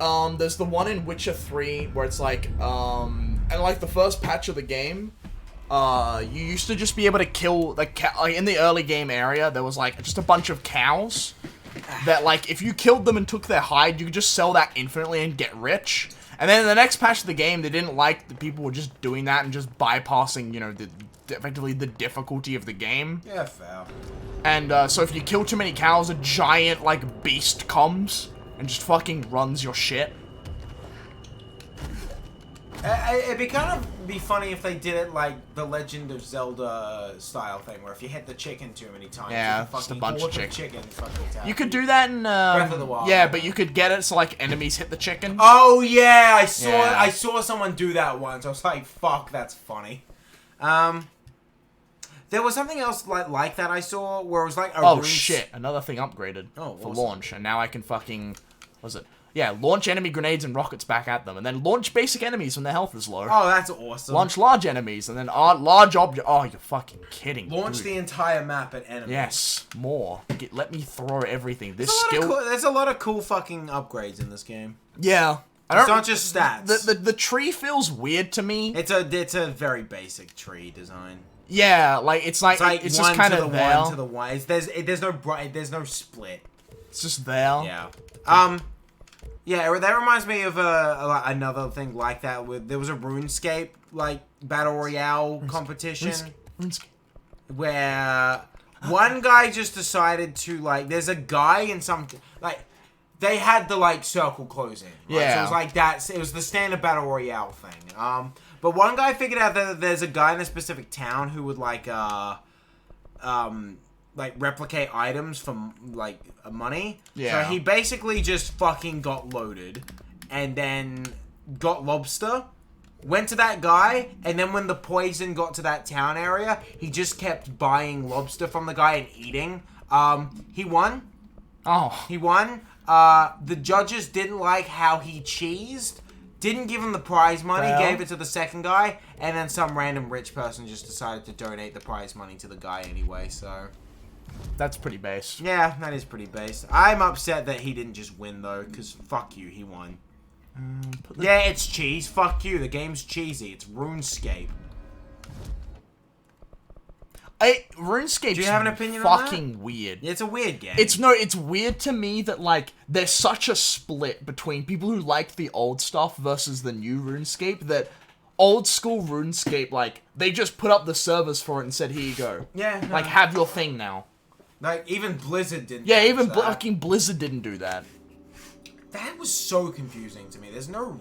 there's the one in Witcher 3 where it's like, and like the first patch of the game, you used to just be able to kill the cow. Like in the early game area, there was like just a bunch of cows that like if you killed them and took their hide, you could just sell that infinitely and get rich. And then in the next patch of the game, they didn't like that people were just doing that and just bypassing, you know, effectively the difficulty of the game. Yeah, fair. And so if you kill too many cows, a giant like beast comes and just fucking runs your shit. It'd be kind of be funny if they did it like the Legend of Zelda style thing, where if you hit the chicken too many times, Yeah, you just a fucking bunch of horde chicken. chickens fucking attack You could do that in Breath of the Wild. yeah, but you could get it so like enemies hit the chicken. Oh yeah, I saw Yeah. I saw someone do that once. I was like, fuck, that's funny. There was something else like that I saw where it was like a Oh rune- shit! Another thing upgraded Oh, for awesome. launch, and now I can fucking launch enemy grenades and rockets back at them, and then launch basic enemies when their health is low. Oh, that's awesome. Launch large enemies, and then large object. Oh, you're fucking kidding! Launch dude. the entire map at enemies. Yes, more. Let me throw everything. This There's a lot of cool fucking upgrades in this game. Yeah, I It's don't. not just stats. The tree feels weird to me. It's a very basic tree design. Yeah, like it's It's just one kind to the of there. one to the one. There's no split. It's just there. Yeah. Yeah, that reminds me of another thing like that. There was a RuneScape like battle royale competition where one guy just decided to like. There's a guy in some like. They had the like circle closing. Right? Yeah. So it was like that. It was the standard battle royale thing. But one guy figured out that there's a guy in a specific town who would like replicate items for like money. Yeah. So he basically just fucking got loaded, and then got lobster. Went to that guy, and then when the poison got to that town area, he just kept buying lobster from the guy and eating. He won. Oh. He won. The judges didn't like how he cheesed. Didn't give him the prize money, Well. gave it to the second guy, and then some random rich person just decided to donate the prize money to the guy anyway, so... That's pretty base. Yeah, that is pretty base. I'm upset that he didn't just win, though, because fuck you, he won. Yeah, it's cheese. Fuck you, the game's cheesy. It's RuneScape. RuneScape's Do you have an opinion on that? fucking weird. It's a weird game. It's weird to me that like there's such a split between people who like the old stuff versus the new RuneScape that old school RuneScape like they just put up the servers for it and said here you go. Yeah. Like have your thing now. Like, even Blizzard didn't Yeah, touch even that. fucking Blizzard didn't do that. That was so confusing to me. There's no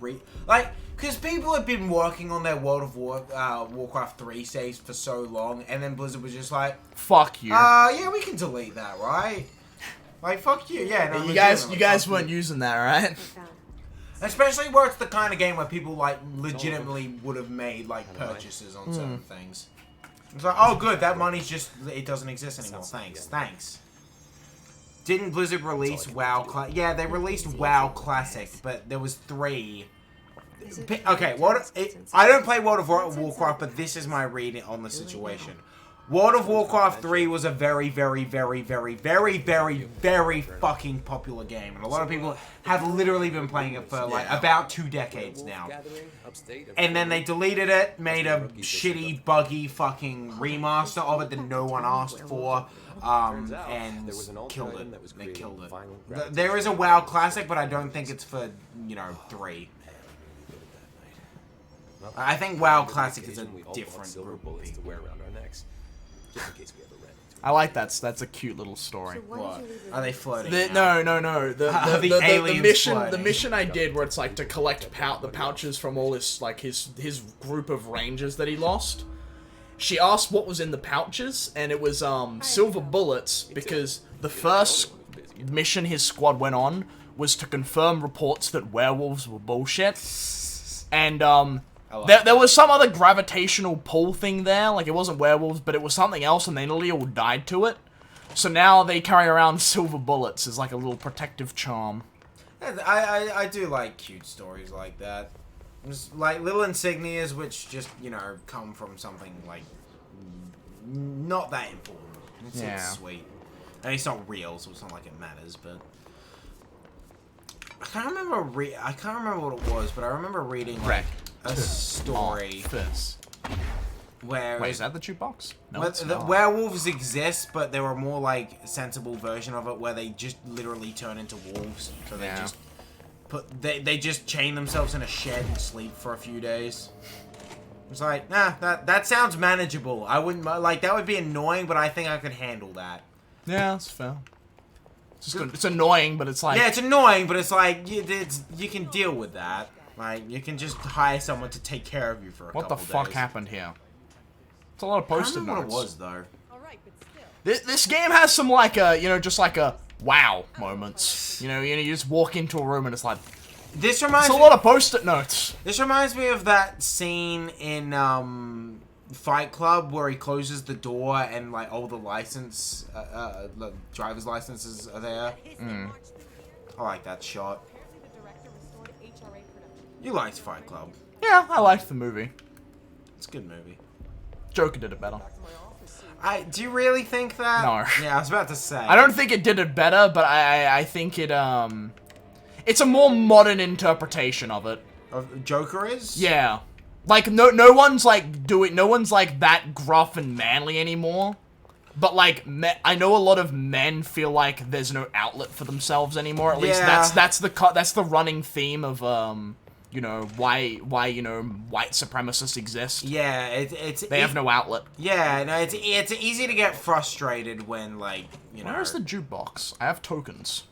because people have been working on their World of Warcraft 3 saves for so long, and then Blizzard was just like, Fuck you. yeah, we can delete that, right? Like, fuck you, yeah. No, you guys legitimately, fuck weren't you. using that, right? Especially where it's the kind of game where people, like, legitimately would have made, like, purchases on certain things. It's like, oh, good, that money's just, it doesn't exist anymore. Thanks. Didn't Blizzard release WoW Classic? Yeah, they released WoW Classic, but there was 3. Okay, I don't play World of Warcraft, but this is my reading on the situation. World of Warcraft 3 was a very, very, very, very, very, very, very fucking popular game. And a lot of people have literally been playing it for, like, about 2 decades now. And then they deleted it, made a shitty, buggy fucking remaster of it that no one asked for, and killed it. They killed it. There is a WoW Classic, but I don't think it's for, 3. I think WoW Classic is a different group of people. I like that. That's a cute little story. What? Are they floating? No. The aliens mission. floating. The mission I did, where it's like to collect the pouches from all his like his group of rangers that he lost. She asked what was in the pouches, and it was silver bullets because the first mission his squad went on was to confirm reports that werewolves were bullshit. And, there was some other gravitational pull thing there, like it wasn't werewolves, but it was something else, and they nearly all died to it. So now they carry around silver bullets as like a little protective charm. I do like cute stories like that. Just like little insignias which just, you know, come from something like not that important. It's sweet. And it's not real, so it's not like it matters, but I can't remember what it was, but I remember reading like a story where Wait, is that the jukebox? No, where it's the not. werewolves exist, but they were more like sensible version of it, where they just literally turn into wolves. So they just they just chain themselves in a shed and sleep for a few days. It's like, nah, that sounds manageable. I wouldn't like that would be annoying, but I think I could handle that. Yeah, that's fair. It's annoying, but it's like... Yeah, it's annoying, but it's like, you can deal with that. Like, you can just hire someone to take care of you for a couple days. What the fuck happened here? It's a lot of post-it notes. I don't know what it was, though. This game has some, like, just like a wow moments. You know, you just walk into a room and it's like... This reminds me... It's a lot of post-it notes. This reminds me of that scene in, Fight Club where he closes the door and like all the license, driver's licenses are there. I like that shot. You liked Fight Club. Yeah, I liked the movie. It's a good movie. Joker did it better. Do you really think that? No. Yeah, I was about to say. I don't think it did it better, but I think it it's a more modern interpretation of it. Of Joker is? Yeah. Like, no one's, like, no one's, like, that gruff and manly anymore. But, like, I know a lot of men feel like there's no outlet for themselves anymore. At least that's the running theme of, you know, why, you know, white supremacists exist. Yeah, they have no outlet. Yeah, no, it's easy to get frustrated when, like, you know. Where's the jukebox? I have tokens.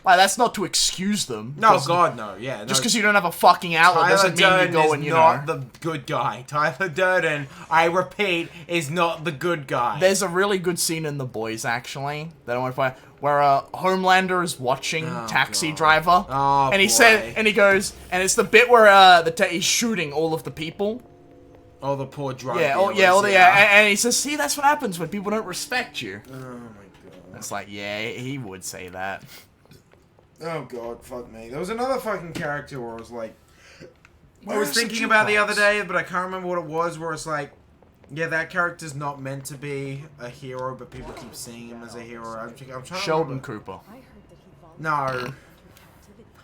Like, that's not to excuse them. No, God, no, yeah. Just because you don't have a fucking outlet doesn't mean you go and, you know... Tyler Durden is not the good guy. Tyler Durden, I repeat, is not the good guy. There's a really good scene in The Boys, actually, that I want to find, where Homelander is watching Taxi Driver. Oh, and he said, and he goes, and it's the bit where he's shooting all of the people. Oh, the poor drug dealers. And he says, see, that's what happens when people don't respect you. Oh, my God. It's like, yeah, he would say that. Oh God, fuck me. There was another fucking character where I was like... I was thinking about the other day, but I can't remember what it was, where it's like... Yeah, that character's not meant to be a hero, but people keep seeing him as a hero. I'm trying to Sheldon Cooper. No.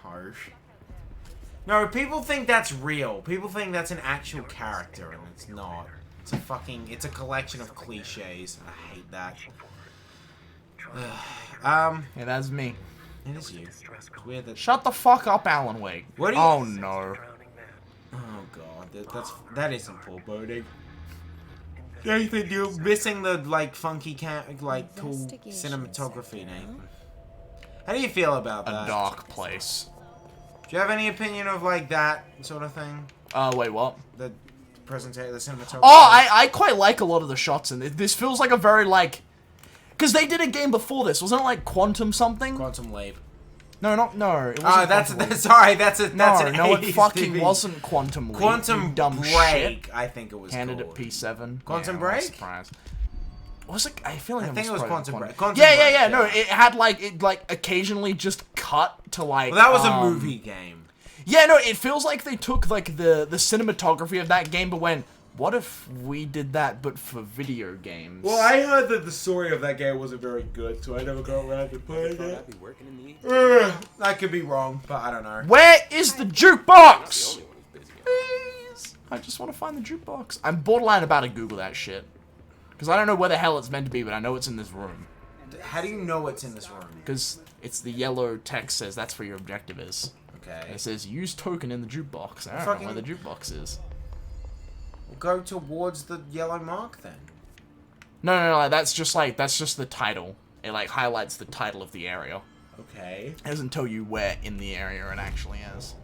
Harsh. No, people think that's real. People think that's an actual character, and it's not. It's a fucking... It's a collection of cliches. I hate that. Yeah, that's me. It is you. It's weird that... Shut the fuck up, Alan Wake. What do you... Oh, no. Oh, God. That isn't foreboding. Nathan, you're missing the, like, funky, cool cinematography, Nathan. How do you feel about that? A dark place. Do you have any opinion of, like, that sort of thing? Wait, what? The cinematography? Oh, I quite like a lot of the shots in it. This feels like a very, like... Because they did a game before this. Wasn't it like Quantum something? Quantum Leap. No. It wasn't sorry, that's an it fucking TV. wasn't Quantum Leap. Quantum dumb Break, shit. I think it was Candidate called. P7. Quantum yeah, Break? I was surprised. Was it? I feel like I think it was Quantum Break. Yeah. No, it had like occasionally just cut to like. Well, that was a movie game. Yeah, no, it feels like they took like the cinematography of that game, but went, what if we did that but for video games? Well, I heard that the story of that game wasn't very good, so I never got around to playing it. I could be wrong, but I don't know. Where is the jukebox? Please. I just want to find the jukebox. I'm borderline about to Google that shit. Because I don't know where the hell it's meant to be, but I know it's in this room. How do you know it's in this room? Because it's the yellow text says that's where your objective is. Okay. It says use token in the jukebox. I don't know where the jukebox is. Go towards the yellow mark then. No, that's just the title. It like highlights the title of the area. Okay. It doesn't tell you where in the area it actually is.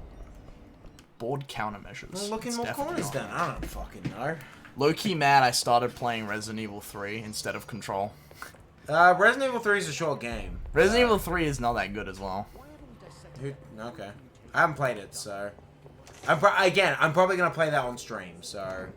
Board countermeasures. Well, look in more corners then. I don't fucking know. Low-key mad I started playing Resident Evil 3 instead of Control. Resident Evil 3 is a short game. Resident Evil 3 is not that good as well. Okay. I haven't played it, so... I'm probably gonna play that on stream, so...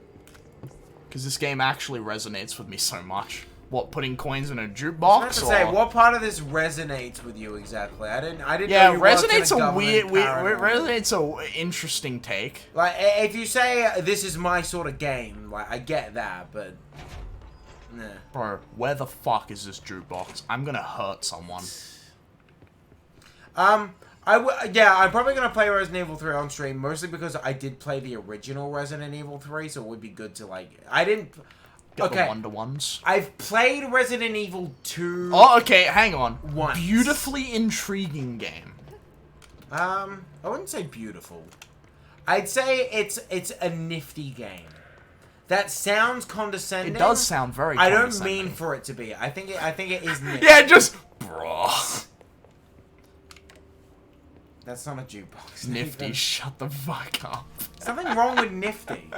Because this game actually resonates with me so much. What, putting coins in a I was jukebox? about to say, what part of this resonates with you exactly? I didn't Yeah, know you worked in resonate's a government paranormal. resonate's a interesting take. Like, if you say, this is my sort of game, like, I get that, but... Nah. Bro, where the fuck is this jukebox? I'm gonna hurt someone. Yeah, I'm probably gonna play Resident Evil 3 on stream, mostly because I did play the original Resident Evil 3, so it would be good to, like... I didn't... Get Okay. the Wonder Ones. I've played Resident Evil 2... Oh, okay, hang on. Once. Beautifully intriguing game. I wouldn't say beautiful. I'd say it's a nifty game. That sounds condescending. It does sound very I don't condescending. mean for it to be. I think it is nifty. Yeah, just... Bruh. That's not a jukebox. Nifty, Nathan. shut the fuck up. Something wrong with nifty.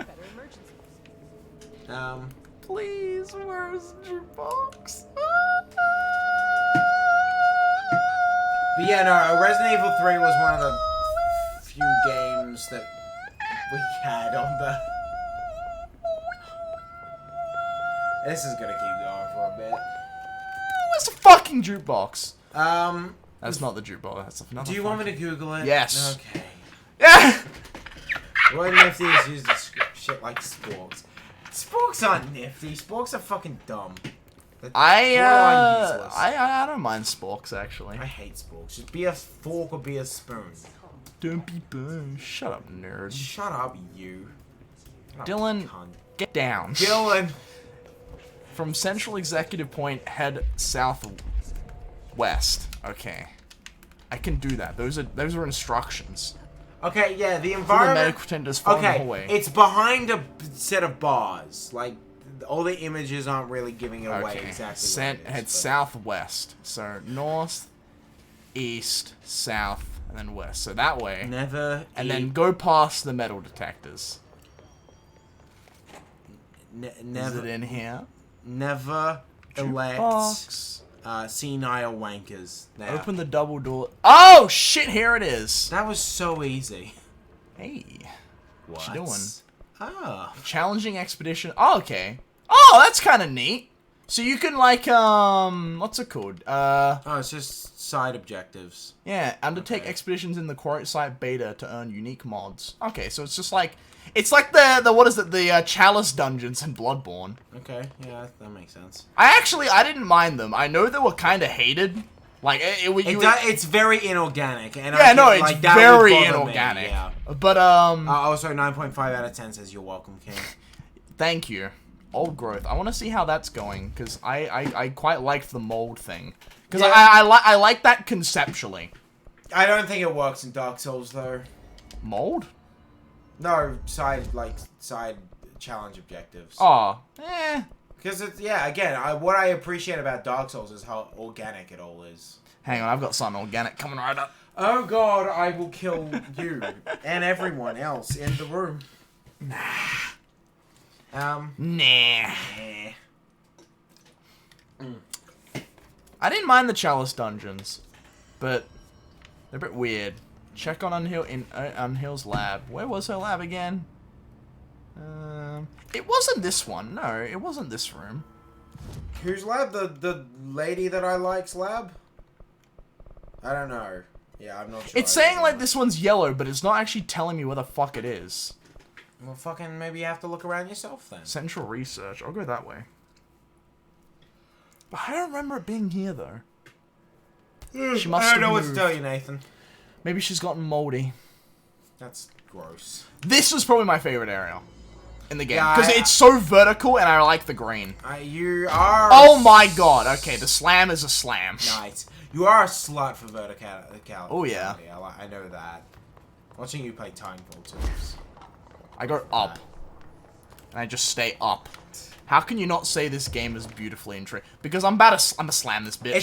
Please, where's the jukebox? But yeah, no, Resident Evil 3 was one of the few games that we had on the... This is gonna keep going for a bit. Where's the fucking jukebox? Um, That's not the jukebox. That's another. do you want me to Google it? Yes. Okay. Yeah. What nifty is used to describe shit like sporks. Sporks aren't nifty. Sporks are fucking dumb. They're borderline useless. I don't mind sporks actually. I hate sporks. Just be a fork or be a spoon. Don't be burned. Shut up, nerd. Shut up, you. Shut up, Dylan, cunt. get down. Dylan. From Central Executive Point, head southwest. Okay, I can do that. Those are instructions. Okay, yeah, the For the environment. medical tenders following the Okay, hallway. it's behind a set of bars. Like, all the images aren't really giving it away Okay, exactly. what it head is, but- southwest. So north, east, south, and then west. So that way. Never. And then go past the metal detectors. Is Never. it in here? Never elect Box. senile wankers. Now, Open the double door. Oh shit! Here it is. that was so easy. Hey, What you doing? Oh. Challenging expedition. Oh, okay. Oh, that's kind of neat. So you can like what's it called? Oh, it's just side objectives. Yeah, undertake Okay. expeditions in the Quarry Site beta to earn unique mods. Okay, so it's just like it's like the what is it? The Chalice dungeons in Bloodborne. Okay, yeah, that makes sense. I didn't mind them. I know they were kind of hated. Like It's very inorganic, and yeah, no, think, it's like, that would very bother me, inorganic. yeah. But Also, 9.5 out of 10 says you're welcome, King. thank you. Old growth. I want to see how that's going because I quite liked the mold thing because Yeah. I like that conceptually. I don't think it works in Dark Souls though. Mold? No, side challenge objectives. Oh, Because it's again, what I appreciate about Dark Souls is how organic it all is. hang on, I've got something organic coming right up. Oh God, I will kill you and everyone else in the room. Nah. Eh. I didn't mind the Chalice dungeons, but they're a bit weird. Check on Unhill's lab. Where was her lab again? It wasn't this one. No, it wasn't this room. Whose lab? The lady that I like's lab? I don't know. Yeah, I'm not sure. It's saying like this one's yellow, but it's not actually telling me where the fuck it is. Well, fucking maybe you have to look around yourself then. Central Research. I'll go that way. But I don't remember it being here though. She must I don't know have what to moved. tell you, Nathan. Maybe she's gotten moldy. That's gross. This was probably my favorite area in the game Yeah, because it's so vertical and I like the green. You are. Oh my god! Okay, the slam is a slam. Nice. You are a slut for verticality. Oh, yeah. I know that. Watching you play Timefall too. I go up, and I just stay up. How can you not say this game is beautifully intriguing? Because I'm gonna slam this bitch.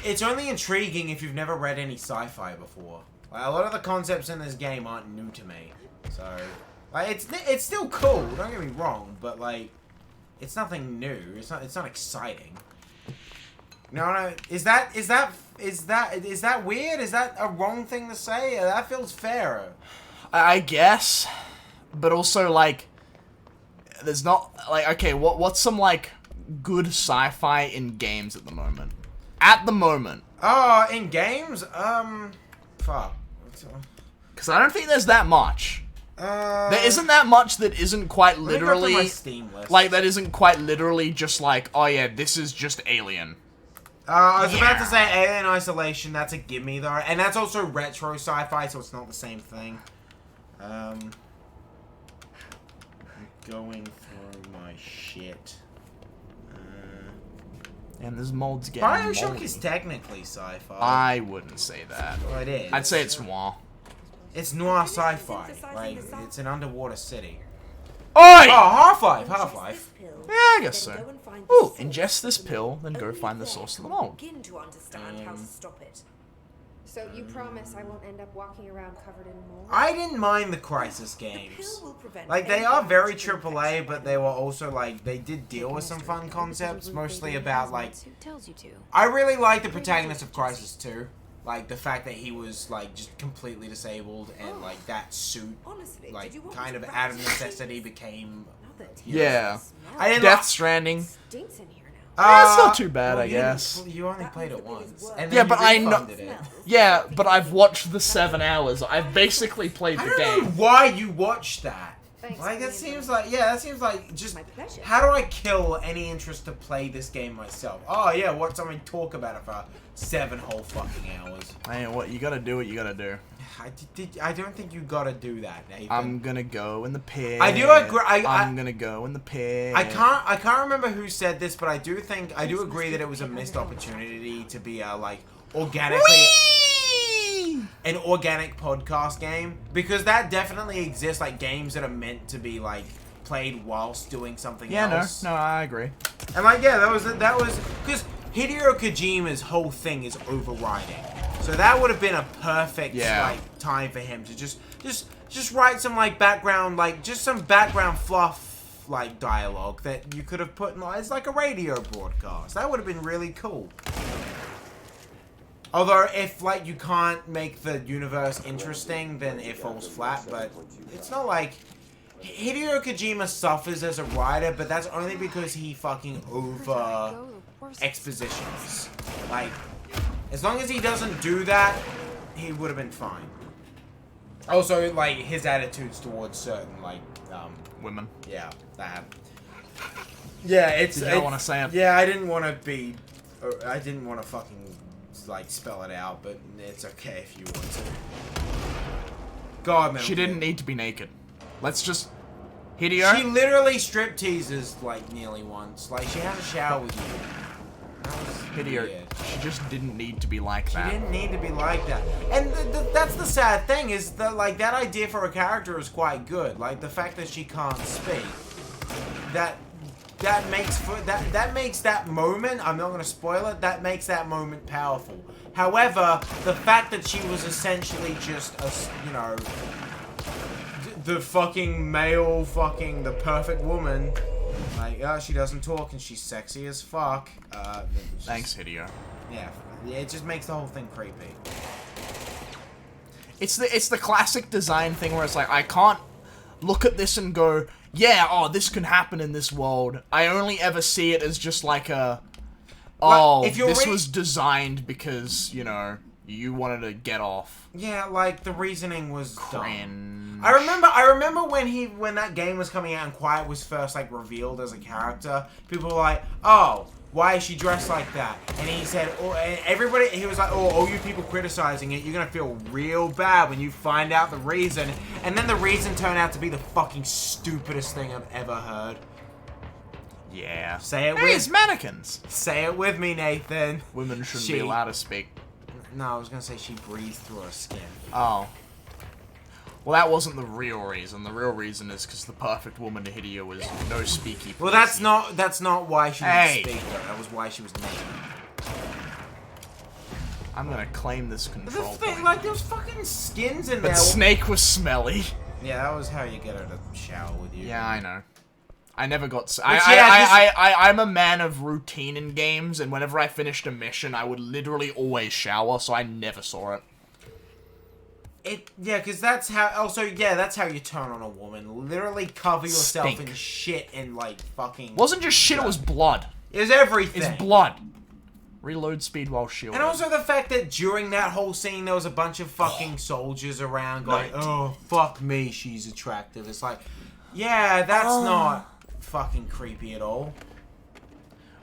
It's only intriguing if you've never read any sci-fi before. Like, a lot of the concepts in this game aren't new to me, so like it's still cool. Don't get me wrong, but like it's nothing new. It's not exciting. No. Is that weird? Is that a wrong thing to say? That feels fairer. I guess, but also like, there's not like okay, what's some like good sci-fi in games at the moment? At the moment. Oh, in games, fuck. Because I don't think there's that much. There isn't that much that isn't quite literally my Steam list. like that isn't quite literally just like, oh yeah, this is just Alien. I was about to say Alien Isolation. That's a gimme though, and that's also retro sci-fi, so it's not the same thing. I'm going through my shit. And this mold's getting Bioshock moldy. is technically sci-fi. I wouldn't say that. Well, it is. I'd say it's noir. It's noir sci-fi, right? It's an underwater city. Oi! Oh, Half-Life, Half-Life. Yeah, Yeah, I guess so. Ooh, ingest this pill, then go find the source of the mold. Begin to understand how to stop it. So you promise I won't end up walking around covered in mold? I didn't mind the Crisis games. Like, they are very AAA, but they were also, like, they did deal with some fun concepts, mostly about, like... tells you to. I really like the protagonist of Crisis 2. Like, the fact that he was, like, just completely disabled, and, like, that suit, like, kind of out of necessity became... Yeah. I didn't Death Stranding. Stinks in here now. Yeah, it's not too bad, I you guess. didn't- You only played it once. And then Yeah, you but I know. refunded it. Yeah, but I've watched the 7 hours. I've basically played I the don't know game. why you watched that. Thanks Like, for that the seems info. like, yeah, that seems like just, My pleasure. how do I kill any interest to play this game myself? Oh, yeah, watch somebody talk about it for 7 whole fucking hours. Hey, what you gotta do? What you gotta do? I don't think you gotta do that, Nathan. I'm gonna go in the pit. I do agree- I'm gonna go in the pit. I can't remember who said this, but I do agree that it was a missed opportunity to be a, like, an organic podcast game, because that definitely exists, like games that are meant to be like played whilst doing something else. No, I agree. And like, yeah, that was because Hideo Kojima's whole thing is overriding, so that would have been a perfect like time for him to just write some like background, like just some background fluff, like dialogue that you could have put in, it's like a radio broadcast. That would have been really cool. Although, if, like, you can't make the universe interesting, then it falls flat, but it's not like... Hideo Kojima suffers as a writer, but that's only because he fucking over-expositions. Like, as long as he doesn't do that, he would have been fine. Also, like, his attitudes towards certain, like, women. Yeah, that. Yeah, it's... Did you not want to say it? Yeah, I didn't want to be... I didn't want to fucking... like spell it out, but it's okay if you want to. God, man. She didn't need to be naked. Let's just... Hideo? She literally strip teases, like, nearly once. Like, she had a shower with you. That was Hideo, weird. she just didn't need to be like that. She didn't need to be like that. And that's the sad thing, is that, like, that idea for a character is quite good. Like, the fact that she can't speak. That makes that moment, I'm not going to spoil it, that makes that moment powerful. However, the fact that she was essentially just a, you know, the fucking male fucking, the perfect woman, like, she doesn't talk and she's sexy as fuck. Thanks, Hideo. Yeah, it just makes the whole thing creepy. It's the classic design thing where it's like, I can't look at this and go, yeah, oh, this can happen in this world. I only ever see it as just like a, oh, if you're this was designed because, you know, you wanted to get off. Yeah, like, the reasoning was Cringe. dumb. I remember when that game was coming out and Quiet was first, like, revealed as a character, people were like, oh, why is she dressed like that? And he said, oh, and everybody, he was like, oh, all you people criticizing it, you're gonna feel real bad when you find out the reason. And then the reason turned out to be the fucking stupidest thing I've ever heard. Yeah. Say it Hey, with... it's mannequins. Say it with me, Nathan. Women shouldn't be allowed to speak. No, I was gonna say she breathed through her skin. Oh. Well, that wasn't the real reason. The real reason is because the perfect woman to Hideo was no speaky. Well, that's not why she Hey. didn't speak, though. That was why she was naked. I'm gonna claim this The control thing, point. like, there's fucking skins in But there. Snake was smelly. Yeah, that was how you get her to shower with you. Yeah, I know. I never got. I'm a man of routine in games, and whenever I finished a mission, I would literally always shower, so I never saw it. Yeah, because that's how. Also, yeah, that's how you turn on a woman. Literally cover yourself Stink. in shit and like fucking. Wasn't just shit; it was blood. It was everything. It's blood. Reload speed while shielded. And also the fact that during that whole scene, there was a bunch of fucking soldiers around going, "Oh, fuck me, she's attractive." It's like, yeah, that's not fucking creepy at all.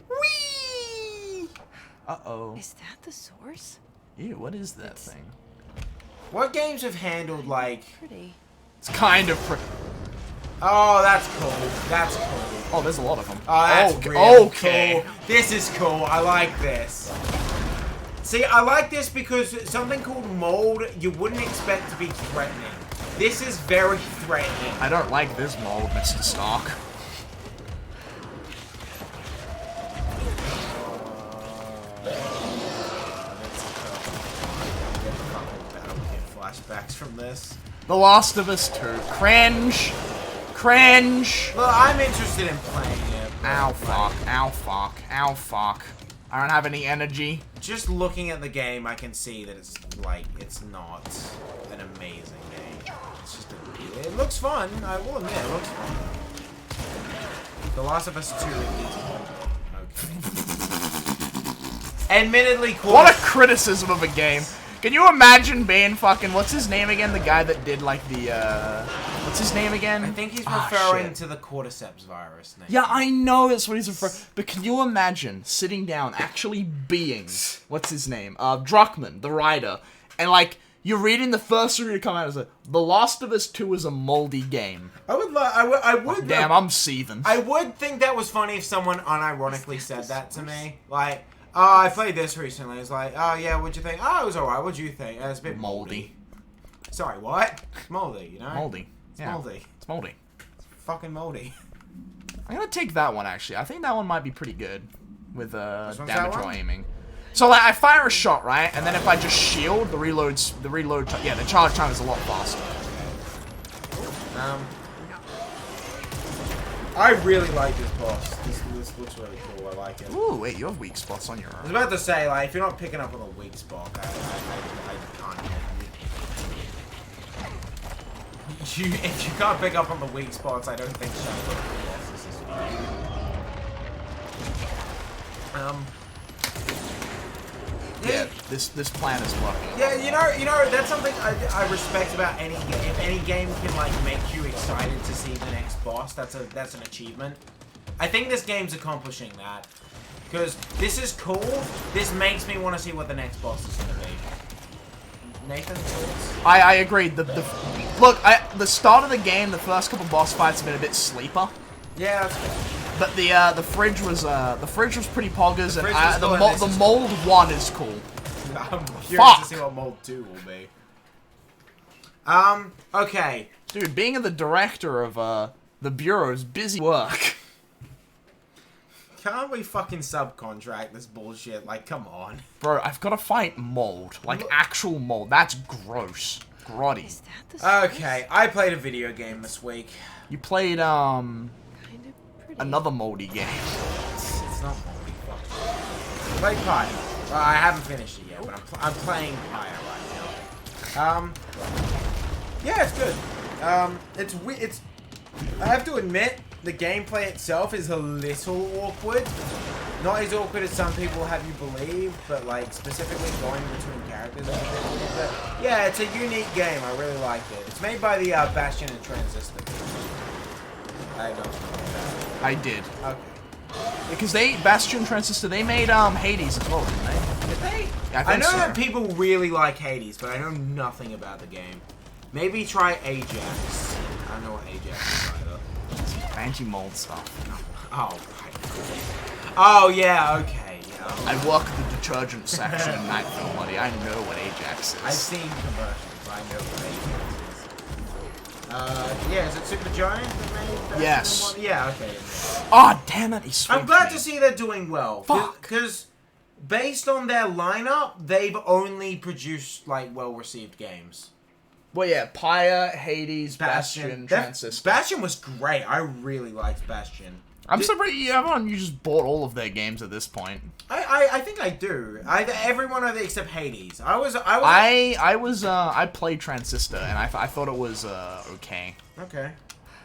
Whee! Uh-oh. Is that the source? Ew, what is that thing? What games have handled like? Pretty. It's kind of Oh, that's cool. That's cool. Oh, there's a lot of them. Oh, that's okay. really Okay. cool. This is cool. I like this. See, I like this because something called mold you wouldn't expect to be threatening. This is very threatening. I don't like this mold, Mr. Stark. Flashbacks from this. The Last of Us 2. Cringe. Cringe. Well, I'm interested in playing it. Ow, fuck. Ow, fuck. Ow, fuck. I don't have any energy. Just looking at the game, I can see that it's like, it's not an amazing game. It's just it looks fun. I will admit, it looks fun. The Last of Us 2 is okay. Admittedly, What a criticism of a game. Can you imagine being fucking, what's his name again? The guy that did like the, what's his name again? I think he's Ah, referring shit. to the cordyceps virus name. Yeah, I know that's what he's referring. But can you imagine sitting down, actually being, what's his name? Druckmann, the writer, and like you're reading the first review to come out as like, The Last of Us 2 is a moldy game. I would. Damn, I'm seething. I would think that was funny if someone unironically said that to me, like. Oh, I played this recently. It's like, oh yeah, what'd you think? Oh, it was alright. What'd you think? It's a bit moldy. Sorry, what? It's moldy, you know? Moldy. It's Yeah. moldy. It's moldy. It's fucking moldy. I'm gonna take that one actually. I think that one might be pretty good with one's damage that while one? aiming. So like, I fire a shot, right, and then if I just shield, the reload yeah, the charge time is a lot faster. I really like this boss. This looks really cool. I like it. Ooh, wait, you have weak spots on your I was own. about to say, like, if you're not picking up on a weak spot, I can't help you. If you can't pick up on the weak spots, I don't think this is Yeah, this plan is working. Yeah, you know, that's something I respect about any game. If any game can like make you excited to see the next boss, that's an achievement. I think this game's accomplishing that. Because this is cool. This makes me want to see what the next boss is gonna be. Nathan, thoughts? I agree. Look, the start of the game, the first couple boss fights have been a bit sleeper. Yeah, that's good. But the fridge was pretty poggers, fridge was and cool, and this the is mold one is cool. I'm curious Fuck. to see what Mold 2 will be. Okay. Dude, being the director of the Bureau is busy work. Can't we fucking subcontract this bullshit? Like, come on. Bro, I've got to fight mold. Like, actual mold. That's gross. Grotty. Is that the source? Okay, I played a video game this week. You played, Kind of pretty. another moldy game. It's not moldy. Fuck. I played Pyre. Well, I haven't finished it yet, but I'm playing Pyre right now. Yeah, it's good. It's I have to admit, the gameplay itself is a little awkward. Not as awkward as some people have you believe, but like specifically going between characters is a bit weird. But yeah, it's a unique game. I really like it. It's made by the Bastion and Transistor. I don't know that. I did. Okay. Because Bastion Transistor, they made Hades as well, didn't they? Did they? Yeah, I I think know so. that people really like Hades, but I know nothing about the game. Maybe try Ajax. I don't know what Ajax is either. Anti-mold stuff. Oh, right. Oh, yeah, okay. Yeah. I work at the detergent section in Nightfall, buddy. I know what Ajax is. I've seen commercials. I know what Ajax is. Yeah, is it Supergiant that made that Yes. one? Yeah, okay. Oh, damn it, he's I'm glad to see they're doing well. Fuck. Because based on their lineup, they've only produced, like, well-received games. Well, yeah, Pyre, Hades, Bastion, Transistor. Bastion was great. I really liked Bastion. I'm surprised you just bought all of their games at this point. I think I do. Every one of them except Hades. I played Transistor and I thought it was okay. Okay.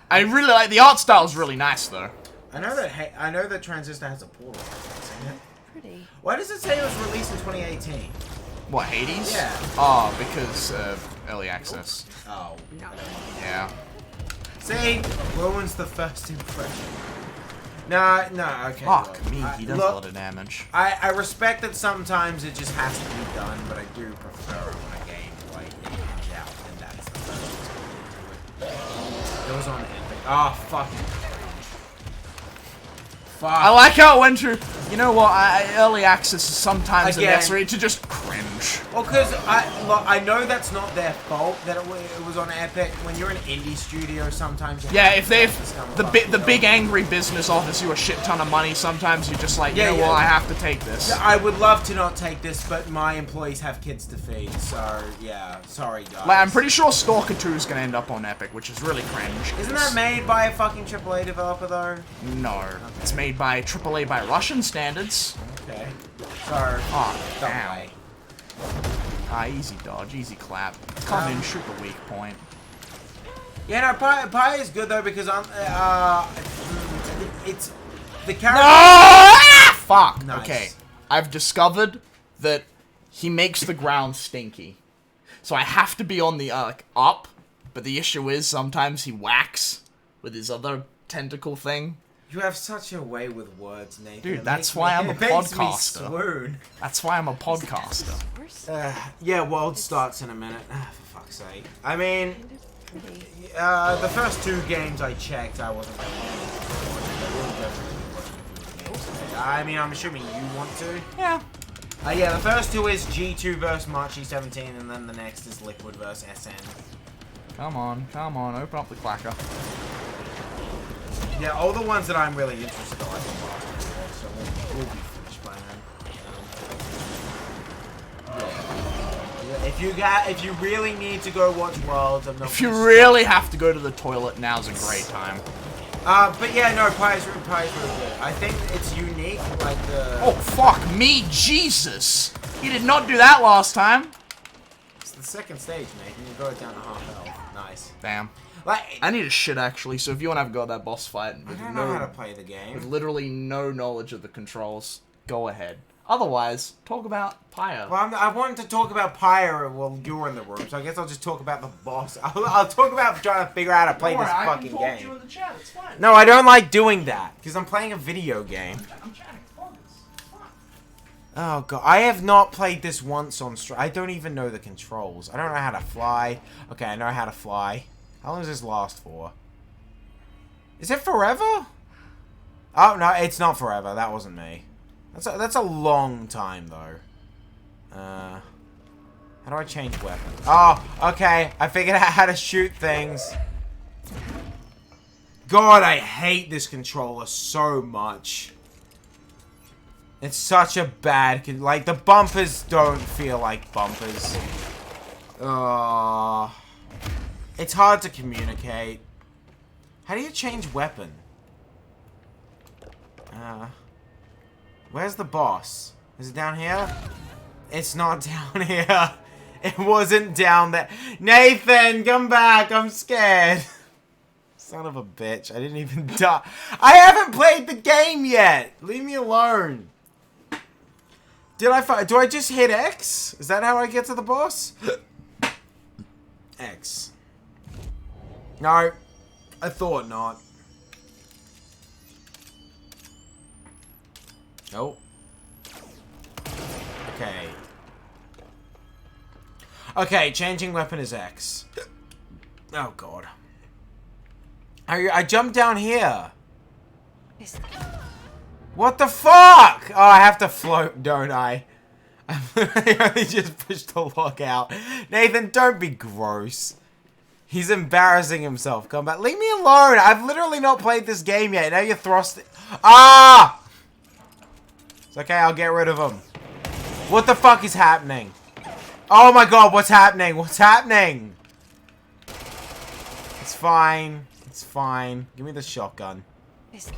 I really like the art style is really nice though. I know that Transistor has a portal. Pretty. Why does it say it was released in 2018? What, Hades? Yeah. Oh, because early access. Oh. Yeah. See, ruins the first impression. No, okay. Fuck look, me, he does a lot of damage. I respect that sometimes it just has to be done, but I do prefer it when a game like it comes out and that's the first time to do it. It was on Epic. Oh fuck. Fuck. I like how it went through. You know what? Early access is sometimes Again. necessary to just cringe. Well, because I know that's not their fault that it was on Epic. When you're an indie studio, sometimes if the big angry business offers you a shit ton of money, sometimes you're just like, well, I have to take this. Yeah, I would love to not take this, but my employees have kids to feed, so yeah, sorry guys. Like, I'm pretty sure Stalker 2 is gonna end up on Epic, which is really cringe. Isn't that made by a fucking AAA developer though? No, it's made by AAA by Russian standards. Okay. Sorry. Oh, Don't damn. way. Easy dodge, easy clap. Come in, shoot the weak point. Yeah, no, Pi is good though because it's the character. No! Fuck. Nice. Okay, I've discovered that he makes the ground stinky, so I have to be on the up. But the issue is sometimes he whacks with his other tentacle thing. You have such a way with words, Nathan. Dude, that's why I'm a podcaster. Swoon. That's why I'm a podcaster. Yeah, world starts in a minute. For fuck's sake. I mean, the first 2 games I checked, I wasn't really I mean, I'm assuming you want to. Yeah. Yeah, the first 2 is G2 versus Marchi 17, and then the next is Liquid versus SN. Come on, open up the clacker. Yeah, all the ones that I'm really interested in, I think, so we'll be finished by then. Yeah. If you really need to go watch Worlds, I'm not. If you really have to go to the toilet, now's a great time. But yeah, no, Pi is really good. I think it's unique, like the. Oh fuck me, Jesus! He did not do that last time. It's the second stage, mate. You go down to half health. Nice. Damn. Like, I need a shit actually, so if you want to have a go at that boss fight I don't know how to play the with game. literally no knowledge of the controls, go ahead. Otherwise, talk about Pyre. Well, I wanted to talk about Pyre while you're in the room, so I guess I'll just talk about the boss. I'll talk about trying to figure out how to play this fucking game. To you in the chat, it's fine. No, I don't like doing that, because I'm playing a video game. I'm chatting. Oh god, I have not played this once on stream. I don't even know the controls. I don't know how to fly. Okay, I know how to fly. How long does this last for? Is it forever? Oh, no, it's not forever. That wasn't me. That's a long time, though. How do I change weapons? Oh, okay. I figured out how to shoot things. God, I hate this controller so much. It's such a bad... Like, the bumpers don't feel like bumpers. It's hard to communicate. How do you change weapon? Where's the boss? Is it down here? It's not down here. It wasn't down there. Nathan, come back. I'm scared. Son of a bitch. I didn't even die. I haven't played the game yet. Leave me alone. Do I just hit X? Is that how I get to the boss? X. No. I thought not. Nope. Okay. Okay, changing weapon is X. Oh god. I jumped down here. What the fuck? Oh, I have to float, don't I? I only just pushed the lock out. Nathan, don't be gross. He's embarrassing himself. Come back. Leave me alone. I've literally not played this game yet. Now you're thrusting. Ah! It's okay, I'll get rid of him. What the fuck is happening? Oh my god, what's happening? What's happening? fine. It's fine. Give me the shotgun. Is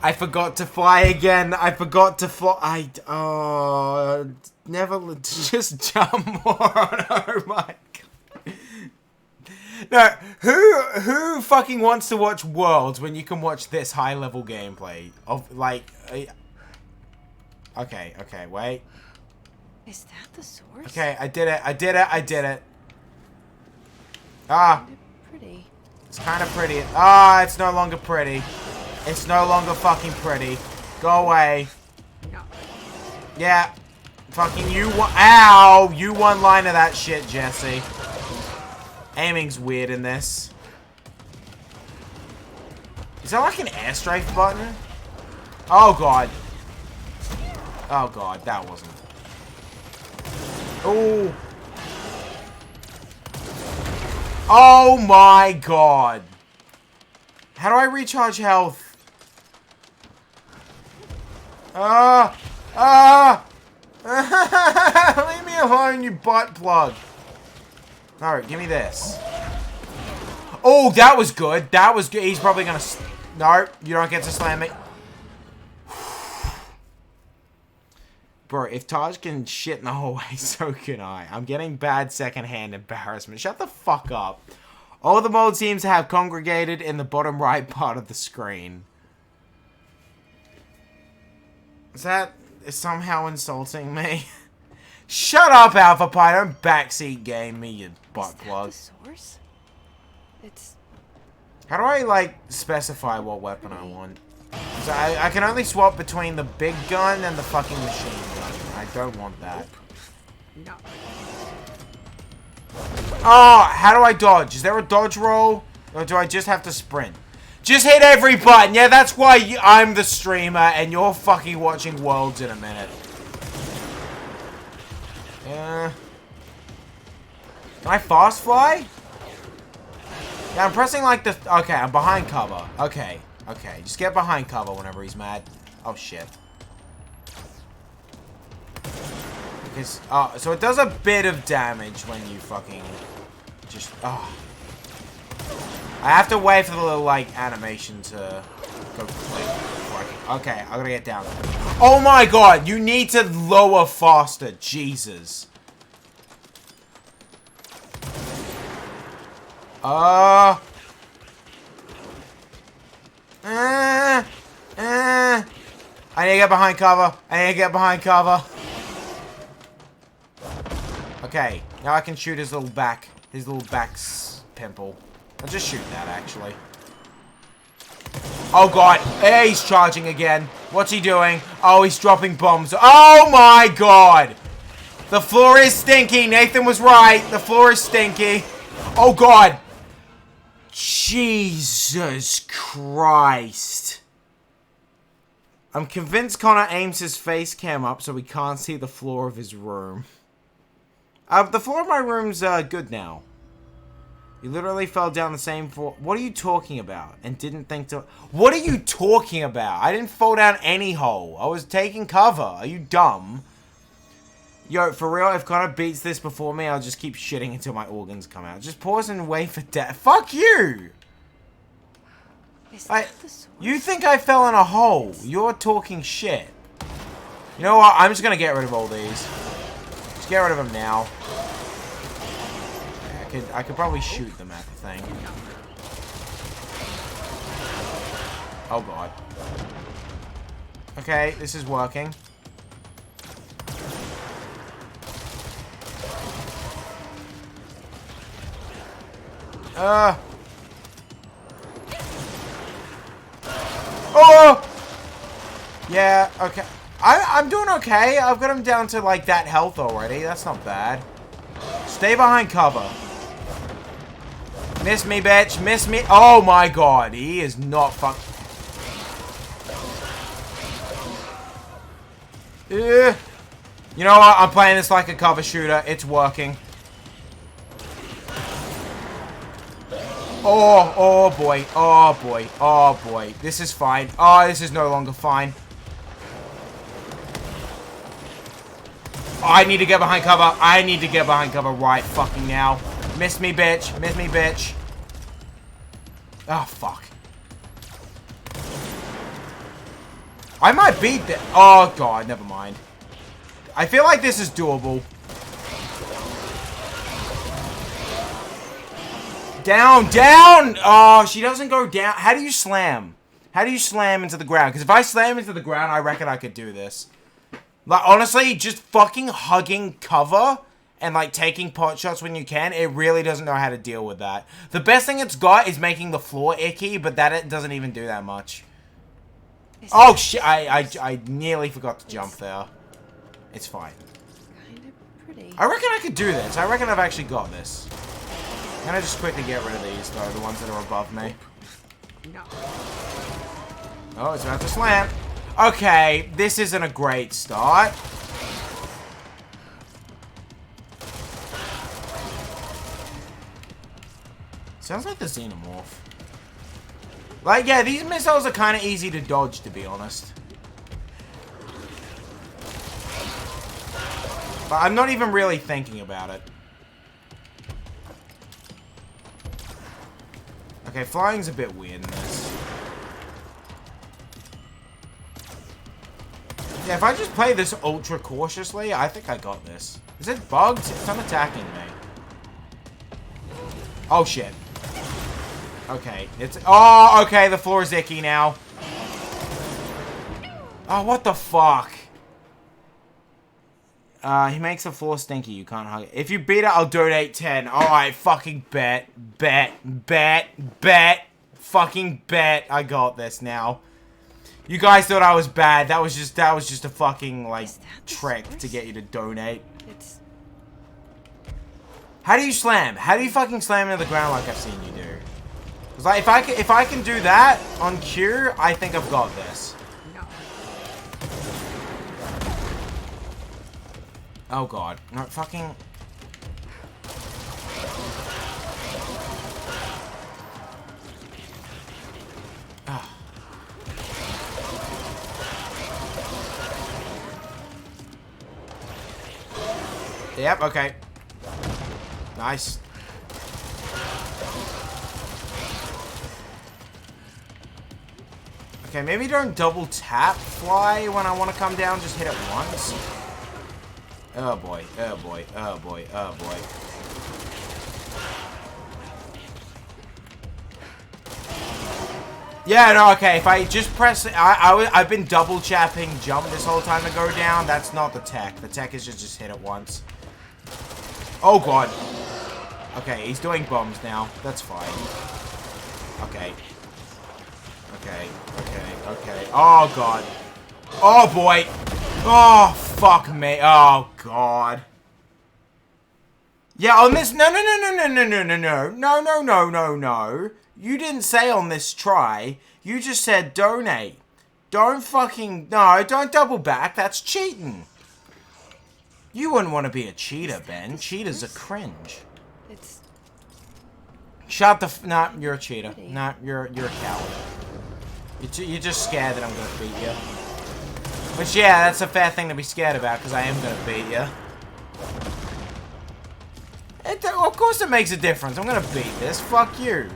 I forgot to fly again. I forgot to fly. Never just jump more on. Oh my god. No, who fucking wants to watch Worlds when you can watch this high level gameplay of like? Okay, wait. that the source? Okay, I did it. Ah, Pretty. it's kind of pretty. Ah, it's no longer pretty. It's no longer fucking pretty. Go away. No. Yeah. Fucking you ow! You one line of that shit, Jesse. Aiming's weird in this. Is that like an airstrike button? Oh god. Oh god, that wasn't. Oh. Oh my god. How do I recharge health? Leave me alone, you butt plug. Alright, give me this. Oh, that was good. That was good. He's probably gonna... No, you don't get to slam me. Bro, if Taj can shit in the hallway, so can I. I'm getting bad secondhand embarrassment. Shut the fuck up. All the mold teams have congregated in the bottom right part of the screen. Is that somehow insulting me? Shut up, Alpha Pie. Don't backseat game me, you butt plug. Is that the source? It's... How do I, like, specify what weapon I want? So I can only swap between the big gun and the fucking machine gun. I don't want that. No. Oh, how do I dodge? Is there a dodge roll? Or do I just have to sprint? Just hit every button. Yeah, that's why I'm the streamer and you're fucking watching Worlds in a minute. Yeah. Can I fast fly? Yeah, I'm pressing like the... Okay, I'm behind cover. Okay. Just get behind cover whenever he's mad. Oh, shit. Because... Oh, so it does a bit of damage when you fucking... Just... Oh. I have to wait for the little, like, animation to go complete. Okay, I gotta get down. Oh my god, you need to lower faster. Jesus. I need to get behind cover. Okay, now I can shoot his little back's pimple. I'll just shoot that, actually. Oh god, hey, he's charging again. What's he doing? Oh, he's dropping bombs. Oh my god! The floor is stinky. Nathan was right. The floor is stinky. Oh god. Jesus Christ. I'm convinced Connor aims his face cam up so we can't see the floor of his room. The floor of my room's good now. You literally fell down the same floor. What are you talking about? And didn't think to... What are you talking about? I didn't fall down any hole. I was taking cover. Are you dumb? Yo, for real, if Connor beats this before me, I'll just keep shitting until my organs come out. Just pause and wait for death. Fuck you! Is that the source? You think I fell in a hole. You're talking shit. You know what? I'm just gonna get rid of all these. Just get rid of them now. I could probably shoot them at the thing. Oh god. Okay, this is working. Oh! Yeah, okay. I'm doing okay. I've got him down to like that health already. That's not bad. Stay behind cover. Miss me, bitch. Miss me. Oh my god. He is not fuck. You know what? I'm playing this like a cover shooter. It's working. Oh boy. Oh boy. Oh boy. This is fine. Oh, this is no longer fine. Oh, I need to get behind cover. I need to get behind cover right fucking now. Miss me, bitch. Miss me, bitch. Oh, fuck. I might beat that. Oh, God. Never mind. I feel like this is doable. Down, down! Oh, she doesn't go down. How do you slam? How do you slam into the ground? Because if I slam into the ground, I reckon I could do this. Like, honestly, just fucking hugging cover and, like, taking pot shots when you can, it really doesn't know how to deal with that. The best thing it's got is making the floor icky, but that it doesn't even do that much. Oh, shit. I nearly forgot to jump there. It's fine. Kinda pretty. I reckon I could do this. I reckon I've actually got this. I'm gonna just quickly get rid of these, though, the ones that are above me. No. Oh, it's about to slam. Okay, this isn't a great start. Sounds like the Xenomorph. Like, yeah, these missiles are kind of easy to dodge, to be honest. But I'm not even really thinking about it. Okay, flying's a bit weird in this. Yeah, if I just play this ultra cautiously, I think I got this. Is it bugged? It's unattacking me. Oh, shit. Okay, it's... Oh, okay, the floor is icky now. Oh, what the fuck? He makes the floor stinky. You can't hug it. If you beat it, I'll donate 10. Alright, fucking bet. Fucking bet. I got this now. You guys thought I was bad. That was just a fucking, like, trick to get you to donate. It's... How do you slam? How do you fucking slam into the ground like I've seen you do? Cause like, if I can do that on cue, I think I've got this. No. Oh god. No, fucking... Ah. Yep, okay. Nice. Okay, maybe don't double tap fly when I want to come down, just hit it once. Oh boy, oh boy, oh boy, oh boy. Yeah, no, okay, if I just press... I've been double tapping jump this whole time to go down. That's not the tech. The tech is just hit it once. Oh god. Okay, he's doing bombs now. That's fine. Okay. Okay, okay. Oh god. Oh boy. Oh, fuck me. Oh god. Yeah, on this... No. You didn't say on this try. You just said donate. Don't fucking... No, don't double back. That's cheating. You wouldn't want to be a cheater, Ben. Cheaters are cringe. It's... Shut the... Nah, you're a cheater. Nah, you're a coward. You're just scared that I'm going to beat you. Which, yeah, that's a fair thing to be scared about, because I am going to beat you. Of course it makes a difference. I'm going to beat this. Fuck you.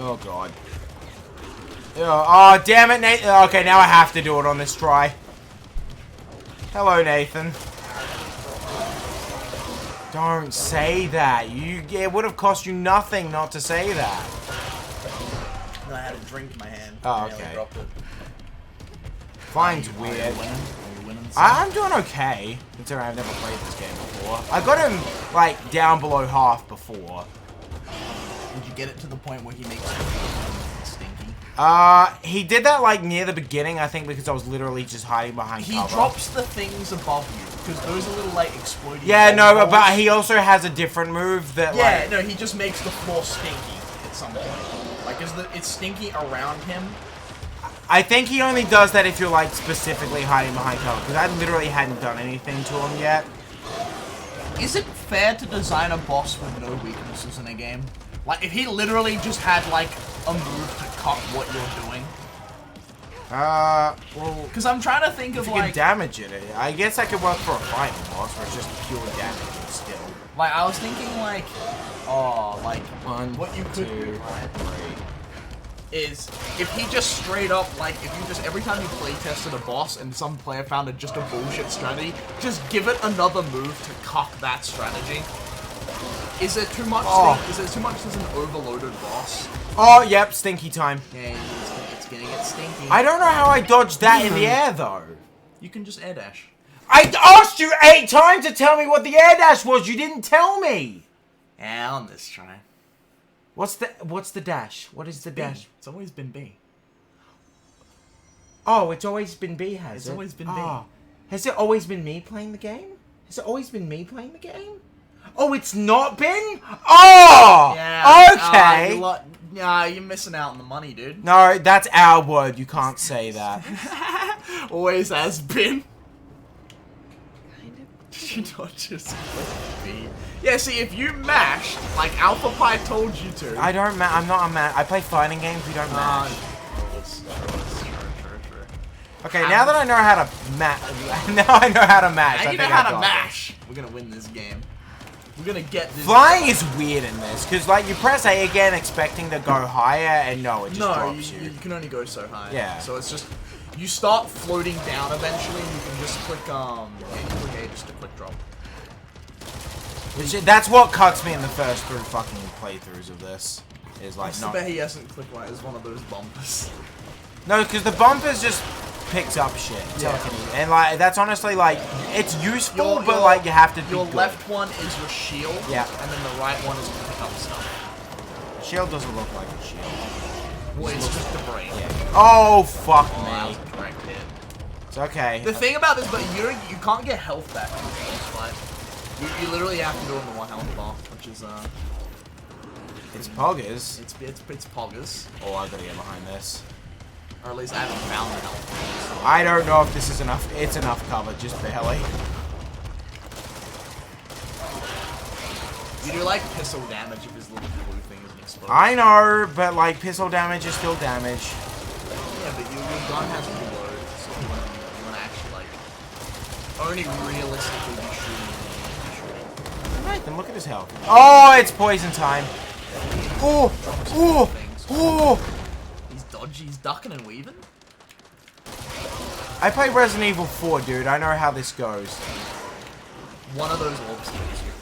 Oh, God. Oh, damn it, Nathan. Okay, now I have to do it on this try. Hello, Nathan. Don't say that. It would have cost you nothing not to say that. I had a drink in my hand. Oh, I nearly okay. dropped it. Fine's weird. Are you winning I'm doing okay, considering I've never played this game before. I got him, like, down below half before. Did you get it to the point where he makes stinky? He did that, like, near the beginning, I think, because I was literally just hiding behind He cover. drops the things above you, because those are little, like, exploding... Yeah, no, balls. but he also has a different move that, Yeah, like... no, he just makes the floor stinky at some point. Like, it's stinky around him. I think he only does that if you're, like, specifically hiding behind cover, because I literally hadn't done anything to him yet. Is it fair to design a boss with no weaknesses in a game? Like, if he literally just had, like, a move to cut what you're doing. Well, Because I'm trying to think if of you can like, damage it, I guess that could work for a fighting boss where it's just pure damage still. like I was thinking like, oh, like One, what you could do, two, right, three. is if he just straight up like if you just every time you play tested a boss and some player found just a bullshit strategy, just give it another move to cuck that strategy. Is it too much? Is it too much as an overloaded boss? Oh, yep, stinky time. Yeah, it's gonna get stinky. I don't know how I dodged that in the air, though. You can just air dash. I asked you 8 times to tell me what the air dash was. You didn't tell me. Yeah, on this try. What's the dash? What is the dash? It's always been B. Oh, it's always been B, has it? It's always been B. Oh. Has it always been me playing the game? Has it always been me playing the game? Oh, it's not been? Oh! Yeah. Okay. You're missing out on the money, dude. No, that's our word. You can't say that. Always has been. Kind of. Did you not just click B? Yeah, see, if you mashed, like Alpha Pie told you to. I don't I'm not a man. I play fighting games. We don't mash. True. Okay, now that I know how to now I know how to mash. Now I you know think how I to got mash. We're gonna win this game. We're gonna get this. Flying is weird in this, because, like, you press A again expecting to go higher, and no, it just No, drops you. you can only go so high. Yeah. So it's just, you start floating down eventually, and you can just click, yeah, you click A just to quick drop. That's what cuts me in the first 3 fucking playthroughs of this. Is, like, I not... bet he hasn't clicked right as one of those bumpers. No, because the bumpers just picks up shit. Yeah. And, like, that's honestly, like, it's useful, but, like, you have to be Your good. left one is your shield. Yeah. And then the right one is to pick up stuff. The shield doesn't look like a shield. Well, it's just the brain. Yeah. Oh, fuck Oh, that me. was a correct hit. It's okay. The thing about this, but you can't get health back in this fight. You literally have to do it on the 1 health bar, which is, It's poggers. It's poggers. Oh, I gotta get behind this. Or at least I haven't found the health. I don't know if this is enough. It's enough cover, just barely. You do like pistol damage if his little blue thing isn't exploding. I know, but like pistol damage is still damage. Yeah, but your gun has reload, so you wanna actually like only realistically be shooting. Alright, then look at his health. Oh, it's poison time. Oh, oh, oh. He's dodgy, he's ducking and weaving. I play Resident Evil 4, dude. I know how this goes. One of those orbs kills you.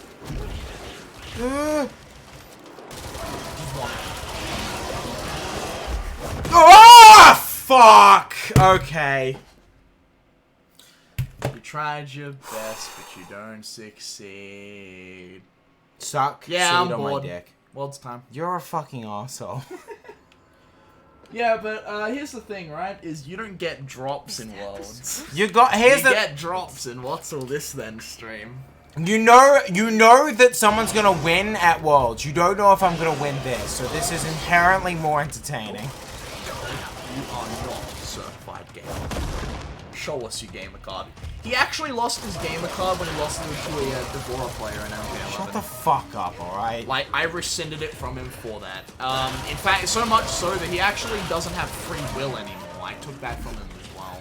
Just one. Oh, fuck. Okay. You tried your best, but you don't succeed. Suck. Yeah, I'm seed on bored. my dick. World's time. You're a fucking arsehole. Yeah, but here's the thing, right? Is you don't get drops in Worlds. You got here's You the get drops in What's All This Then stream. you know that someone's gonna win at Worlds. You don't know if I'm gonna win this, so this is inherently more entertaining. You are not certified gamer. Show us your gamer card. He actually lost his gamer card when he lost it to a Devora player in MK11. Shut the fuck up, alright? Like, I rescinded it from him for that. In fact, so much so that he actually doesn't have free will anymore. I took that from him as well.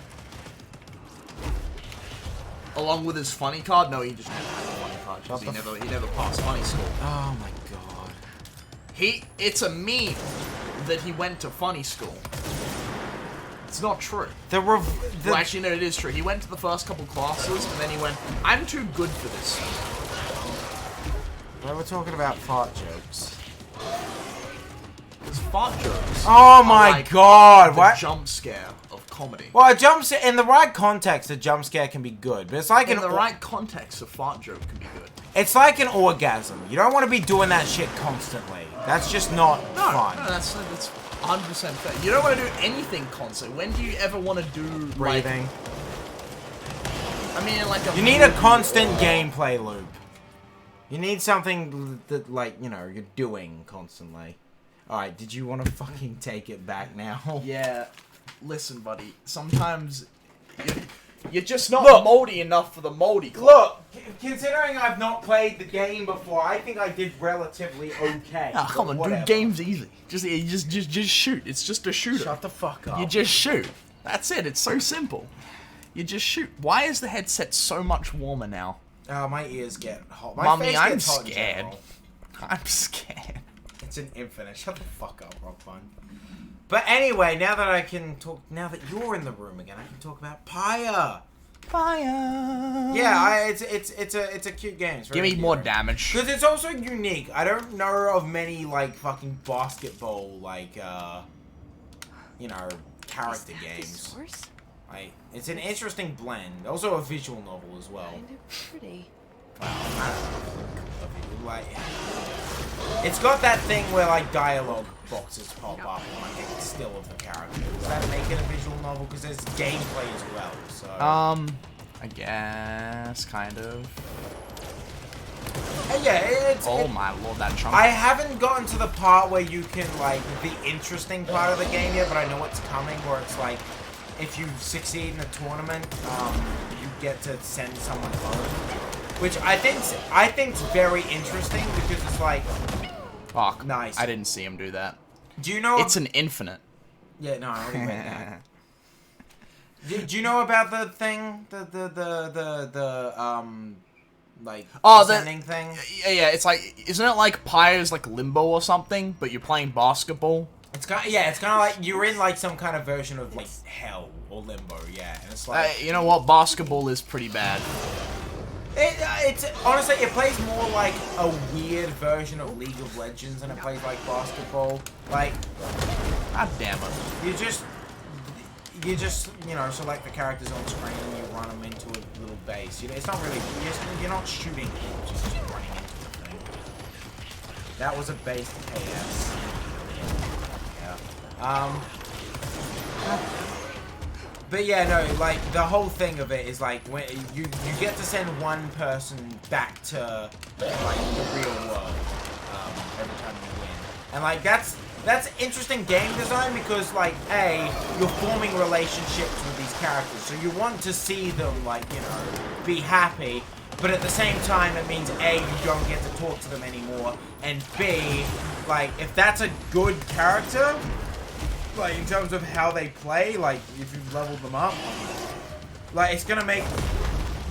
Along with his funny card? No, he just never had a funny card because he never passed funny school. Oh my god. It's a meme that he went to funny school. It's not true. Well, actually, no, it is true. He went to the first couple classes, and then he went, I'm too good for this. Well, we're talking about fart jokes. It's fart jokes. Oh my like god, the what? jump scare of comedy. Well, a jump scare, in the right context, a jump scare can be good, but it's like In the right context, a fart joke can be good. It's like an orgasm. You don't want to be doing that shit constantly. That's just not fun. No, that's 100% fair. You don't want to do anything constant. When do you ever want to do Breathing. I mean, like a. You need a constant gameplay loop. You need something that, like, you know, you're doing constantly. Alright, did you want to fucking take it back now? Yeah. Listen, buddy. Sometimes you're just not Look. moldy enough for the moldy club. Look, considering I've not played the game before, I think I did relatively okay. Ah, come but on, whatever. dude. Game's easy. Just shoot. It's just a shooter. Shut the fuck up. You just shoot. That's it. It's so simple. You just shoot. Why is the headset so much warmer now? Oh, my ears get hot. My Mommy, face I'm gets hot in scared. general. I'm scared. It's an infinite. Shut the fuck up, Rock Fun. But anyway, now that I can talk, now that you're in the room again, I can talk about Pyre. Fire. Yeah, it's a cute game. It's Give very me more cute. damage. Because it's also unique. I don't know of many, like, fucking basketball, like, you know, character games. Source? Like, it's an interesting blend. Also a visual novel as well. Kind of pretty. Well, I don't know. Like, it's got that thing where, like, dialogue boxes pop up and, like, it's still of the character. Does that make it a visual novel? Because there's gameplay as well, so... I guess, kind of. yeah, it's... Oh my lord, that chunk. I haven't gotten to the part where you can, like, the interesting part of the game yet, but I know it's coming, where it's, like, if you succeed in a tournament, you get to send someone home. Which I think's very interesting, because it's like... Fuck. Nice. I didn't see him do that. Do you know... It's an infinite. Yeah, no, I already read that. Do you know about the thing? Like, ascending thing? Yeah, it's like, isn't it like Pyre's like Limbo or something, but you're playing basketball? It's kind of like, you're in like some kind of version of like Hell or Limbo, yeah, and it's like... You know what, basketball is pretty bad. It's honestly, it plays more like a weird version of League of Legends than it plays like basketball. Like, God damn it. you just, you know, select the characters on screen and you run them into a little base. You know, it's not really, you're not shooting things, you're just running into the thing. That was a base KS. Yeah. But yeah, no, like, the whole thing of it is, like, when you get to send one person back to, like, the real world, every time you win. And, like, that's interesting game design because, like, A, you're forming relationships with these characters, so you want to see them, like, you know, be happy, but at the same time, it means, A, you don't get to talk to them anymore, and B, like, if that's a good character... Like, in terms of how they play, like, if you've leveled them up, like, it's gonna make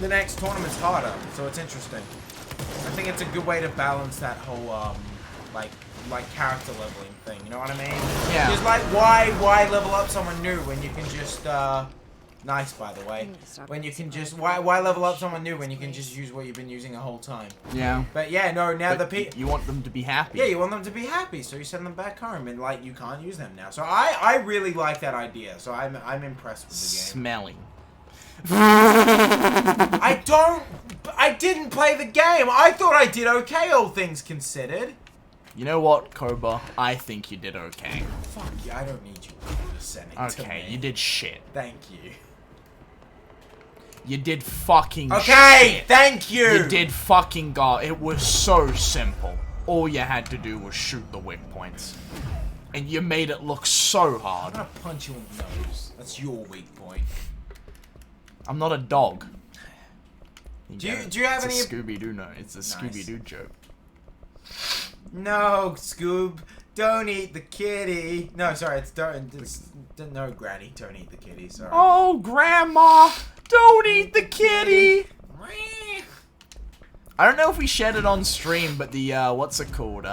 the next tournaments harder, so it's interesting. I think it's a good way to balance that whole, like character leveling thing, you know what I mean? Yeah. Just like, why level up someone new when you can just, nice, by the way. When you can just, why level up someone new when you can just use what you've been using the whole time? Yeah. But yeah, no, now But the you want them to be happy. Yeah, you want them to be happy, so you send them back home, and like you can't use them now. So I really like that idea. So I'm impressed with the game. Smelling. I didn't play the game. I thought I did okay, all things considered. You know what, Koba? I think you did okay. Fuck you, I don't need you condescending to me. Okay, you did shit. Thank you. You did fucking Okay, shit. thank you. You did fucking god. It was so simple. All you had to do was shoot the weak points. And you made it look so I'm hard. gonna punch you in the nose. That's your weak point. I'm not a dog. Do you have it's any... a Scooby-Doo, no. It's a Scooby-Doo joke. No, Scoob. Don't eat the kitty. No, sorry, no, Granny. Don't eat the kitty, sorry. Oh, Grandma! Don't eat the kitty! I don't know if we shared it on stream, but the, what's it called?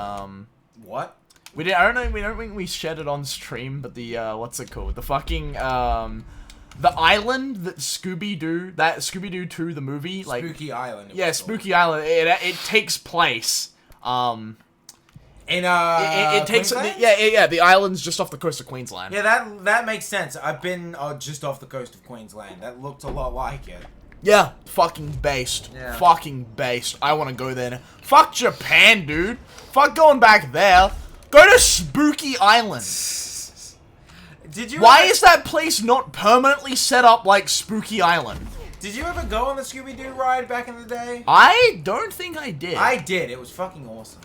What? We don't think we shared it on stream, but the, what's it called? The fucking, the island that Scooby-Doo, that Scooby-Doo 2, the movie, like... Spooky Island. Yeah, Spooky Island. It takes place, in, it takes... Queensland? Yeah, the island's just off the coast of Queensland. Yeah, that makes sense. I've been just off the coast of Queensland. That looked a lot like it. Yeah, fucking based. Yeah. Fucking based. I want to go there now. Fuck Japan, dude. Fuck going back there. Go to Spooky Island. Did you? Why ever, is that place not permanently set up like Spooky Island? Did you ever go on the Scooby-Doo ride back in the day? I don't think I did. I did. It was fucking awesome.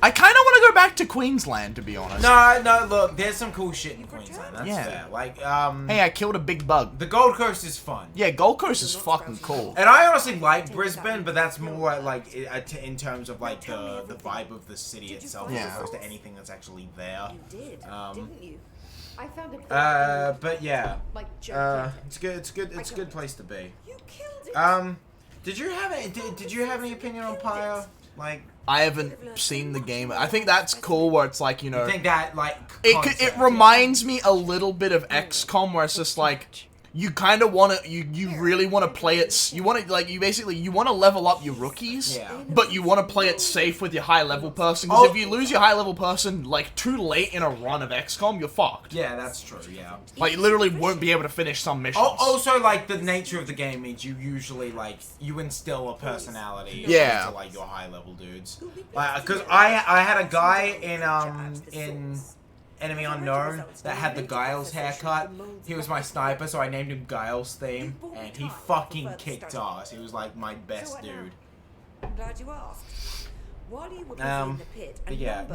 I kind of want to go back to Queensland, to be honest. No, look, there's some cool shit in Queensland. That's Yeah. fair. Like, Hey, I killed a big bug. the Gold Coast is fun. Yeah, Gold Coast is fucking cool. And I honestly like Brisbane, but that's more like in terms of like the vibe of the city itself, as Yeah. opposed to anything that's actually there. You did, Um, didn't you? I found it. But yeah. Like Joe It's good. It's good. It's a good place to be. You killed it. Did you have any? Did you have any opinion on Pyre? Like, I haven't seen the game. I think that's cool where it's like, you know, I think that like it concept, reminds me a little bit of XCOM where it's just like you kind of want to you really want to play it. You want to like you want to level up your rookies, Yeah. but you want to play it safe with your high level person. Because if you lose your high level person like too late in a run of XCOM, you're fucked. Yeah, that's true. Yeah. Like you literally won't be able to finish some missions. Also, like the nature of the game means you usually like you instill a personality. Yeah. Into, like your high level dudes. Because I had a guy in Enemy Unknown that had the Giles haircut. He was my sniper, so I named him Giles Theme, and he fucking kicked ass. He was like my best dude. I'm glad you asked. While you were in the pit, But yeah,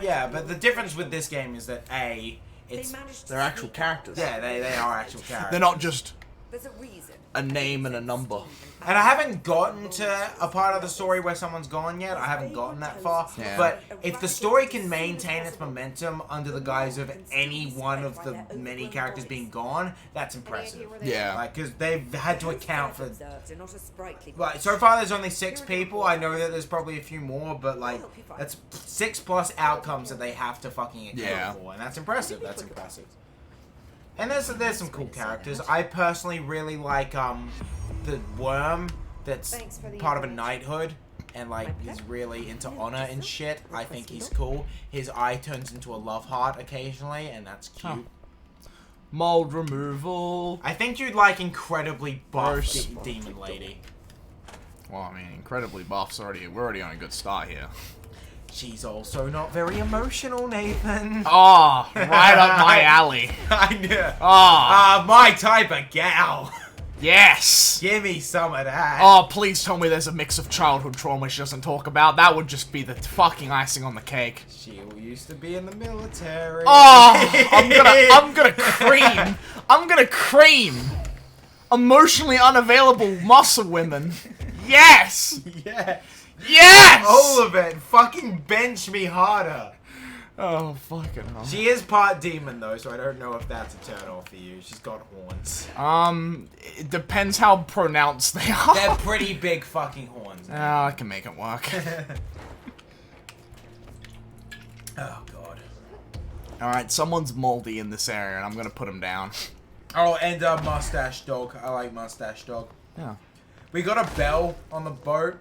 yeah, but the difference with this game is that they're actual characters. Yeah, they are actual characters. They're not just There's a reason. a name and a number. And I haven't gotten to a part of the story where someone's gone yet. I haven't gotten that far. Yeah. But if the story can maintain its momentum under the guise of any one of the many characters being gone, that's impressive. Yeah. Like, because they've had to account for... They're not a sprightly Like, so far there's only 6 people. I know that there's probably a few more, but, like, that's 6+ outcomes that they have to fucking account for. And that's impressive. That's impressive. And there's some cool characters. I personally really like the worm that's part of a knighthood and like is really into honor and shit. I think he's cool. His eye turns into a love heart occasionally, and that's cute. Mold removal. I think you'd like incredibly buff demon lady. Well, I mean, incredibly buff's already. We're already on a good start here. She's also not very emotional, Nathan. Oh, right up my alley. I knew. Oh. My type of gal. Yes. Give me some of that. Oh, please tell me there's a mix of childhood trauma she doesn't talk about. That would just be the fucking icing on the cake. She used to be in the military. Oh, I'm gonna cream. I'm gonna cream. Emotionally unavailable muscle women. Yes. Yes. Yes. All of it. Fucking bench me harder. Oh, fucking hell. She is part demon, though, so I don't know if that's a turn off for you. She's got horns. It depends how pronounced they are. They're pretty big fucking horns. Oh, I can make it work. Oh, God. Alright, someone's moldy in this area, and I'm gonna put him down. Oh, and Mustache Dog. I like Mustache Dog. Yeah. We got a bell on the boat,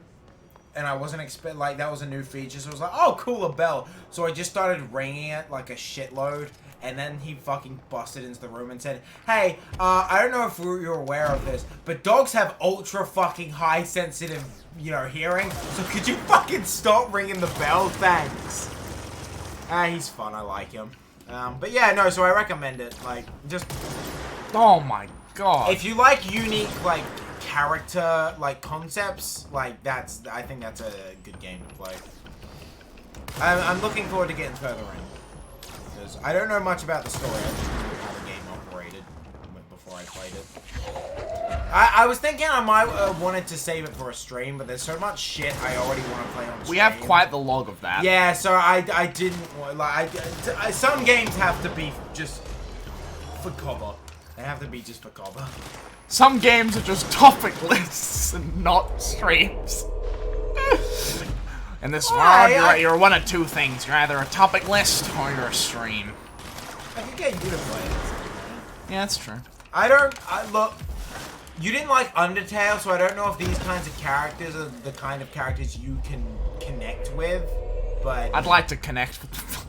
and I wasn't expect like that was a new feature, so I was like, oh, cool, a bell. So I just started ringing it like a shitload, and then he fucking busted into the room and said, hey, I don't know if you're aware of this, but dogs have ultra fucking high sensitive, you know, hearing, so could you fucking stop ringing the bell? Thanks. He's fun, I like him. But yeah, no, so I recommend it, like, just... Oh my god. If you like unique, like, character, like, concepts, like, I think that's a good game to play. I'm looking forward to getting further in. Because I don't know much about the story. I just knew how the game operated before I played it. I was thinking I might wanted to save it for a stream, but there's so much shit I already want to play on stream. We have quite the log of that. Yeah, so I didn't want, like, some games have to be just for cover. They have to be just for cover. Some games are just topic lists and not streams. In this world, you're one of two things. You're either a topic list or you're a stream. I can get you to play it. Yeah, that's true. Look, you didn't like Undertale, so I don't know if these kinds of characters are the kind of characters you can connect with, but... I'd like to connect with them.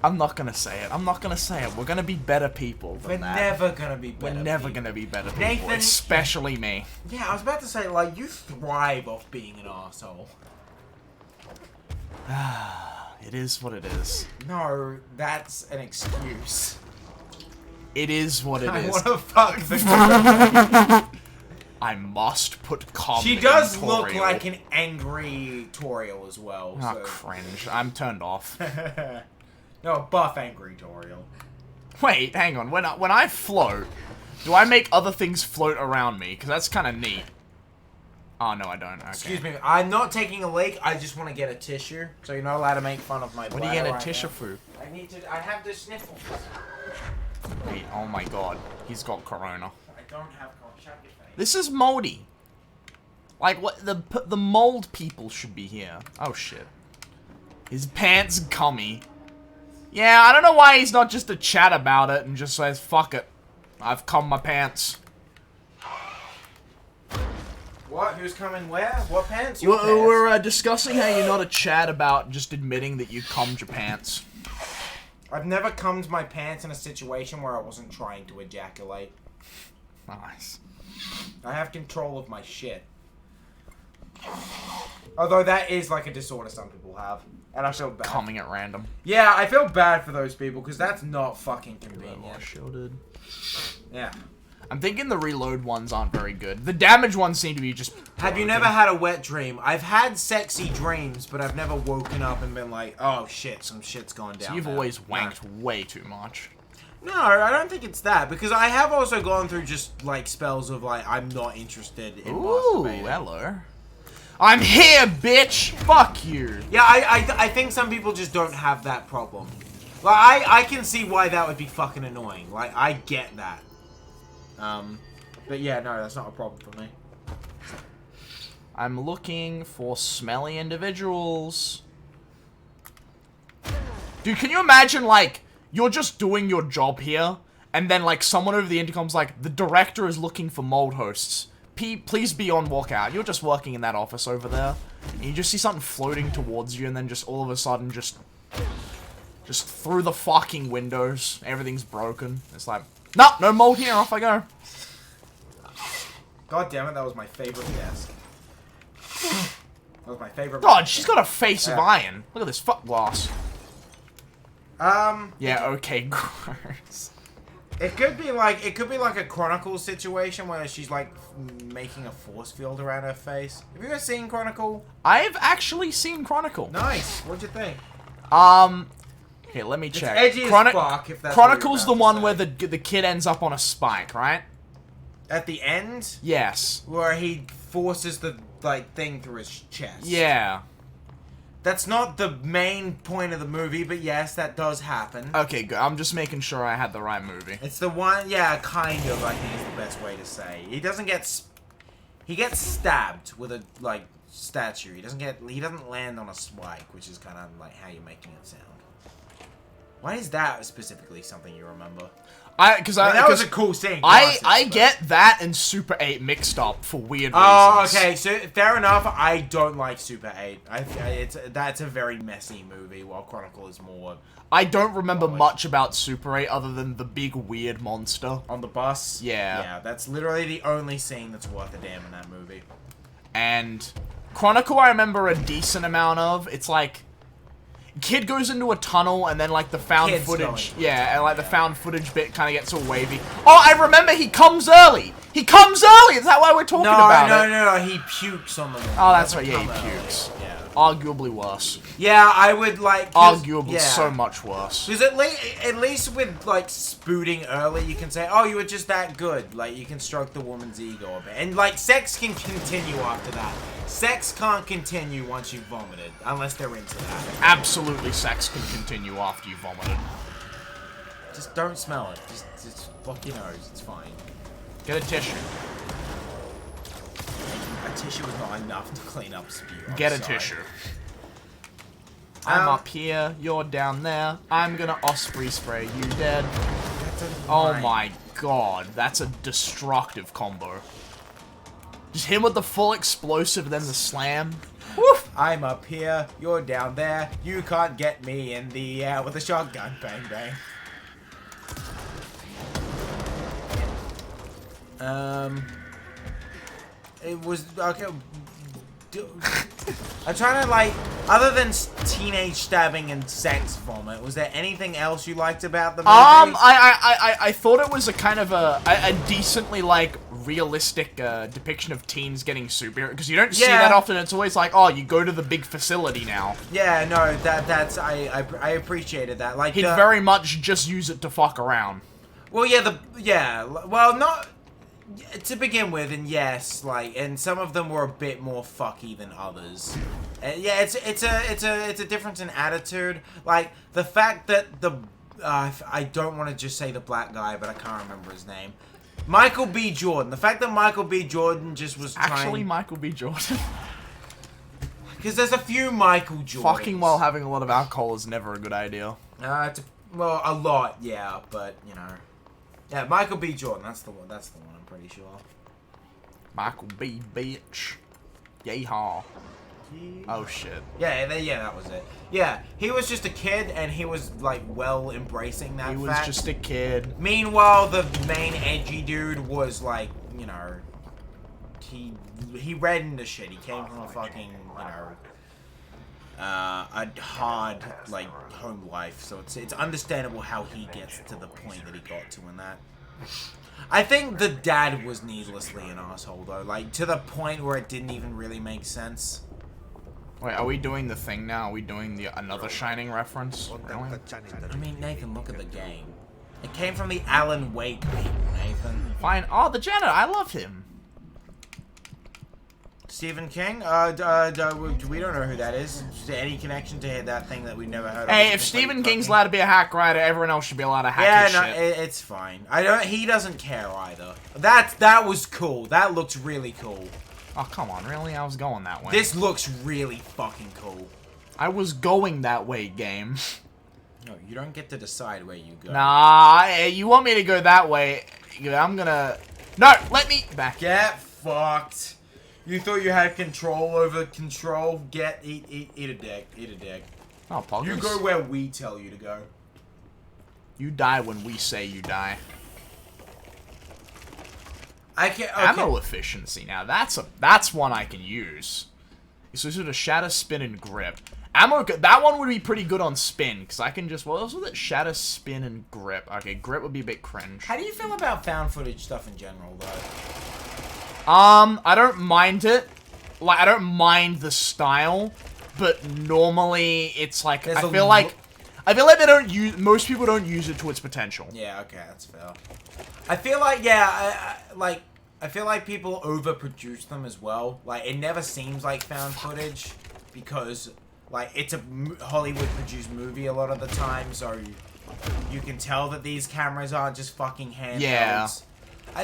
I'm not gonna say it. I'm not gonna say it. We're gonna be better people than We're that. never gonna be better We're never people. gonna be better people. Nathan, especially me. Yeah, I was about to say, like, you thrive off being an arsehole. It is what it is. No, that's an excuse. It is what it I is. wanna fuck the girl. I must put calm. She does look like an angry Toriel as well. Oh, so. cringe. I'm turned off. No, buff angry Toriel. Wait, hang on. When I float, do I make other things float around me? Because that's kind of neat. Oh, no, I don't. Okay. Excuse me, I'm not taking a leak. I just want to get a tissue. So you're not allowed to make fun of my What are you getting a tissue for? I have the sniffles. Wait, oh my god. He's got corona. I don't have corona. Shut your face. This is moldy. Like, what? The mold people should be here. Oh, shit. His pants gummy. Yeah, I don't know why he's not just a chat about it and just says, fuck it. I've cum my pants. What? Who's coming where? What pants? Your pants? We're discussing how you're not a chat about just admitting that you cummed your pants. I've never cummed my pants in a situation where I wasn't trying to ejaculate. Nice. I have control of my shit. Although that is like a disorder some people have. And I feel bad. Cumming at random. Yeah, I feel bad for those people because that's not fucking convenient. Shielded. Yeah. I'm thinking the reload ones aren't very good. The damage ones seem to be just... Have you never had a wet dream? I've had sexy dreams, but I've never woken up and been like, oh shit, some shit's gone down. So you've there. always wanked way too much. No, I don't think it's that. Because I have also gone through just, like, spells of, like, I'm not interested in masturbating. Hello. I'm here, bitch! Fuck you! Yeah, I think some people just don't have that problem. Like, I can see why that would be fucking annoying. Like, I get that. But yeah, no, that's not a problem for me. I'm looking for smelly individuals. Dude, can you imagine, like, you're just doing your job here, and then, like, someone over the intercom's like, the director is looking for mold hosts. Please be on walkout. You're just working in that office over there, and you just see something floating towards you, and then just all of a sudden, just through the fucking windows, everything's broken. It's like, no, no mold here, off I go. God damn it, that was my favorite desk. That was my favorite. God, she's got a face of iron. Look at this fuck glass. Yeah, okay, gross. It could be like a Chronicle situation where she's like making a force field around her face. Have you ever seen Chronicle? I've actually seen Chronicle. Nice. What'd you think? Okay, let me check. Edgy as fuck, if that's Chronicle's what the you're one where the kid ends up on a spike, right? At the end? Yes. Where he forces the like thing through his chest. Yeah. That's not the main point of the movie, but yes, that does happen. Okay, good. I'm just making sure I had the right movie. It's the one, yeah, kind of, I think is the best way to say. He doesn't get, he gets stabbed with a, like, statue. He doesn't land on a spike, which is kind of like how you're making it sound. Why is that specifically something you remember? That was a cool scene. I get that and Super 8 mixed up for weird reasons. Oh, okay. So fair enough. I don't like Super 8. That's a very messy movie. While Chronicle is more. I don't remember much about Super 8 other than the big weird monster on the bus. Yeah. Yeah, that's literally the only scene that's worth a damn in that movie. And Chronicle, I remember a decent amount of. It's like. Kid goes into a tunnel and then like the found footage, the found footage bit kind of gets all wavy. Oh, I remember he comes early. He comes early. Is that why we're talking about it? No. He pukes on the. Oh, that's right. Yeah, he pukes. Yeah. Arguably worse. Yeah, I would like. Arguably so much worse. Because at least with like spooting early, you can say, "Oh, you were just that good." Like you can stroke the woman's ego a bit, and like sex can continue after that. Sex can't continue once you've vomited, unless they're into that. Absolutely, sex can continue after you vomited. Just don't smell it. Just block your nose. It's fine. Get a tissue. A tissue is not enough to clean up spew. Get a tissue. I'm up here. You're down there. I'm gonna Osprey spray you dead. Oh my god, that's a destructive combo. Just him with the full explosive, then the slam. Woof! I'm up here, you're down there. You can't get me in the air with a shotgun. Bang, bang. It was okay. I'm trying to like, other than teenage stabbing and sex vomit, was there anything else you liked about the movie? I thought it was a kind of a decently like realistic depiction of teens getting superhero, because you don't see that often. It's always like, oh, you go to the big facility now. Yeah, no, that's I appreciated that. Like he'd very much just use it to fuck around. Well, well, not. to begin with, and yes, like, and some of them were a bit more fucky than others. Yeah, it's a difference in attitude. Like the fact that the I don't want to just say the black guy, but I can't remember his name. Michael B. Jordan. The fact that Michael B. Jordan just was Actually, Michael B. Jordan. Because there's a few Michael Jordans. Fucking while having a lot of alcohol is never a good idea. Well, a lot, yeah, but you know, yeah, Michael B. Jordan. That's the one. That's the one. I'm pretty sure. Michael B. Bitch. Yeehaw. Oh shit. Yeah, that was it. Yeah, he was just a kid, and he was like well embracing that. He was fact. just a kid. Meanwhile, the main edgy dude was like, you know, he read into shit. He came from a fucking, you know, a hard like home life, so it's understandable how he gets to the point that he got to in that. I think the dad was needlessly an asshole though, like to the point where it didn't even really make sense. Wait, are we doing the thing now? Are we doing another Shining reference? Really? I mean, Nathan, look at the game. It came from the Alan Wake people, Nathan. Fine. Oh, the janitor. I love him. Stephen King? We don't know who that is. Is there any connection to that thing that we've never heard of? Hey, if Stephen King's allowed to be a hack writer, everyone else should be allowed to hack his shit. It's fine. He doesn't care either. That was cool. That looked really cool. Oh, come on, really? I was going that way. This looks really fucking cool. I was going that way, game. No, you don't get to decide where you go. Nah, you want me to go that way. I'm gonna... No, let me... Back. Get fucked. You thought you had control over control? Eat a dick. Eat a dick. Oh, Poggers. You go where we tell you to go. You die when we say you die. I can't. Okay. Ammo efficiency. Now that's one I can use. So sort of shatter, spin, and grip. Ammo. That one would be pretty good on spin because I can just. Well, also that shatter, spin, and grip. Okay, grip would be a bit cringe. How do you feel about found footage stuff in general, though? I don't mind it. Like I don't mind the style, but normally it's like I feel like they don't use. Most people don't use it to its potential. Yeah. Okay, that's fair. I feel like I feel like people overproduce them as well. Like it never seems like found footage because like it's a Hollywood produced movie a lot of the time, so you can tell that these cameras aren't just fucking handhelds. Yeah.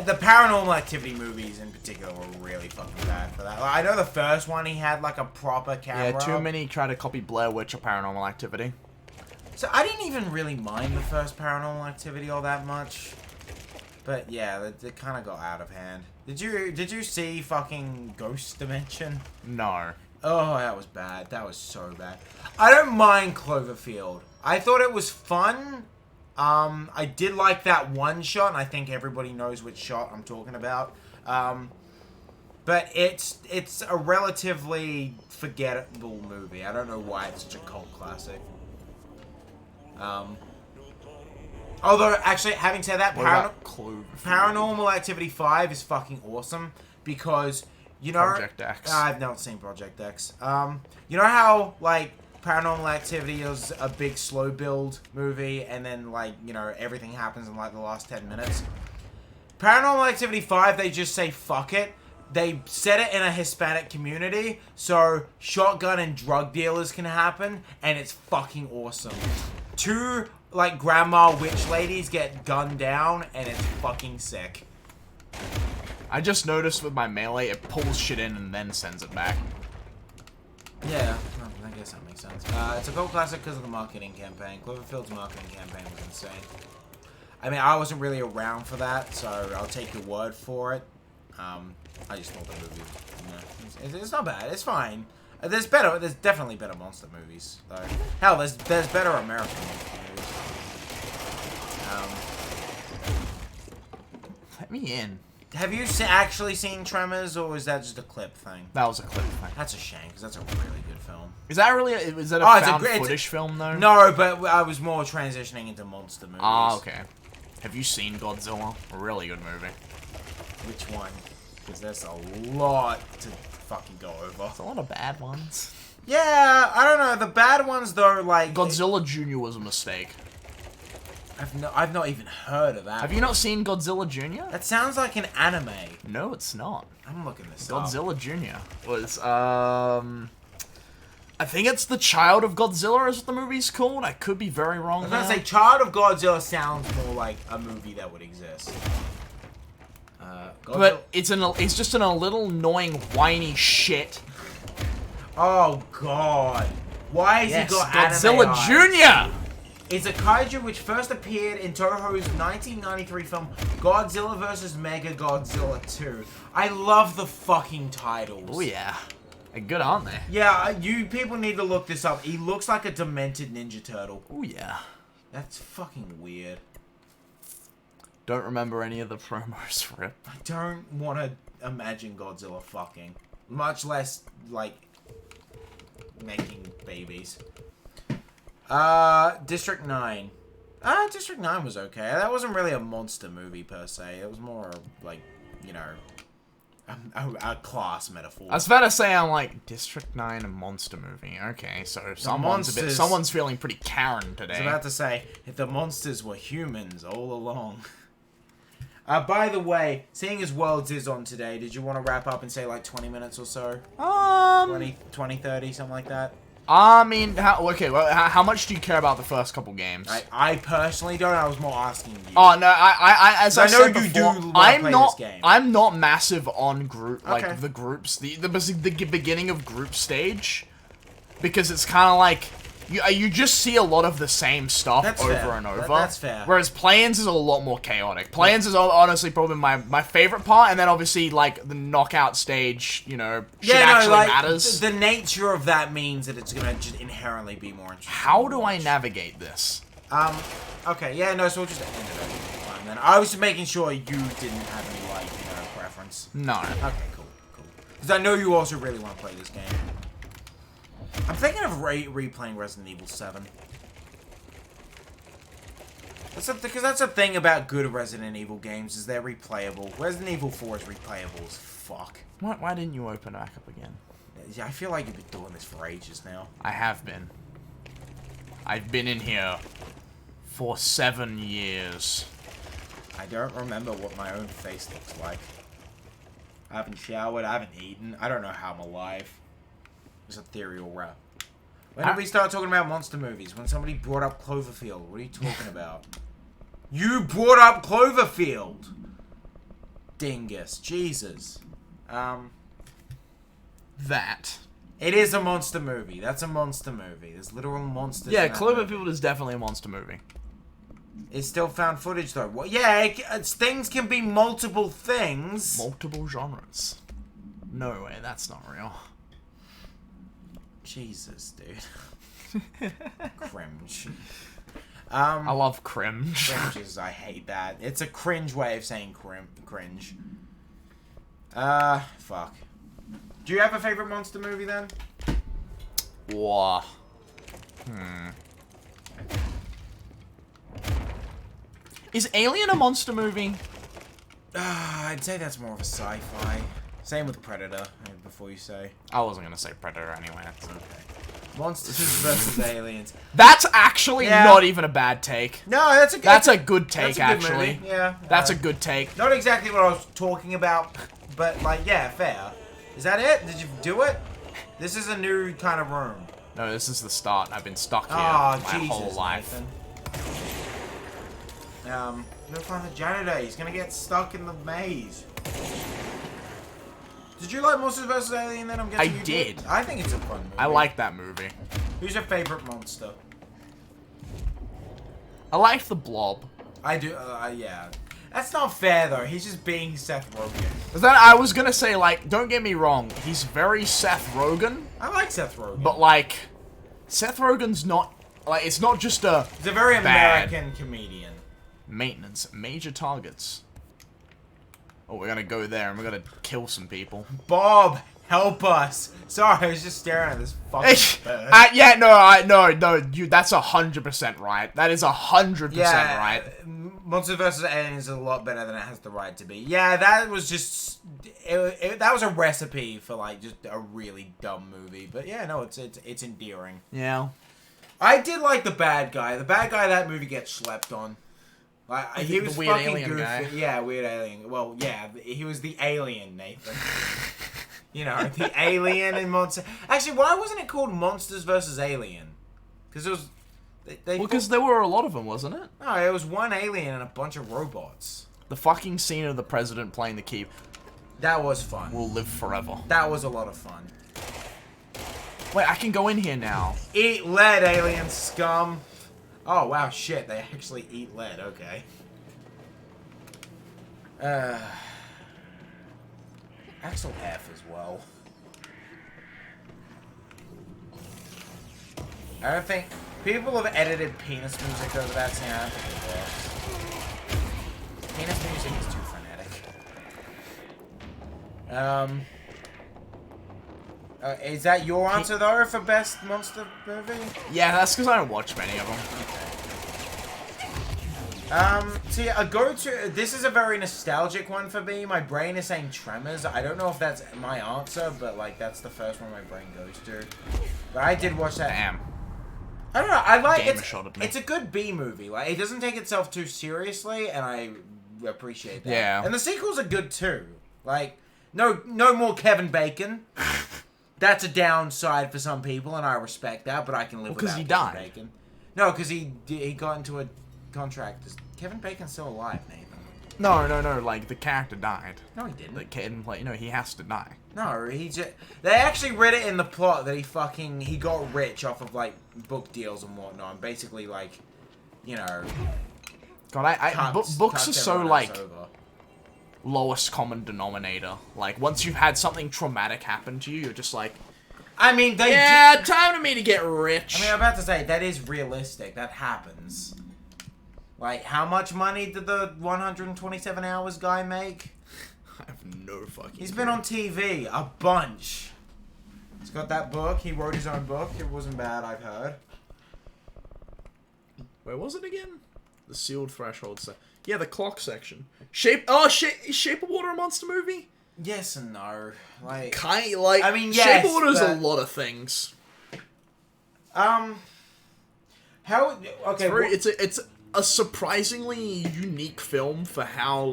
The Paranormal Activity movies in particular were really fucking bad for that. Like, I know the first one he had like a proper camera. Yeah, too many try to copy Blair Witch or Paranormal Activity. So I didn't even really mind the first Paranormal Activity all that much. But yeah, it kind of got out of hand. Did you see fucking Ghost Dimension? No. Oh, that was bad. That was so bad. I don't mind Cloverfield. I thought it was fun. I did like that one shot, and I think everybody knows which shot I'm talking about. But it's a relatively forgettable movie. I don't know why it's such a cult classic. Although, actually, having said that, Paranormal Activity 5 is fucking awesome because, you know... Project X. I've not seen Project X. You know how, like, Paranormal Activity is a big slow build movie and then, like, you know, everything happens in, like, the last 10 minutes? Paranormal Activity 5, they just say, fuck it. They set it in a Hispanic community, so shotgun and drug dealers can happen, and it's fucking awesome. 2... like grandma witch ladies get gunned down and it's fucking sick. I just noticed with my melee, it pulls shit in and then sends it back. Yeah, I guess that makes sense. It's a cult classic because of the marketing campaign. Cloverfield's marketing campaign was insane. I mean, I wasn't really around for that, so I'll take your word for it. I just thought the movie, you know, it's not bad. It's fine. There's definitely better monster movies, though. Hell, there's better American monster movies. Let me in. Have you actually seen Tremors, or is that just a clip thing? That was a clip thing. That's a shame, because that's a really good film. Is that really? Is that a found footage film, though? No, but I was more transitioning into monster movies. Ah, okay. Have you seen Godzilla? A really good movie. Which one? Because there's a lot to fucking go over. There's a lot of bad ones. Yeah, I don't know. The bad ones, though, like... Godzilla Jr. was a mistake. I've not even heard of that. Have you not seen Godzilla Jr.? That sounds like an anime. No, it's not. I'm looking this up. Godzilla Jr. was, I think it's the Child of Godzilla is what the movie's called. I could be very wrong I was there. gonna say, Child of Godzilla sounds more like a movie that would exist. But it's just a little annoying, whiny shit. Oh god. Why has Yes, he got Godzilla anime eyes? Jr. It's a kaiju which first appeared in Toho's 1993 film Godzilla vs. Mega Godzilla 2. I love the fucking titles. Oh yeah. They're good, aren't they? Yeah, you people need to look this up. He looks like a demented Ninja Turtle. Oh yeah. That's fucking weird. Don't remember any of the promos for it. I don't want to imagine Godzilla fucking. Much less, like, making babies. District 9. District 9 was okay. That wasn't really a monster movie, per se. It was more, like, you know, a class metaphor. I was about to say, I'm like, District 9, a monster movie. Okay, so someone's feeling pretty Karen today. I was about to say, if the monsters were humans all along. By the way, seeing as Worlds is on today, did you want to wrap up and say like 20 minutes or so? 20, 30, something like that? I mean, how much do you care about the first couple games? I personally don't. I was more asking you. Oh no, as I know said you before, do play this game. I'm not massive on group Okay. the groups, the beginning of group stage, because it's kind of like you just see a lot of the same stuff over and over. That's fair. Whereas Plans is a lot more chaotic. Plans is honestly probably my favorite part, and then obviously like the knockout stage, you know, shit actually matters. The nature of that means that it's gonna just inherently be more interesting. How do I navigate this? Okay, yeah, no, so we'll just end it over time then. I was just making sure you didn't have any, like, you know, preference. No. Okay, cool. Because I know you also really want to play this game. I'm thinking of replaying Resident Evil 7. Because that's the thing about good Resident Evil games, is they're replayable. Resident Evil 4 is replayable as fuck. Why didn't you open it back up again? Yeah, I feel like you've been doing this for ages now. I have been. I've been in here for 7 years. I don't remember what my own face looks like. I haven't showered, I haven't eaten. I don't know how I'm alive. It's ethereal rap. When did we start talking about monster movies? When somebody brought up Cloverfield. What are you talking about? You brought up Cloverfield! Dingus. Jesus. That. It is a monster movie. That's a monster movie. There's literal monsters. Yeah, in that movie. Cloverfield is definitely a monster movie. It's still found footage, though. Well, yeah, things can be multiple things. Multiple genres. No way, that's not real. Jesus, dude. Cringe. I love cringe. Cringes, I hate that. It's a cringe way of saying cringe. Fuck. Do you have a favorite monster movie, then? Whoa. Is Alien a monster movie? I'd say that's more of a sci-fi. Same with Predator, before you say. I wasn't gonna say Predator anyway. That's okay. Monsters versus Aliens. That's actually not even a bad take. No, that's a good take, that's a good actually. movie. Yeah. That's a good take. Not exactly what I was talking about, but, like, yeah, fair. Is that it? Did you do it? This is a new kind of room. No, this is the start. I've been stuck here my whole life. Nathan. Go find the janitor. He's gonna get stuck in the maze. Did you like Monsters vs. Alien then? I'm guessing you did. I think it's a fun movie. I like that movie. Who's your favorite monster? I like the Blob. I do, yeah. That's not fair, though. He's just being Seth Rogen. I was gonna say, like, don't get me wrong. He's very Seth Rogen. I like Seth Rogen. But, like, Seth Rogen's not, like, it's not just a He's a very American comedian. Maintenance. Major targets. Oh, we're gonna go there and we're gonna kill some people. Bob, help us. Sorry, I was just staring at this fucking bird. Yeah, no, that's 100% right. That is 100% right. Monsters vs. Aliens is a lot better than it has the right to be. Yeah, that was just... that was a recipe for, like, just a really dumb movie. But yeah, no, it's endearing. Yeah. I did like the bad guy. The bad guy of that movie gets slept on. Like, The- he the was weird fucking alien goofy. guy. Yeah, weird alien. Well, yeah, he was the alien, Nathan. You know, the alien in Monster. Actually, why wasn't it called Monsters vs. Alien? Because it was. They Well, because there were a lot of them, wasn't it? No, it was one alien and a bunch of robots. The fucking scene of the president playing the key That was fun. will live forever. That was a lot of fun. Wait, I can go in here now. Eat lead, alien scum. Oh, wow, shit. They actually eat lead. Okay. Axel F as well. I don't think... People have edited penis music over that scene. I don't think it works. Penis music is too frenetic. Is that your answer, though, for best monster movie? Yeah, that's because I don't watch many of them. See, a go-to... This is a very nostalgic one for me. My brain is saying Tremors. I don't know if that's my answer, but, like, that's the first one my brain goes to. But I did watch that. Damn. I don't know. I like Gamer shot at me. It's a good B movie. Like, it doesn't take itself too seriously, and I appreciate that. Yeah. And the sequels are good, too. Like, no more Kevin Bacon. That's a downside for some people, and I respect that, but I can live with that. Because he Kevin died. Bacon. No, because he got into a contract. Is Kevin Bacon's still alive, Nathan? No, like, the character died. No, he didn't. The kid, like, he has to die. No, he just... They actually read it in the plot that he got rich off of, like, book deals and whatnot, and basically, like, you know... God, books cuts are so, everyone like, else over. lowest common denominator. Like, once you've had something traumatic happen to you, you're just like... I mean, they yeah, time for me to get rich. I mean, I'm about to say, that is realistic. That happens. Like, how much money did the 127 Hours guy make? I have no fucking He's been on TV a bunch. He's got that book. He wrote his own book. It wasn't bad, I've heard. Where was it again? The sealed threshold. Yeah, the clock section. Shape of Water a monster movie? Yes and no. Like, I mean, yes, Shape of Water is a but- lot of things. how? Okay, It's a surprisingly unique film for how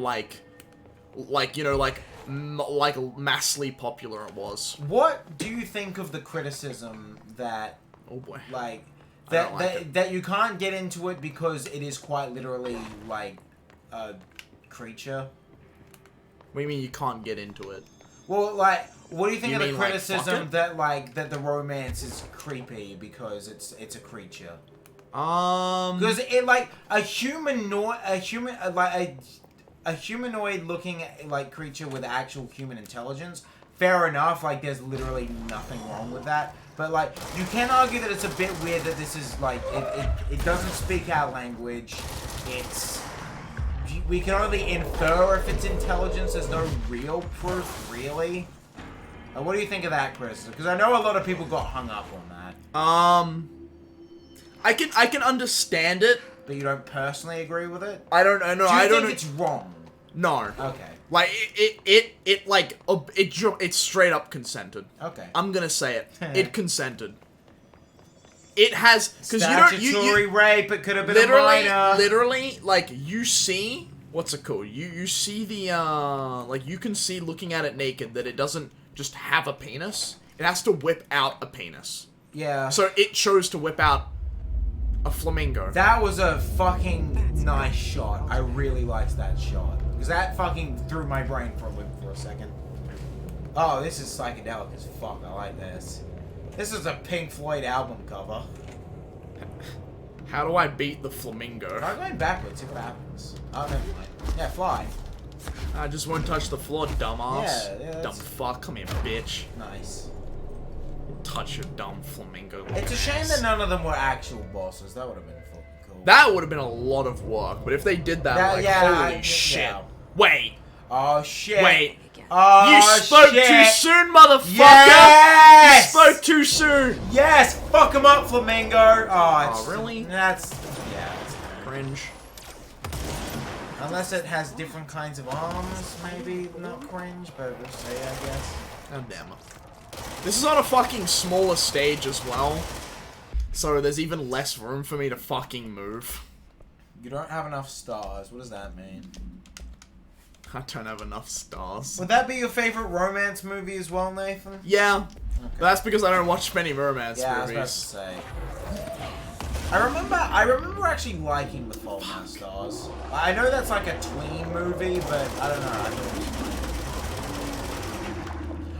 massively popular it was. what do you think of the criticism that, Oh boy. like, I don't like it. that you can't get into it because it is quite literally like a creature? What do you mean you can't get into it? Well, like, what do you think You of the mean, like, criticism fuck it? that the romance is creepy because it's a creature? Um, Because it like a humanoid looking like creature with actual human intelligence. Fair enough. Like, there's literally nothing wrong with that. But like, you can argue that it's a bit weird that this is like it doesn't speak our language. We can only infer if it's intelligence. There's no real proof, really. What do you think of that, Chris? Because I know a lot of people got hung up on that. I can understand it. But you don't personally agree with it? I don't know. Do you I don't. think it's wrong? No. Okay. Like it straight up consented. Okay. I'm gonna say it. It consented. It has because Statutory rape. It could have been a minor. literally, like you see what's it called? You see the like you can see looking at it naked that it doesn't just have a penis. It has to whip out a penis. Yeah. So it chose to whip out a flamingo. That was a fucking nice shot. I really liked that shot. Because that fucking threw my brain for a loop for a second. Oh, this is psychedelic as fuck. I like this. This is a Pink Floyd album cover. How do I beat the flamingo? Try going backwards, see what happens. Oh, never mind. Yeah, fly. I just won't touch the floor, dumbass. Yeah, Dumb that's- fuck. Come here, bitch. Nice. Touch your dumb flamingo. It's a shame that none of them were actual bosses. That would have been fucking cool. That would have been a lot of work, but if they did that, like, holy shit. Yeah. Wait. Oh, shit. Wait. Oh, You spoke shit. too soon, motherfucker! Yes! You spoke too soon! Yes! Fuck him up, Flamingo! Oh, really? That's... Yeah, that's cringe. Unless it has different kinds of arms, maybe not cringe, but we'll see, I guess. God damn it. This is on a fucking smaller stage as well, so there's even less room for me to fucking move. You don't have enough stars. What does that mean? I don't have enough stars. Would that be your favorite romance movie as well, Nathan? Yeah. But that's because I don't watch many romance Yeah, movies. I was about to say. I remember actually liking The Fault in Our Stars. I know that's like a tween movie, but I don't know. I thought it was fun.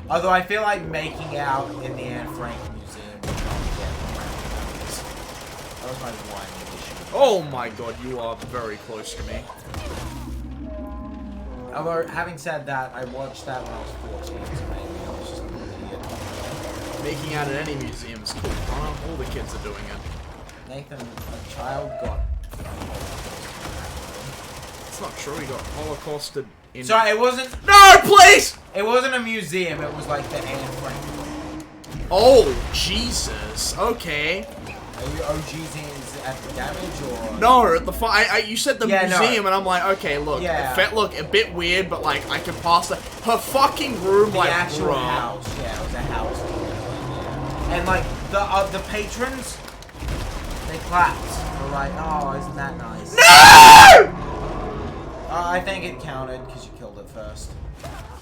Although I feel like making out in the Anne Frank Museum would not get around. That was my one issue. Oh my god, you are very close to me. Although, having said that, I watched that when I was 14, so maybe I was just an idiot. Making out in any museum is cool. All the kids are doing it. Nathan, a child got... It's not true, he got holocausted in... Sorry, it wasn't... No, please! It wasn't a museum, it was like the Anne Frank room. Oh, Jesus. Okay. Are you OG's at the damage, or...? No, at the you said the Yeah, no. museum, and I'm like, okay, look, Yeah. look, a bit weird, but like, I could pass that. Her fucking room, The like, actual bruh. house, yeah, it was a house. Yeah. And like, the patrons, they clapped. They're like, oh, isn't that nice? No! I think it counted, because you killed it first.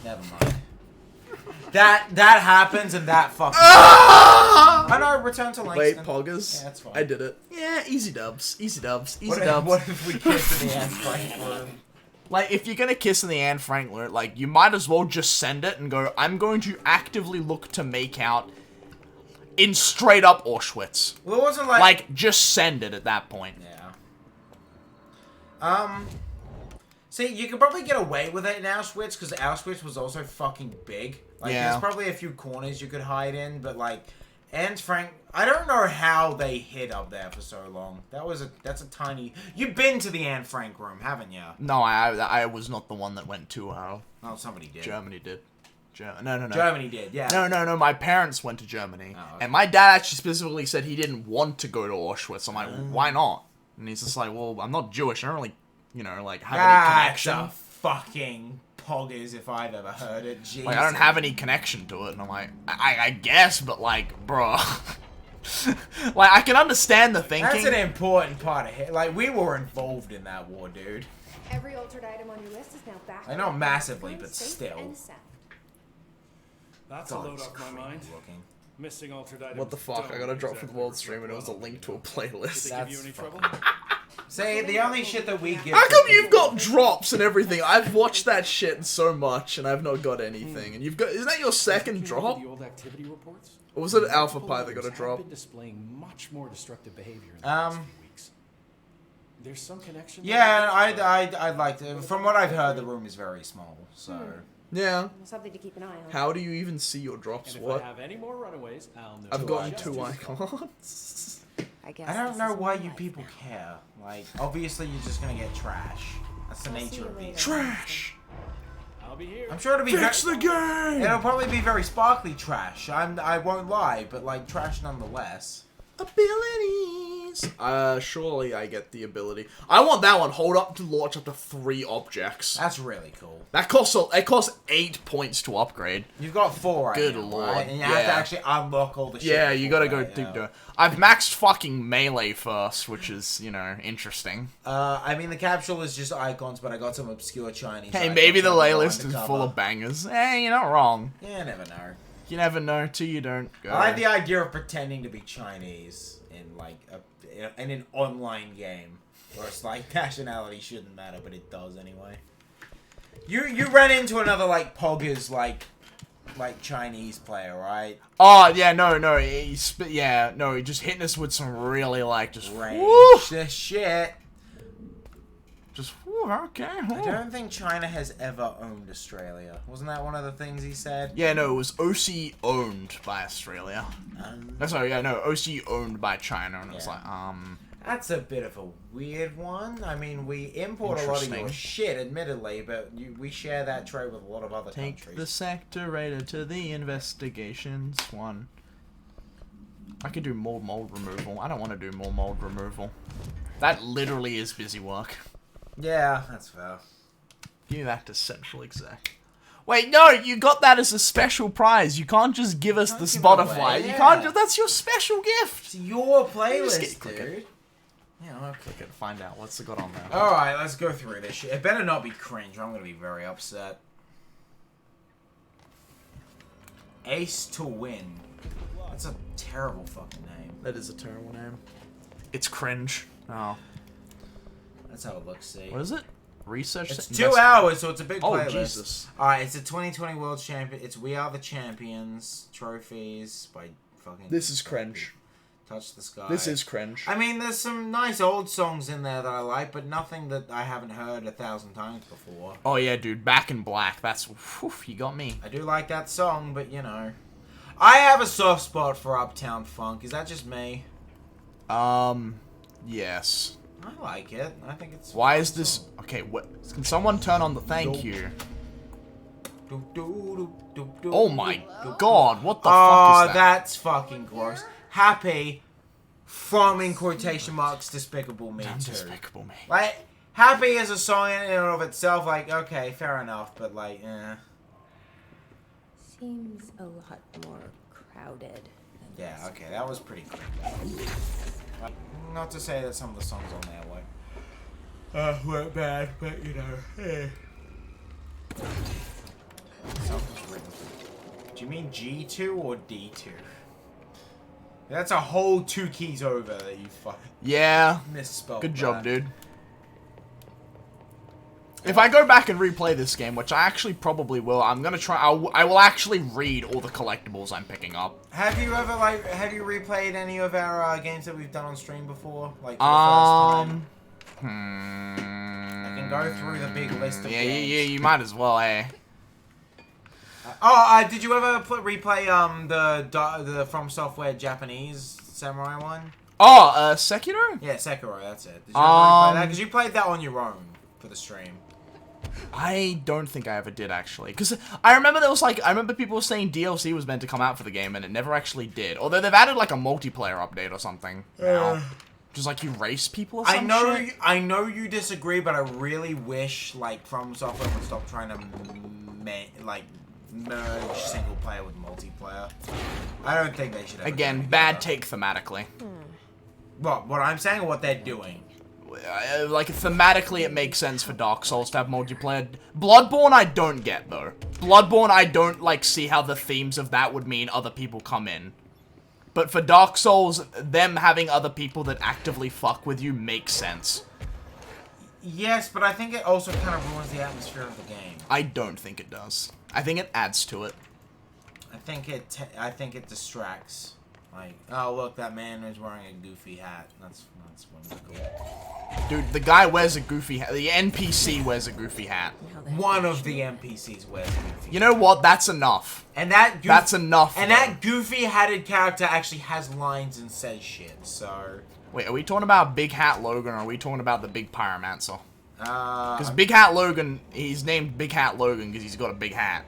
Never mind. That happens, and that fucking... Ah! I know, return to Wait, Langston. poggers. Yeah, that's fine. I did it. Yeah, easy dubs. Easy dubs. Easy What dubs. what if we kiss in the Anne Frank room? Like, if you're gonna kiss in the Anne Frank room, like, you might as well just send it and go, I'm going to actively look to make out in straight up Auschwitz. Well, it wasn't like... Like, just send it at that point. Yeah. See, you could probably get away with it in Auschwitz, because Auschwitz was also fucking big. Like, Yeah. there's probably a few corners you could hide in, but, like, Anne Frank... I don't know how they hid up there for so long. That's a tiny... You've been to the Anne Frank room, haven't you? No, I was not the one that went to, Oh, somebody did. Germany did. No. Germany did, yeah. No, my parents went to Germany. Oh, okay. And my dad actually specifically said he didn't want to go to Auschwitz. I'm like, why not? And he's just like, well, I'm not Jewish. I don't really, have any connection. That's a fucking poggers if I've ever heard it. Jesus. Like, I don't have any connection to it. And I'm like, I guess, but like, bro. Like, I can understand the thinking. That's an important part of it. Like, we were involved in that war, dude. Every altered item on your list is now back. I know massively, Safe but still. and sound. That's God, a load it's off my creepy mind. looking. Missing altered items. What the fuck? I don't got a drop from exactly the world work stream and it was a well link to a Did playlist. they give you any trouble? See, the only shit that we give... How to come you've people- got drops and everything? I've watched that shit so much and I've not got anything. And you've got... Isn't that your second drop? The old activity reports? Or was it Alpha Multiple Pi that got a items have drop? been displaying much more destructive behavior in the past few weeks. There's some connection. Yeah, I'd like to... From what I've heard, the room is very small, so... Yeah. Something to keep an eye on. How do you even see your drops? And if What? I have any more runaways, I'll know. I've gotten just 2 as- icons. I guess I don't this know is why my you life people now. care. Like, obviously you're just gonna get trash. That's the I'll see nature you of later. these. Trash! I'll be here. I'm sure it'll be Fix the game! It'll probably be very sparkly trash. I won't lie, but like trash nonetheless. Abilities! Surely I get the ability. I want that one. Hold up to launch up to 3 objects. That's really cool. That costs 8 points to upgrade. You've got 4 right Good now, lord, right? And you have to yeah. actually unlock all the shit. Yeah, you gotta go before, do. I've maxed fucking melee first, which is, interesting. I mean, the capsule is just icons, but I got some obscure Chinese Hey, icons maybe the that I go playlist is undercover. full of bangers. Hey, you're not wrong. Yeah, never know. You never know till you don't go. I like the idea of pretending to be Chinese in like in an online game, where it's like nationality shouldn't matter, but it does anyway. You ran into another like poggers like Chinese player, right? Oh yeah, no, he's just hitting us with some really like just Range woo, this shit. just woo, okay. I don't think China has ever owned Australia. Wasn't that one of the things he said? Yeah, no, it was OC owned by Australia. No, sorry, yeah, no, OC owned by China, and it was Yeah. like, That's a bit of a weird one. I mean, we import a lot of your Interesting. shit, admittedly, but we share that trade with a lot of other take countries. the sectorator to the investigations one. I could do more mold removal. I don't want to do more mold removal. That literally is busy work. Yeah, that's fair. Give me that to central exec. Wait, no, you got that as a special prize. You can't just give us the give it Spotify. away, You yeah. can't just, that's your special gift. It's your Just playlist, get clicking. dude. Yeah, Click it, find out. What's it got on there? Alright, let's go through this shit. It better not be cringe, or I'm gonna be very upset. Ace to Win. That's a terrible fucking name. That is a terrible name. It's cringe. Oh. That's how it looks, see. What is it? Research. It's 2 hours, so it's a big Oh, playlist. Jesus. Alright, it's a 2020 World Champion. It's We Are the Champions trophies by fucking. This is cringe. Touch the Sky. This is cringe. I mean, there's some nice old songs in there that I like, but nothing that I haven't heard 1,000 times before. Oh yeah, dude. Back in Black. That's. Whew, you got me. I do like that song, but you know. I have a soft spot for Uptown Funk. Is that just me? Yes. I like it. I think it's. Why is this? Okay, what? Can someone turn on the thank you? Oh my god! What the fuck is that? That's fucking gross. Happy from in quotation marks Despicable Me too. Despicable Me. Like Happy is a song in and of itself. Like okay, fair enough, but like, Seems a lot more crowded than yeah, this. okay, that was pretty quick. Not to say that some of the songs on there weren't bad, but you know, Something's written. Do you mean G2 or D2? That's a whole 2 keys over that you fucking Yeah. misspelled. Good job, that. dude. If I go back and replay this game, which I actually probably will, I'm gonna try. I will actually read all the collectibles I'm picking up. Have you ever have you replayed any of our games that we've done on stream before? Like for the first time? I can go through the big list of games. Yeah, you might as well, eh? Did you ever replay the From Software Japanese samurai one? Oh, Sekiro? Yeah, Sekiro. That's it. Did you ever replay that? Because you played that on your own for the stream. I don't think I ever did, actually. Because I remember there was, like, I remember people were saying DLC was meant to come out for the game, and it never actually did. Although they've added, like, a multiplayer update or something now. Just, like, you race people or something. I know you disagree, but I really wish, like, From Software would stop trying to, merge single player with multiplayer. I don't think they should ever Again, do bad that. take thematically. What I'm saying or what they're doing? Like, thematically, it makes sense for Dark Souls to have multiplayer. Bloodborne, I don't get, though. Bloodborne, I don't, like, see how the themes of that would mean other people come in. But for Dark Souls, them having other people that actively fuck with you makes sense. Yes, but I think it also kind of ruins the atmosphere of the game. I don't think it does. I think it adds to it. I think it distracts. Like, oh look, that man is wearing a goofy hat. That's whimsical. Dude, the guy wears a goofy hat. The NPC wears a goofy hat. One of the NPCs wears a goofy. You know what? That's enough. And that that's enough. And that goofy-hatted character actually has lines and says shit. So. Wait, are we talking about Big Hat Logan, or are we talking about the Big Pyromancer? Because Because Big Hat Logan, he's named Big Hat Logan because he's got a big hat.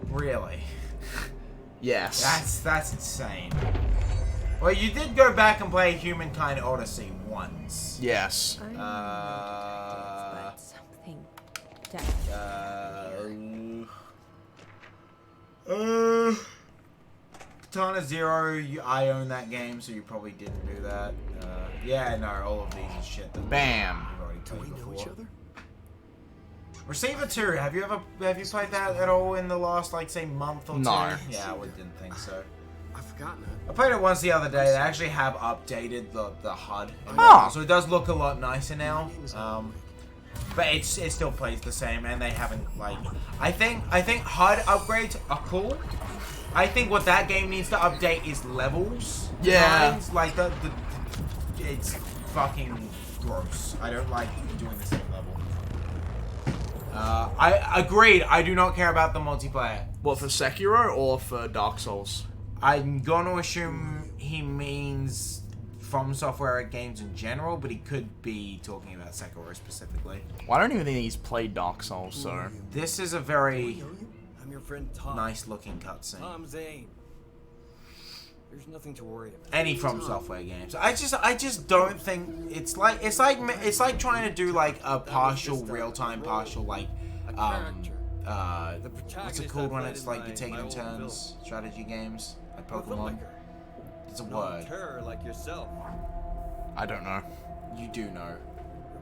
Really? Yes. That's insane. Well, you did go back and play Humankind Odyssey once. Yes. But something Katana Zero, I own that game, so you probably didn't do that. Yeah, no, all of these are shit that Bam. we've already played before. Receiver 2, have you played that at all in the last, like, say, month or two? No. Yeah, I didn't think so. I've forgotten it. I played it once the other day. They actually have updated the HUD, Oh. so it does look a lot nicer now. But it still plays the same, and they haven't like. I think HUD upgrades are cool. I think what that game needs to update is levels. Yeah. designs. Like it's fucking gross. I don't like doing the same level. I agreed. I do not care about the multiplayer. What, for Sekiro or for Dark Souls? I'm gonna assume he means From Software games in general, but he could be talking about Sekiro specifically. Well, I don't even think he's played Dark Souls, so... This is a very I'm your friend Tom. nice-looking cutscene. Tom Zane. There's nothing to worry about. Any From Software games. I just don't think it's like trying to do like a partial real-time, partial like what's it called when it's like you're taking in turns? Strategy games like Pokemon. It's a word. Terror like yourself. I don't know. You do know.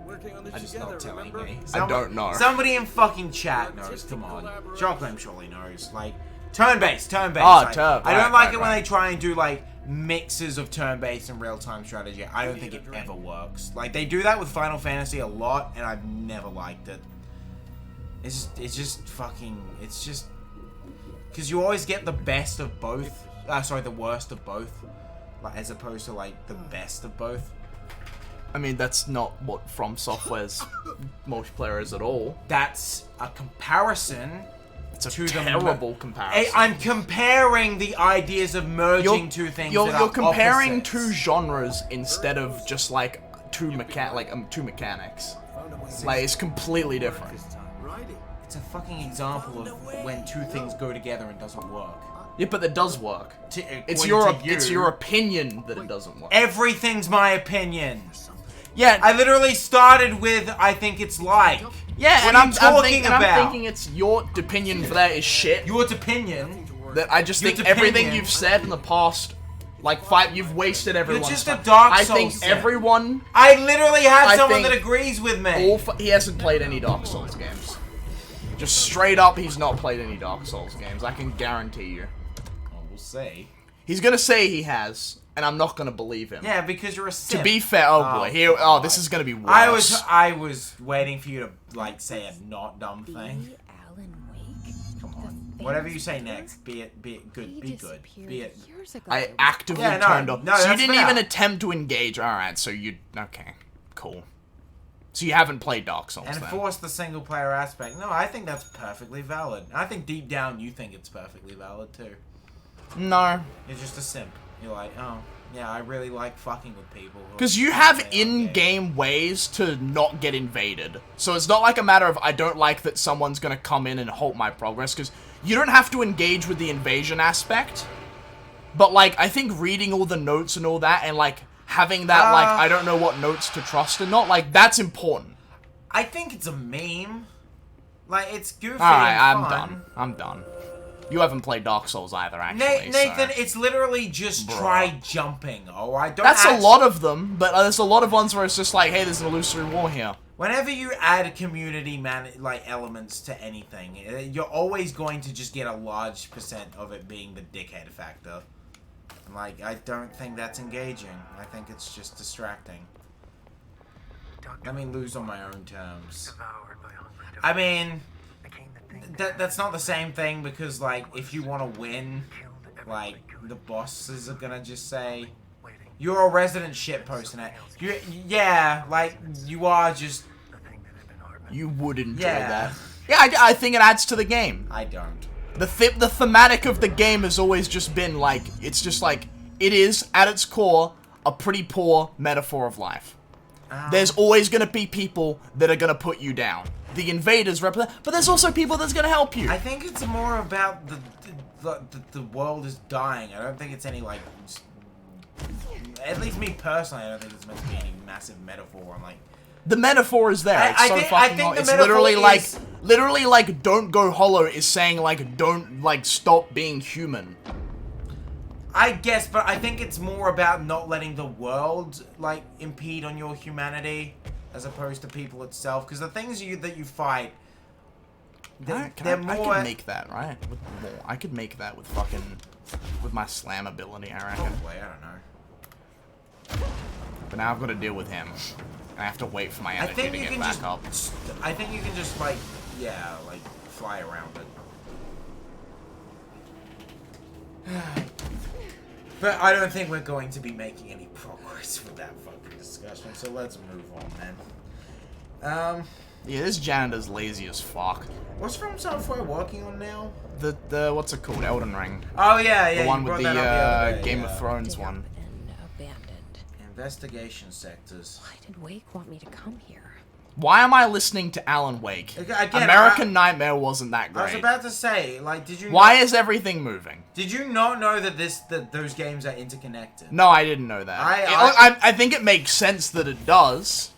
Working on this I'm just together, not telling remember? me. I don't know. Somebody in fucking chat knows. Come on. Shocklam surely knows. Like, turn-based. Oh, Like, turn. I don't right, like right, it when right. they try and do, like, mixes of turn-based and real-time strategy. I don't think it ever works. Like, they do that with Final Fantasy a lot, and I've never liked it. It's just fucking... It's just... Because you always get the best of both. Sorry, the worst of both. Like, as opposed to, like, the best of both. I mean, that's not what From Software's multiplayer is at all. That's a comparison. It's a to the terrible comparison. I'm comparing the ideas of merging two things. You're that are comparing opposites. two genres instead of just like two mechanics. Like it's completely different. It's a fucking example of when two things go together and doesn't work. Yeah, but it does work. It's According your to you, opinion that it doesn't work. Everything's my opinion. Yeah, I literally started with I think it's like. yeah, What and are you talking I'm about? thinking it's your opinion for that is shit. Your opinion. That I just Your think everything opinion. you've said in the past, like you've wasted everyone's just a time. Dark I Souls think fan. everyone. I literally have I someone think that agrees with me. He hasn't played any Dark Souls games. Just straight up, he's not played any Dark Souls games. I can guarantee you. Well, we'll see. He's gonna say he has, and I'm not gonna believe him. Yeah, because you're a simp. To be fair, boy, this is gonna be worse. I was waiting for you to like say a not dumb thing. Alan Wake. Come on. Whatever you say next, be it good, be good. Be it. Years ago. I actively Yeah, no, turned off. no, so you that's didn't fair. even attempt to engage. All right, so okay, cool. So you haven't played Dark Souls And then? force the single player aspect. No, I think that's perfectly valid. I think deep down you think it's perfectly valid too. No, You're just a simp. You're like, oh, yeah, I really like fucking with people. because you have in-game ways to not get invaded. So it's not like a matter of I don't like that someone's gonna come in and halt my progress, because you don't have to engage with the invasion aspect. But like, I think reading all the notes and all that, and like having that like I don't know what notes to trust and not, like that's important. I think it's a meme. Like, it's goofy Alright, and I'm fun. done. I'm done. You haven't played Dark Souls either, actually. Nathan, so. it's literally just try jumping, alright? That's a lot of them, but there's a lot of ones where it's just like, hey, there's an illusory wall here. Whenever you add community elements to anything, you're always going to just get a large percent of it being the dickhead factor. Like, I don't think that's engaging. I think it's just distracting. Let me lose on my own terms. I mean, that's not the same thing because, like, if you want to win, like, the bosses are gonna just say, you're a resident shitpost. Yeah, like, you are just... You would enjoy Yeah. that. Yeah, I think it adds to the game. I don't. The thematic of the game has always just been, like, it's just like, it is, at its core, a pretty poor metaphor of life. There's always gonna be people that are gonna put you down. The invaders represent, but there's also people that's gonna help you. I think it's more about the world is dying. I don't think it's any, like... At least me personally, I don't think it's meant to be any massive metaphor. I'm like... The metaphor is there. It's I so think fucking the hard. It's metaphor literally like don't go hollow is saying like don't like stop being human. I guess, but I think it's more about not letting the world like impede on your humanity as opposed to people itself. Because the things that you fight, I could make that right with more. I could make that with my slam ability. I reckon. Probably, I don't know. But now I've got to deal with him. I have to wait for my I energy think to you get can back just. up. I think you can just like, yeah, like fly around it. But I don't think we're going to be making any progress with that fucking discussion. So let's move on, man. Yeah, this janitor's lazy as fuck. What's From Software working on now? The what's it called? Elden Ring. Oh yeah, yeah. The one you with brought that up the other day, Game yeah. of Thrones one. Abandoned. Investigation sectors. Why did Wake want me to come here? Why am I listening to Alan Wake? Again, American Nightmare wasn't that great. I was about to say, like, did you? Why is everything moving? Did you not know that those games are interconnected? No, I didn't know that. I think it makes sense that it does.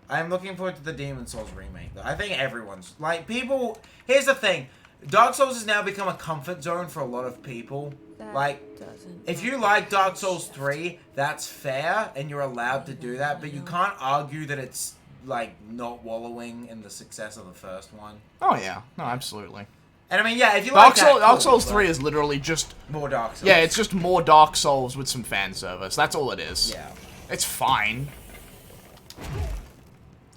I'm looking forward to the Demon's Souls remake, though. I think everyone's like people. Here's the thing: Dark Souls has now become a comfort zone for a lot of people. Like, doesn't if you like Dark Souls 3, that's fair, and you're allowed to do that, but you can't argue that it's, like, not wallowing in the success of the first one. Oh yeah, no, absolutely. And I mean, yeah, if you like that, Dark Souls cool, 3 is literally just more Dark Souls. Yeah, it's just more Dark Souls with some fan service. That's all it is. Yeah. It's fine.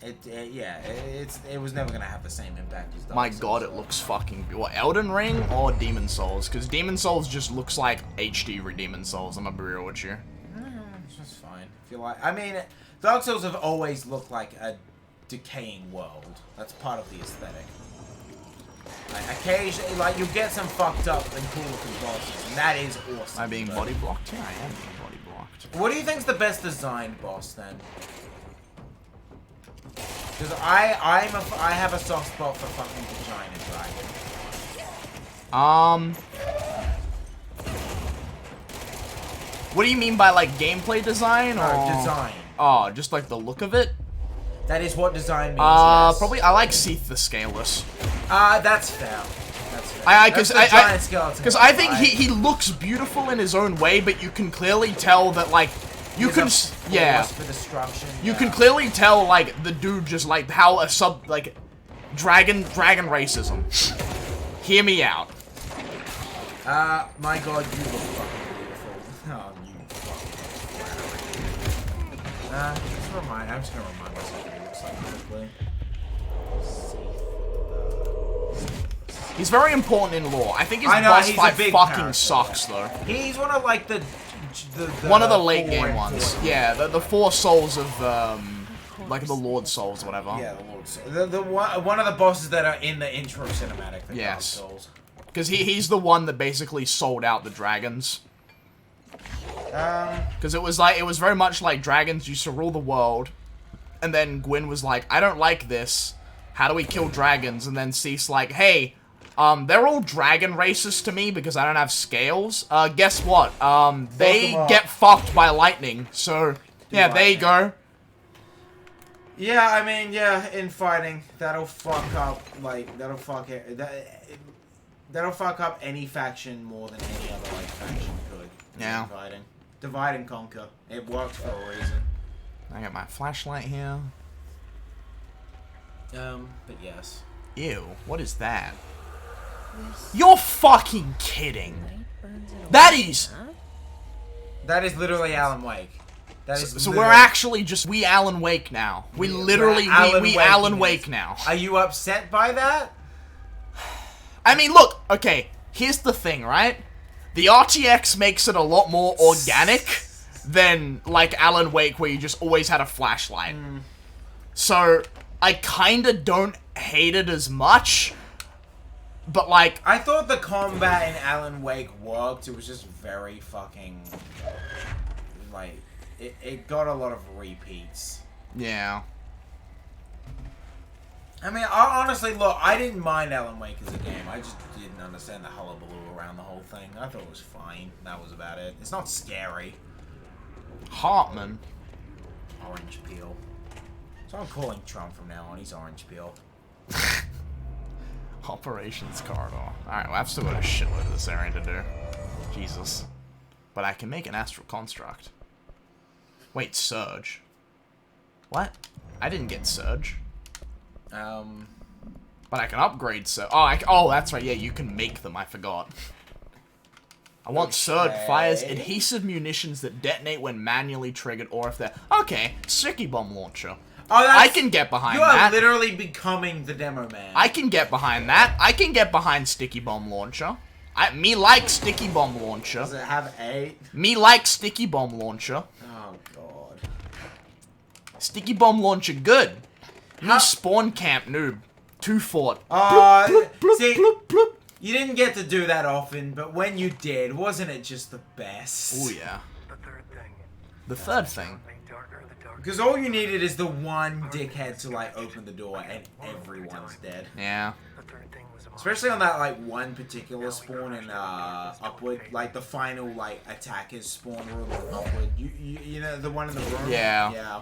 It was never gonna have the same impact as Dark My Souls. god, it looks fucking... What, Elden Ring or Demon Souls? Because Demon Souls just looks like HD Demon Souls, I'm gonna be real with you. It's just fine. If you like... I mean, Dark Souls have always looked like a decaying world. That's part of the aesthetic. Like, occasionally, like, you'll get some fucked up and cool looking bosses, and that is awesome. Am I being body blocked? Yeah, I am being body blocked. What do you think's the best designed boss, then? Because I have a soft spot for fucking Vagina Dragon. What do you mean by, like, gameplay design, or...? Design. Oh, just, like, the look of it? That is what design means, yes. Probably, I like Seath the Scaleless. That's fair. That's fair. Because I think he looks beautiful in his own way, but you can clearly tell that, like, you can, yeah. For destruction. You can clearly tell, like, the dude just, like, how a dragon racism. Hear me out. My god, you look fucking beautiful. Oh, you fucking I'm just gonna remind myself what he looks like quickly. He's very important in lore. I think his boss fight fucking sucks, though. He's one of, like, the one of the late game ones. Yeah, the four souls of, like the Lord Souls, whatever. Yeah, the Lord Souls. One of the bosses that are in the intro cinematic for Dark Souls. Because he's the one that basically sold out the dragons. Because it was very much like dragons used to rule the world, and then Gwyn was like, I don't like this. How do we kill dragons? And then Cease like, hey, they're all dragon races to me because I don't have scales. Guess what? They get fucked by lightning. So, yeah, there you go. Yeah, I mean, yeah, in fighting, that'll fuck up, like, that'll fuck up any faction more than any other, like, faction could. Yeah. In fighting. Divide and conquer. It works for a reason. I got my flashlight here. But yes. Ew, what is that? You're fucking kidding. That is literally Alan Wake. That is so we're actually just Alan Wake now. We literally Alan Wake now. Are you upset by that? I mean, look, okay, here's the thing, right? The RTX makes it a lot more organic than, like, Alan Wake, where you just always had a flashlight. So, I kinda don't hate it as much, but, like... I thought the combat in Alan Wake worked. It was just very fucking... Like, it got a lot of repeats. Yeah. I mean, honestly, look, I didn't mind Alan Wake as a game. I just didn't understand the hullabaloo around the whole thing. I thought it was fine. That was about it. It's not scary. Hartman. Orange peel. So I'm calling Trump from now on. He's orange peel. Operations corridor. Alright, well, I've still got a shitload of this area to do. Jesus. But I can make an astral construct. Wait, Surge. What? I didn't get Surge. But I can upgrade Surge. Oh, that's right. Yeah, you can make them. I forgot. I want Surge fires adhesive munitions that detonate when manually triggered, or if they're... Okay, Sticky Bomb Launcher. Oh, I can get behind that. You are literally becoming the demo man. I can get behind that. I can get behind Sticky Bomb Launcher. Me like Sticky Bomb Launcher. Does it have 8? Me like Sticky Bomb Launcher. Oh, God. Sticky Bomb Launcher, good. Me Spawn Camp noob. 2 fort. See, you didn't get to do that often, but when you did, wasn't it just the best? Oh, yeah. The third thing. Because all you needed is the one dickhead to, like, open the door and everyone's dead. Yeah. Especially on that, like, one particular spawn in, Upward. Like, the final, like, attackers spawn room in Upward. You know, the one in the room? Yeah. Yeah.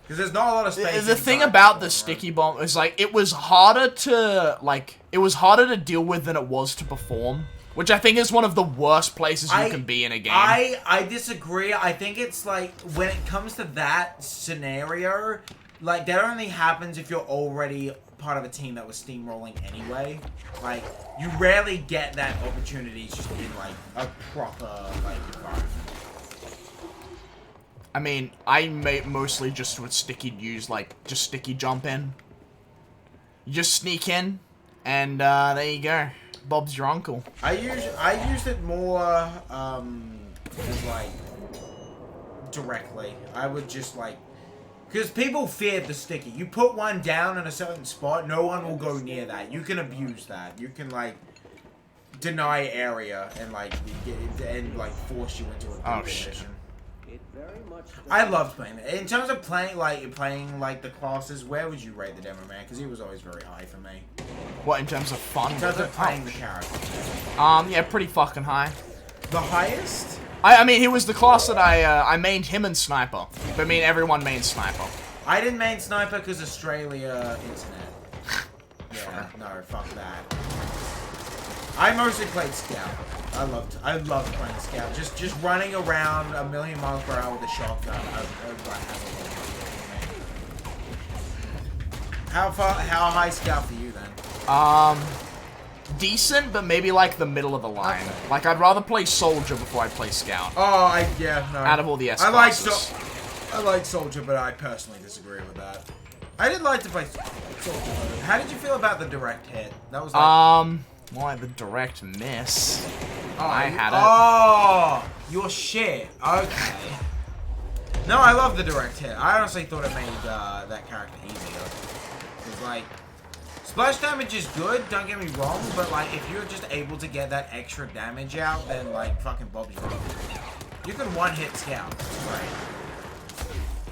Because there's not a lot of space. The thing inside about the room. sticky bomb is like it was harder to deal with than it was to perform, which I think is one of the worst places you can be in a game. I disagree. I think it's like when it comes to that scenario, like that only happens if you're already part of a team that was steamrolling anyway. Like you rarely get that opportunity just in like a proper like environment. I mean, I mostly just with sticky use like just sticky jump in. You just sneak in, and there you go. Bob's your uncle. I used it more as like directly. I would just like because people feared the sticky. You put one down in a certain spot, no one will go near that. You can abuse that. You can like deny area and like force you into a position. I loved playing it. In terms of playing like the classes, where would you rate the demo man? Because he was always very high for me. What, in terms of fun? In terms of playing the character. Yeah, pretty fucking high. The highest? I mean, he was the class that I mained him and Sniper. But I mean, everyone main Sniper. I didn't main Sniper because Australia internet. Yeah, no, fuck that. I mostly played Scout. I loved playing Scout. Just running around a million miles per hour with a shotgun. How high Scout for you then? Decent, but maybe like the middle of the line. Okay. Like I'd rather play Soldier before I play Scout. Oh, yeah, no. Out of all the S classes. I like Soldier, but I personally disagree with that. I did like to play Soldier. How did you feel about the direct hit? That was like... Well, the direct miss. Oh, I had it. Oh, your shit. Okay. No, I love the direct hit. I honestly thought it made that character easier. Because, like, splash damage is good, don't get me wrong, but, like, if you're just able to get that extra damage out, then, like, fucking Bob's your uncle. You can one-hit Scout. Right.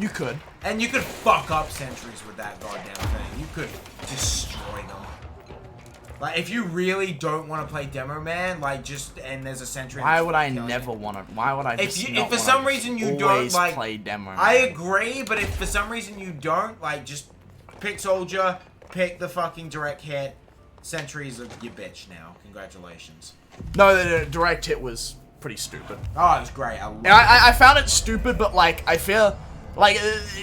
You could. And you could fuck up sentries with that goddamn thing. You could destroy them. Like, if you really don't want to play Demo Man, like, and there's a sentry... Why would I never want to... Why would I just if for some reason you don't, like... play Demo Man? I agree, but if for some reason you don't, like, just pick Soldier, pick the fucking direct hit. Sentry's your bitch now. Congratulations. No, the direct hit was pretty stupid. Oh, it was great. I found it stupid, but, like, I feel... Like,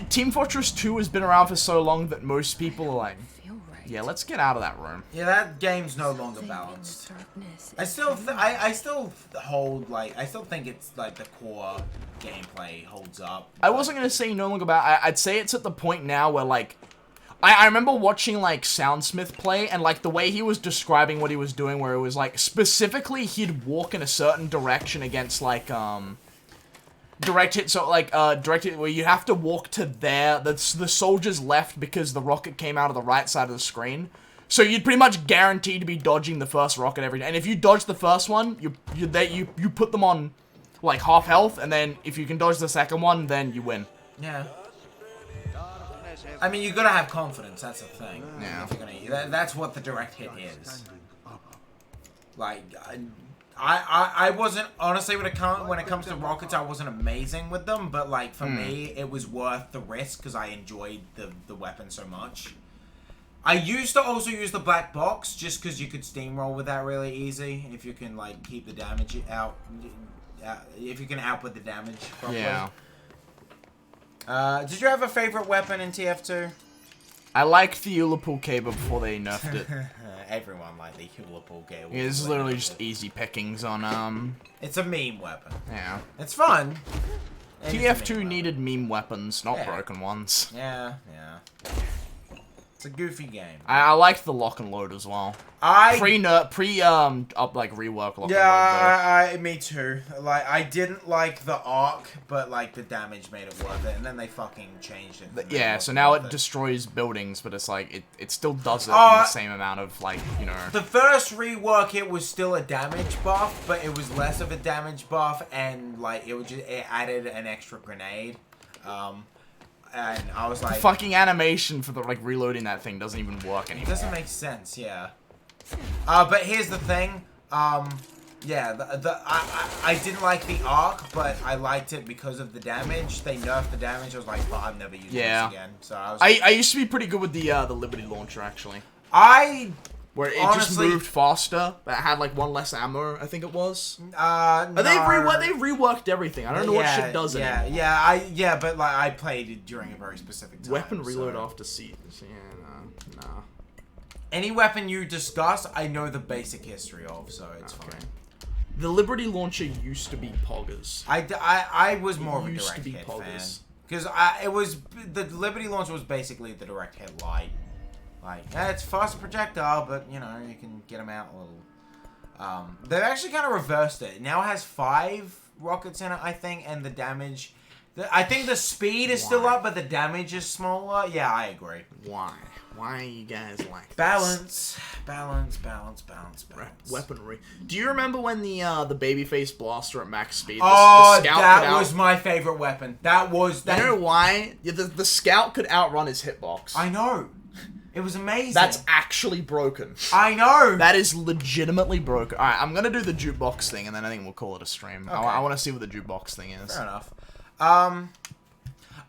Team Fortress 2 has been around for so long that most people are like... Yeah, let's get out of that room. Yeah, that game's no longer balanced. I still hold, like, I still think it's, like, the core gameplay holds up. I wasn't going to say no longer balanced. I'd say it's at the point now where, like, I remember watching, like, Soundsmith play, and, like, the way he was describing what he was doing, where it was, like, specifically he'd walk in a certain direction against, like, direct hit, so like direct hit where you have to walk to there. The soldiers left because the rocket came out of the right side of the screen. So you'd pretty much guarantee to be dodging the first rocket every day. And if you dodge the first one, you put them on like half health, and then if you can dodge the second one, then you win. Yeah. I mean, you gotta have confidence. That's the thing. Yeah. If you're gonna, that's what the direct hit is. Like. I wasn't, honestly, when it comes to rockets, I wasn't amazing with them, but, like, for me, it was worth the risk, because I enjoyed the weapon so much. I used to also use the black box, just because you could steamroll with that really easy, if you can, like, keep the damage out, if you can output the damage properly. Yeah. Did you have a favorite weapon in TF2? I liked the Ullapool Caber before they nerfed it. Everyone liked the Ullapool Caber. Yeah, this is literally just easy pickings on, It's a meme weapon. Yeah. It's fun. TF2 needed meme weapons, not broken ones. Yeah, yeah. It's a goofy game. I liked the lock and load as well. Rework lock and load. Me too. Like, I didn't like the arc, but like the damage made it worth it, and then they fucking changed it. Yeah, so now it destroys buildings, but it's like it still does it in the same amount of like, you know. The first rework, it was still a damage buff, but it was less of a damage buff, and like it added an extra grenade. And I was like... The fucking animation for the, like, reloading that thing doesn't even work anymore. It doesn't make sense, yeah. But here's the thing. Yeah, I didn't like the arc, but I liked it because of the damage. They nerfed the damage. I was like, I'm never using this again. So I was. I used to be pretty good with the Liberty Launcher actually. Where it honestly just moved faster, but it had like one less ammo, I think it was. No. They've reworked everything. I don't know what shit does it. Yeah, but like I played it during a very specific time. Weapon reload after seat. Yeah, nah. Any weapon you discuss, I know the basic history of, so it's fine. The Liberty Launcher used to be Poggers. I was more of a used to direct be hit Poggers. fan. Because it was the Liberty Launcher was basically the direct hit light. Like, yeah, it's fast projectile, but you know you can get them out a little. They've actually kind of reversed it. It now has 5 rockets in it, I think, and the damage. I think the speed is still up, but the damage is smaller. Yeah, I agree. Why? Why are you guys like this? Balance. Weaponry. Do you remember when the babyface blaster at max speed? The Scout that was my favorite weapon. That was that. You know why? The Scout could outrun his hitbox. I know. It was amazing. That's actually broken. I know. That is legitimately broken. All right, I'm gonna do the jukebox thing, and then I think we'll call it a stream. Okay. I want to see what the jukebox thing is. Fair enough.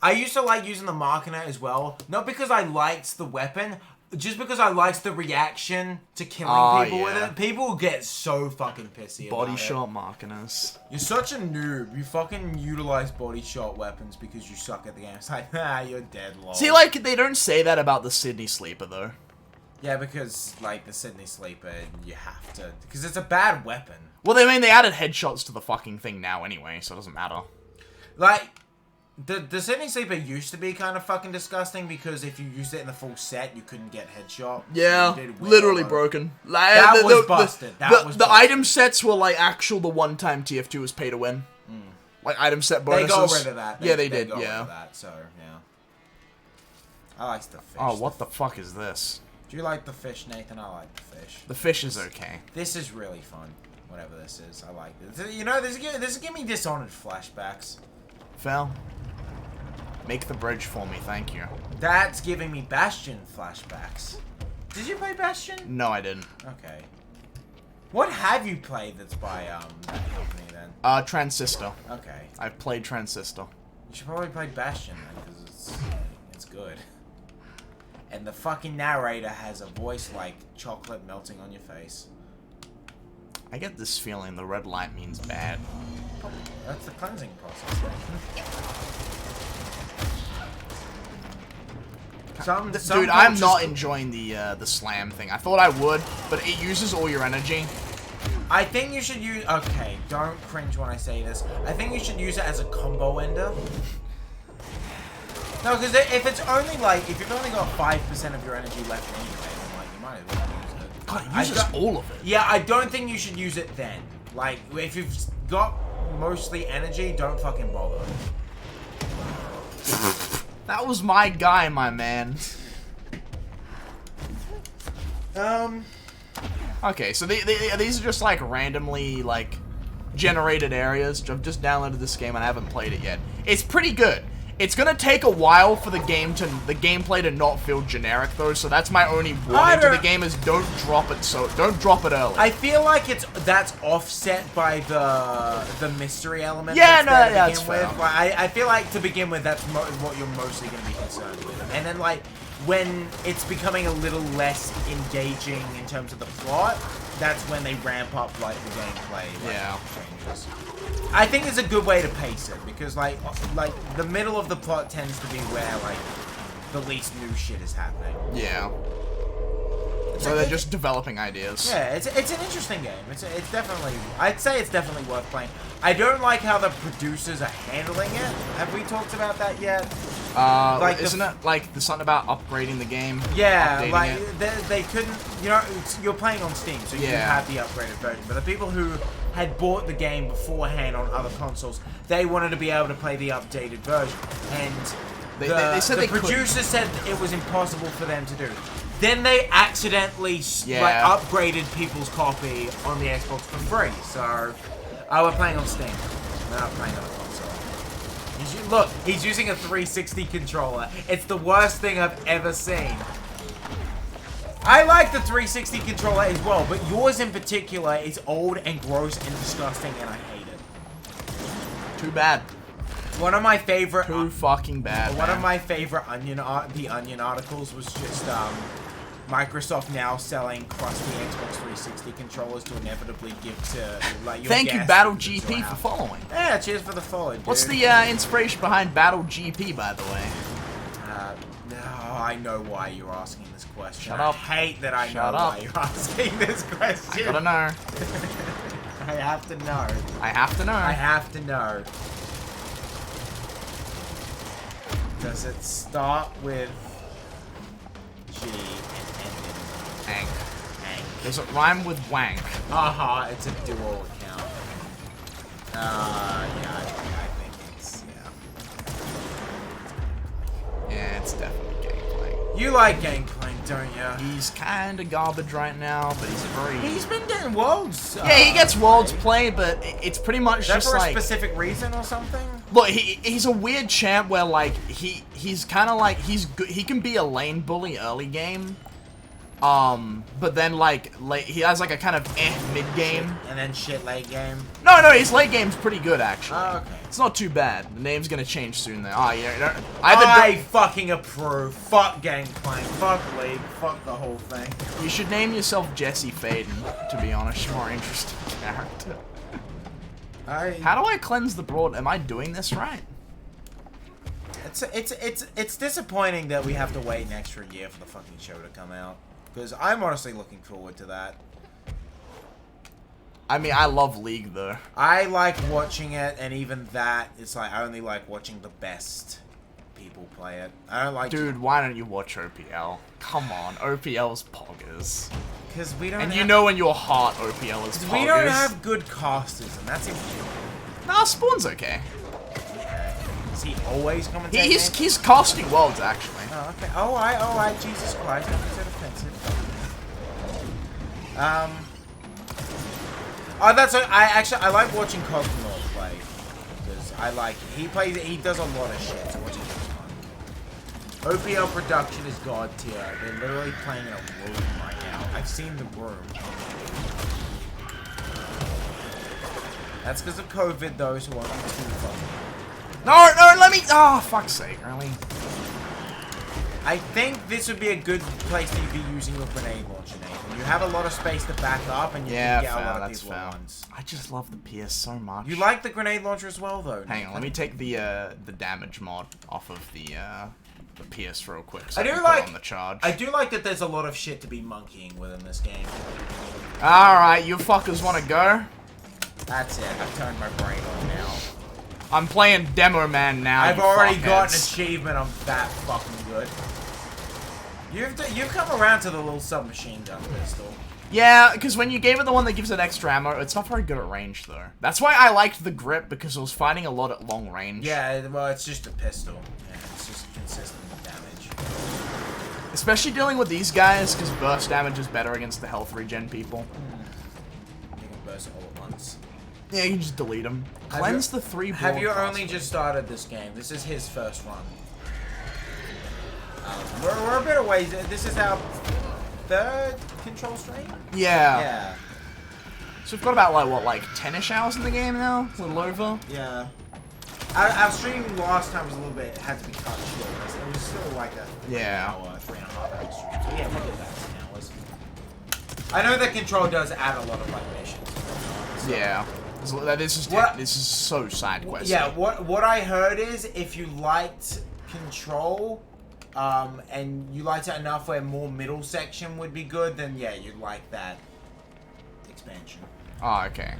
I used to like using the Markiner as well. Not because I liked the weapon, just because I liked the reaction to killing people with it. People get so fucking pissy about Body it. shot Markiners. You're such a noob. You fucking utilize body shot weapons because you suck at the game. It's like, you're dead, lol. See, like, they don't say that about the Sydney Sleeper, though. Yeah, because, like, the Sydney Sleeper, you have to... Because it's a bad weapon. Well, I mean, they added headshots to the fucking thing now anyway, so it doesn't matter. Like... The Sydney Sleeper used to be kind of fucking disgusting because if you used it in the full set, you couldn't get headshot. Yeah, so literally broken. Like, that was busted. The item sets were like actual the one-time TF2 was pay to win. Like item set bonuses. They got rid of that. They did. Got Yeah. rid of that, so yeah. I like the fish. Oh, what the fuck is this? Do you like the fish, Nathan? I like the fish. The fish is okay. This is really fun. Whatever this is, I like this. You know, this is giving me Dishonored flashbacks. Fel, make the bridge for me, thank you. That's giving me Bastion flashbacks. Did you play Bastion? No, I didn't. Okay. What have you played that's by that company then? Transistor. Okay. I've played Transistor. You should probably play Bastion then, because it's good. And the fucking narrator has a voice like chocolate melting on your face. I get this feeling the red light means bad. That's the cleansing process. Dude, I'm not enjoying the slam thing. I thought I would, but it uses all your energy. I think you should use... Okay, don't cringe when I say this. I think you should use it as a combo ender. No, because if it's only like... If you've only got 5% of your energy left anyway, then like, you might as well use it. God, it uses all of it. Yeah, I don't think you should use it then. Like, if you've got mostly energy, don't fucking bother. That was my guy, my man. Okay, so these are just like randomly like generated areas. I've just downloaded this game and I haven't played it yet. It's pretty good. It's gonna take a while for the gameplay to not feel generic though, so that's my only warning to the game is don't drop it early. I feel like that's offset by the mystery element. Yeah, that's fair. Like, I feel like to begin with that's what you're mostly gonna be concerned with, and then like when it's becoming a little less engaging in terms of the plot, that's when they ramp up like the gameplay changes. I think it's a good way to pace it because like the middle of the plot tends to be where like the least new shit is happening. Yeah. So they're just developing ideas. Yeah, it's an interesting game. It's definitely, I'd say it's definitely worth playing. I don't like how the producers are handling it. Have we talked about that yet? Like isn't it like there's something about upgrading the game? Yeah, like they couldn't. You know, you're playing on Steam, so you can have the upgraded version. But the people who had bought the game beforehand on other consoles, they wanted to be able to play the updated version, and they said the producers said it was impossible for them to do. Then they accidentally like upgraded people's copy on the Xbox for free. So, we're playing on Steam. We're not playing on a console. Look, he's using a 360 controller. It's the worst thing I've ever seen. I like the 360 controller as well, but yours in particular is old and gross and disgusting, and I hate it. Too bad. One of my favorite... Too fucking bad, One man. of my favorite The Onion articles was just Microsoft now selling crusty Xbox 360 controllers to inevitably give to like your Thank you, guests Battle at your GP, for house. following. Yeah, cheers for the follow, dude. What's the inspiration behind Battle GP, by the way? No, I know why you're asking this question. Shut up. I hate that I Shut know up. why you're asking this question. I gotta know. I have to know. I have to know. I have to know. Does it start with G and end in Hank. Hank? Does it rhyme with wank? Aha, it's a dual account. Yeah, I think it's, Yeah, it's definitely gameplay. You like gameplay, don't you? He's kinda garbage right now, but he's very... He's been getting worlds. Yeah, he gets worlds play, but it's pretty much Is that just for like... a specific reason or something? Look, he's a weird champ where like he's kind of like he's good. He can be a lane bully early game, but then like he has like a kind of mid game. And then shit late game. No, his late game's pretty good actually. Oh, okay. It's not too bad. The name's gonna change soon though. Oh yeah, I fucking approve. Fuck gameplay. Fuck League. Fuck the whole thing. You should name yourself Jesse Faden. To be honest, you're a more interesting character. How do I cleanse the broad? Am I doing this right? It's disappointing that we have to wait an extra year for the fucking show to come out. Because I'm honestly looking forward to that. I mean, I love League though. I like watching it, and even that, it's like I only like watching the best people play it. I don't like. Dude, why don't you watch OPL? Come on, OPL's poggers. Because we don't. And have, you know in your heart OPL is poggers. we don't have good casters, and that's important. Nah, Spawn's okay. Is he always commentating? He's casting worlds actually. Oh, okay. Oh, I, Jesus Christ, don't be so defensive. Oh, that's I like watching Cosmonaut play because I like he does a lot of shit. So watching him fun. OPL production is god tier. They're literally playing in a room right now. I've seen the room. That's because of COVID, though, so won't be too fun. No, let me. Oh, fuck's sake, really? I think this would be a good place to be using your grenade launcher, Nathan. You have a lot of space to back up, and you can get a lot of people at once. I just love the PS so much. You like the grenade launcher as well, though. Hang on, let me take the damage mod off of the PS real quick. So I do can like put on the charge. I do like that. There's a lot of shit to be monkeying with in this game. All right, you fuckers want to go? That's it. I've turned my brain on now. I'm playing Demo Man now. I've already got an fuckheads. achievement. I'm that fucking good. You've come around to the little submachine gun pistol. Yeah, because when you gave it the one that gives it extra ammo, it's not very good at range, though. That's why I liked the grip, because it was fighting a lot at long range. Yeah, well, it's just a pistol. Yeah, it's just consistent damage. Especially dealing with these guys, because burst damage is better against the health regen people. You can burst all at once. Yeah, you can just delete them. Cleanse the 3 Have you broadcasts. only just started this game? This is his first run. We're a bit away. This is our third control stream? Yeah. Yeah. So we've got about, like 10-ish hours in the game now? A little over? Yeah. Our stream last time was a little bit, had to be cut short. It was still like a 3-hour, 3.5 hour stream. So yeah, we'll get back to 10 hours. I know that Control does add a lot of like missions. So. Yeah. This is so side quest. Yeah, what I heard is if you liked Control, and you liked it enough where more middle section would be good, then yeah, you'd like that expansion. Oh, okay.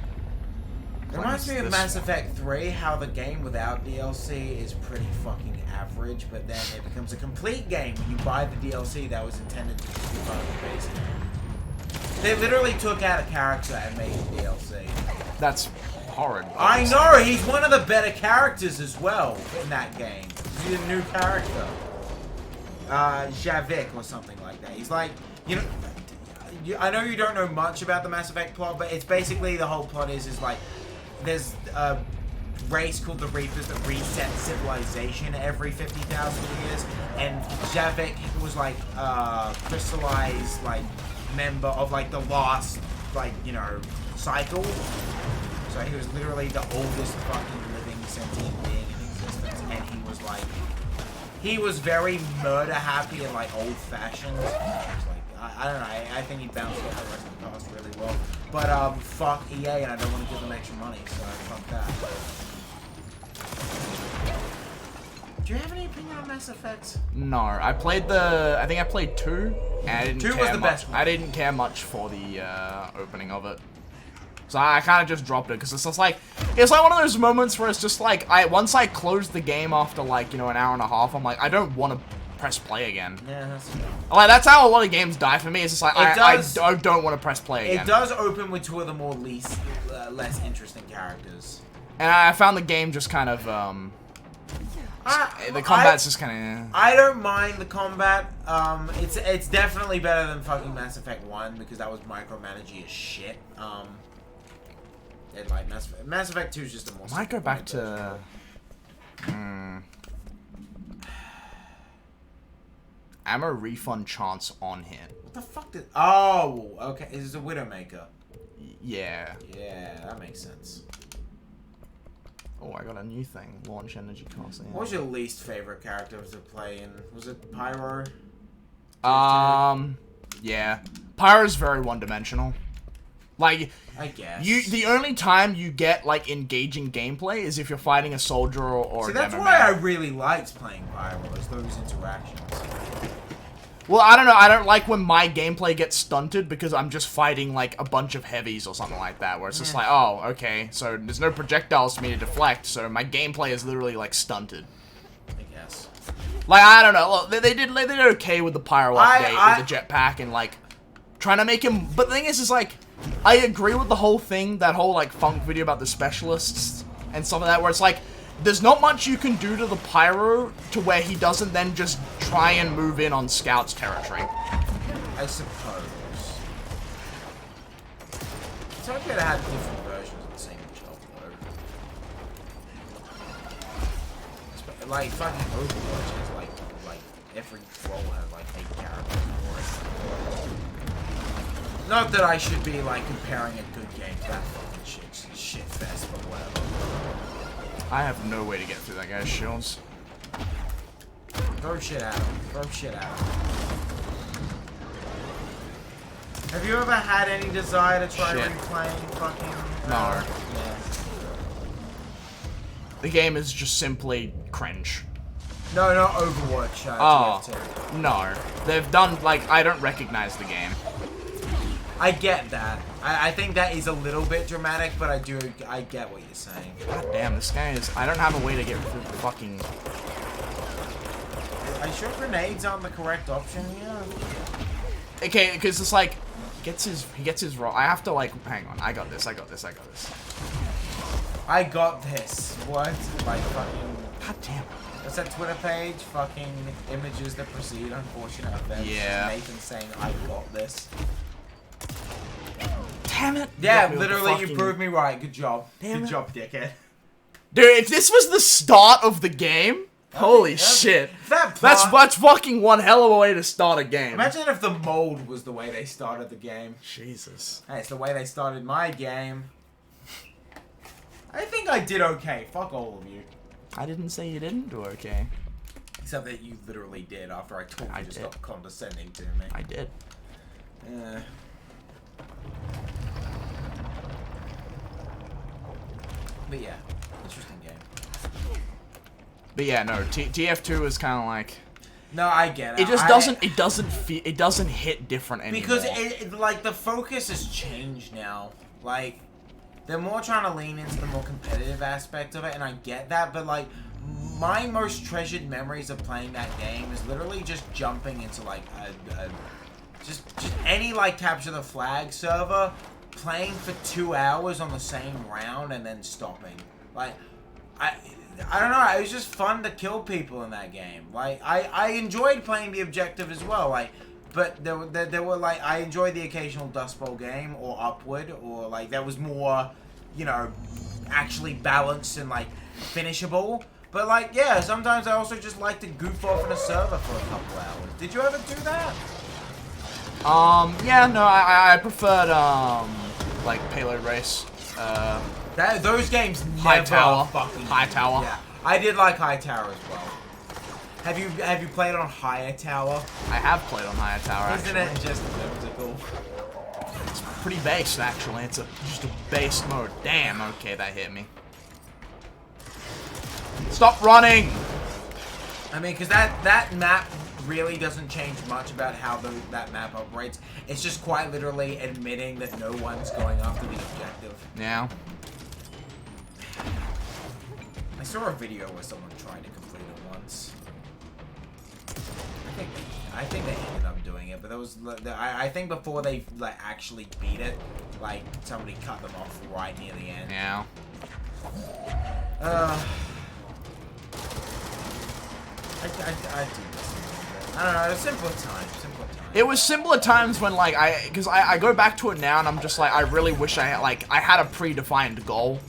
It reminds me of Mass Effect 3, how the game without DLC is pretty fucking average, but then it becomes a complete game when you buy the DLC that was intended to be part of the base game. They literally took out a character and made it DLC. That's horrid. I know, he's one of the better characters as well in that game. He's a new character. Javik or something like that. He's like, you know, I know you don't know much about the Mass Effect plot, but it's basically the whole plot is like, there's race called the Reapers that reset civilization every 50,000 years, and Javik was like crystallized like member of like the last like cycle. So he was literally the oldest fucking living sentient being in existence, and he was very murder happy and like old fashioned. I don't know, I think he bounced out the rest of the cast really well. But fuck EA, and I don't want to give them extra money, so fuck that. Do you have any opinion on Mass Effect? No, I think I played 2, and I didn't 2 care was the much. best one. I didn't care much for the opening of it. So I kind of just dropped it, because it's just like, it's like one of those moments where it's just like, once I closed the game after like, an hour and a half, I'm like, I don't want to press play again. Yeah, that's like, that's how a lot of games die for me. It's just like, I don't want to press play again. It does open with 2 of the more less interesting characters. And I found the game just kind of, the combat's just kind of... I don't mind the combat. It's definitely better than fucking Mass Effect 1, because that was micromanagey as shit. And like Mass Effect 2 is just a more... Might go back to... Ammo refund chance on hit. What the fuck did... Oh, okay. Is this a Widowmaker? Yeah. Yeah, that makes sense. Oh, I got a new thing. Launch energy cost. Yeah. What was your least favorite character to play in? Was it Pyro? Yeah. Pyro's very one-dimensional. Like, I guess. The only time you get, like, engaging gameplay is if you're fighting a soldier or See, a that's demo why I man. really liked playing Pyro, is those interactions. Well, I don't know. I don't like when my gameplay gets stunted because I'm just fighting, like, a bunch of heavies or something like that, where it's just like, oh, okay, so there's no projectiles for me to deflect, so my gameplay is literally, like, stunted. I guess. Like, I don't know. Look, they did okay with the Pyro update, with the jetpack, and, like, trying to make him... But the thing is like, I agree with the whole thing, that whole, like, funk video about the specialists and stuff like that, where it's like, there's not much you can do to the Pyro to where he doesn't then just try and move in on Scout's territory. I suppose. It's okay to have different versions of the same job, though. Like, fucking Overwatch is like every role has like 8 characters for it. Not that I should be like comparing a good game to that fucking shit fest, but whatever. I have no way to get through that guy's shields. Throw shit at him. Throw shit at him. Have you ever had any desire to try replaying fucking... No. Yeah. The game is just simply cringe. No, not Overwatch. TF2. No. They've done, like, I don't recognize the game. I get that. I think that is a little bit dramatic, but I get what you're saying. God damn, this guy is... I don't have a way to get through the fucking... Are you sure grenades aren't the correct option here? Okay, because it's like... He gets his roll. I have to, like... Hang on. I got this. I got this. What? Like fucking... God damn. What's that Twitter page? Fucking images that precede unfortunate events. Yeah. Nathan saying, I got this. Damn it. Yeah, literally, you proved me right. Good job. Good job, dickhead. Dude, if this was the start of the game, holy shit. That's fucking one hell of a way to start a game. Imagine if the mold was the way they started the game. Jesus. Hey, it's the way they started my game. I think I did okay. Fuck all of you. I didn't say you didn't do okay. Except that you literally did after I told you to stop condescending to me. I did. Yeah. But yeah, interesting game. But yeah, no, TF2 is kind of like... No, I get it. It just doesn't, it doesn't hit different anymore. Because, like, the focus has changed now. Like, they're more trying to lean into the more competitive aspect of it, and I get that, but, like, my most treasured memories of playing that game is literally just jumping into, like, just any, like, capture the flag server, playing for 2 hours on the same round, and then stopping. Like, I don't know, it was just fun to kill people in that game. Like, I enjoyed playing the objective as well, like, but there were like, I enjoyed the occasional Dust Bowl game, or Upward, or like, there was more, you know, actually balanced and like finishable. But like, yeah, sometimes I also just like to goof off in a server for a couple hours. Did you ever do that? Yeah, no, I preferred, like, Payload Race. Those games never High Tower. fucking... High Tower. Yeah, I did like High Tower as well. Have you played on Higher Tower? I have played on Higher Tower, Isn't actually. it just whimsical? It's pretty based, actually. It's just a based mode. Damn, okay, that hit me. Stop running! I mean, because that map really doesn't change much about how that map operates. It's just quite literally admitting that no one's going after the objective. Yeah. I saw a video where someone tried to complete it once. I think they ended up doing it, but there was I think before they like actually beat it, like somebody cut them off right near the end. Yeah. I don't know, simpler times. It was simpler times when, like, because I go back to it now and I'm just like, I really wish I had a predefined goal.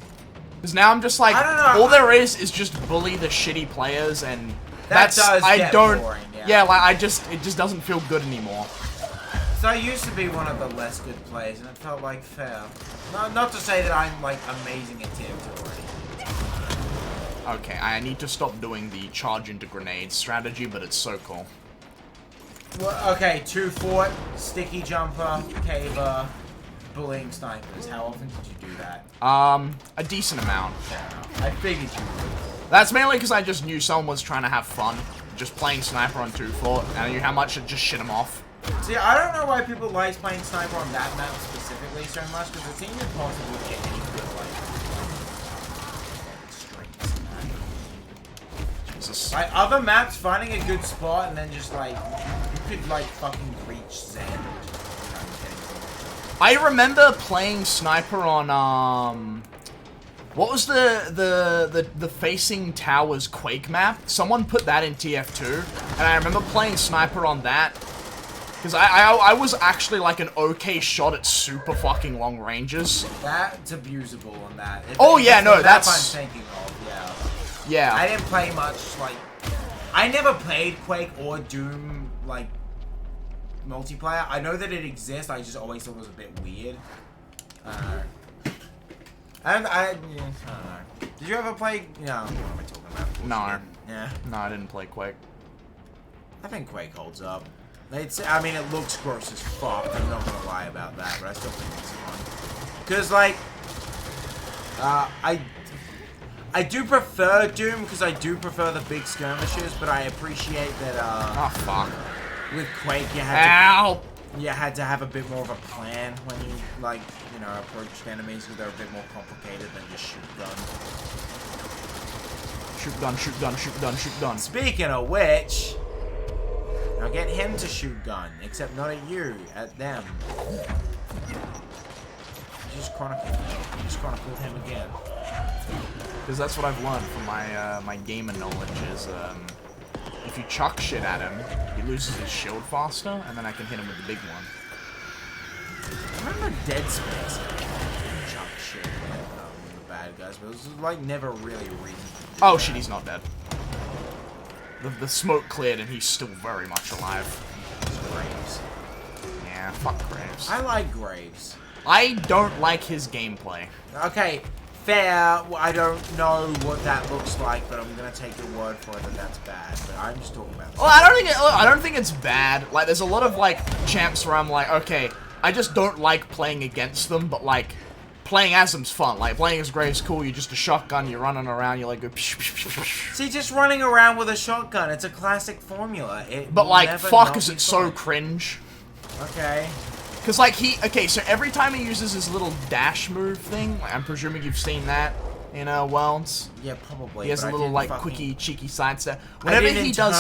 Because now I'm just like, I don't know, all there is just bully the shitty players, and That does get boring, yeah. like, it just doesn't feel good anymore. So I used to be one of the less good players, and it felt like fair. Not to say that I'm, like, amazing at TF2 already. Okay, I need to stop doing the charge into grenades strategy, but it's so cool. Well, okay, 2 fort, sticky jumper, caver, bullying snipers. How often did you do that? A decent amount. Fair enough. I figured you would. That's mainly because I just knew someone was trying to have fun, just playing sniper on 2 fort, and I knew how much it just shit him off. See, I don't know why people like playing sniper on that map specifically so much, because it seems impossible to get any good, like, strings in that. Jesus. Like, other maps, finding a good spot and then just, like, you could, like, fucking reach Zen. I remember playing sniper on, what was the facing towers Quake map? Someone put that in TF2, and I remember playing sniper on that. Because I was actually like an okay shot at super fucking long ranges. That's abusable on that. Oh yeah, no, that's... I'm thinking of, yeah. Yeah. I didn't play much, like... I never played Quake or Doom, like, multiplayer. I know that it exists, I just always thought it was a bit weird. I don't know. Did you ever play... No, what am I talking about? No. Yeah. No, I didn't play Quake. I think Quake holds up. I mean, it looks gross as fuck. I'm not gonna lie about that, but I still think it's fun. Cause like, I do prefer Doom because I do prefer the big skirmishes, but I appreciate that. Oh fuck. With Quake, you had to have a bit more of a plan when you like, you know, approached enemies because they're a bit more complicated than just shoot gun. Shoot gun, shoot gun, shoot gun, shoot gun. Speaking of which. Now get him to shoot gun, except not at you, at them. Just chronicled him again. Because that's what I've learned from my my gamer knowledge is if you chuck shit at him, he loses his shield faster, and then I can hit him with the big one. I remember Dead Space chuck shit at the bad guys, but it was like never really a reason to do Oh that. shit, he's not dead. The smoke cleared and he's still very much alive. Graves. Yeah, fuck Graves. I like Graves. I don't like his gameplay. Okay, fair. I don't know what that looks like, but I'm gonna take your word for it that that's bad. But I'm just talking about. Well, I don't think it's bad. Like, there's a lot of like champs where I'm like, okay, I just don't like playing against them, but like. Playing as them's fun. Like, playing as Graves cool, you're just a shotgun, you're running around, you like go psh, psh, psh, psh. See, just running around with a shotgun, it's a classic formula. But like, fuck, is it so cringe? Okay. Cause like okay, so every time he uses his little dash move thing, like, I'm presuming you've seen that in Worlds. Yeah, probably. He has a little like quickie, cheeky sidestep. Whenever he does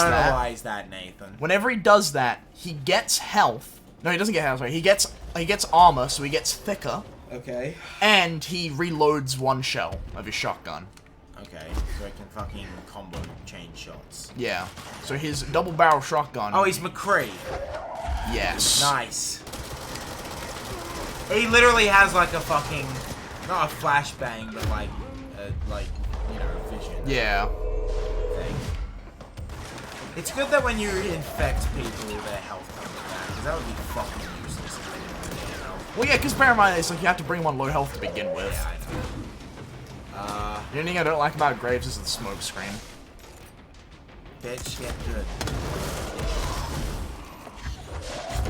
that, Nathan. Whenever he does that, he gets health. No, he doesn't get health. Sorry, he gets armor, so he gets thicker. Okay. And he reloads one shell of his shotgun. Okay, so I can fucking combo chain shots. Yeah. So his double barrel shotgun. Oh, he's McCree. Yes. Nice. He literally has like a fucking, not a flashbang, but like like, you know, vision. Yeah. Thing. It's good that when you infect people, their health comes back, because that would be fucking useless if they didn't have any health. Well, yeah, because bear in mind, it's like you have to bring one low health to begin with. Yeah, I know. The only thing I don't like about Graves is the smoke screen. Bitch, get good.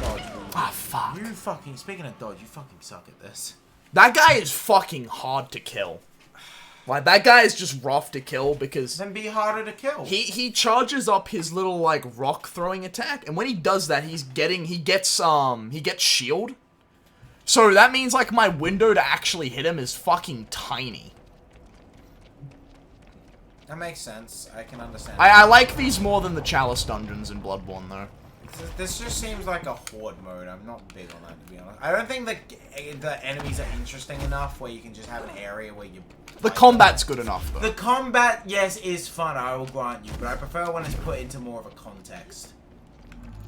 Dodge. Ah, fuck. You fucking, speaking of dodge, you fucking suck at this. That guy is fucking hard to kill. Like, that guy is just rough to kill because... Then be harder to kill. He charges up his little, like, rock throwing attack, and when he does that, he gets shield. So that means, like, my window to actually hit him is fucking tiny. That makes sense. I can understand. I like these more than the Chalice dungeons in Bloodborne, though. This just seems like a horde mode. I'm not big on that, to be honest. I don't think the enemies are interesting enough where you can just have an area where you... The combat's good enough, though. The combat, yes, is fun, I will grant you, but I prefer when it's put into more of a context.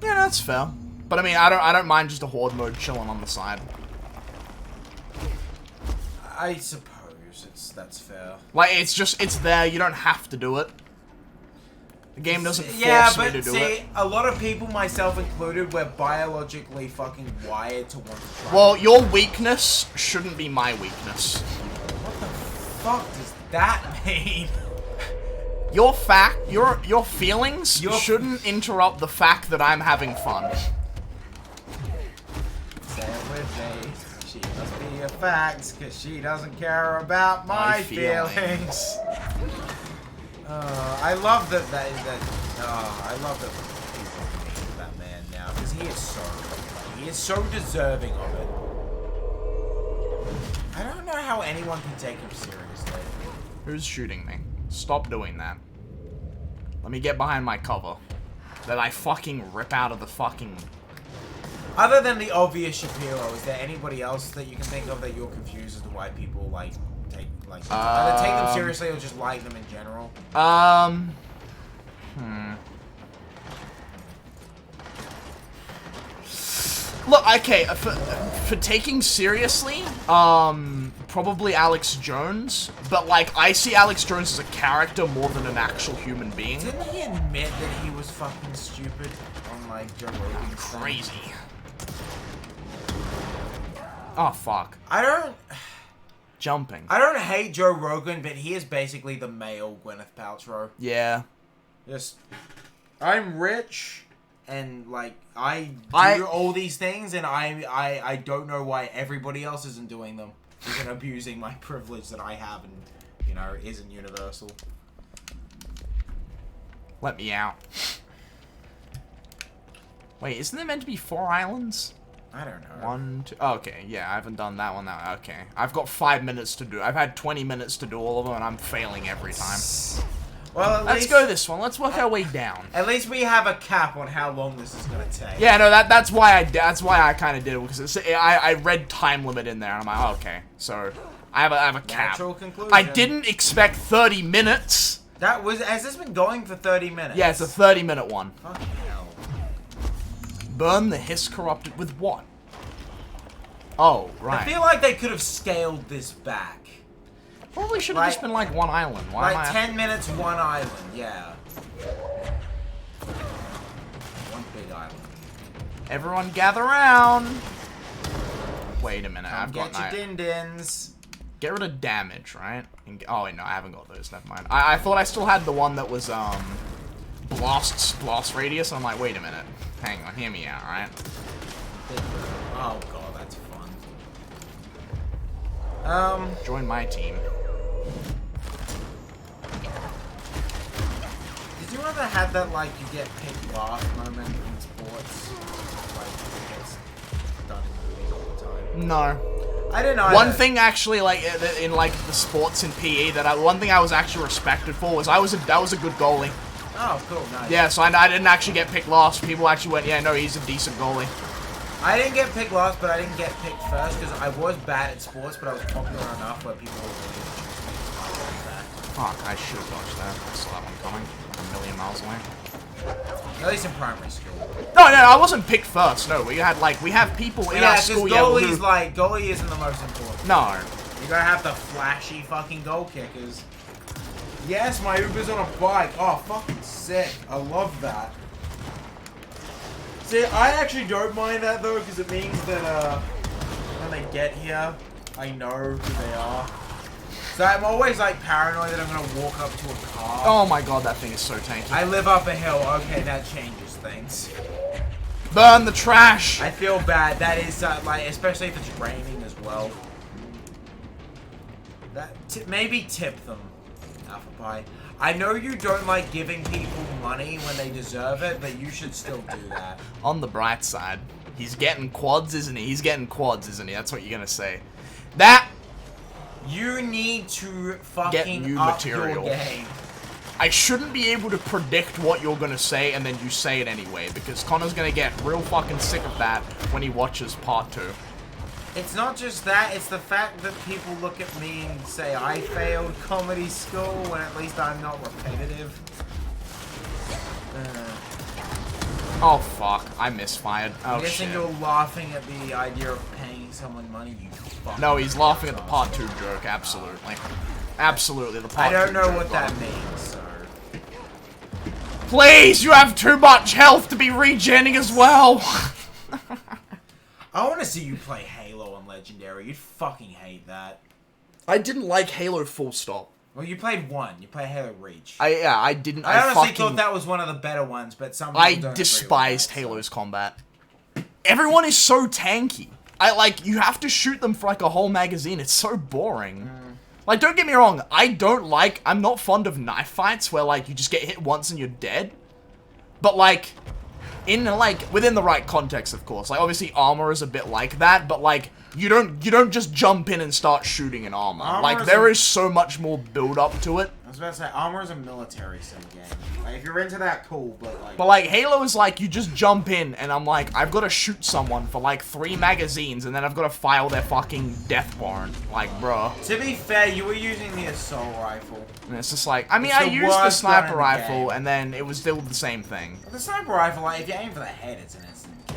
Yeah, that's fair. But I mean, I don't mind just a horde mode chilling on the side. I suppose that's fair. Like, it's there, you don't have to do it. The game doesn't force me to do it. A lot of people, myself included, we're biologically fucking wired to want to try. Well, your weakness shouldn't be my weakness. What the fuck does that mean? Your feelings shouldn't interrupt the fact that I'm having fun. Say it with me. She must be a fact, because she doesn't care about my feelings. I love that. I love that people hate that man now, because he is so deserving of it. I don't know how anyone can take him seriously. Who's shooting me? Stop doing that. Let me get behind my cover. That I fucking rip out of the fucking... Other than the obvious Shapiro, is there anybody else that you can think of that you're confused as to why people either take them seriously or just like them in general? Look, okay, for taking seriously, probably Alex Jones, but like, I see Alex Jones as a character more than an actual human being. Didn't he admit that he was fucking stupid on like Joe Rogan? Crazy. Oh, fuck. Jumping. I don't hate Joe Rogan, but he is basically the male Gwyneth Paltrow. Yeah. Just, I'm rich, and like I do all these things, and I don't know why everybody else isn't doing them, isn't abusing my privilege that I have, and you know isn't universal. Let me out. Wait, isn't there meant to be 4 islands? I don't know. 1, 2... Oh, okay, yeah, I haven't done that one now. Okay. I've got 5 minutes to do. I've had 20 minutes to do all of them, and I'm failing every time. Well, let's go this one. Let's work our way down. At least we have a cap on how long this is gonna take. Yeah, no, that's why I kind of did it, because I read time limit in there, and I'm like, oh, okay. So, I have a cap. Natural conclusion. I didn't expect 30 minutes. Has this been going for 30 minutes? Yeah, it's a 30-minute one. Fucking hell. Burn the hiss corrupted with what? Oh, right. I feel like they could have scaled this back. Probably should have just been like 1 island. Why like 10 minutes, 1 island, yeah. 1 big island. Everyone gather round. Wait a minute, I've got your din-dins. Get rid of damage, right? Oh wait, no, I haven't got those. Never mind. I thought I still had the one that was blast radius. And I'm like, wait a minute. Hang on, hear me out, right? Oh god, that's fun. Join my team. Did you ever have that like you get picked last moment in sports? Like it gets done in movies all the time. No. I didn't know. One thing actually, like in like the sports in PE, one thing I was actually respected for was that was a good goalie. Oh, cool, nice. Yeah, so I didn't actually get picked last. People actually went, yeah, no, he's a decent goalie. I didn't get picked last, but I didn't get picked first because I was bad at sports, but I was popular enough where people were willing to choose me. Fuck, I should have dodged that. I saw that one coming. Like a million miles away. At least in primary school. No, I wasn't picked first. No, we have people in our school. Yeah, because goalie isn't the most important. No. You gotta have the flashy fucking goal kickers. Yes, my Uber's on a bike. Oh, fucking sick. I love that. See, I actually don't mind that though, because it means that when they get here, I know who they are. So I'm always like paranoid that I'm gonna walk up to a car. Oh my god, that thing is so tanky. I live up a hill. Okay, that changes things. Burn the trash! I feel bad. That is like, especially if it's raining as well. That maybe tip them, Alpha Pie. I know you don't like giving people money when they deserve it, but you should still do that. On the bright side, he's getting quads, isn't he? He's getting quads, isn't he? That's what you're gonna say. That You need to Get fucking new up material. your game. I shouldn't be able to predict what you're gonna say and then you say it anyway, because Connor's gonna get real fucking sick of that when he watches part 2. It's not just that, it's the fact that people look at me and say I failed comedy school when at least I'm not repetitive. Oh fuck, I misfired. I'm Oh guessing shit. you're laughing at the idea of paying someone money, you fuck. No, he's laughing at the part 2 joke, absolutely. Absolutely, the part I 2 don't know joke what got that him. means, so... Please, you have too much health to be regenning as well! I want to see you play Halo on Legendary. You'd fucking hate that. I didn't like Halo full stop. Well, you played one. You played Halo Reach. I didn't. I honestly fucking, thought that was one of the better ones, but some people I don't agree with despised that, Halo's combat. Everyone is so tanky. You have to shoot them for like a whole magazine. It's so boring. Like, don't get me wrong. I'm not fond of knife fights where like you just get hit once and you're dead. But like, within the right context, of course. Like, obviously armor is a bit like that, but like, you don't just jump in and start shooting an armor. Like, there is so much more build up to it. I was about to say, armor is a military sim game. Like, if you're into that, cool, but like... But like, Halo is like, you just jump in, and I'm like, I've got to shoot someone for like 3 magazines, and then I've got to file their fucking death warrant. Like, bruh. To be fair, you were using the assault rifle. And it's just like, I mean, It's I the used the worst gun in sniper the rifle, game. and then it was still the same thing. But the sniper rifle, like, if you aim for the head, it's an instant kill.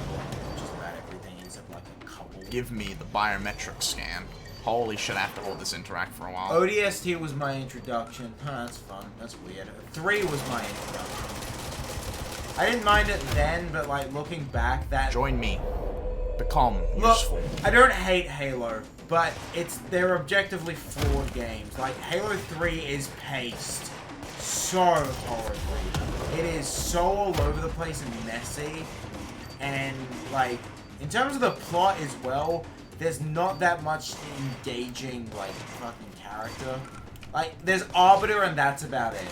Just about everything, except like a couple. Give me the biometric scan. Holy shit, I have to hold this interact for a while. ODST was my introduction. Huh, that's fun. That's weird. 3 was my introduction. I didn't mind it then, but like looking back, that Join me. Become look, useful. I don't hate Halo, but they're objectively flawed games. Like Halo 3 is paced so horribly. It is so all over the place and messy, and like in terms of the plot as well. There's not that much engaging, like, fucking character. Like, there's Arbiter and that's about it.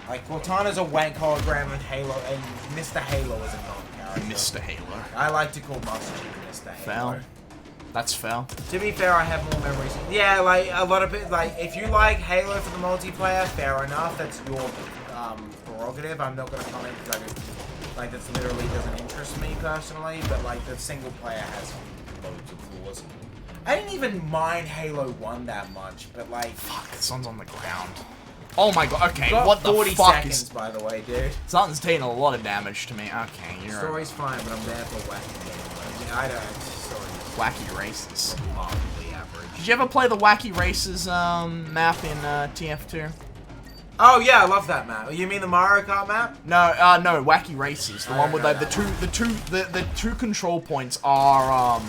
Like, Cortana's a wank hologram and Halo, and Mr. Halo is a non-character. Mr. Halo. I like to call Master Chief Mr. Halo. Fail. That's fair. To be fair, I have more memories. Yeah, like, a lot of it, like, if you like Halo for the multiplayer, fair enough. That's your, prerogative. I'm not gonna comment because I just, like, that literally doesn't interest me personally, but, like, the single player has loads of flaws. I didn't even mind Halo 1 that much, but like... Fuck, this one's on the ground. Oh my god, okay, Got what the 40 fuck seconds, is... by the way, dude. Something's taking a lot of damage to me. Okay, you're... Story's fine, but I'm there for wacky gameplay. I don't... Story's Wacky Races. remarkably average. Did you ever play the Wacky Races map in TF2? Oh yeah, I love that map. You mean the Mario Kart map? No, no, Wacky Races. The one with like the two control points are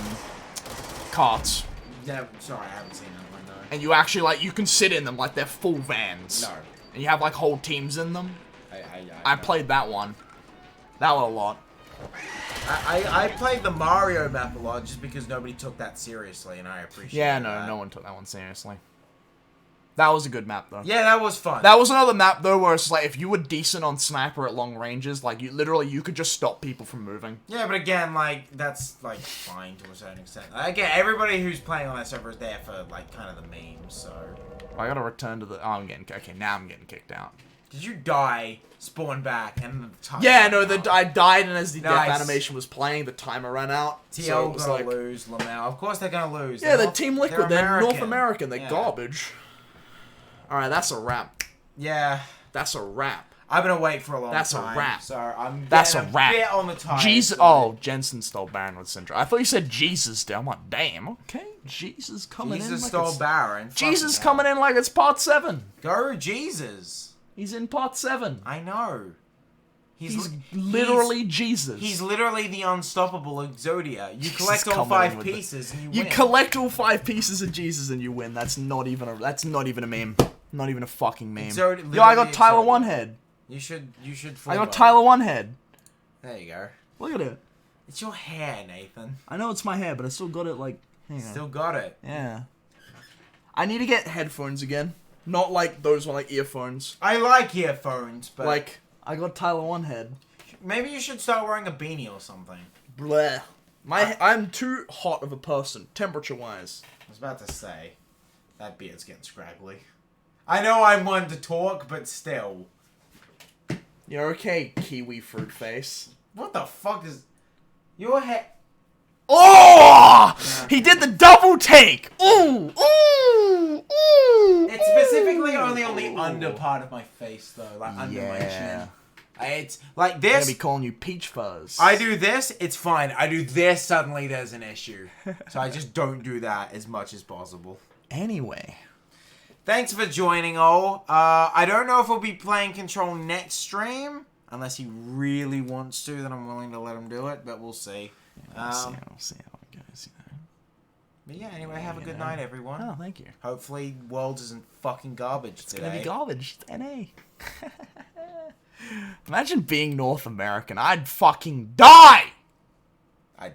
carts. No, sorry, I haven't seen that one though. And you actually like you can sit in them like they're full vans. No. And you have like whole teams in them. I know. played that one. That one a lot. I played the Mario map a lot just because nobody took that seriously, and I appreciate Yeah, that. no one took that one seriously. That was a good map though. Yeah, that was fun. That was another map though where it's like if you were decent on sniper at long ranges, like you could just stop people from moving. Yeah, but again, like, that's, like, fine to a certain extent. Again, everybody who's playing on that server is there for, like, kind of the memes, so... I gotta return to the... Oh, I'm getting... Okay, now I'm getting kicked out. Did you die, spawn back, and the timer Yeah, no, ran out? I died, and as the Nice. death animation was playing, the timer ran out. TL so it was gonna like... lose, Lamau. Of course they're gonna lose. Yeah, They're they're Team Liquid. They're North American. They're Yeah. garbage. Alright, that's a wrap. Yeah. That's a wrap. I've been awake for a long That's a time. wrap. So I'm That's getting a wrap. bit on the tired Jesus. side. Oh, Jensen stole Baron with Syndra. I thought you said Jesus did. I'm like, damn. Okay, Jesus coming in. Jesus like stole it's- Baron. Jesus coming in like it's part 7. Go Jesus. He's in part 7. I know. He's literally Jesus. He's literally the unstoppable Exodia. You Jesus collect all coming in 5 with the- pieces and you You win. collect all 5 pieces of Jesus and you win. That's not even a meme. Not even a fucking meme. Yo, I got Tyler Exodia. Onehead. You should I got Tyler Onehead. There you go. Look at it. It's your hair, Nathan. I know it's my hair, but I still got it like. Hang on. Still got it. Yeah. I need to get headphones again. Not like those one, like earphones. I like earphones, but Like, I got Tyler Onehead. maybe you should start wearing a beanie or something. Bleh. I'm too hot of a person, temperature-wise. I was about to say, that beard's getting scraggly. I know I'm one to talk, but still. You're okay, kiwi fruit face. What the fuck is... Your hair... Oh! He did the double take! Ooh! Ooh! Ooh! It's specifically only on the under part of my face, though. Like, under my chin. It's like I'm gonna this. be calling you Peach Fuzz. I do this, it's fine. I do this, suddenly there's an issue. So I just don't do that as much as possible. Anyway. Thanks for joining, all. I don't know if we'll be playing Control next stream. Unless he really wants to, then I'm willing to let him do it, but we'll see. We'll see how it goes, you know. But yeah, anyway, have a good night, everyone. Oh, thank you. Hopefully, Worlds isn't fucking garbage today. It's gonna be garbage. It's NA. Imagine being North American. I'd fucking die! I'd